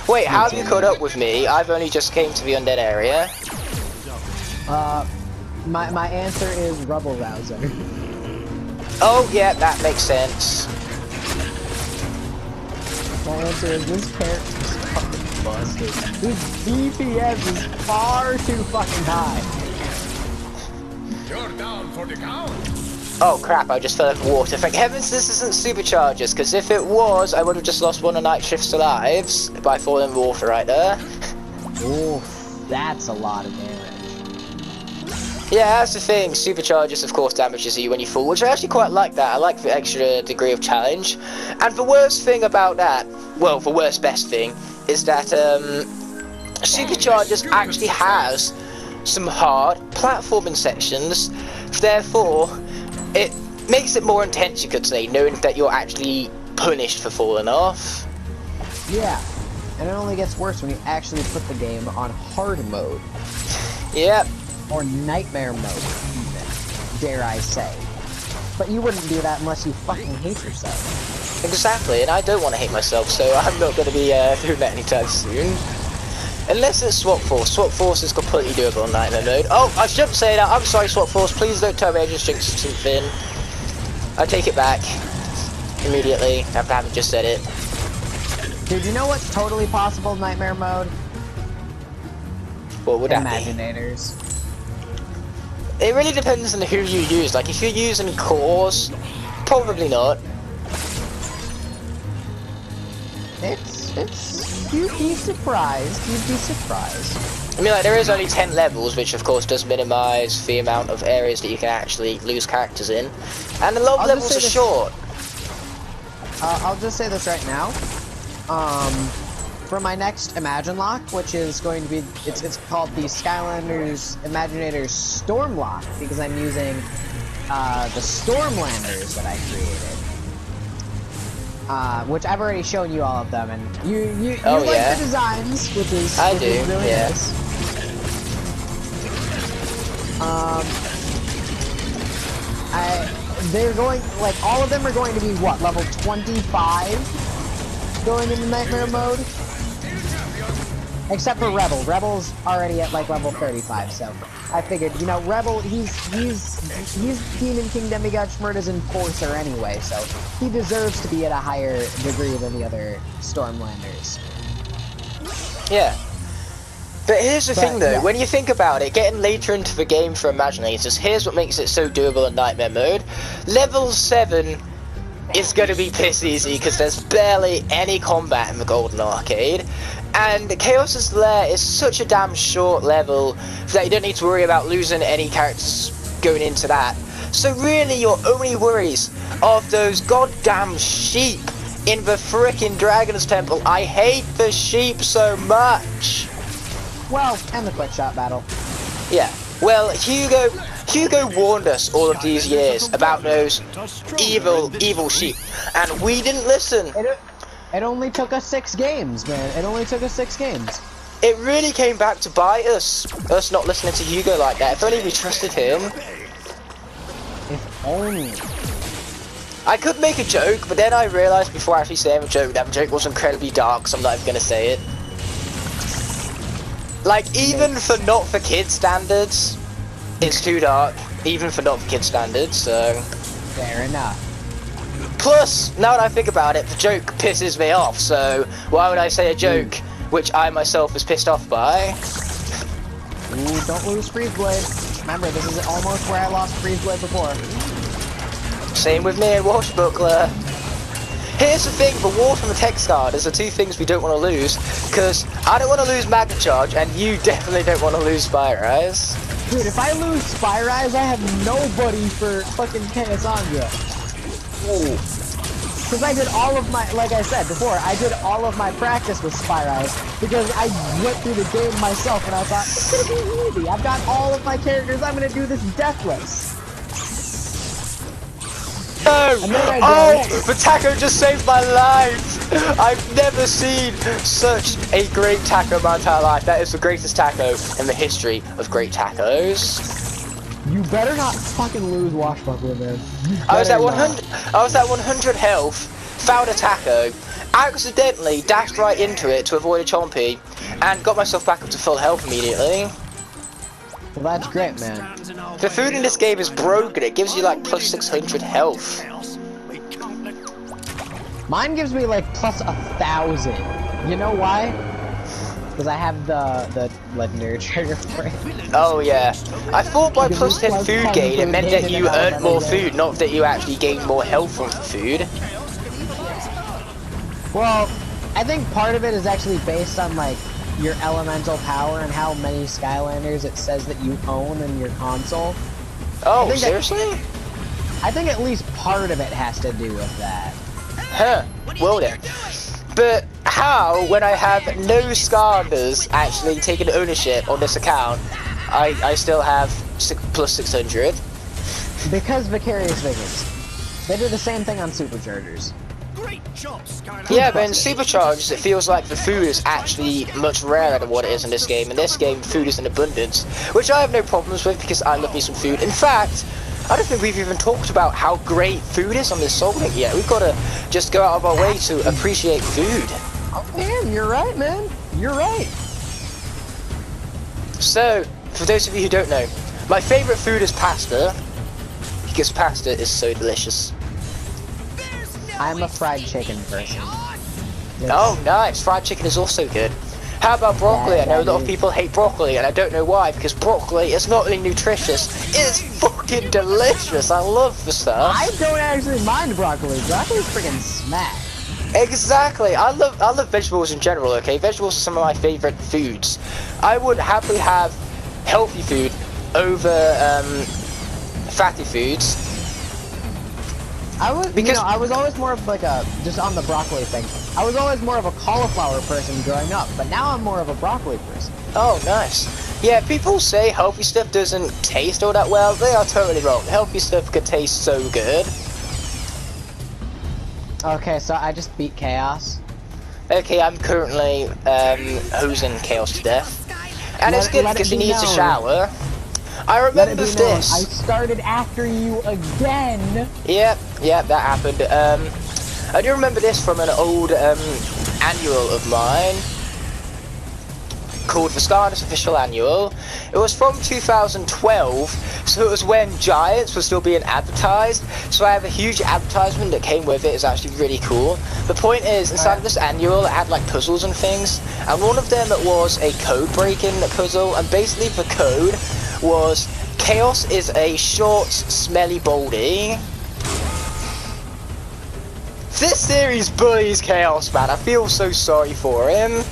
Wait, how have you caught up with me? I've only just came to the undead area. My answer is Rubble Rouser. Oh, yeah, that makes sense. My answer is this character's fucking busted. His DPS is far too fucking high. You're down for the count. Oh crap, I just fell in water. Thank heavens this isn't superchargers, because if it was, I would have just lost one of Night Shift's lives by falling in the water right there. Oof, that's a lot of damage. Yeah, that's the thing. Superchargers, of course, damages you when you fall, which I actually quite like that. I like the extra degree of challenge. And the worst thing about that, well, the worst best thing, is that Superchargers actually has some hard platforming sections. Therefore, it makes it more intense, you could say, knowing that you're actually punished for falling off. Yeah, and it only gets worse when you actually put the game on hard mode. Yep. Or nightmare mode, even, dare I say. But you wouldn't do that unless you fucking hate yourself. Exactly, and I don't want to hate myself, so I'm not going to be doing that anytime soon. Unless it's Swap Force. Swap Force is completely doable on nightmare mode. Oh, I shouldn't say that. I'm sorry, Swap Force. Please don't tell me I just jinxed something. I take it back immediately after having just said it. Dude, you know what's totally possible in nightmare mode? What would that be? Imaginators. It really depends on who you use. Like, if you're using cores, probably not. You'd be surprised. You'd be surprised. I mean, like, there is only 10 levels, which of course does minimize the amount of areas that you can actually lose characters in. And a lot of levels are short. I'll just say this right now. For my next Imagine Lock, which is going to be, it's called the Skylanders Imaginators Storm Lock, because I'm using the Stormlanders that I created. Which I've already shown you all of them, and you like the designs, which is really nice. They're going, like, all of them are going to be what, level 25 going into nightmare mode? Except for Rebel. Rebel's already at like level 35, so I figured, you know, Rebel, he's Demon King Demigod Schmurda's enforcer anyway, so he deserves to be at a higher degree than the other Stormlanders. Yeah. But here's the thing though, when you think about it, getting later into the game for Imaginators, here's what makes it so doable in nightmare mode. Level 7 is going to be piss easy because there's barely any combat in the Golden Arcade. And Chaos's Lair is such a damn short level that you don't need to worry about losing any characters going into that. So really your only worries of those goddamn sheep in the frickin' Dragon's Temple. I hate the sheep so much. Well, and the quick shot battle. Yeah, well, Hugo warned us all of these years about those evil sheep, and we didn't listen. It only took us 6 games, man. It only took us 6 games. It really came back to bite us not listening to Hugo like that. If only we trusted him. If only. I could make a joke, but then I realised before actually saying a joke that the joke was incredibly dark, so I'm not even going to say it. Like, even for not for kids standards, it's too dark. Even for not for kids standards, so... Fair enough. Plus, now that I think about it, the joke pisses me off, so why would I say a joke which I myself was pissed off by? Ooh, don't lose Freeze Blade. Remember, this is almost where I lost Freeze Blade before. Same with me and Washbuckler. Here's the thing, the War from the Text Card is the 2 things we don't want to lose, because I don't want to lose Magna Charge, and you definitely don't want to lose Spyrise. Dude, if I lose Spyrise, I have nobody for fucking Cassandra. Because I did all of my, like I said before, I did all of my practice with Spyrise because I went through the game myself and I thought, it's gonna be easy. I've got all of my characters, I'm gonna do this deathless. No! Oh! The taco just saved my life! I've never seen such a great taco in my entire life. That is the greatest taco in the history of great tacos. You better not fucking lose Washbuckler, man. I was at 100 health, found a taco, accidentally dashed right into it to avoid a chompy, and got myself back up to full health immediately. Well, that's great, man. The food in this game is broken. It gives you like plus 600 health. Mine gives me like plus 1,000. You know why? Because I have the legendary trigger for it. Oh yeah. I thought by plus 10 food gain it meant that you earned more food, not that you actually gained more health from the food. Well, I think part of it is actually based on like your elemental power and how many Skylanders it says that you own in your console. Oh, seriously? I think at least part of it has to do with that. Huh. Well then. But how, when I have no Skylanders actually taking ownership on this account, I still have plus 600? Because Vicarious Visions. They do the same thing on Superchargers. Great job, Skylanders. Yeah, but in Supercharged, it feels like the food is actually much rarer than what it is in this game. In this game, food is in abundance, which I have no problems with because I love me some food. In fact, I don't think we've even talked about how great food is on this Soul Link yet. We've got to just go out of our way to appreciate food. Oh, man, you're right, man. You're right. So, for those of you who don't know, my favourite food is pasta, because pasta is so delicious. I'm a fried chicken person. Oh, nice. Fried chicken is also good. How about broccoli? I know a lot of people hate broccoli, and I don't know why, because broccoli is not only nutritious, it's fucking delicious. I love the stuff. I don't actually mind broccoli. Broccoli's freaking smack. Exactly. I love vegetables in general, okay? Vegetables are some of my favourite foods. I would happily have healthy food over fatty foods. I was always more of like just on the broccoli thing. I was always more of a cauliflower person growing up, but now I'm more of a broccoli person. Oh, nice. Yeah, people say healthy stuff doesn't taste all that well. They are totally wrong. Healthy stuff could taste so good. Okay, so I just beat Chaos. Okay, I'm currently hosing Chaos to death. And it's good because he needs a shower. I remember this. I started after you again. Yep, that happened. I do remember this from an old annual of mine called the Skylanders Official Annual. It was from 2012, so it was when Giants was still being advertised. So I have a huge advertisement that came with it. It's actually really cool. The point is, inside of this annual, it had like puzzles and things, and one of them was a code breaking puzzle, and basically the code was Chaos is a short, smelly baldy. This series bullies Chaos, man. I feel so sorry for him.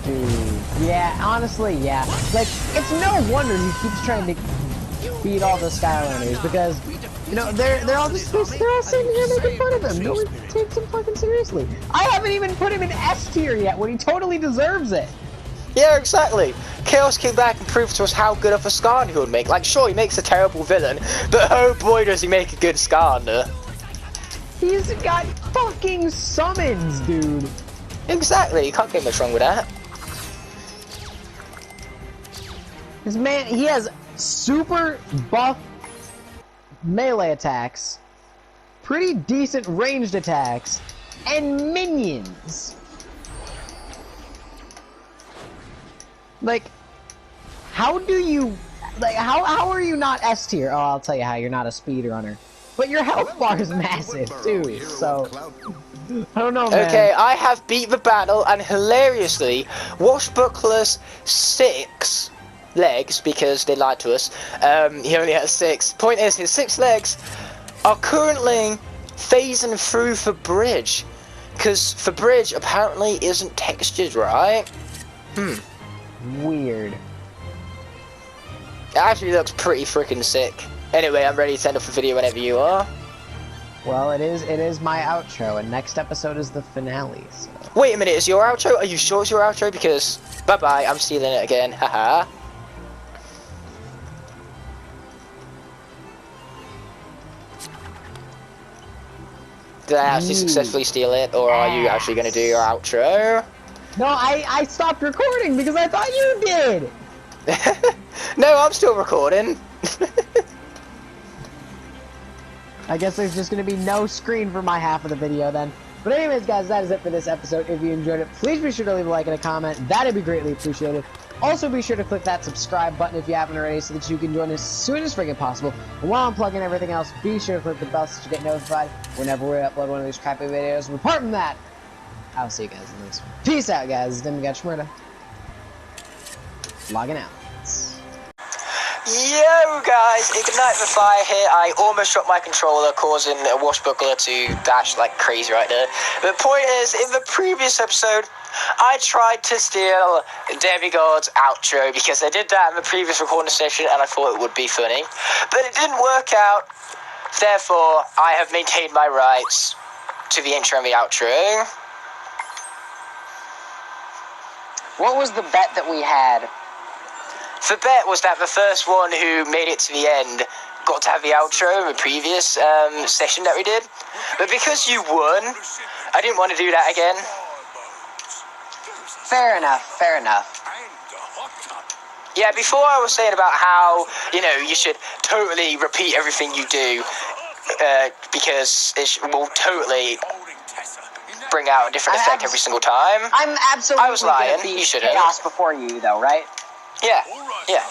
Dude, yeah, honestly, yeah. Like, it's no wonder he keeps trying to beat all the Skylanders because, you know, they're all sitting here making fun of him. No one takes him fucking seriously. I haven't even put him in S tier yet when he totally deserves it. Yeah, exactly. Chaos came back and proved to us how good of a Skylander he would make. Like, sure, he makes a terrible villain, but oh boy does he make a good Skylander. He's got fucking summons, dude. Exactly, you can't get much wrong with that. This man, he has super buff melee attacks, pretty decent ranged attacks, and minions. Like, how do you, like, how are you not S tier? Oh, I'll tell you how, you're not a speedrunner. But your health bar is massive, too, so, I don't know, man. Okay, I have beat the battle, and hilariously, Washbuckler's 6 legs, because they lied to us, he only has 6. Point is, his 6 legs are currently phasing through the bridge, because the bridge apparently isn't textured right. Weird. It actually looks pretty freaking sick. Anyway, I'm ready to end off the video whenever you are. Well, it is my outro, and next episode is the finale, so. Wait a minute, is your outro? Are you sure it's your outro? Because, bye-bye, I'm stealing it again, haha. Did I actually successfully steal it, or are you actually going to do your outro? No, I stopped recording because I thought you did! No, I'm still recording. I guess there's just going to be no screen for my half of the video then. But anyways, guys, that is it for this episode. If you enjoyed it, please be sure to leave a like and a comment. That'd be greatly appreciated. Also, be sure to click that subscribe button if you haven't already so that you can join us as soon as freaking possible. And while I'm plugging everything else, be sure to click the bell so that you get notified whenever we upload one of these crappy videos. And apart from that, I'll see you guys in the next one. Peace out, guys. Demigod Shmurda. Logging out. Yo guys, Igknight the Fire here. I almost dropped my controller, causing a Washbuckler to dash like crazy right there. But the point is, in the previous episode, I tried to steal Demigod's outro because I did that in the previous recording session and I thought it would be funny. But it didn't work out, therefore I have maintained my rights to the intro and the outro. What was the bet that we had? The bet was that the first one who made it to the end got to have the outro in the previous session that we did. But because you won, I didn't want to do that again. Fair enough, fair enough. Yeah, before I was saying about how, you know, you should totally repeat everything you do, because it will totally bring out a different effect every single time. I'm absolutely I was lying. gonna beat You shouldn't. chaos before you, though, right? Yeah, yeah.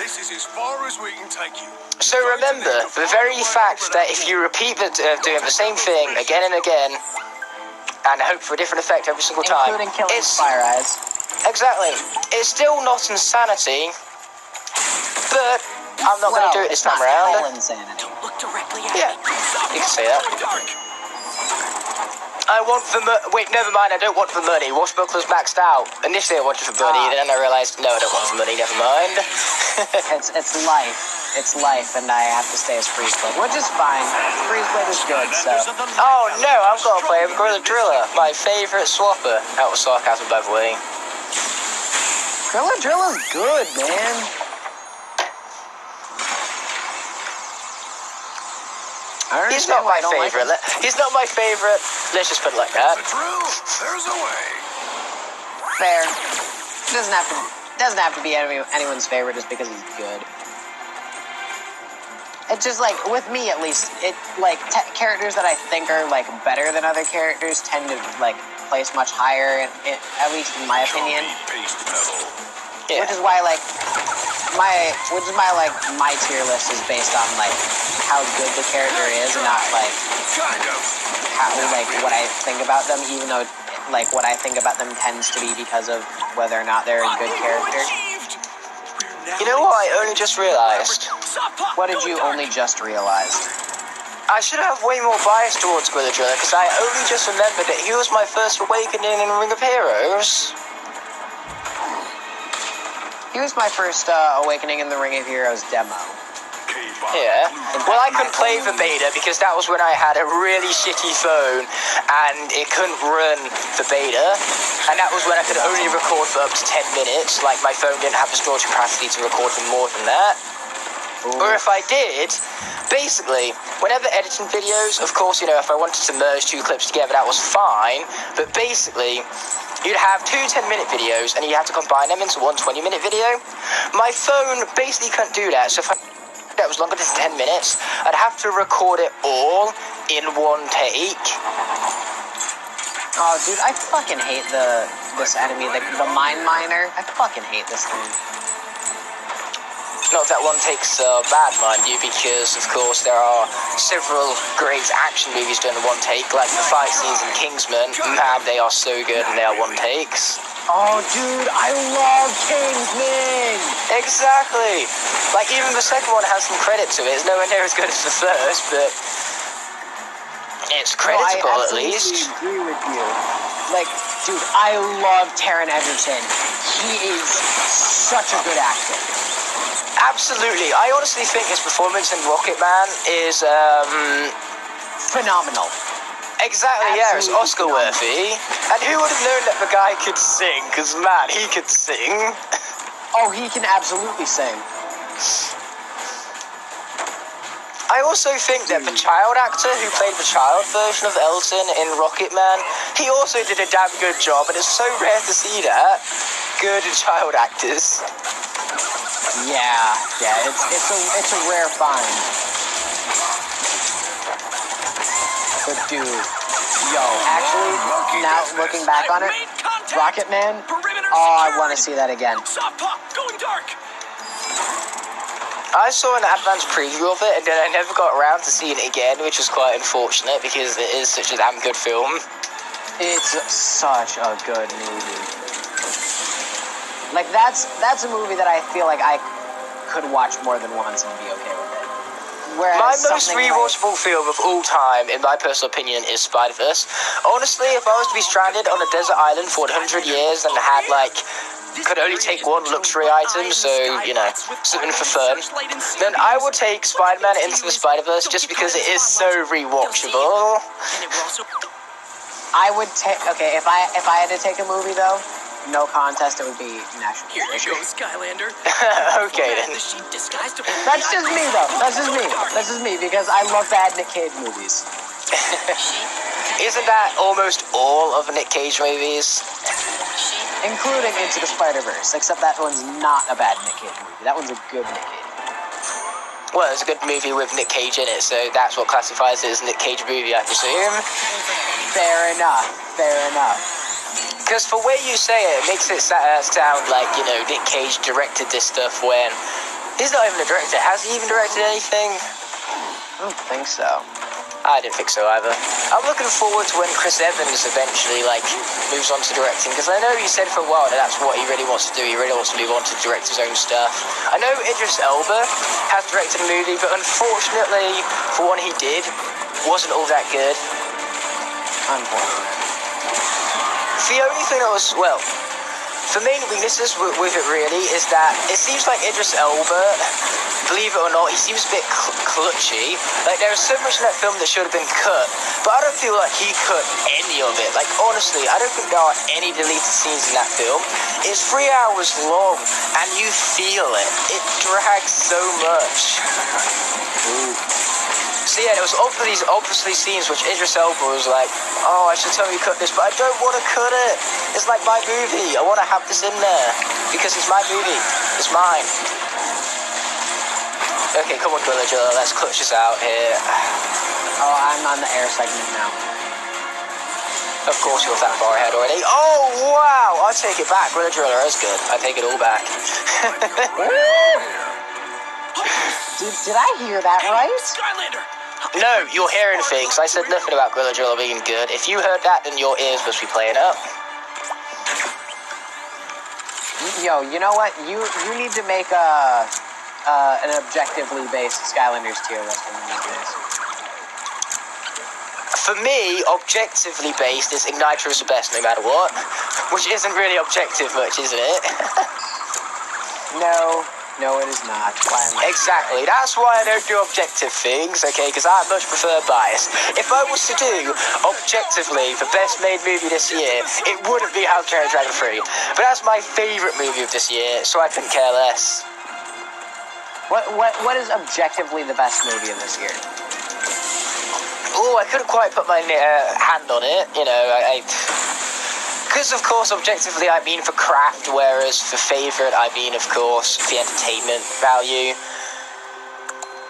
This is as far as we can take you. So remember, the very fact that if you repeat doing the same thing again and again, and hope for a different effect every single time, Including killing Fire Eyes. Exactly. It's still not insanity, but I'm not going to do it this time around. Insanity. Look directly at Yeah, you can say that. I want the wait, never mind, I don't want the money. Washbuckler's maxed out. Initially I wanted the money, then I realised, no, I don't want the money, never mind. It's life. It's life, and I have to stay as Freezeblade, which is fine. Freezeblade is good, so... Oh no, I've got to play with Gorilla Driller, my favourite swapper. That was sarcasm, by the way. Gorilla Drilla's good, man. He's not my favourite. He's not my favourite. Let's just put it like that. There's a way. Fair. Doesn't have to be anyone's favorite just because he's good. It's just like, with me at least, it like characters that I think are like better than other characters tend to like place much higher, at least in my opinion. Yeah. Which is why like my tier list is based on like how good the character is, and not like how like what I think about them, even though like what I think about them tends to be because of whether or not they're a good character. You know what I only just realised? What did you only just realize? I should have way more bias towards Gorilla Driller, because I only just remembered that he was my first awakening in Ring of Heroes. He was my first awakening in the Ring of Heroes demo. Yeah. Well, I couldn't play the beta because that was when I had a really shitty phone and it couldn't run the beta. And that was when I could only record for up to 10 minutes. Like, my phone didn't have the storage capacity to record for more than that. Ooh. Or if I did, basically, whenever editing videos, of course, you know, if I wanted to merge two clips together, that was fine. But basically, you'd have two 10-minute videos and you had to combine them into one 20-minute video. My phone basically couldn't do that. So if that was longer than 10 minutes, I'd have to record it all in one take. Oh, dude, I fucking hate this enemy, the mine miner. I fucking hate this thing. Not that one take's bad, mind you, because, of course, there are several great action movies done in one take, like the fight scenes in Kingsman. Man, they are so good and they are one takes. Oh, dude, I love Kingsman! Exactly! Like, even the second one has some credit to it. It's nowhere near as good as the first, but it's creditable, at least. I agree with you. Like, dude, I love Taron Egerton. He is such a good actor. Absolutely. I honestly think his performance in Rocket Man is, phenomenal. Exactly, yeah, it's Oscar-worthy. And who would have known that the guy could sing? Because, man, he could sing. Oh, he can absolutely sing. I also think that the child actor who played the child version of Elton in Rocket Man, he also did a damn good job, and it's so rare to see that. Good child actors. Yeah, it's a rare find. But dude, yo, actually, now looking back on it, Rocket Man, oh, I want to see that again. I saw an advanced preview of it, and then I never got around to seeing it again, which is quite unfortunate, because it is such a damn good film. It's such a good movie. Like, that's a movie that I feel like I could watch more than once and be okay with it. Whereas my most rewatchable film of all time, in my personal opinion, is Spider-Verse. Honestly, if I was to be stranded on a desert island for 100 years and had, like, could only take one luxury item, so, you know, something for fun, then I would take Spider-Man Into the Spider-Verse just because it is so rewatchable. I would take, okay, if I had to take a movie, though, no contest, it would be National Here you Treasure. go, Skylander. Okay then. The sheep disguised to That's just me, though. That's just me. That's just me, because I love bad Nick Cage movies. Isn't that almost all of Nick Cage movies? Including Into the Spider-Verse, except that one's not a bad Nick Cage movie. That one's a good Nick Cage movie. Well, it's a good movie with Nick Cage in it, so that's what classifies it as a Nick Cage movie, I presume. Fair enough. Fair enough. Because for way you say it, it makes it sound like, you know, Nick Cage directed this stuff when he's not even a director. Has he even directed anything? I don't think so. I didn't think so either. I'm looking forward to when Chris Evans eventually, like, moves on to directing, because I know he said for a while that that's what he really wants to do. He really wants to move on to direct his own stuff. I know Idris Elba has directed a movie, but unfortunately, for one he did, wasn't all that good. Unfortunate. The only thing that was, well, the main weaknesses with it really is that it seems like Idris Elba, believe it or not, he seems a bit clutchy. Like, there is so much in that film that should have been cut, but I don't feel like he cut any of it. Like, honestly, I don't think there are any deleted scenes in that film. It's 3 hours long, and you feel it. It drags so much. Ooh. So yeah, there was obviously scenes which Idris Elba was like, oh, I should totally cut this, but I don't want to cut it. It's like my movie. I want to have this in there because it's my movie. It's mine. Okay, come on, Villager. Let's clutch this out here. Oh, I'm on the air segment now. Of course, you're that far ahead already. Oh, wow! I'll take it back. Villager is good. I take it all back. Did I hear that right? Skylander! No, you're hearing things. I said nothing about Gorilla Driller being good. If you heard that, then your ears must be playing up. Yo, you know what? You need to make an objectively based Skylanders tier list one of these days. For me, objectively based is Igknight is the best no matter what. Which isn't really objective much, isn't it? No, it is not. Exactly. That's why I don't do objective things, okay? Because I much prefer bias. If I was to do, objectively, the best made movie this year, it wouldn't be How to Train Your Dragon 3. But that's my favourite movie of this year, so I couldn't care less. What is objectively the best movie of this year? Oh, I couldn't quite put my hand on it. You know, because, of course, objectively, I mean for craft, whereas for favourite, I mean, of course, the entertainment value.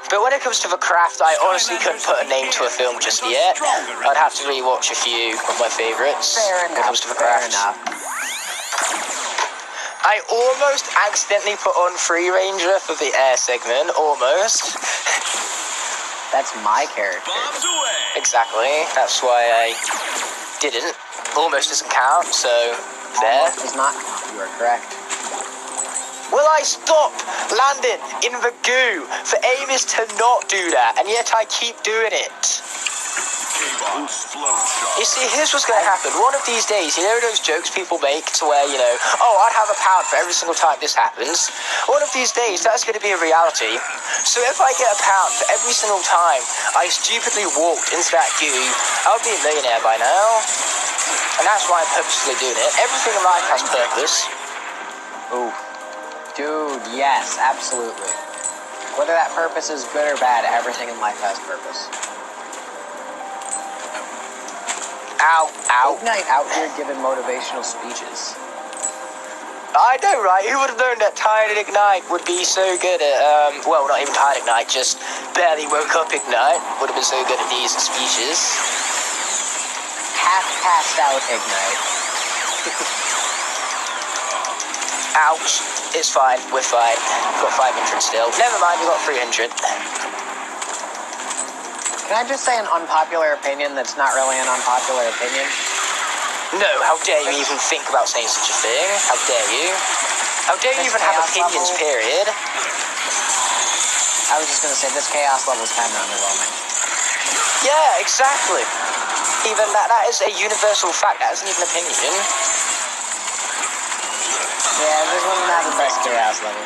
But when it comes to the craft, I honestly couldn't put a name to a film just yet. I'd have to rewatch a few of my favourites when it comes to the craft. I almost accidentally put on Free Ranger for the air segment, almost. That's my character. Exactly, that's why I didn't. Almost doesn't count, so there. Almost does not count, you are correct. Will I stop landing in the goo? The aim is to not do that, and yet I keep doing it. You see, here's what's going to happen. One of these days, you know those jokes people make to where, you know, oh, I'd have £1 for every single time this happens? One of these days, that's going to be a reality. So if I get £1 for every single time I stupidly walked into that goo, I'll be a millionaire by now. And that's why I'm purposefully doing it. Everything in life has purpose. Ooh. Dude, yes, absolutely. Whether that purpose is good or bad, everything in life has purpose. Ow, ow. Igknight out here giving motivational speeches. I know, right? Who would have known that Tired Igknight would be so good at, well, not even Tired Igknight, just barely woke up Igknight would have been so good at these speeches. Half passed out Igknight. Ouch. It's fine. We're fine. We've got 500 still. Never mind, we've got 300. Can I just say an unpopular opinion that's not really an unpopular opinion? No, how dare you even think about saying such a thing? How dare you? How dare you even have opinions, period? I was just gonna say, this chaos level is kind of underwhelming. Yeah, exactly. Even that is a universal fact. That isn't even an opinion. Yeah, this one's not the best chaos level.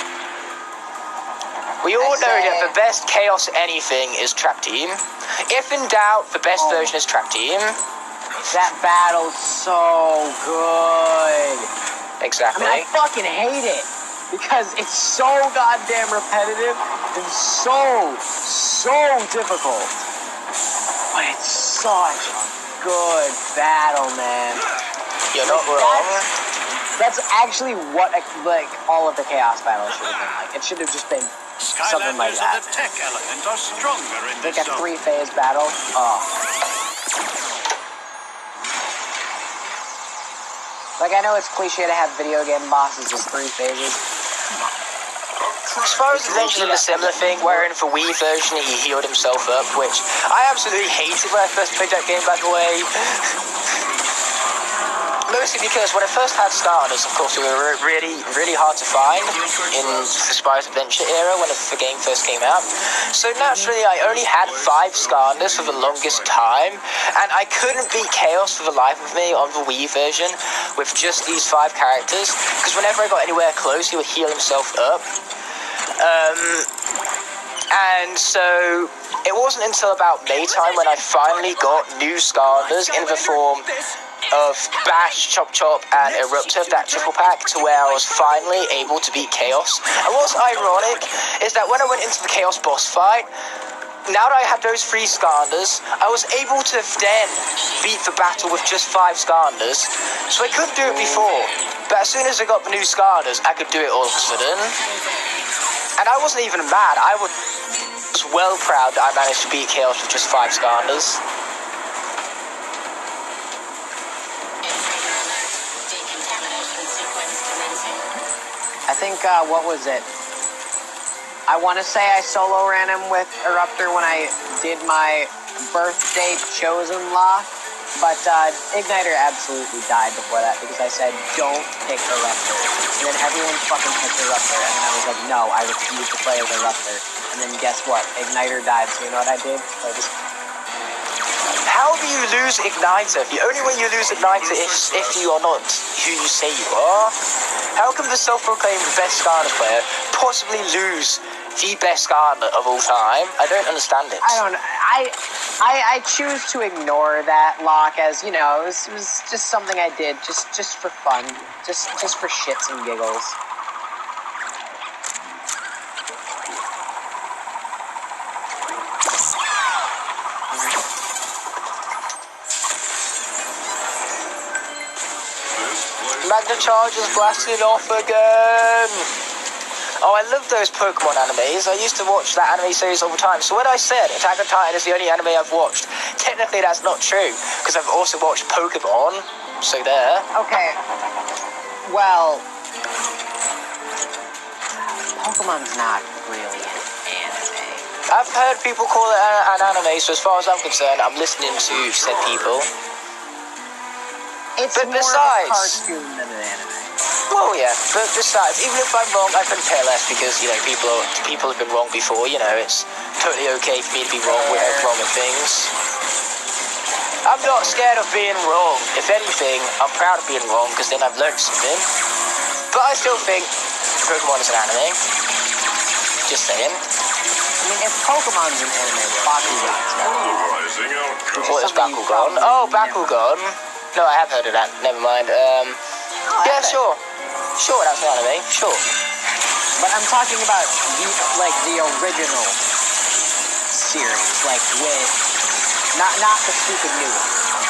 We all know that the best chaos anything is Trap Team. If in doubt, the best version is Trap Team. That battle's so good. exactly. I mean, I fucking hate it because it's so goddamn repetitive and so difficult. But it's such a good battle, man. You're not wrong. That's actually what like all of the Chaos battles should have been like. It should have just been something like Skylanders that. of the tech element are stronger in Like this a zone. 3-phase battle. Oh. Like, I know it's cliche to have video game bosses as 3 phases. As far as Adventures did a similar thing, wherein for Wii version he healed himself up, which I absolutely hated when I first played that game, by the way. Mostly because when I first had Skylanders, of course, they were really hard to find in the Spyro's Adventure era when the game first came out. So naturally, I only had 5 Skylanders for the longest time, and I couldn't beat Chaos for the life of me on the Wii version with just these 5 characters, because whenever I got anywhere close, he would heal himself up. And so it wasn't until about Maytime when I finally got new Skylanders in the form of Bash, Chop Chop, and Eruptive, that triple pack, to where I was finally able to beat Chaos. And what's ironic is that when I went into the Chaos boss fight, now that I had those 3 Skylanders, I was able to then beat the battle with just 5 Skylanders. So I couldn't do it before, but as soon as I got the new Skylanders, I could do it all of a sudden. And I wasn't even mad. I was well proud that I managed to beat Chaos with just 5 Skylanders. I think, what was it? I want to say I solo ran him with Eruptor when I did my birthday chosen lock, but Igknighter absolutely died before that because I said, don't pick Eruptor. And then everyone fucking picked Eruptor, and then I was like, no, I refuse to play as Eruptor. And then guess what? Igknighter died, so you know what I did? How do you lose Igknighter? The only way you lose Igknighter is if you are not who you say you are. How can the self-proclaimed best Skylander player possibly lose the best Skylander of all time? I don't understand it. I choose to ignore that lock as, you know, it was just something I did just for fun, just for shits and giggles. Magna Charge is blasted off again! Oh, I love those Pokemon animes. I used to watch that anime series all the time. So when I said Attack on Titan is the only anime I've watched, technically that's not true, because I've also watched Pokemon. So there. Okay. Well, Pokemon's not really an anime. I've heard people call it an anime, so as far as I'm concerned, I'm listening to said people. It's but more besides, of a cartoon than an anime. Well, yeah, but besides, even if I'm wrong, I couldn't care less because, you know, people have been wrong before, you know, it's totally okay for me to be wrong at things. I'm not scared of being wrong. If anything, I'm proud of being wrong because then I've learned something. But I still think Pokemon is an anime. Just saying. I mean, if Pokemon's an anime, Bakugan's an anime. What is Bakugan? Oh, Bakugan. No, I have heard of that. Never mind. Yeah, sure. Sure, that's an anime. Sure. But I'm talking about the original series, like with not the stupid new one.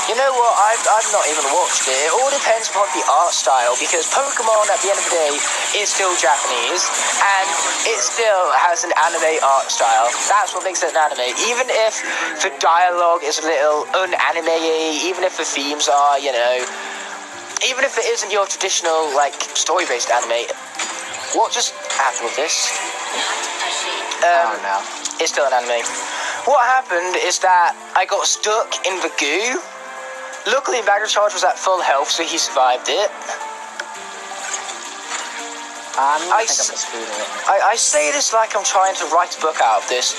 You know what? I've not even watched it. It all depends upon the art style because Pokemon, at the end of the day, is still Japanese and it still has an anime art style. That's what makes it an anime. Even if the dialogue is a little un-anime-y, even if the themes are, you know, even if it isn't your traditional, like, story-based anime. What just happened with this? I don't know. It's still an anime. What happened is that I got stuck in the goo. Luckily, Magna Charge was at full health, so he survived it. I say this like I'm trying to write a book out of this.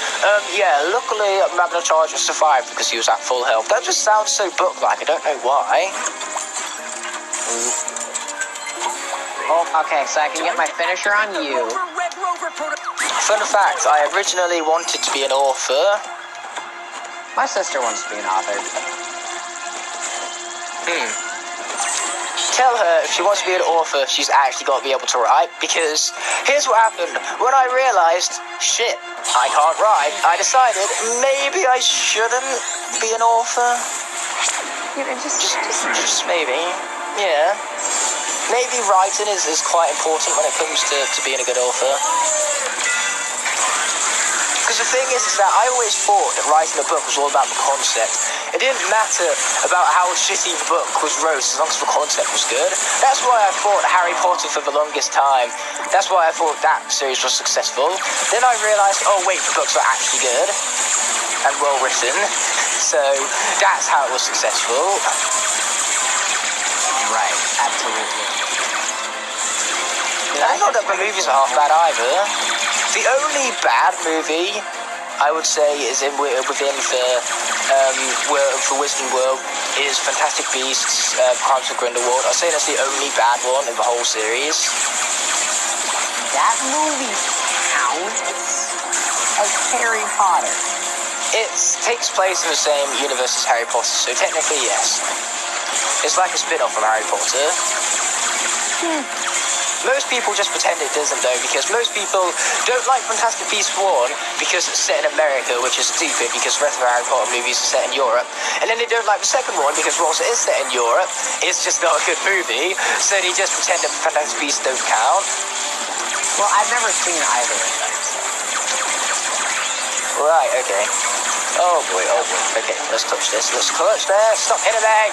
Yeah, luckily Magna Charge survived because he was at full health. That just sounds so book-like, I don't know why. Oh, okay, so I can get my finisher on you. Fun fact, I originally wanted to be an author. My sister wants to be an author. tell her if she wants to be an author, she's actually got to be able to write, because here's what happened. When I realized, shit, I can't write, I decided maybe I shouldn't be an author. You know, Just maybe. Yeah. Maybe writing is quite important when it comes to being a good author. Because the thing is that I always thought that writing a book was all about the concept. It didn't matter about how shitty the book was wrote as long as the concept was good. That's why I thought Harry Potter for the longest time. That's why I thought that series was successful. Then I realised, oh wait, the books are actually good and well written. So that's how it was successful. right, absolutely. I thought that the movies are half bad either. The only bad movie I would say is within the Wizarding World is Fantastic Beasts, Crimes of Grindelwald. I'd say that's the only bad one in the whole series. That movie counts as Harry Potter. It takes place in the same universe as Harry Potter, so technically yes. It's like a spin-off from Harry Potter. Most people just pretend it doesn't though, because most people don't like Fantastic Beasts 1 because it's set in America, which is stupid because the rest of the Harry Potter movies are set in Europe. And then they don't like the second one because whilst it is set in Europe, it's just not a good movie, so they just pretend that Fantastic Beasts don't count. Well, I've never seen either of them. Right, okay. Oh boy. Okay, let's touch this. Stop hitting me!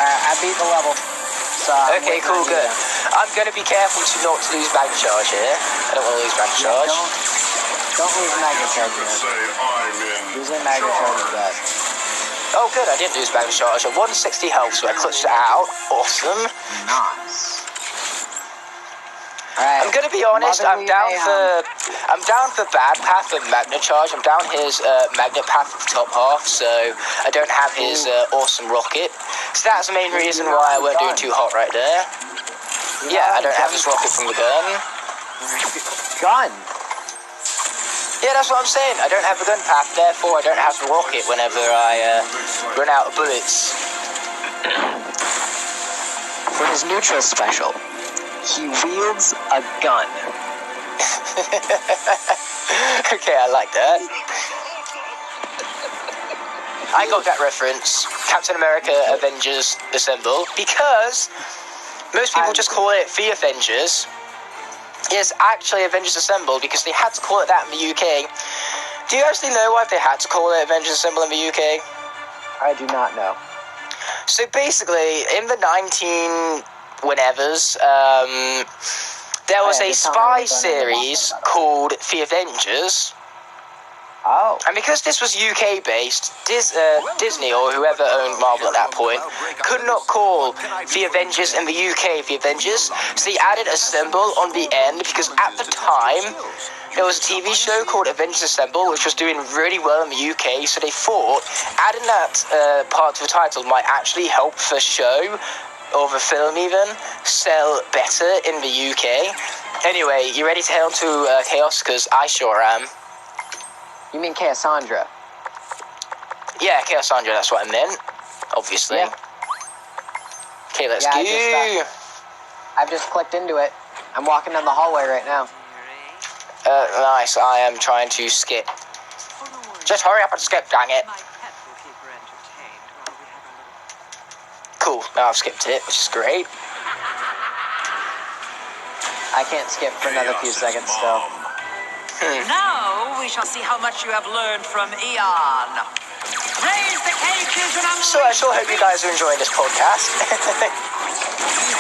I beat the level. So okay, cool, good. I'm going to be careful not to lose magnet charge here. I don't want to lose magnet charge. Don't lose magnet charge here. Losing magnet charge is bad. Oh good, I didn't lose magnet charge. At 160 health, so I clutched it out. Awesome. Nice. Alright. I'm going to be honest, I'm down for bad path of magnet charge. I'm down his magnet path at the top half, so I don't have his awesome rocket. So that's the main reason why I weren't doing too hot right there. Yeah, I don't have his rocket from the gun. Gun? Yeah, that's what I'm saying. I don't have the gun path, therefore I don't have the rocket whenever I run out of bullets. For his neutral special, he wields a gun. Okay, I like that. I got that reference. Captain America Avengers Assemble, because most people just call it The Avengers. It's actually Avengers Assemble because they had to call it that in the UK. Do you actually know why they had to call it Avengers Assemble in the UK? I do not know. So basically, in the 19-whenevers, there was a spy series called The Avengers. Oh. And because this was UK-based, Disney, or whoever owned Marvel at that point, could not call The Avengers in the UK The Avengers, so they added Assemble on the end, because at the time, there was a TV show called Avengers Assemble, which was doing really well in the UK, so they thought adding that part to the title might actually help the show, or the film even, sell better in the UK. Anyway, you ready to head on to Chaos? Because I sure am. You mean Cassandra? Yeah, Cassandra, that's what I meant. Obviously. Yeah. Okay, let's go. I've just clicked into it. I'm walking down the hallway right now. Nice, I am trying to skip. Just hurry up and skip, dang it. Cool, now I've skipped it, which is great. I can't skip for another few seconds still. Now we shall see how much you have learned from Eon. Raise the cages and So I sure hope you guys are enjoying this podcast.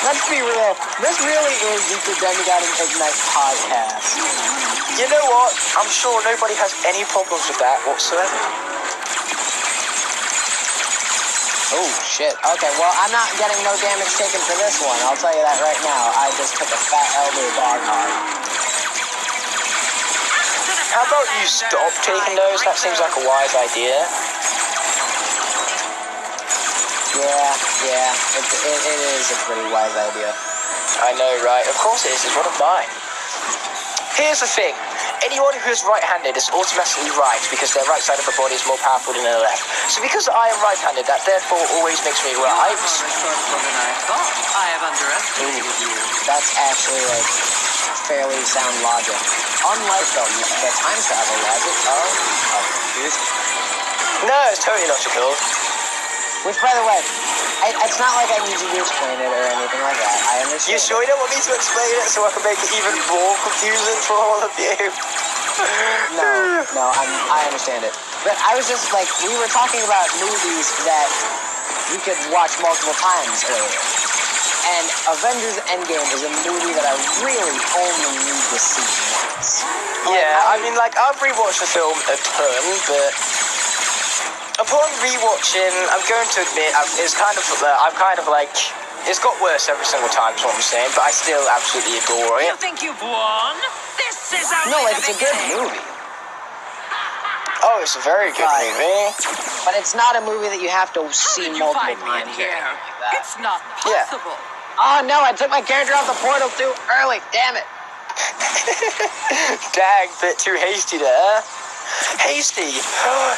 Let's be real. This really is the Demigod and Igknight podcast. You know what? I'm sure nobody has any problems with that whatsoever. Oh, shit. Okay, well, I'm not getting no damage taken for this one. I'll tell you that right now. I just took a fat elbow dog hard. How about you stop taking those? That seems like a wise idea. Yeah, it is a pretty wise idea. I know, right? Of course it is. It's one of mine. Here's the thing. anyone who is right-handed is automatically right because their right side of the body is more powerful than their left. So because I am right-handed, that therefore always makes me right. I have underestimated you. That's actually like fairly sound logic. Unlike the time travel logic of here's No, it's totally logical. which, by the way, it's not like I need you to explain it or anything like that. I understand. You sure you don't want me to explain it so I can make it even more confusing for all of you? No, I understand it. But I was just like, we were talking about movies that we could watch multiple times earlier. And Avengers Endgame is a movie that I really only need to see once. Yeah, I mean, like, I've rewatched the film a ton, but upon rewatching, I'm going to admit, it's kind of like, it's got worse every single time, is what I'm saying, but I still absolutely adore it. You think you've won? This is No, like, it's a good movie. Oh, it's a very good movie. But it's not a movie that you have to see multiple Find me in times. here. It's not Yeah. possible. Oh no, I took my character off the portal too early. Damn it. Dang, bit too hasty there. Hasty.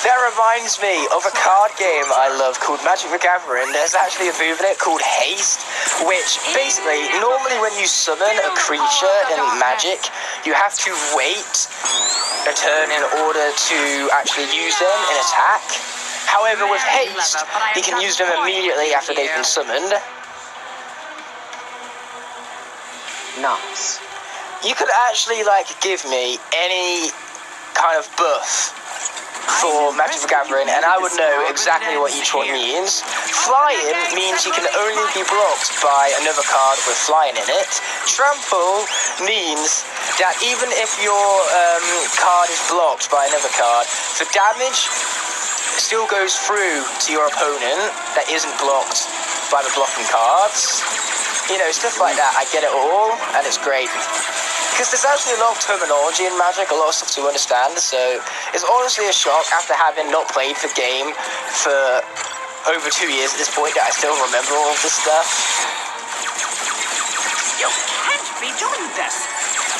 That reminds me of a card game I love called Magic the Gathering. There's actually a move in it called Haste, which basically, normally when you summon a creature in Magic, you have to wait a turn in order to actually use them in attack. However, with Haste, you can use them immediately after they've been summoned. Nice. You could actually, like, give me any kind of buff for Magic the Gathering, and I would know exactly what each one means. Flying means you can only be blocked by another card with flying in it. Trample means that even if your card is blocked by another card, the damage still goes through to your opponent that isn't blocked by the blocking cards. You know, stuff like that. I get it all, and it's great. Because there's actually a lot of terminology in Magic, a lot of stuff to understand, so it's honestly a shock after having not played the game for over 2 years at this point that I still remember all of this stuff. You can't be doing this.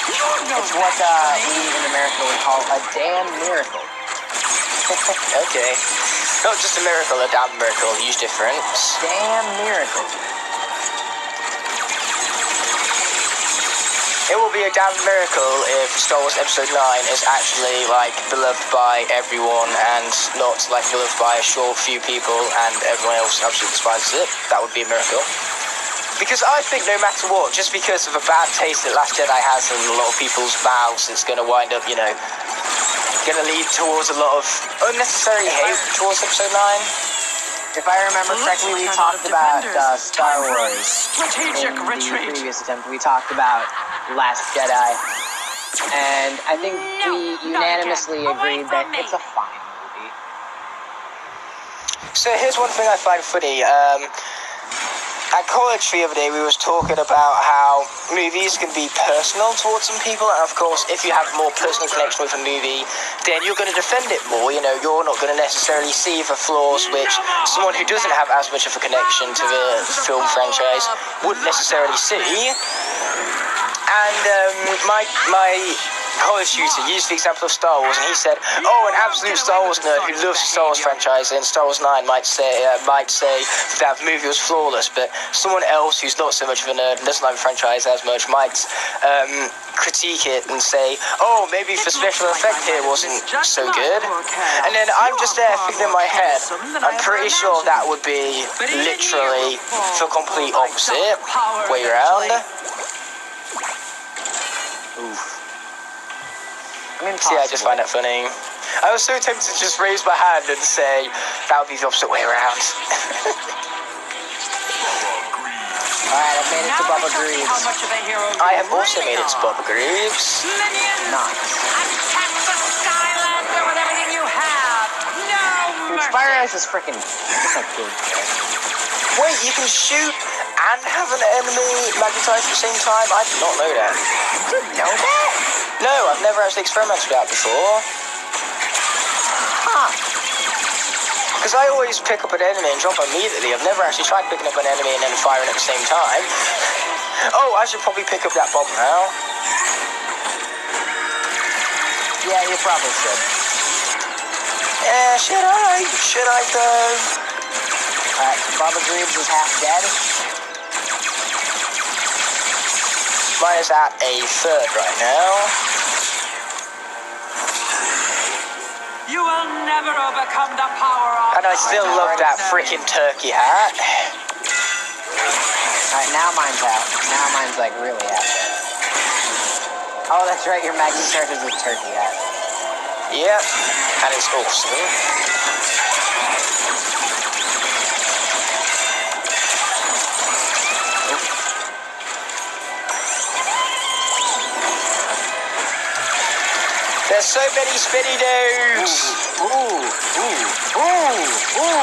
You're no It's what we in America would call a damn miracle. Okay. Not just a miracle, a damn miracle, huge difference. Damn miracle. It will be a damn miracle if Star Wars Episode 9 is actually, like, beloved by everyone and not, like, beloved by a short few people and everyone else absolutely despises it. That would be a miracle. Because I think no matter what, just because of a bad taste that Last Jedi has in a lot of people's mouths, it's going to wind up, you know, going to lead towards a lot of unnecessary hate towards Episode 9. If I remember correctly, we talked about Star Wars strategic in retreat. the previous attempt. We talked about Last Jedi, and I think we unanimously agreed that it's a fine movie. So here's one thing I find funny. At college the other day, we was talking about how movies can be personal towards some people, and of course, if you have a more personal connection with a movie, then you're going to defend it more. You know, you're not going to necessarily see the flaws which someone who doesn't have as much of a connection to the film franchise wouldn't necessarily see. And my college tutor used the example of Star Wars, and he said, "Oh, an absolute Star Wars nerd who loves the Star Wars franchise and Star Wars 9 might say that movie was flawless, but someone else who's not so much of a nerd and doesn't like the franchise as much might critique it and say, oh, maybe the special effect here wasn't so good." And then I'm just there thinking in my head, I'm pretty sure that would be literally the complete opposite way around. Oof. See, I just find that funny. I was so tempted to just raise my hand and say that would be the opposite way around. Alright, I've made it to Bubba Greaves. I have also made it to Bubba Greaves. Nice. Attack the Skylander with everything you have. No mercy. Fire Ice is freaking just a good character. Wait, you can shoot and have an enemy magnetized at the same time? I did not know that. You didn't know that? No, I've never actually experimented with that before. Huh. Because I always pick up an enemy and drop immediately. I've never actually tried picking up an enemy and then firing at the same time. Oh, I should probably pick up that bomb now. Yeah, you probably should. Yeah, should I? Should I though? Alright, Baba Greaves is half dead. Mine is at a third right now. You will never overcome the power of... And I still love that freaking turkey hat. Alright, now mine's out. Now mine's like really out there. Oh, that's right, your Magnet Charge is a turkey hat. Yep, and it's awesome. There's so many spinny dudes!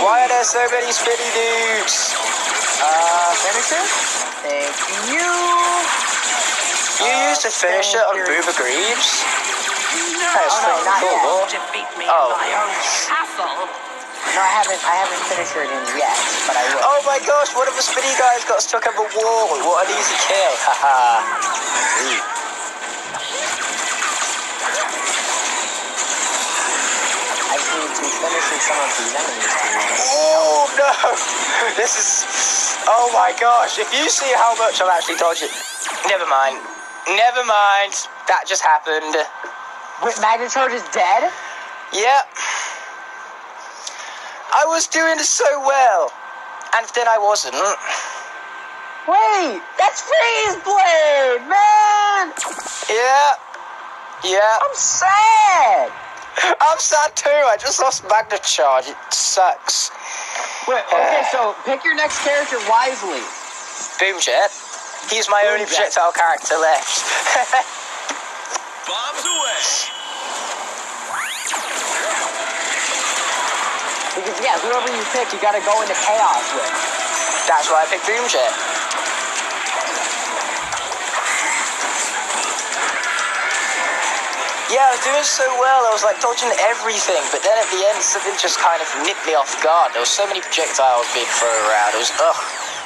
Why are there so many spinny dudes? Finisher? Thank you! You used a finisher on Booba Greaves? No, That's pretty cool. defeat me Oh. in my own castle. No, I haven't finished it in yet, but I will. Oh my gosh, one of the spinny guys got stuck up a wall. What an easy kill. Haha. I just need to finish some of these enemies. Oh no! This is... Oh my gosh, if you see how much I'm actually dodging... Never mind. Never mind. That just happened. Wait, Magnet Charge is dead? Yep. I was doing so well. And then I wasn't. Wait, that's Freeze Blade, man! Yeah. Yeah. I'm sad! I'm sad too. I just lost Magnet Charge. It sucks. Wait, okay, so pick your next character wisely. Boomjet. He's my only projectile character left. Bombs away. Because, yeah, whoever you pick, you gotta go into chaos with. That's why I picked Boomjet. Yeah, I was doing so well. I was like dodging everything, but then at the end, something just kind of nipped me off guard. There was so many projectiles being thrown around. It was ugh.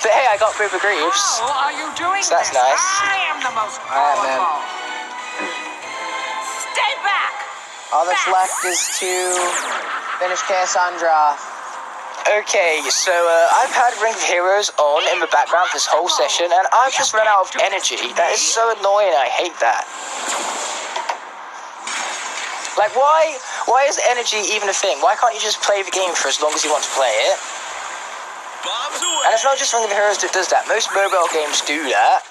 But hey, I got Booba Greaves. How are you doing So that's this? nice. I am the most Alright, man. powerful. Stay back. All that's left is to finish Cassandra. Okay, so I've had Ring of Heroes on in the background this whole session, and I've just run out of energy. That is so annoying. I hate that. Like, why is energy even a thing? Why can't you just play the game for as long as you want to play it? Bombs away. And it's not just Ring of Heroes that does that. Most mobile games do that.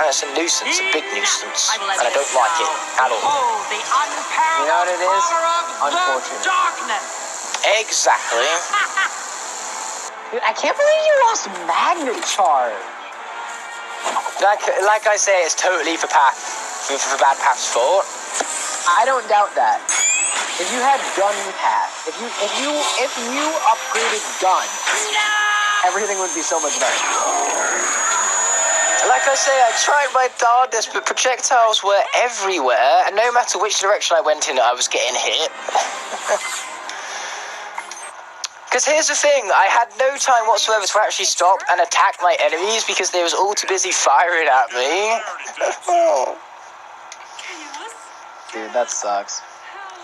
And it's a nuisance, a big nuisance. And I don't like it at all. Behold the unparalleled You know what it is? power of Unfortunate. the darkness. Exactly. Dude, I can't believe you lost Magnet Charge. Like I say, it's totally for bad path's fault. I don't doubt that. If you had gun path, if you upgraded gun, everything would be so much better. Like I say, I tried my darndest, but projectiles were everywhere, and no matter which direction I went in, I was getting hit. Because here's the thing, I had no time whatsoever to actually stop and attack my enemies because they was all too busy firing at me. Dude, that sucks.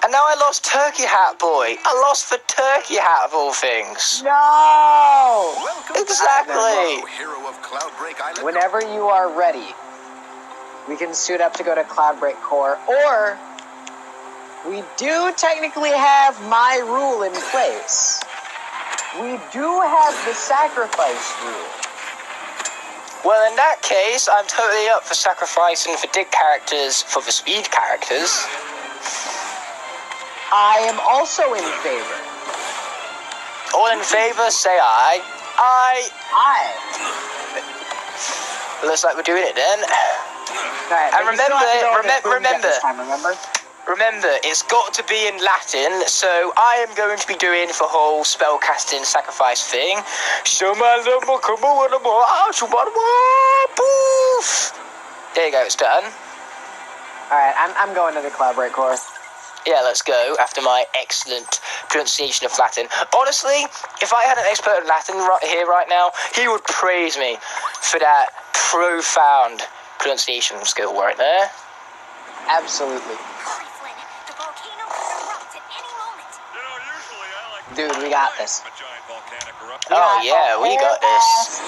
And now I lost Turkey Hat Boy. I lost the Turkey Hat of all things. No! Exactly. Hero of Cloudbreak Island. Whenever you are ready, we can suit up to go to Cloudbreak Core, or we do technically have my rule in place. We do have the sacrifice rule. Well, in that case, I'm totally up for sacrificing for dig characters for the speed characters. I am also in favor. All in favor, say aye. Aye. Looks like we're doing it then. Right, And remember, remember? Remember, it's got to be in Latin, so I am going to be doing the whole spellcasting sacrifice thing. There you go, it's done. Alright, I'm going to the Cloudbreak Core. Yeah, let's go, after my excellent pronunciation of Latin. Honestly, if I had an expert in Latin right now, he would praise me for that profound pronunciation skill right there. Absolutely. Hurry, Flynn. The volcano could erupt at any moment. You know, usually I like Dude, we got this. a giant volcanic eruption. Oh yeah, we got this.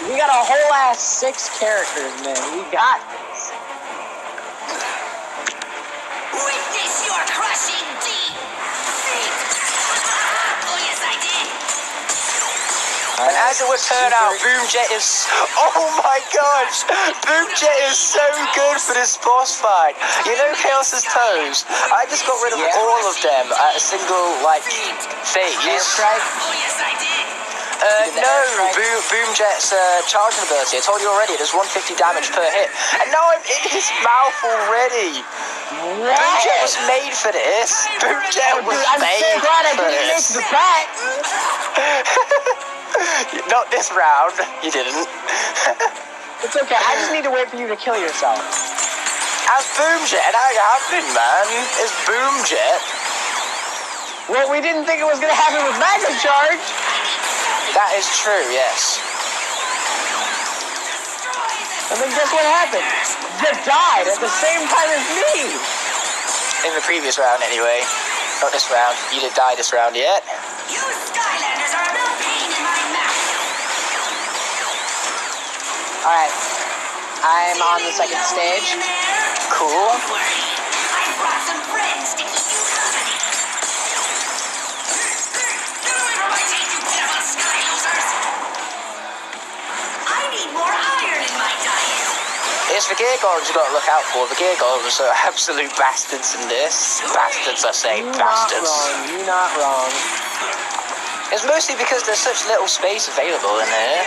We got a whole ass 6 characters, man. We got this. Witness your crushing deed. Oh, yes, I did. And as it would turn out, Boomjet is... Oh my gosh! Boomjet is so good for this boss fight. You know Chaos's toes? I just got rid of all of them at a single, like, phase. Airstrike? Oh, yes, I did. No, Boomjet's charging ability. I told you already, it does 150 damage per hit. And now I'm in his mouth already. Boomjet was made for this. Boomjet was made for this. Not this round. You didn't. It's okay. I just need to wait for you to kill yourself. As Boomjet, how you have been, man? It's Boomjet. Well, we didn't think it was going to happen with Magma Charge. That is true, yes. And then guess what happened? You died at the same time as me. In the previous round, anyway. Not this round. You didn't die this round yet. You Skylanders are a real pain in my mouth. Alright. I'm on the second stage. Cool. Don't worry. I brought some friends to keep you company. Get away from my teeth, you pitiful sky losers. I need more iron in my diet. It's the Gear Golems you've got to look out for. The Gear Golems are absolute bastards in this. Bastards, I say. Bastards. You're not wrong. It's mostly because there's such little space available in there,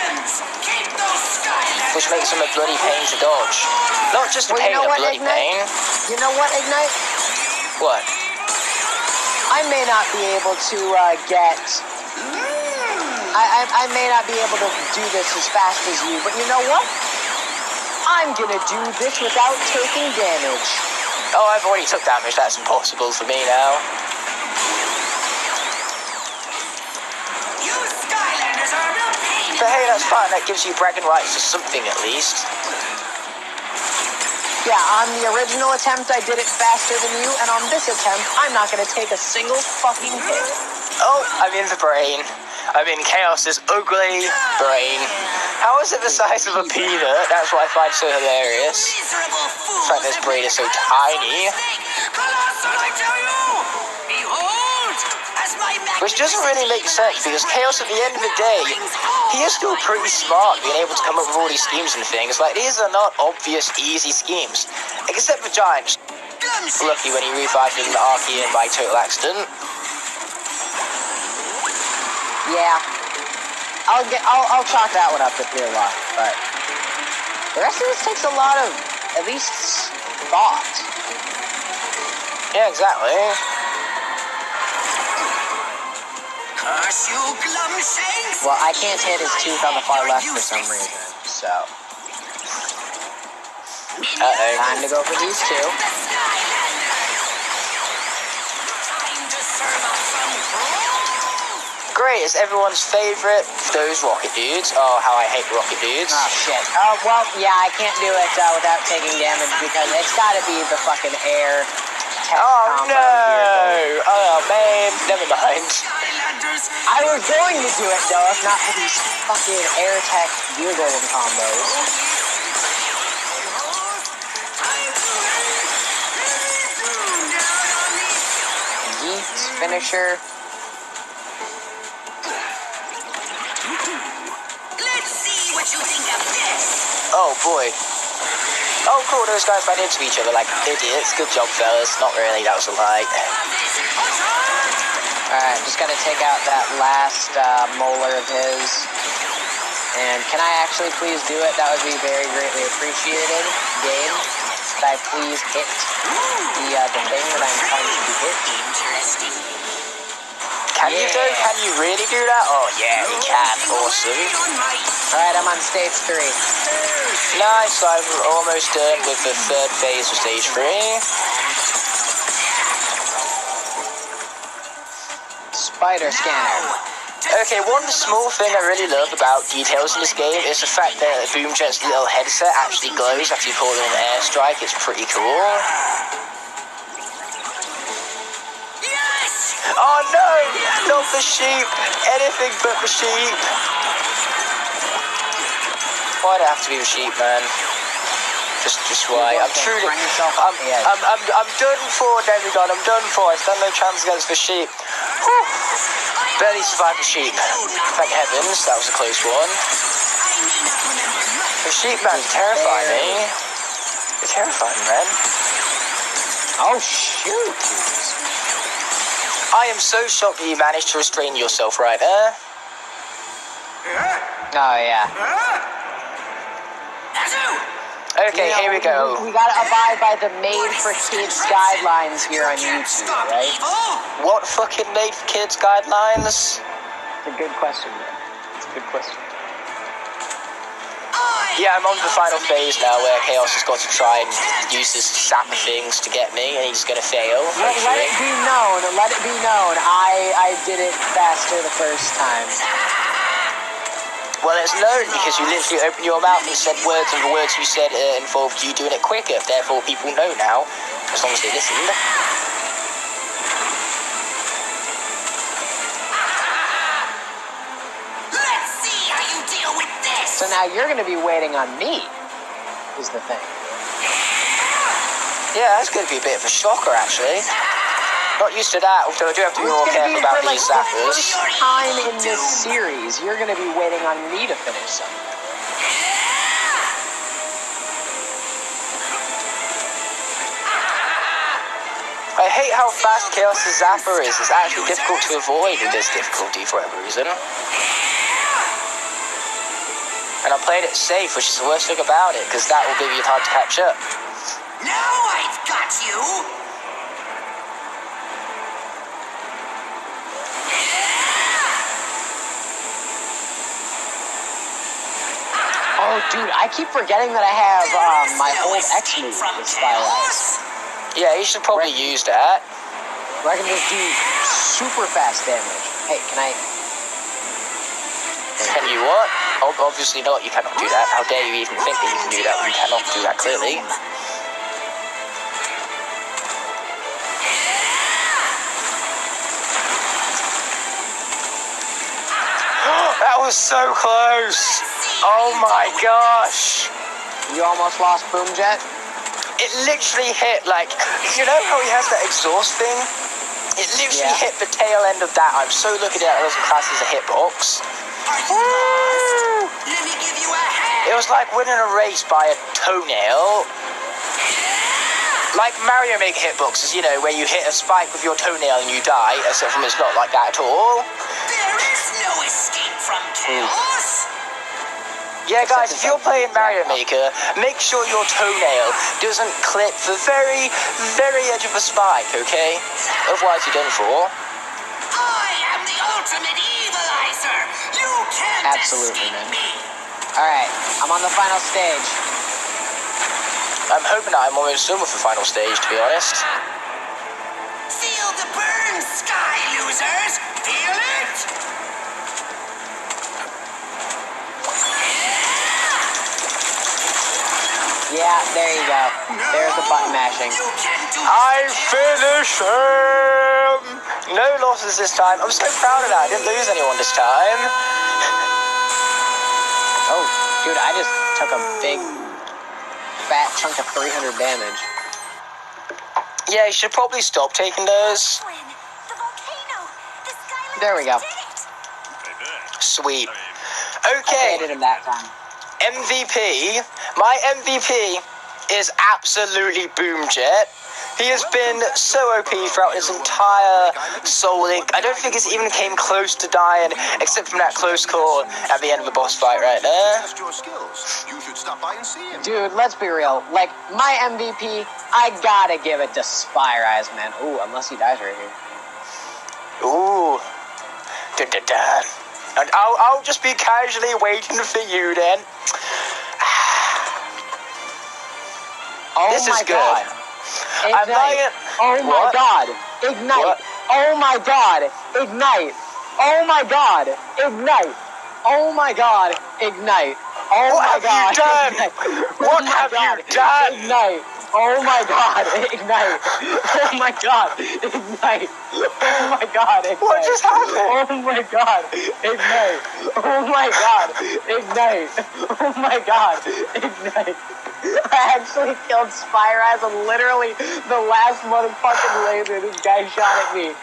which makes them a bloody pain to dodge. Not just a pain, a bloody pain. You know what, Igknight? What? I may not be able to get... I may not be able to do this as fast as you, but you know what? I'm gonna do this without taking damage. Oh, I've already took damage. That's impossible for me now. You Skylanders are a real pain. But hey, that's fine. That gives you bragging rights to something at least. Yeah, on the original attempt, I did it faster than you, and on this attempt, I'm not gonna take a single fucking hit. Oh, I'm in the brain. I'm in Chaos's ugly brain. How is it the size of a peanut? That's what I find so hilarious. Miserable fools. The fact this brain is so tiny. Colossal, I tell you! Behold! As my Which doesn't really make sense, because Chaos at the end of the day, he is still pretty smart being able to come up with all these schemes and things. Like, these are not obvious, easy schemes. Except for Giants. Lucky when he revived in the Archean by total accident. Yeah. I'll chalk that one up to pure luck, but the rest of this takes a lot of, at least, thought. Yeah, exactly. Well, I can't hit his tooth on the far left for some reason, so... Uh-oh. Time to go for these two. Great, it's everyone's favorite, those rocket dudes. Oh, how I hate rocket dudes. Oh, shit. Oh, well, yeah, I can't do it without taking damage because it's gotta be the fucking air tech combo. No! Oh, man, never mind. I was going to do it, though, if not for these fucking air tech gear golem combos. Yeet, finisher. Oh boy. Oh cool, those guys ran into each other like idiots. Good job, fellas. Not really, that was a lie. Alright, just gotta take out that last molar of his. And can I actually please do it? That would be very greatly appreciated. Game, could I please hit the thing that I'm trying to hit? Can you though? Can you really do that? Oh yeah, you can. Awesome. Alright, I'm on stage 3. Nice, I'm almost done with the third phase of stage 3. Spider scanner. Okay, one small thing I really love about details in this game is the fact that Boomjet's little headset actually glows after you call it an airstrike. It's pretty cool. no! Not the sheep! Anything but the sheep! Why'd it have to be the sheep, man? Just why? I'm truly... I'm done for, Demigod. I'm done for. I stand no chance against the sheep. Whew. Barely survived the sheep. Thank heavens, that was a close one. The sheep, man, terrifying me. You're terrifying, man. Oh, shoot. I am so shocked that you managed to restrain yourself right there. Oh, yeah. Okay, here we go. We gotta abide by the made-for-kids guidelines here on YouTube, right? What fucking made-for-kids guidelines? It's a good question, man. It's a good question. Yeah, I'm on the final phase now where Chaos has got to try and use his zapper things to get me, and he's gonna fail. Let it be known, I did it faster the first time. Well, it's known because you literally opened your mouth and said words, and the words you said involved you doing it quicker. Therefore, people know now, as long as they listened. Let's see how you deal with this. So now you're gonna be waiting on me, is the thing. Yeah, that's gonna be a bit of a shocker, actually. Not used to that, although I do have to be more careful about these zappers. For the first time in this series, you're gonna be waiting on me to finish something. I hate how fast Chaos' zapper is. It's actually difficult to avoid in this difficulty for whatever reason. And I'm playing it safe, which is the worst thing about it, because that will give you time to catch up. Now I've got you. Oh, dude, I keep forgetting that I have my whole X move with Spylight. Yeah, you should probably use that. Where I can just do super fast damage. Hey, can I... Can you what? Obviously not, you cannot do that. How dare you even think that you can do that when you cannot do that clearly. That was so close! Oh my gosh! You almost lost Boom Jet? It literally hit, like, you know how he has that exhaust thing? It literally hit the tail end of that. I'm so lucky that wasn't classed as a hitbox. Let me give you a hand. It was like winning a race by a toenail. Like Mario Maker hitboxes, you know, where you hit a spike with your toenail and you die, except from it's not like that at all. There is no escape from chaos. Yeah, guys, if you're playing Mario Maker, make sure your toenail doesn't clip the very, very edge of a spike, okay? Otherwise you're done for. I am the ultimate evilizer. You can't escape me. Alright, I'm on the final stage. I'm hoping that I'm almost done with the final stage, to be honest. Feel the burn, sky losers. Feel it. Yeah, there you go. There's the button mashing. I finished him! No losses this time. I'm so proud of that. I didn't lose anyone this time. Oh, dude, I just took a big, fat chunk of 300 damage. Yeah, you should probably stop taking those. There we go. Sweet. I Okay. hated him that time. MVP. My MVP is absolutely Boom Jet. He has been so OP throughout his entire Soul Link. I don't think it's even came close to dying, except from that close call at the end of the boss fight right there. Dude, let's be real. Like, my MVP, I gotta give it to Spire Eyes, man. Ooh, unless he dies right here. Ooh. Da-da-da. And I'll just be casually waiting for you then. Oh This my is good. God. I'm Ignite. Oh my What? God. Ignite. What? Oh my God. Ignite. Oh my God. Ignite. Oh my God. Ignite. Oh What my have God. you done? Ignite. What Oh my have God. you done? Ignite. Oh my god, Ignite! Oh my god, Ignite! Oh my god, Ignite! What just happened? Oh my god, Ignite! Oh my god, Ignite! Oh my god, Ignite! I actually killed Spyraz on literally the last motherfucking laser this guy shot at me.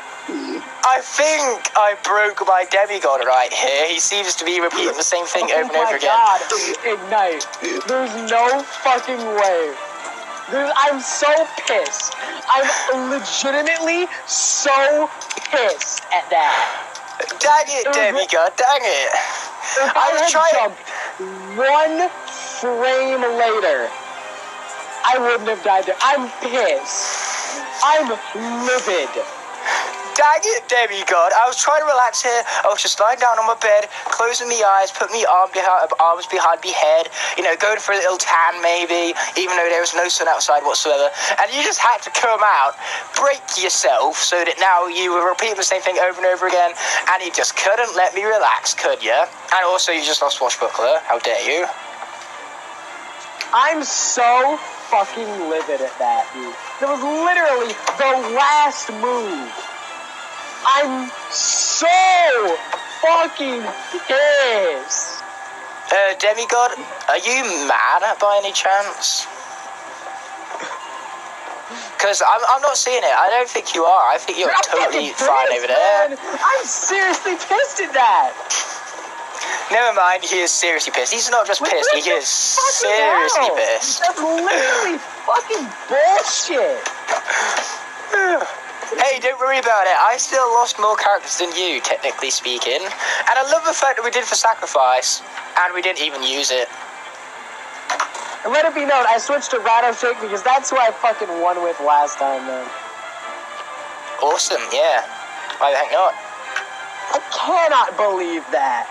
I think I broke my demigod right here. He seems to be repeating the same thing over and over again. Oh my god, Ignite! There's no fucking way. I'm so pissed. I'm legitimately so pissed at that. Dang it, Demigod, dang it. If I had jumped 1 frame later, I wouldn't have died there. I'm pissed. I'm livid. Dang it, Demigod. I was trying to relax here. I was just lying down on my bed, closing my eyes, putting my arms behind my head, you know, going for a little tan maybe, even though there was no sun outside whatsoever. And you just had to come out, break yourself, so that now you were repeating the same thing over and over again, and you just couldn't let me relax, could you? And also, you just lost Swashbuckler. How dare you? I'm so fucking livid at that, dude. That was literally the last move. I'm so fucking pissed. Demigod, are you mad by any chance? Because I'm not seeing it. I don't think you are. I think you're totally fine over there. Man. I'm seriously pissed at that. Never mind, he is seriously pissed. He's not just pissed, he is seriously pissed. That's literally fucking bullshit. Hey, don't worry about it. I still lost more characters than you, technically speaking. And I love the fact that we did for sacrifice, and we didn't even use it. And let it be known, I switched to Rattleshake because that's who I fucking won with last time, man. Awesome, yeah. Why the heck not? I cannot believe that.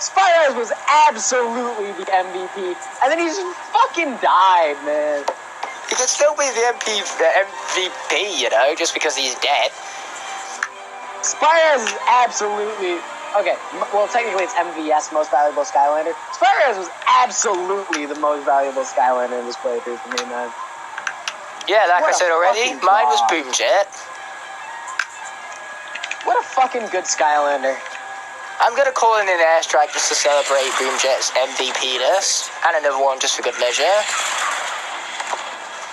Spyraz was absolutely the MVP, and then he just fucking died, man. He could still be the MVP, you know, just because he's dead. Spyraz is absolutely... Okay, well, technically it's MVS, Most Valuable Skylander. Spyraz was absolutely the most valuable Skylander in this playthrough for me, man. Yeah, like I said already, mine was Boomjet. What a fucking good Skylander. I'm going to call in an airstrike just to celebrate Boomjet's MVP-ness, and another one just for good measure.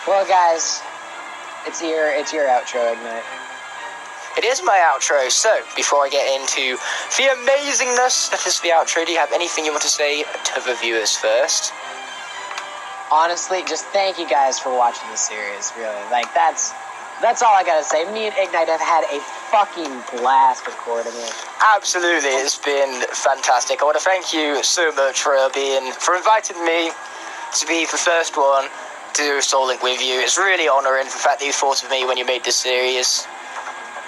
Well, guys, it's your outro, Ignite. It is my outro, so before I get into the amazingness that is the outro, do you have anything you want to say to the viewers first? Honestly, just thank you guys for watching this series, really. Like, that's all I gotta say. Me and Igknight have had a fucking blast recording it. Absolutely, it's been fantastic. I want to thank you so much for inviting me to be the first one to do Soul Link with you. It's really honouring the fact that you thought of me when you made this series.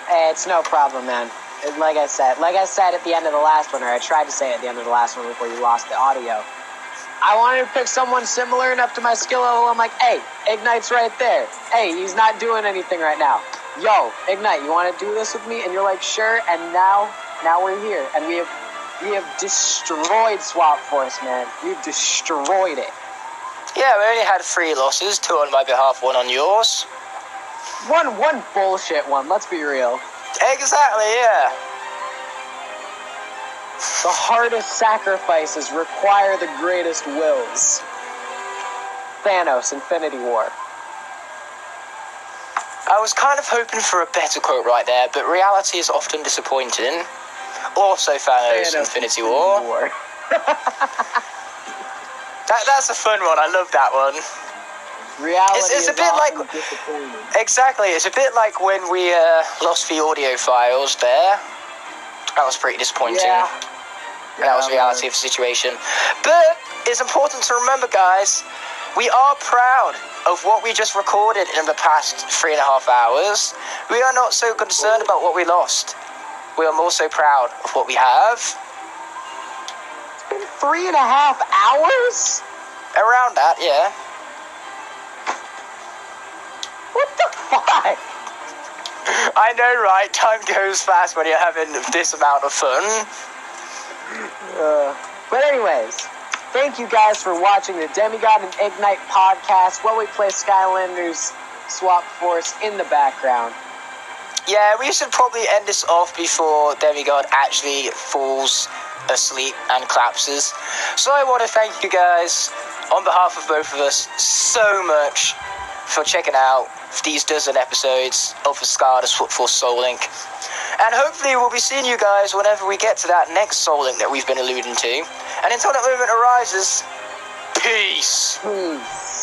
Hey, it's no problem, man. Like I said at the end of the last one, or I tried to say at the end of the last one before you lost the audio, I wanted to pick someone similar enough to my skill level. I'm like, hey, Igknight's right there. Hey, he's not doing anything right now. Yo, Igknight, you want to do this with me? And you're like, sure. And now we're here, and we have destroyed Swap Force, man. We've destroyed it. Yeah, we only had 3 losses, 2 on my behalf, 1 on yours. One bullshit one, let's be real. Exactly, yeah. The hardest sacrifices require the greatest wills. Thanos, Infinity War. I was kind of hoping for a better quote right there, but reality is often disappointing. Also Thanos, Infinity War. That's a fun one, I love that one. Reality it's a bit like exactly. It's a bit like when we lost the audio files there. That was pretty disappointing. Yeah. And that was the reality of the situation. But it's important to remember, guys, we are proud of what we just recorded in the past 3.5 hours. We are not so concerned about what we lost. We are more so proud of what we have. It's been 3.5 hours? Around that, yeah. What the fuck? I know, right? Time goes fast when you're having this amount of fun. But anyways, thank you guys for watching the Demigod and Igknight podcast while we play Skylanders Swap Force in the background. Yeah, we should probably end this off before Demigod actually falls asleep and collapses. So I want to thank you guys, on behalf of both of us, so much for checking out these dozen episodes of the Skylanders Swap Force Soul Link. And hopefully we'll be seeing you guys whenever we get to that next Soul Link that we've been alluding to. And until that moment arises, peace!